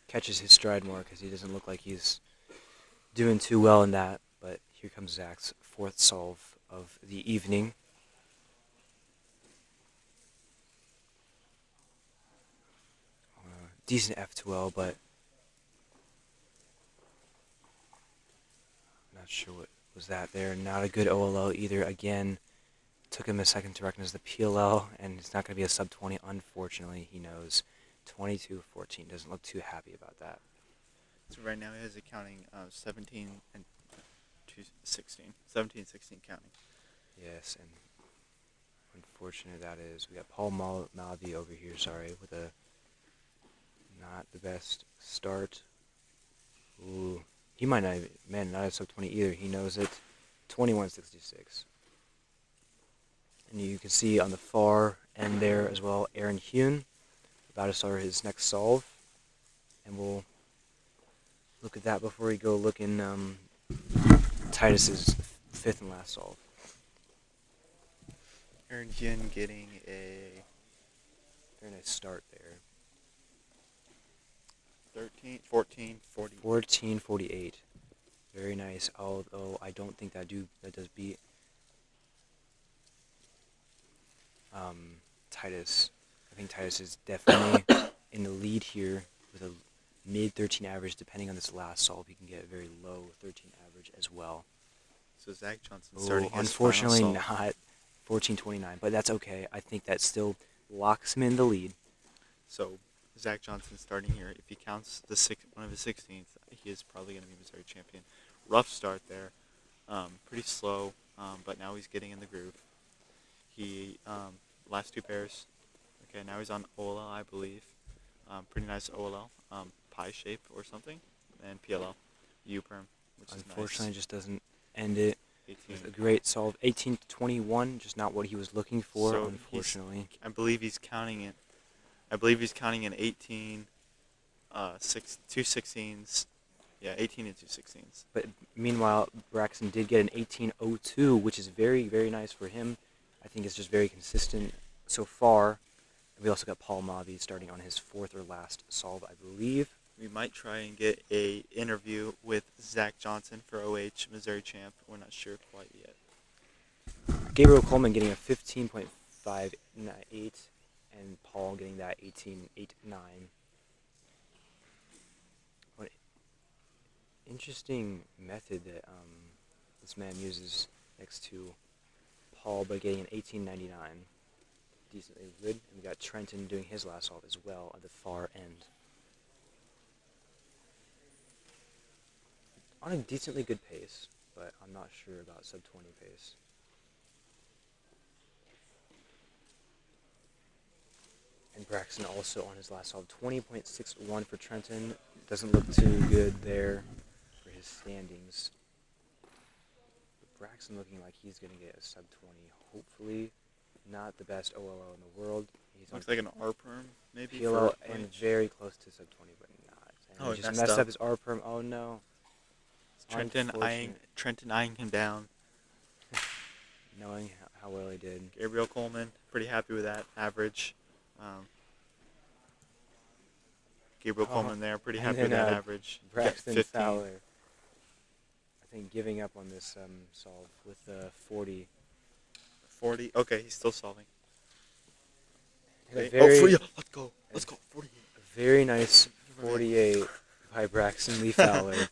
catches his stride more because he doesn't look like he's doing too well in that. But here comes Zach's fourth solve of the evening. decent F2L, but not sure what was that there. Not a good OLL either. Again, took him a second to recognize the PLL, and it's not going to be a sub 20. Unfortunately, he knows 22-14. Doesn't look too happy about that. So right now he has a counting 17 and 16. 17, 16 counting. Yes, and unfortunate that is. We got Paul Malavi over here, sorry, with a not the best start. Ooh, he might not even, man, not a sub 20 either. He knows it. 21-66. And you can see on the far end there as well, Aaron Hune about to start his next solve. And we'll look at that before we go look in Titus's fifth and last solve. Aaron Jin getting a Very nice start there. 13, 14, 40. 14-48. Very nice, although I don't think that does beat Titus. I think Titus is definitely in the lead here with a mid-13 average. Depending on this last solve, he can get a very low 13 average as well. So Zach Johnson starting his unfortunately final solve. not 14-29, but that's okay. I think that still locks him in the lead. So Zach Johnson starting here. If he counts one of his 16th, he is probably going to be Missouri champion. Rough start there. Pretty slow, but now he's getting in the groove. He last two pairs. Okay, now he's on OLL, I believe. Pretty nice OLL, pie shape or something, and PLL, U-perm, which Unfortunately, is nice. just doesn't end it. 18. With a great solve, 18-21, just not what he was looking for, So unfortunately. I believe he's counting it. I believe he's counting an 18, 2 16s. Yeah, 18 and 2 16s. But meanwhile, Braxton did get an 18-02, which is very, very nice for him. I think it's just very consistent so far. We also got Paul Mavi starting on his fourth or last solve, I believe. We might try and get a interview with Zach Johnson for OH Missouri champ. We're not sure quite yet. Gabriel Coleman getting a 15.58, and Paul getting that 18.89. What interesting method that this man uses next to Paul by getting an 18.99. Decently good. And we got Trenton doing his last solve as well at the far end. On a decently good pace, but I'm not sure about sub 20 pace. And Braxton also on his last solve, 20.61 for Trenton. Doesn't look too good there for his standings. But Braxton looking like he's going to get a sub 20, hopefully. Not the best OLL in the world. He's Looks like an R-perm, maybe. PLO and very close to sub 20, but not. And Oh, he he just messed messed up. up his R-perm. Oh no. Trenton eyeing him down. Knowing how well he did. Gabriel Coleman, pretty happy with that average. Gabriel Coleman there, pretty and happy with then, that average. Braxton 15. Fowler. I think giving up on this solve with 40. 40. Okay, he's still solving. A Okay. very, Oh, 40. Let's go. Let's go. 48. very nice 48 by Braxton Lee Fowler.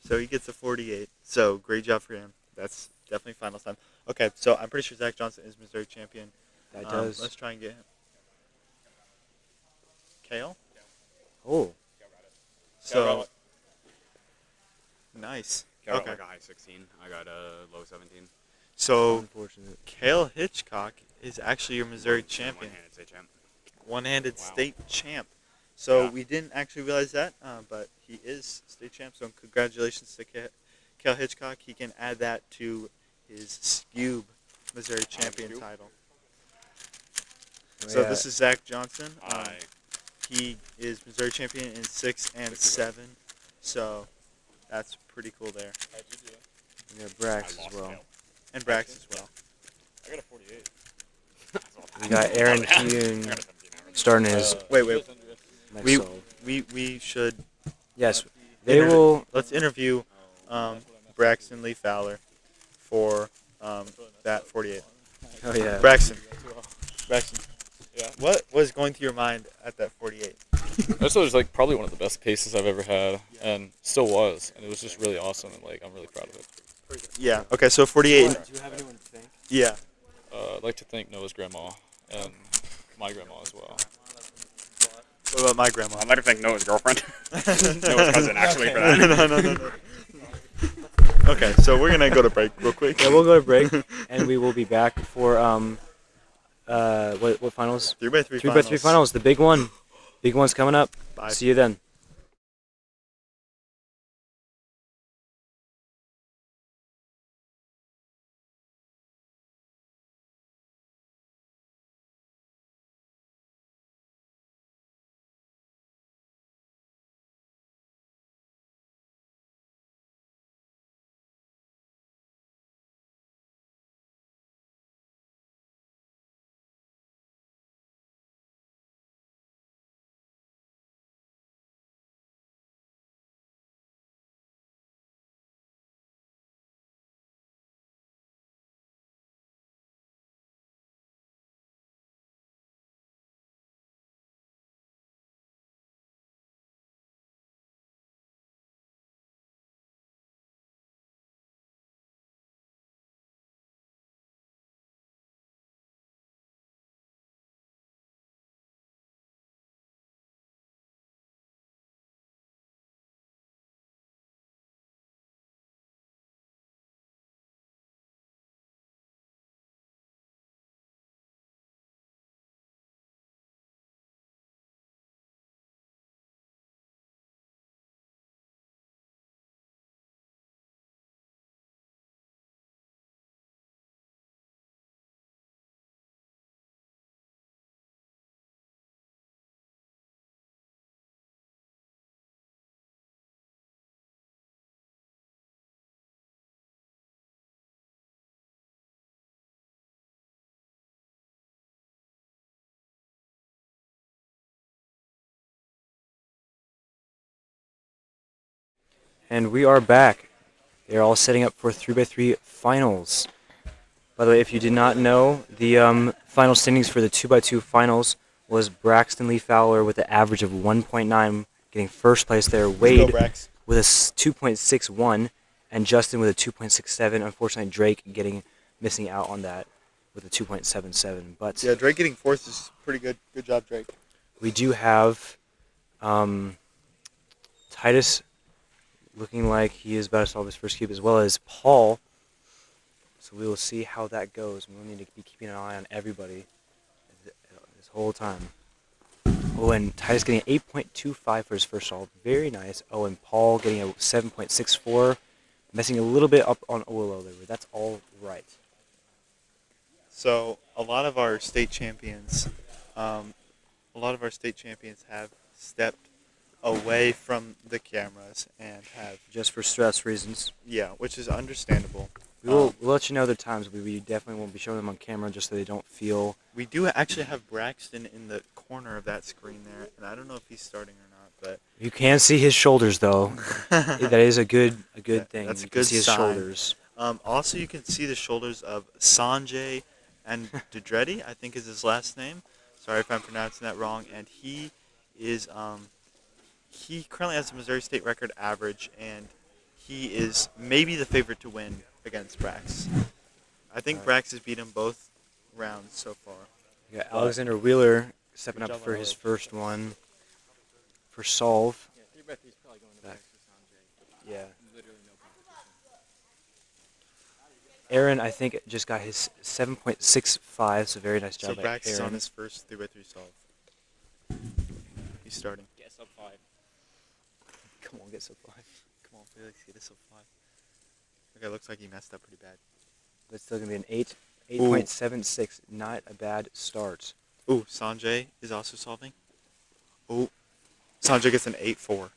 So he gets a 48. So great job for him. That's definitely finals time. Okay, so I'm pretty sure Zach Johnson is Missouri champion. That does. Let's try and get him. Kale? Oh. So, nice. Got Okay. like a high 16. I got a low 17. So, Unfortunate. Kale Hitchcock is actually your Missouri champion. One-handed state champ. One-handed Wow. state champ. So Yeah. we didn't actually realize that, but he is state champ. So congratulations to Kale Hitchcock. He can add that to his Skewb Missouri champion Skewb. title. Oh, So yeah. this is Zach Johnson. I He is Missouri champion in 6 and 7. So that's pretty cool there. We got Brax as well. And Brax as well. I got a 48. We got Aaron Hune starting his Wait. next We solve. we should Yes, they interview- will. Let's interview Braxton Lee Fowler for that 48. Oh yeah. Braxton. Yeah. What was going through your mind at that 48? This was like probably one of the best paces I've ever had, and still was, and it was just really awesome, and like I'm really proud of it. Yeah. Okay. So 48. Do you have anyone to thank? Yeah. I'd like to thank Noah's grandma and my grandma as well. What about my grandma? I'd like to thank Noah's girlfriend. Noah's cousin, actually, for no, that. no. Okay, so we're gonna go to break real quick. Yeah, we'll go to break, and we will be back for what finals? 3x3 3x3 finals, the big one. Big one's coming up. Bye. See you then. And we are back. They're all setting up for 3x3 finals. By the way, if you did not know, the final standings for the 2x2 finals was Braxton Lee Fowler with an average of 1.9, getting first place there. Wade with a 2.61, and Justin with a 2.67. Unfortunately, Drake missing out on that with a 2.77. But yeah, Drake getting fourth is pretty good. Good job, Drake. we do have Titus looking like he is about to solve his first cube, as well as Paul. So we will see how that goes. We'll need to be keeping an eye on everybody this whole time. Oh, and Titus getting an 8.25 for his first solve. Very nice. Oh, and Paul getting a 7.64. Messing a little bit up on Olo there, but that's all right. So a lot of our state champions have stepped away from the cameras and have Just for stress reasons. which is understandable. We'll let you know the times. We definitely won't be showing them on camera just so they don't feel... We do actually have Braxton in the corner of that screen there, and I don't know if he's starting or not, but You can see his shoulders, though. That is a good thing. That's a You good can see his sign. shoulders. Also, you can see the shoulders of Sanjay and Dreddy, I think is his last name. Sorry if I'm pronouncing that wrong. And he is he currently has a Missouri State record average, and he is maybe the favorite to win against Brax. I think Brax has beat him both rounds so far. Yeah, Alexander Wheeler stepping Good up job for on his Alex. first one for solve. Yeah, 3x3 is probably going to Back. Max Sanjay. Yeah. Literally no competition. Aaron, I think, just got his 7.65, so very nice So job by Brax is on Aaron. his first 3x3 solve. He's starting. Yeah, sub 5. Come on, get so far. Come on, Felix, get us a 5. Okay, looks like he messed up pretty bad. But it's still going to be an 8.76. Not a bad start. Ooh, Sanjay is also solving. Ooh, Sanjay gets an 8-4.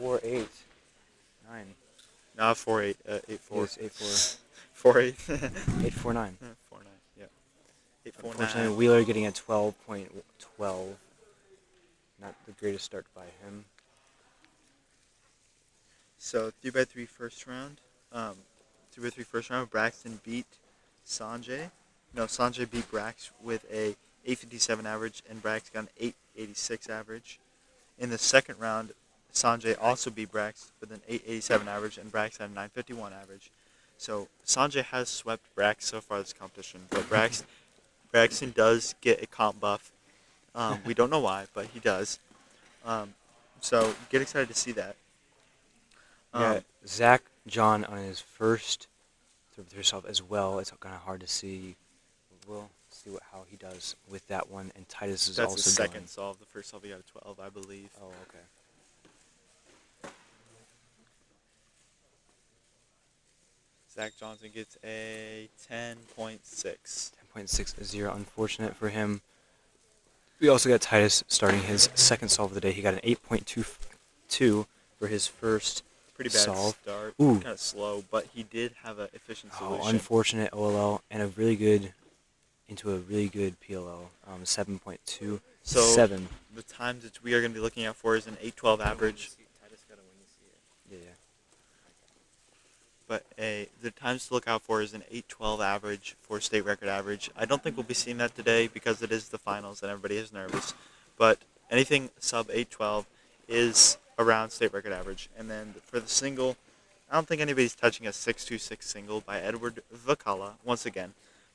4.8. 9. Nah, 4-8. 8-4. Yes, 4-8. 8.49. 4-9. Yeah. 8-4-9. Unfortunately, Wheeler getting a 12.12. Not the greatest start by him. So 3x3 first round. 3x3 first round. Braxton beat Sanjay. No, Sanjay beat Brax with a 857 average, and Brax got an 886 average. In the second round, Sanjay also beat Brax with an 887 average, and Brax had a 951 average. So Sanjay has swept Brax so far this competition, but Braxton does get a comp buff. We don't know why, but he does. So get excited to see that. Yeah, Zach John on his first throw with herself as well. It's kind of hard to see. We'll see how he does with that one. And Titus is That's also the second going. solve. The first solve he got a 12, I believe. Oh, okay. Zach Johnson gets a 10.6. 10.60, unfortunate for him. We also got Titus starting his second solve of the day. He got an 8.22 for his first Pretty bad solve. start. Ooh. Kind of slow, but he did have an efficient Oh, solution. unfortunate OLL and a really good PLL, 7.27. So the times that we are going to be looking at for is an 812 average. Yeah. But the times to look out for is an 812 average for state record average. I don't think we'll be seeing that today because it is the finals and everybody is nervous. But anything sub 812 is around state record average. And then for the single, I don't think anybody's touching a 626 single by Edward Vacala once again.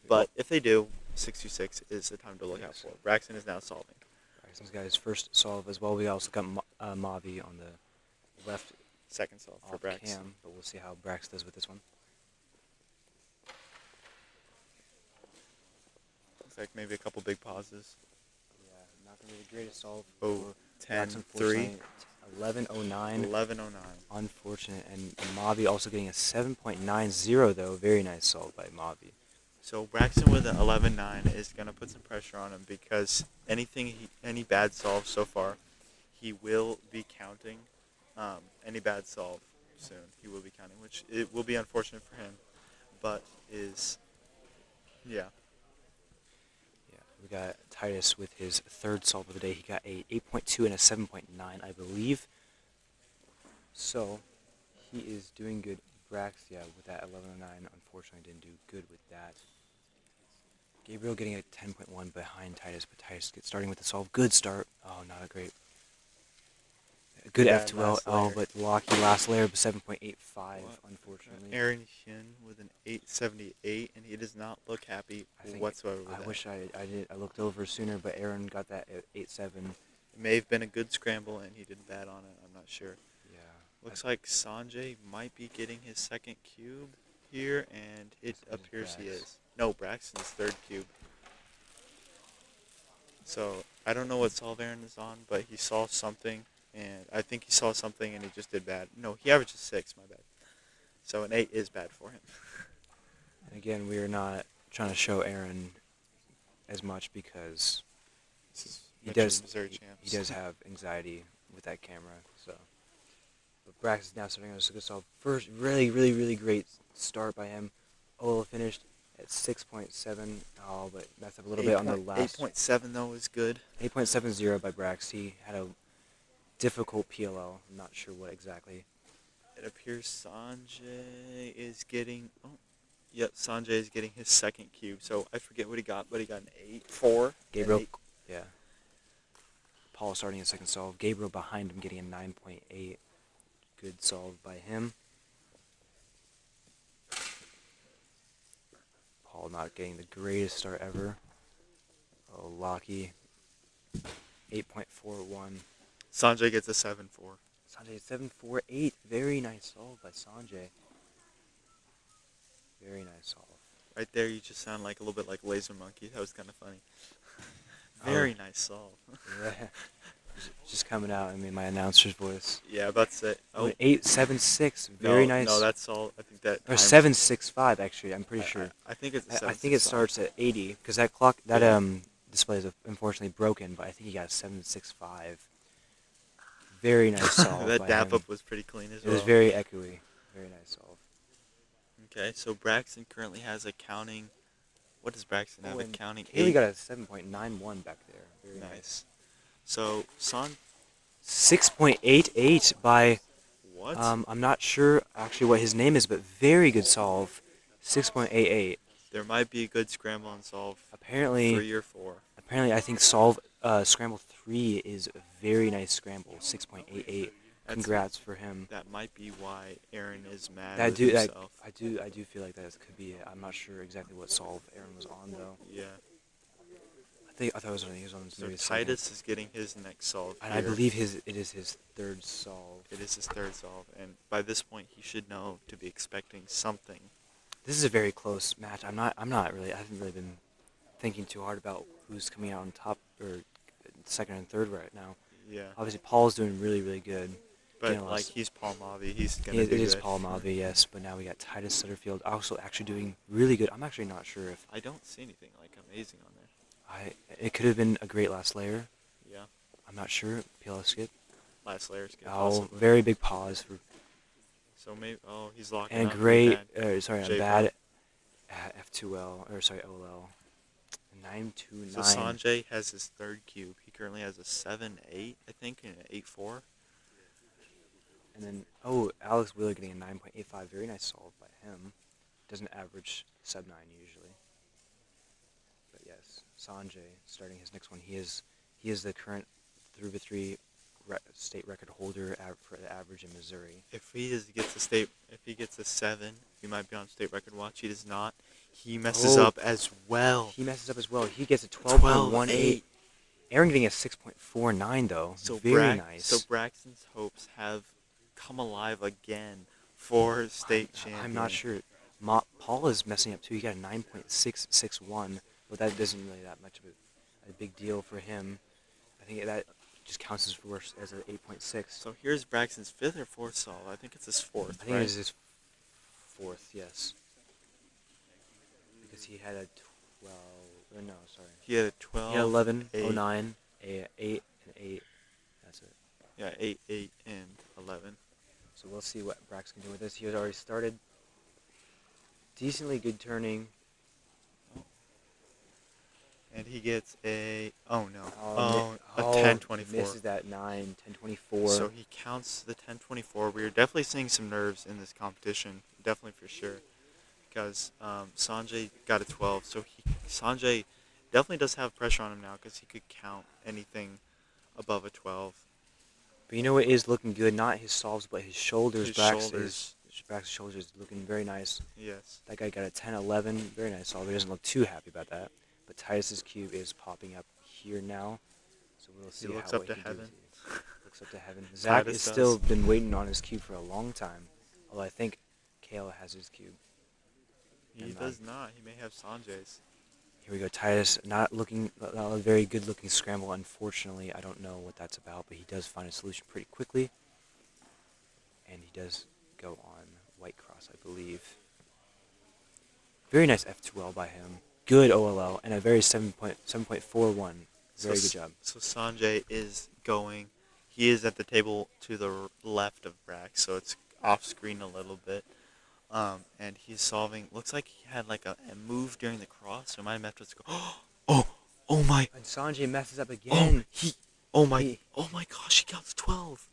But if they do, 626 is the time to look out for. Braxton is now solving. Braxton's got his first solve as well. We also got Mavi on the left Second solve for off Braxton. cam, but we'll see how Brax does with this one. Looks like maybe a couple big pauses. Yeah, not going to be the greatest solve. Oh, for Brax, 10-3. 11.09. 11.09. Unfortunate. And Mavi also getting a 7.90, though. Very nice solve by Mavi. So Braxton with an 11.9 is going to put some pressure on him because any bad solve so far, he will be counting. Any bad solve soon, he will be counting, which it will be unfortunate for him, but is, yeah. Yeah, we got Titus with his third solve of the day. He got a 8.2 and a 7.9, I believe. So he is doing good. Brax, yeah, with that 11.09, unfortunately didn't do good with that. Gabriel getting a 10.1 behind Titus, but Titus gets starting with the solve. Good start. Oh, not a great. Good Yeah, F2L, last layer. but lucky last layer, but 7.85, unfortunately. Aaron Shin with an 878, and he does not look happy whatsoever with I that. wish I looked over sooner, but Aaron got that at 8.7. It may have been a good scramble, and he did bad on it. I'm not sure. Yeah. Looks like Sanjay might be getting his second cube here, and it appears he is. No, Braxton's third cube. So I don't know what solve Aaron is on, but he saw something, and I think he saw something, and he just did bad. No, he averages 6, my bad. So an 8 is bad for him. And again, we are not trying to show Aaron as much because he does have anxiety with that camera. So, but Brax is now starting on a good solve. First, really great start by him. Ola finished at 6.7. Oh, but that's up a little bit on the last. 8.7 though is good. 8.70 by Brax. He had a difficult PLL. I'm not sure what exactly. It appears Sanjay is getting. Oh, yep, Sanjay is getting his second cube. So I forget what he got, but he got an 8.4. Gabriel, yeah. Paul starting his second solve. Gabriel behind him getting a 9.8. Good solve by him. Paul not getting the greatest start ever. Oh, Locky. 8.41. Sanjay gets a 7.4. Sanjay 7.48. Very nice solve by Sanjay. Very nice solve. Right there, you just sound like a little bit like Laser Monkey. That was kind of funny. Very nice solve. Yeah. Just coming out. I mean, my announcer's voice. Yeah, about to say. Oh, 8.76. Very nice. No, that's all. I think that. Or 7.65 actually. I'm pretty sure. I think it's. I think it starts at 80 because that clock display is unfortunately broken. But I think he got a 7.65. Very nice solve. That dap up was pretty clean as well. It was very echoey. Very nice solve. Okay, so Braxton currently has a counting. What does Braxton have? A counting 8. He got a 7.91 back there. Very nice. So 6.88 by. What? I'm not sure actually what his name is, but very good solve. 6.88. There might be a good scramble on solve. Apparently. 3 or 4. Apparently, I think solve Scramble 3 is a very nice scramble, 6.88. Congrats for him. That might be why Aaron is mad I with himself. do feel like that could be it. I'm not sure exactly what solve Aaron was on though. Yeah. I thought he was on So maybe Titus is getting his next solve and here. I believe it is his third solve. It is his third solve, and by this point he should know to be expecting something. This is a very close match. I haven't really been thinking too hard about who's coming out on top or second and third right now. Yeah. Obviously, Paul's doing really, really good. But like he's Paul Mavi, he's gonna It do is good. Paul Mavi, yes. But now we got Titus Sutterfield also actually doing really good. I'm actually not sure if I don't see anything like amazing on there. it could have been a great last layer. Yeah. I'm not sure. PLS skip. Last layer's good. Oh, Possibly. very big pause for So maybe he's locking and a up great bad. a bad F2L or sorry OL 929. So Sanjay has his third cube. He currently has a 7-8, I think, and an 8-4. And then Alex Wheeler getting a 9.85. Very nice solve by him. Doesn't average sub 9 usually. But yes, Sanjay starting his next one. He is the current 3x3 state record holder for the average in Missouri. If he gets a 7, he might be on state record watch. He does not. He messes up as well. He messes up as well. He gets a 12.18. Aaron getting a 6.49 though. So very nice. So Braxton's hopes have come alive again for state champion. I'm not sure. Paul is messing up too. He got a 9.661, but that isn't really that much of a big deal for him. I think that just counts as an 8.6. So here's Braxton's 5th or 4th solve. I think it's his 4th. I think it is his 4th, yes. Because he had a 12. Or no, sorry. He had a 12. He had 11, 8. 09, 8, and 8. That's it. Yeah, 8, 8, and 11. So we'll see what Brax can do with this. He has already started. Decently good turning. And he gets a a He 10-24. misses that 9, 10-24. So he counts the 10-24. We're definitely seeing some nerves in this competition, definitely for sure, because Sanjay got a 12. So Sanjay definitely does have pressure on him now because he could count anything above a 12. But you know what is looking good? Not his solves, but his shoulders. Shoulders. Brax's shoulders is looking very nice. Yes. That guy got a 10-11. Very nice solve. He doesn't look too happy about that. But Titus's cube is popping up here now. So we'll see He looks how up to he heaven. Looks up to heaven. Zach Titus has does. still been waiting on his cube for a long time. Although I think Kayla has his cube. He does not. He may have Sanjay's. Here we go. Titus, not a very good looking scramble. Unfortunately, I don't know what that's about, but he does find a solution pretty quickly. And he does go on white cross, I believe. Very nice F2L by him. Good OLL and a very 7.41. Very good job. So Sanjay is going. He is at the table to the left of Brax, so it's off screen a little bit. And he's solving. Looks like he had like a move during the cross. So my methods go. Oh my! And Sanjay messes up again. Oh my gosh! He counts 12.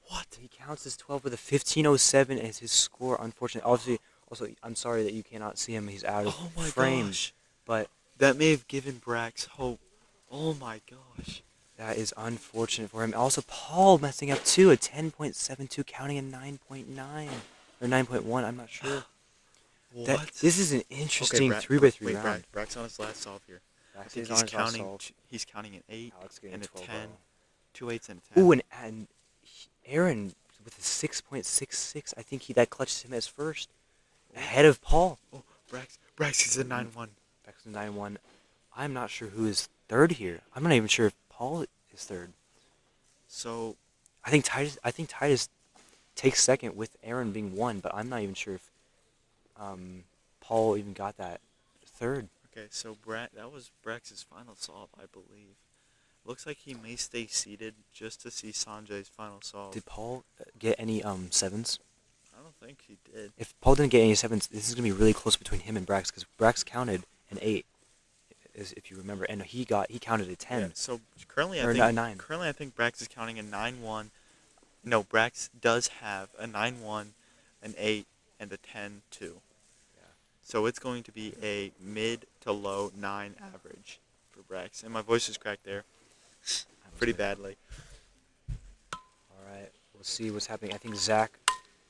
What? He counts his 12 with a 15.07 as his score. Unfortunately, obviously, also I'm sorry that you cannot see him. He's out of frame. Gosh! But that may have given Brax hope. Oh my gosh! That is unfortunate for him. Also, Paul messing up too. A 10.72, counting a 9.9 or 9.1. I'm not sure. What? This is an interesting 3x3 round. Wait, Brax on his last solve here. Brax is on his last solve. He's counting an 8 and a 10. 2 8s and a 10. Ooh, and Aaron with a 6.66. I think that clutched him as first, ahead of Paul. Oh, Brax is a 9-1. Brax is 9-1. I'm not sure who is third here. I'm not even sure if Paul is third. So I think Titus takes second with Aaron being 1, but I'm not even sure if Paul even got that third. Okay, so that was Brax's final solve, I believe. Looks like he may stay seated just to see Sanjay's final solve. Did Paul get any 7s? I don't think he did. If Paul didn't get any 7s, this is going to be really close between him and Brax, because Brax counted an 8, if you remember, and he counted a 10. Yeah, so currently a 9. Currently I think Brax is counting a 9-1. No, Brax does have a 9-1, an 8, and a 10-2. Yeah. So it's going to be a mid to low 9 average for Brax. And my voice is cracked there. pretty badly. All right, we'll see what's happening. I think Zach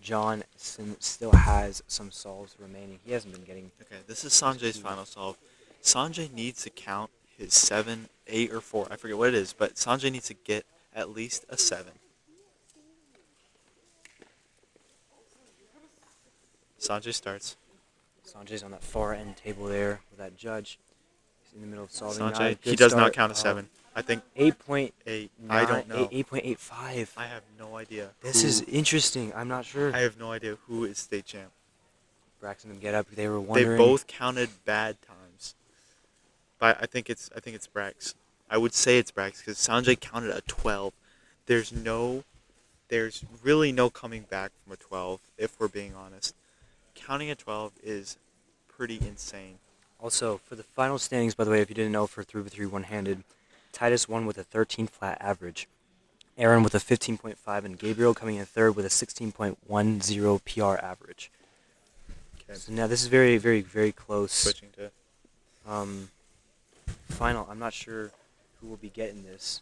Johnson still has some solves remaining. He hasn't been getting. Okay, this is Sanjay's final solve. Sanjay needs to count his 7, 8, or 4. I forget what it is, but Sanjay needs to get at least a 7. Sanjay starts. Sanjay's on that far end table there with that judge. He's in the middle of solving. Sanjay, he does not count a 7. I think 8.8. I don't know. 8.85. I have no idea. This is interesting. I'm not sure. I have no idea who is state champ. Braxton and Get Up. They were wondering. They both counted bad times. But I think it's Brax. I would say it's Brax because Sanjay counted a 12. There's really no coming back from a 12 if we're being honest. Counting a 12 is pretty insane. Also, for the final standings, by the way, if you didn't know, for 3v3 one-handed, Titus won with a 13 flat average. Aaron with a 15.5, and Gabriel coming in third with a 16.10 PR average. Okay. So now this is very, very, very close. Switching to Final. I'm not sure who will be getting this.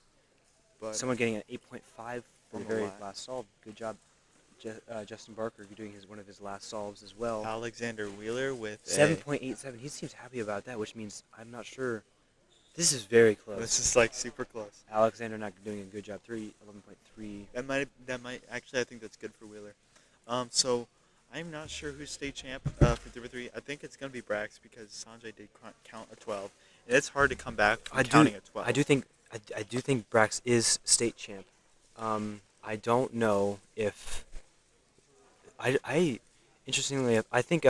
but Someone getting an 8.5 for the From the very last. last solve. Good job, Justin Barker, doing one of his last solves as well. Alexander Wheeler with 7.87. He seems happy about that, which means I'm not sure. This is very close. This is like super close. Alexander not doing a good job. 11.3. That might actually, I think that's good for Wheeler. So I'm not sure who's state champ for 3v3. I think it's gonna be Brax because Sanjay did count a 12, and it's hard to come back from counting a 12. I do think Brax is state champ. I don't know if interestingly, I think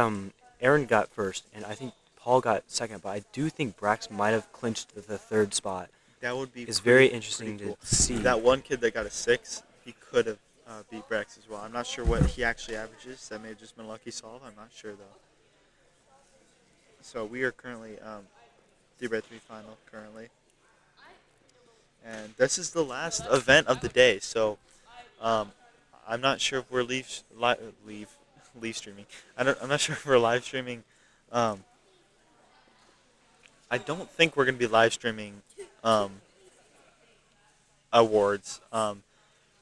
Aaron got first, and I think Paul got second, but I do think Brax might have clinched the third spot. That would be It's pretty, very interesting pretty cool. to see. That one kid that got a 6, he could have beat Brax as well. I'm not sure what he actually averages. That may have just been a lucky solve. I'm not sure though. So we are currently 3x3 final currently, and this is the last event of the day. So I'm not sure if we're live streaming. I'm not sure if we're live streaming. I don't think we're going to be live streaming awards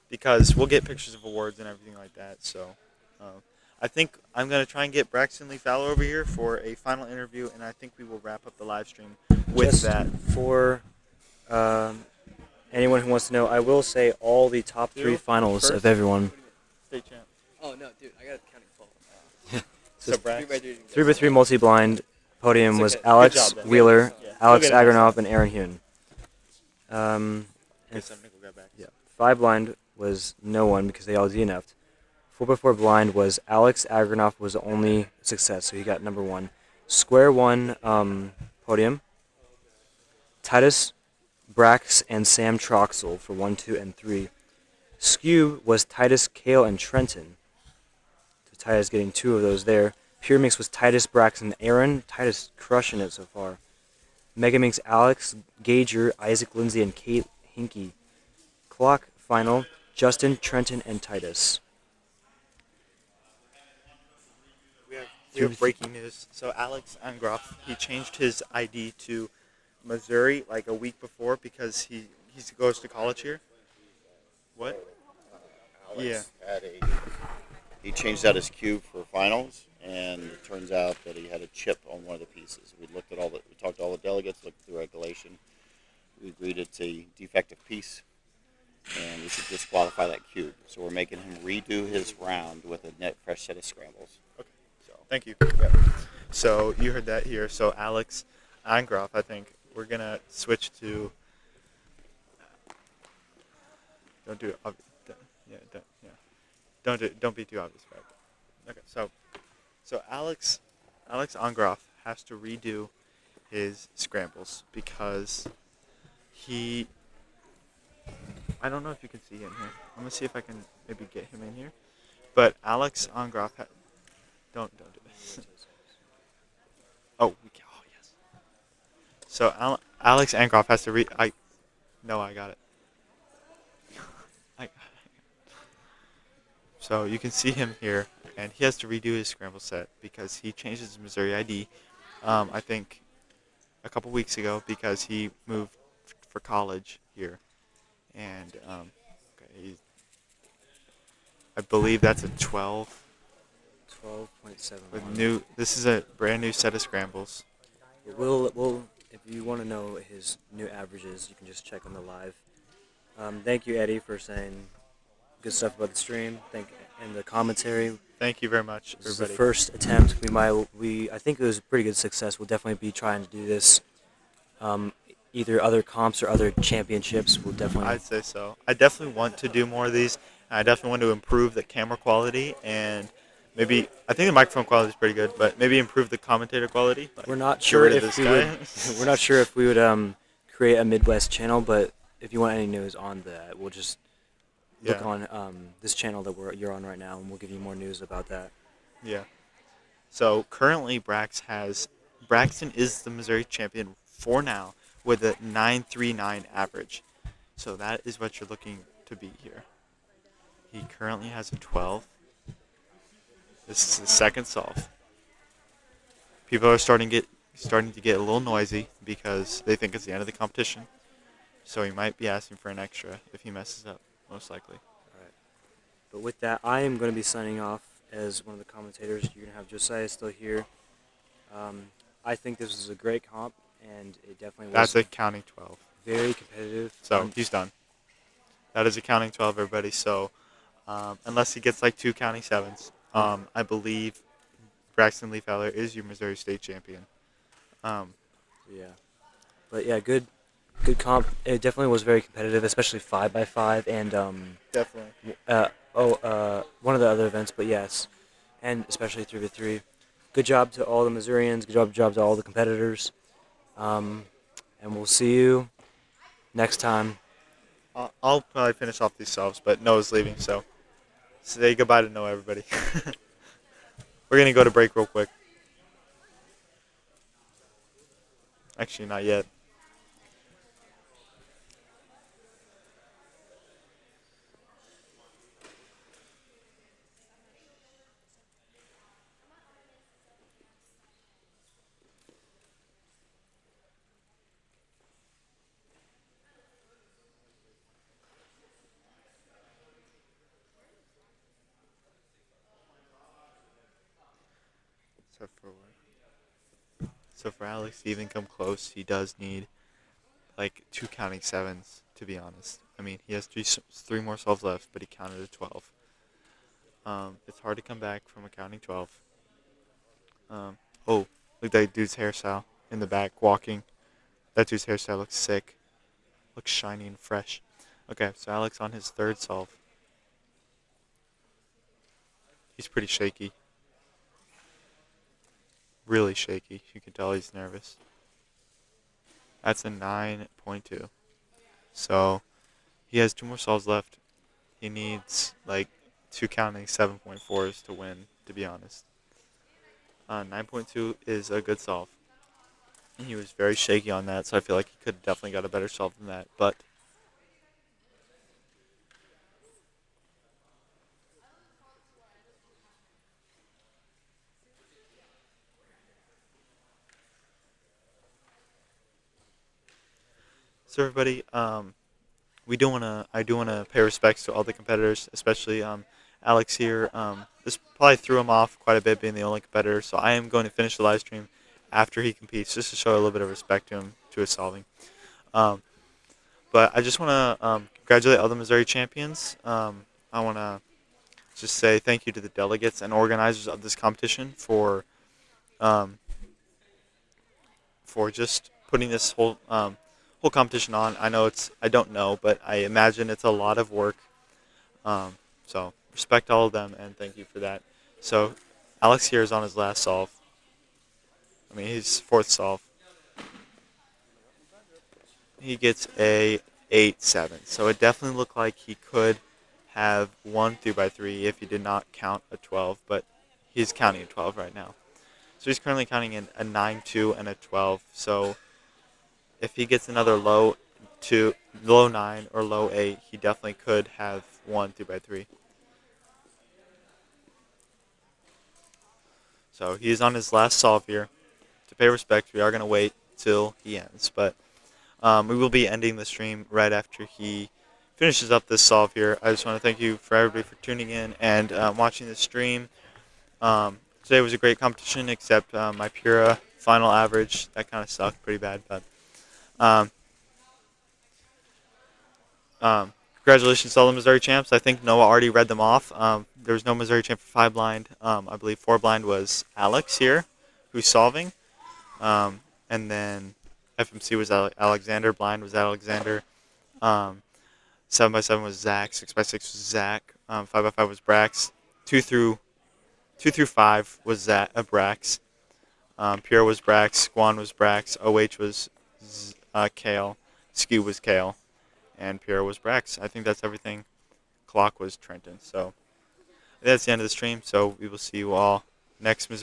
because we'll get pictures of awards and everything like that. So I think I'm going to try and get Braxton Lee Fowler over here for a final interview, and I think we will wrap up the live stream with Just that. For anyone who wants to know, I will say all the top 3 finals of everyone. State champ. Oh no, dude, I got counting fault. So Brax. 3x3 multi-blind podium was okay. Alex Good job, then. Wheeler, Yeah. Alex You'll get it next Agronoff, and Aaron Hewen. Okay, so Nick will go back. Yeah. 5 blind was no one because they all DNF'd. 4x4 blind was Alex Agronoff was the only success, so he got number 1. Square 1 podium. Titus, Brax, and Sam Troxel for 1, 2, and 3. Skewb was Titus, Kale, and Trenton. So Titus getting 2 of those there. Pyraminx was Titus, Brax, and Aaron. Titus crushing it so far. Megaminx, Alex, Gager, Isaac Lindsay, and Kate Hinky. Clock final, Justin, Trenton, and Titus. We have breaking news. So Alex Angroff, he changed his ID to Missouri like a week before because he goes to college here. What? Alex he changed out his cube for finals, and it turns out that he had a chip on one of the pieces. We talked to all the delegates, looked at the regulation. We agreed it's a defective piece, and we should disqualify that cube. So we're making him redo his round with a fresh set of scrambles. Okay. So thank you. So you heard that here. So Alex Angroff, I think we're gonna switch to. Don't do it. Don't be too obvious about it. Okay, so Alex Angroff has to redo his scrambles because he. I don't know if you can see him here. I'm gonna see if I can maybe get him in here. But Alex Angroff, don't do this. Oh, we can. Oh yes. So Alex Angroff has to I got it. So you can see him here, and he has to redo his scramble set because he changed his Missouri ID, I think, a couple weeks ago because he moved for college here. And okay, I believe that's a 12 12.7. with new. This is a brand new set of scrambles. We'll if you want to know his new averages, you can just check on the live. Thank you, Eddie, for saying good stuff about the stream. And the commentary. Thank you very much, This is the everybody. first attempt. I think it was a pretty good success. We'll definitely be trying to do this. Either other comps or other championships. We'll definitely. I'd say so. I definitely want to do more of these. I definitely want to improve the camera quality and maybe I think the microphone quality is pretty good, but maybe improve the commentator quality. Like, We're not get sure rid of if this we guy. would. We're not sure if we would create a Midwest channel, but if you want any news on that, we'll just look Yeah. on this channel that you're on right now, and we'll give you more news about that. Yeah. So currently Braxton is the Missouri champion for now with a 9.39 average. So that is what you're looking to beat here. He currently has a 12. This is the second solve. People are starting to get a little noisy because they think it's the end of the competition. So he might be asking for an extra if he messes up, most likely. All right. But with that, I am going to be signing off as one of the commentators. You're going to have Josiah still here. I think this was a great comp, and it definitely was That's a counting 12. very competitive. So he's done. That is a counting 12, everybody. So unless he gets like 2 counting 7s, I believe Braxton Lee Fowler is your Missouri State champion. Yeah. But yeah, good comp. It definitely was very competitive, especially 5x5 and Definitely. one of the other events. But yes, and especially 3v3. Good job to all the Missourians. Good job to all the competitors. And we'll see you next time. I'll probably finish off these solves, but Noah's leaving, so say goodbye to Noah, everybody. We're going to go to break real quick. Actually, not yet. So for Alex to even come close, he does need like 2 counting 7s, to be honest. I mean, he has three more solves left, but he counted a 12. It's hard to come back from a counting 12. Oh, look at that dude's hairstyle in the back walking. That dude's hairstyle looks sick. Looks shiny and fresh. Okay, so Alex on his third solve. He's pretty shaky. Really shaky. You can tell he's nervous. That's a 9.2. So he has 2 more solves left. He needs like 2 counting 7.4s to win, to be honest. 9.2 is a good solve. And he was very shaky on that, so I feel like he could have definitely got a better solve than that. But so everybody, I do wanna pay respects to all the competitors, especially Alex here. This probably threw him off quite a bit, being the only competitor. So I am going to finish the live stream after he competes, just to show a little bit of respect to him, to his solving. But I just want to congratulate all the Missouri champions. I want to just say thank you to the delegates and organizers of this competition for just putting this whole competition on. I don't know, but I imagine it's a lot of work. So respect all of them and thank you for that. So Alex here is on his last solve. I mean, his 4th solve. He gets a 8-7. So it definitely looked like he could have won 3x3 if he did not count a 12, but he's counting a 12 right now. So he's currently counting in a 9-2 and a 12. So if he gets another low 9 or low 8, he definitely could have won 3x3. So he is on his last solve here. To pay respect, we are going to wait till he ends, but we will be ending the stream right after he finishes up this solve here. I just want to thank you for everybody for tuning in and watching this stream. Today was a great competition, except my Pura final average, that kind of sucked pretty bad. But congratulations to all the Missouri champs. I think Noah already read them off. There was no Missouri champ for 5 blind. I believe 4 blind was Alex here, who's solving. And then FMC was Alexander. Blind was Alexander. 7x7 was Zach. 6x6 was Zach. 5x5 was Brax. 2 through 5 was Brax. Pure was Brax. Squan was Brax. OH was Kale. Skewb was Kale. And Pure was Brax. I think that's everything. Clock was Trenton. So that's the end of the stream. So we will see you all next Missouri.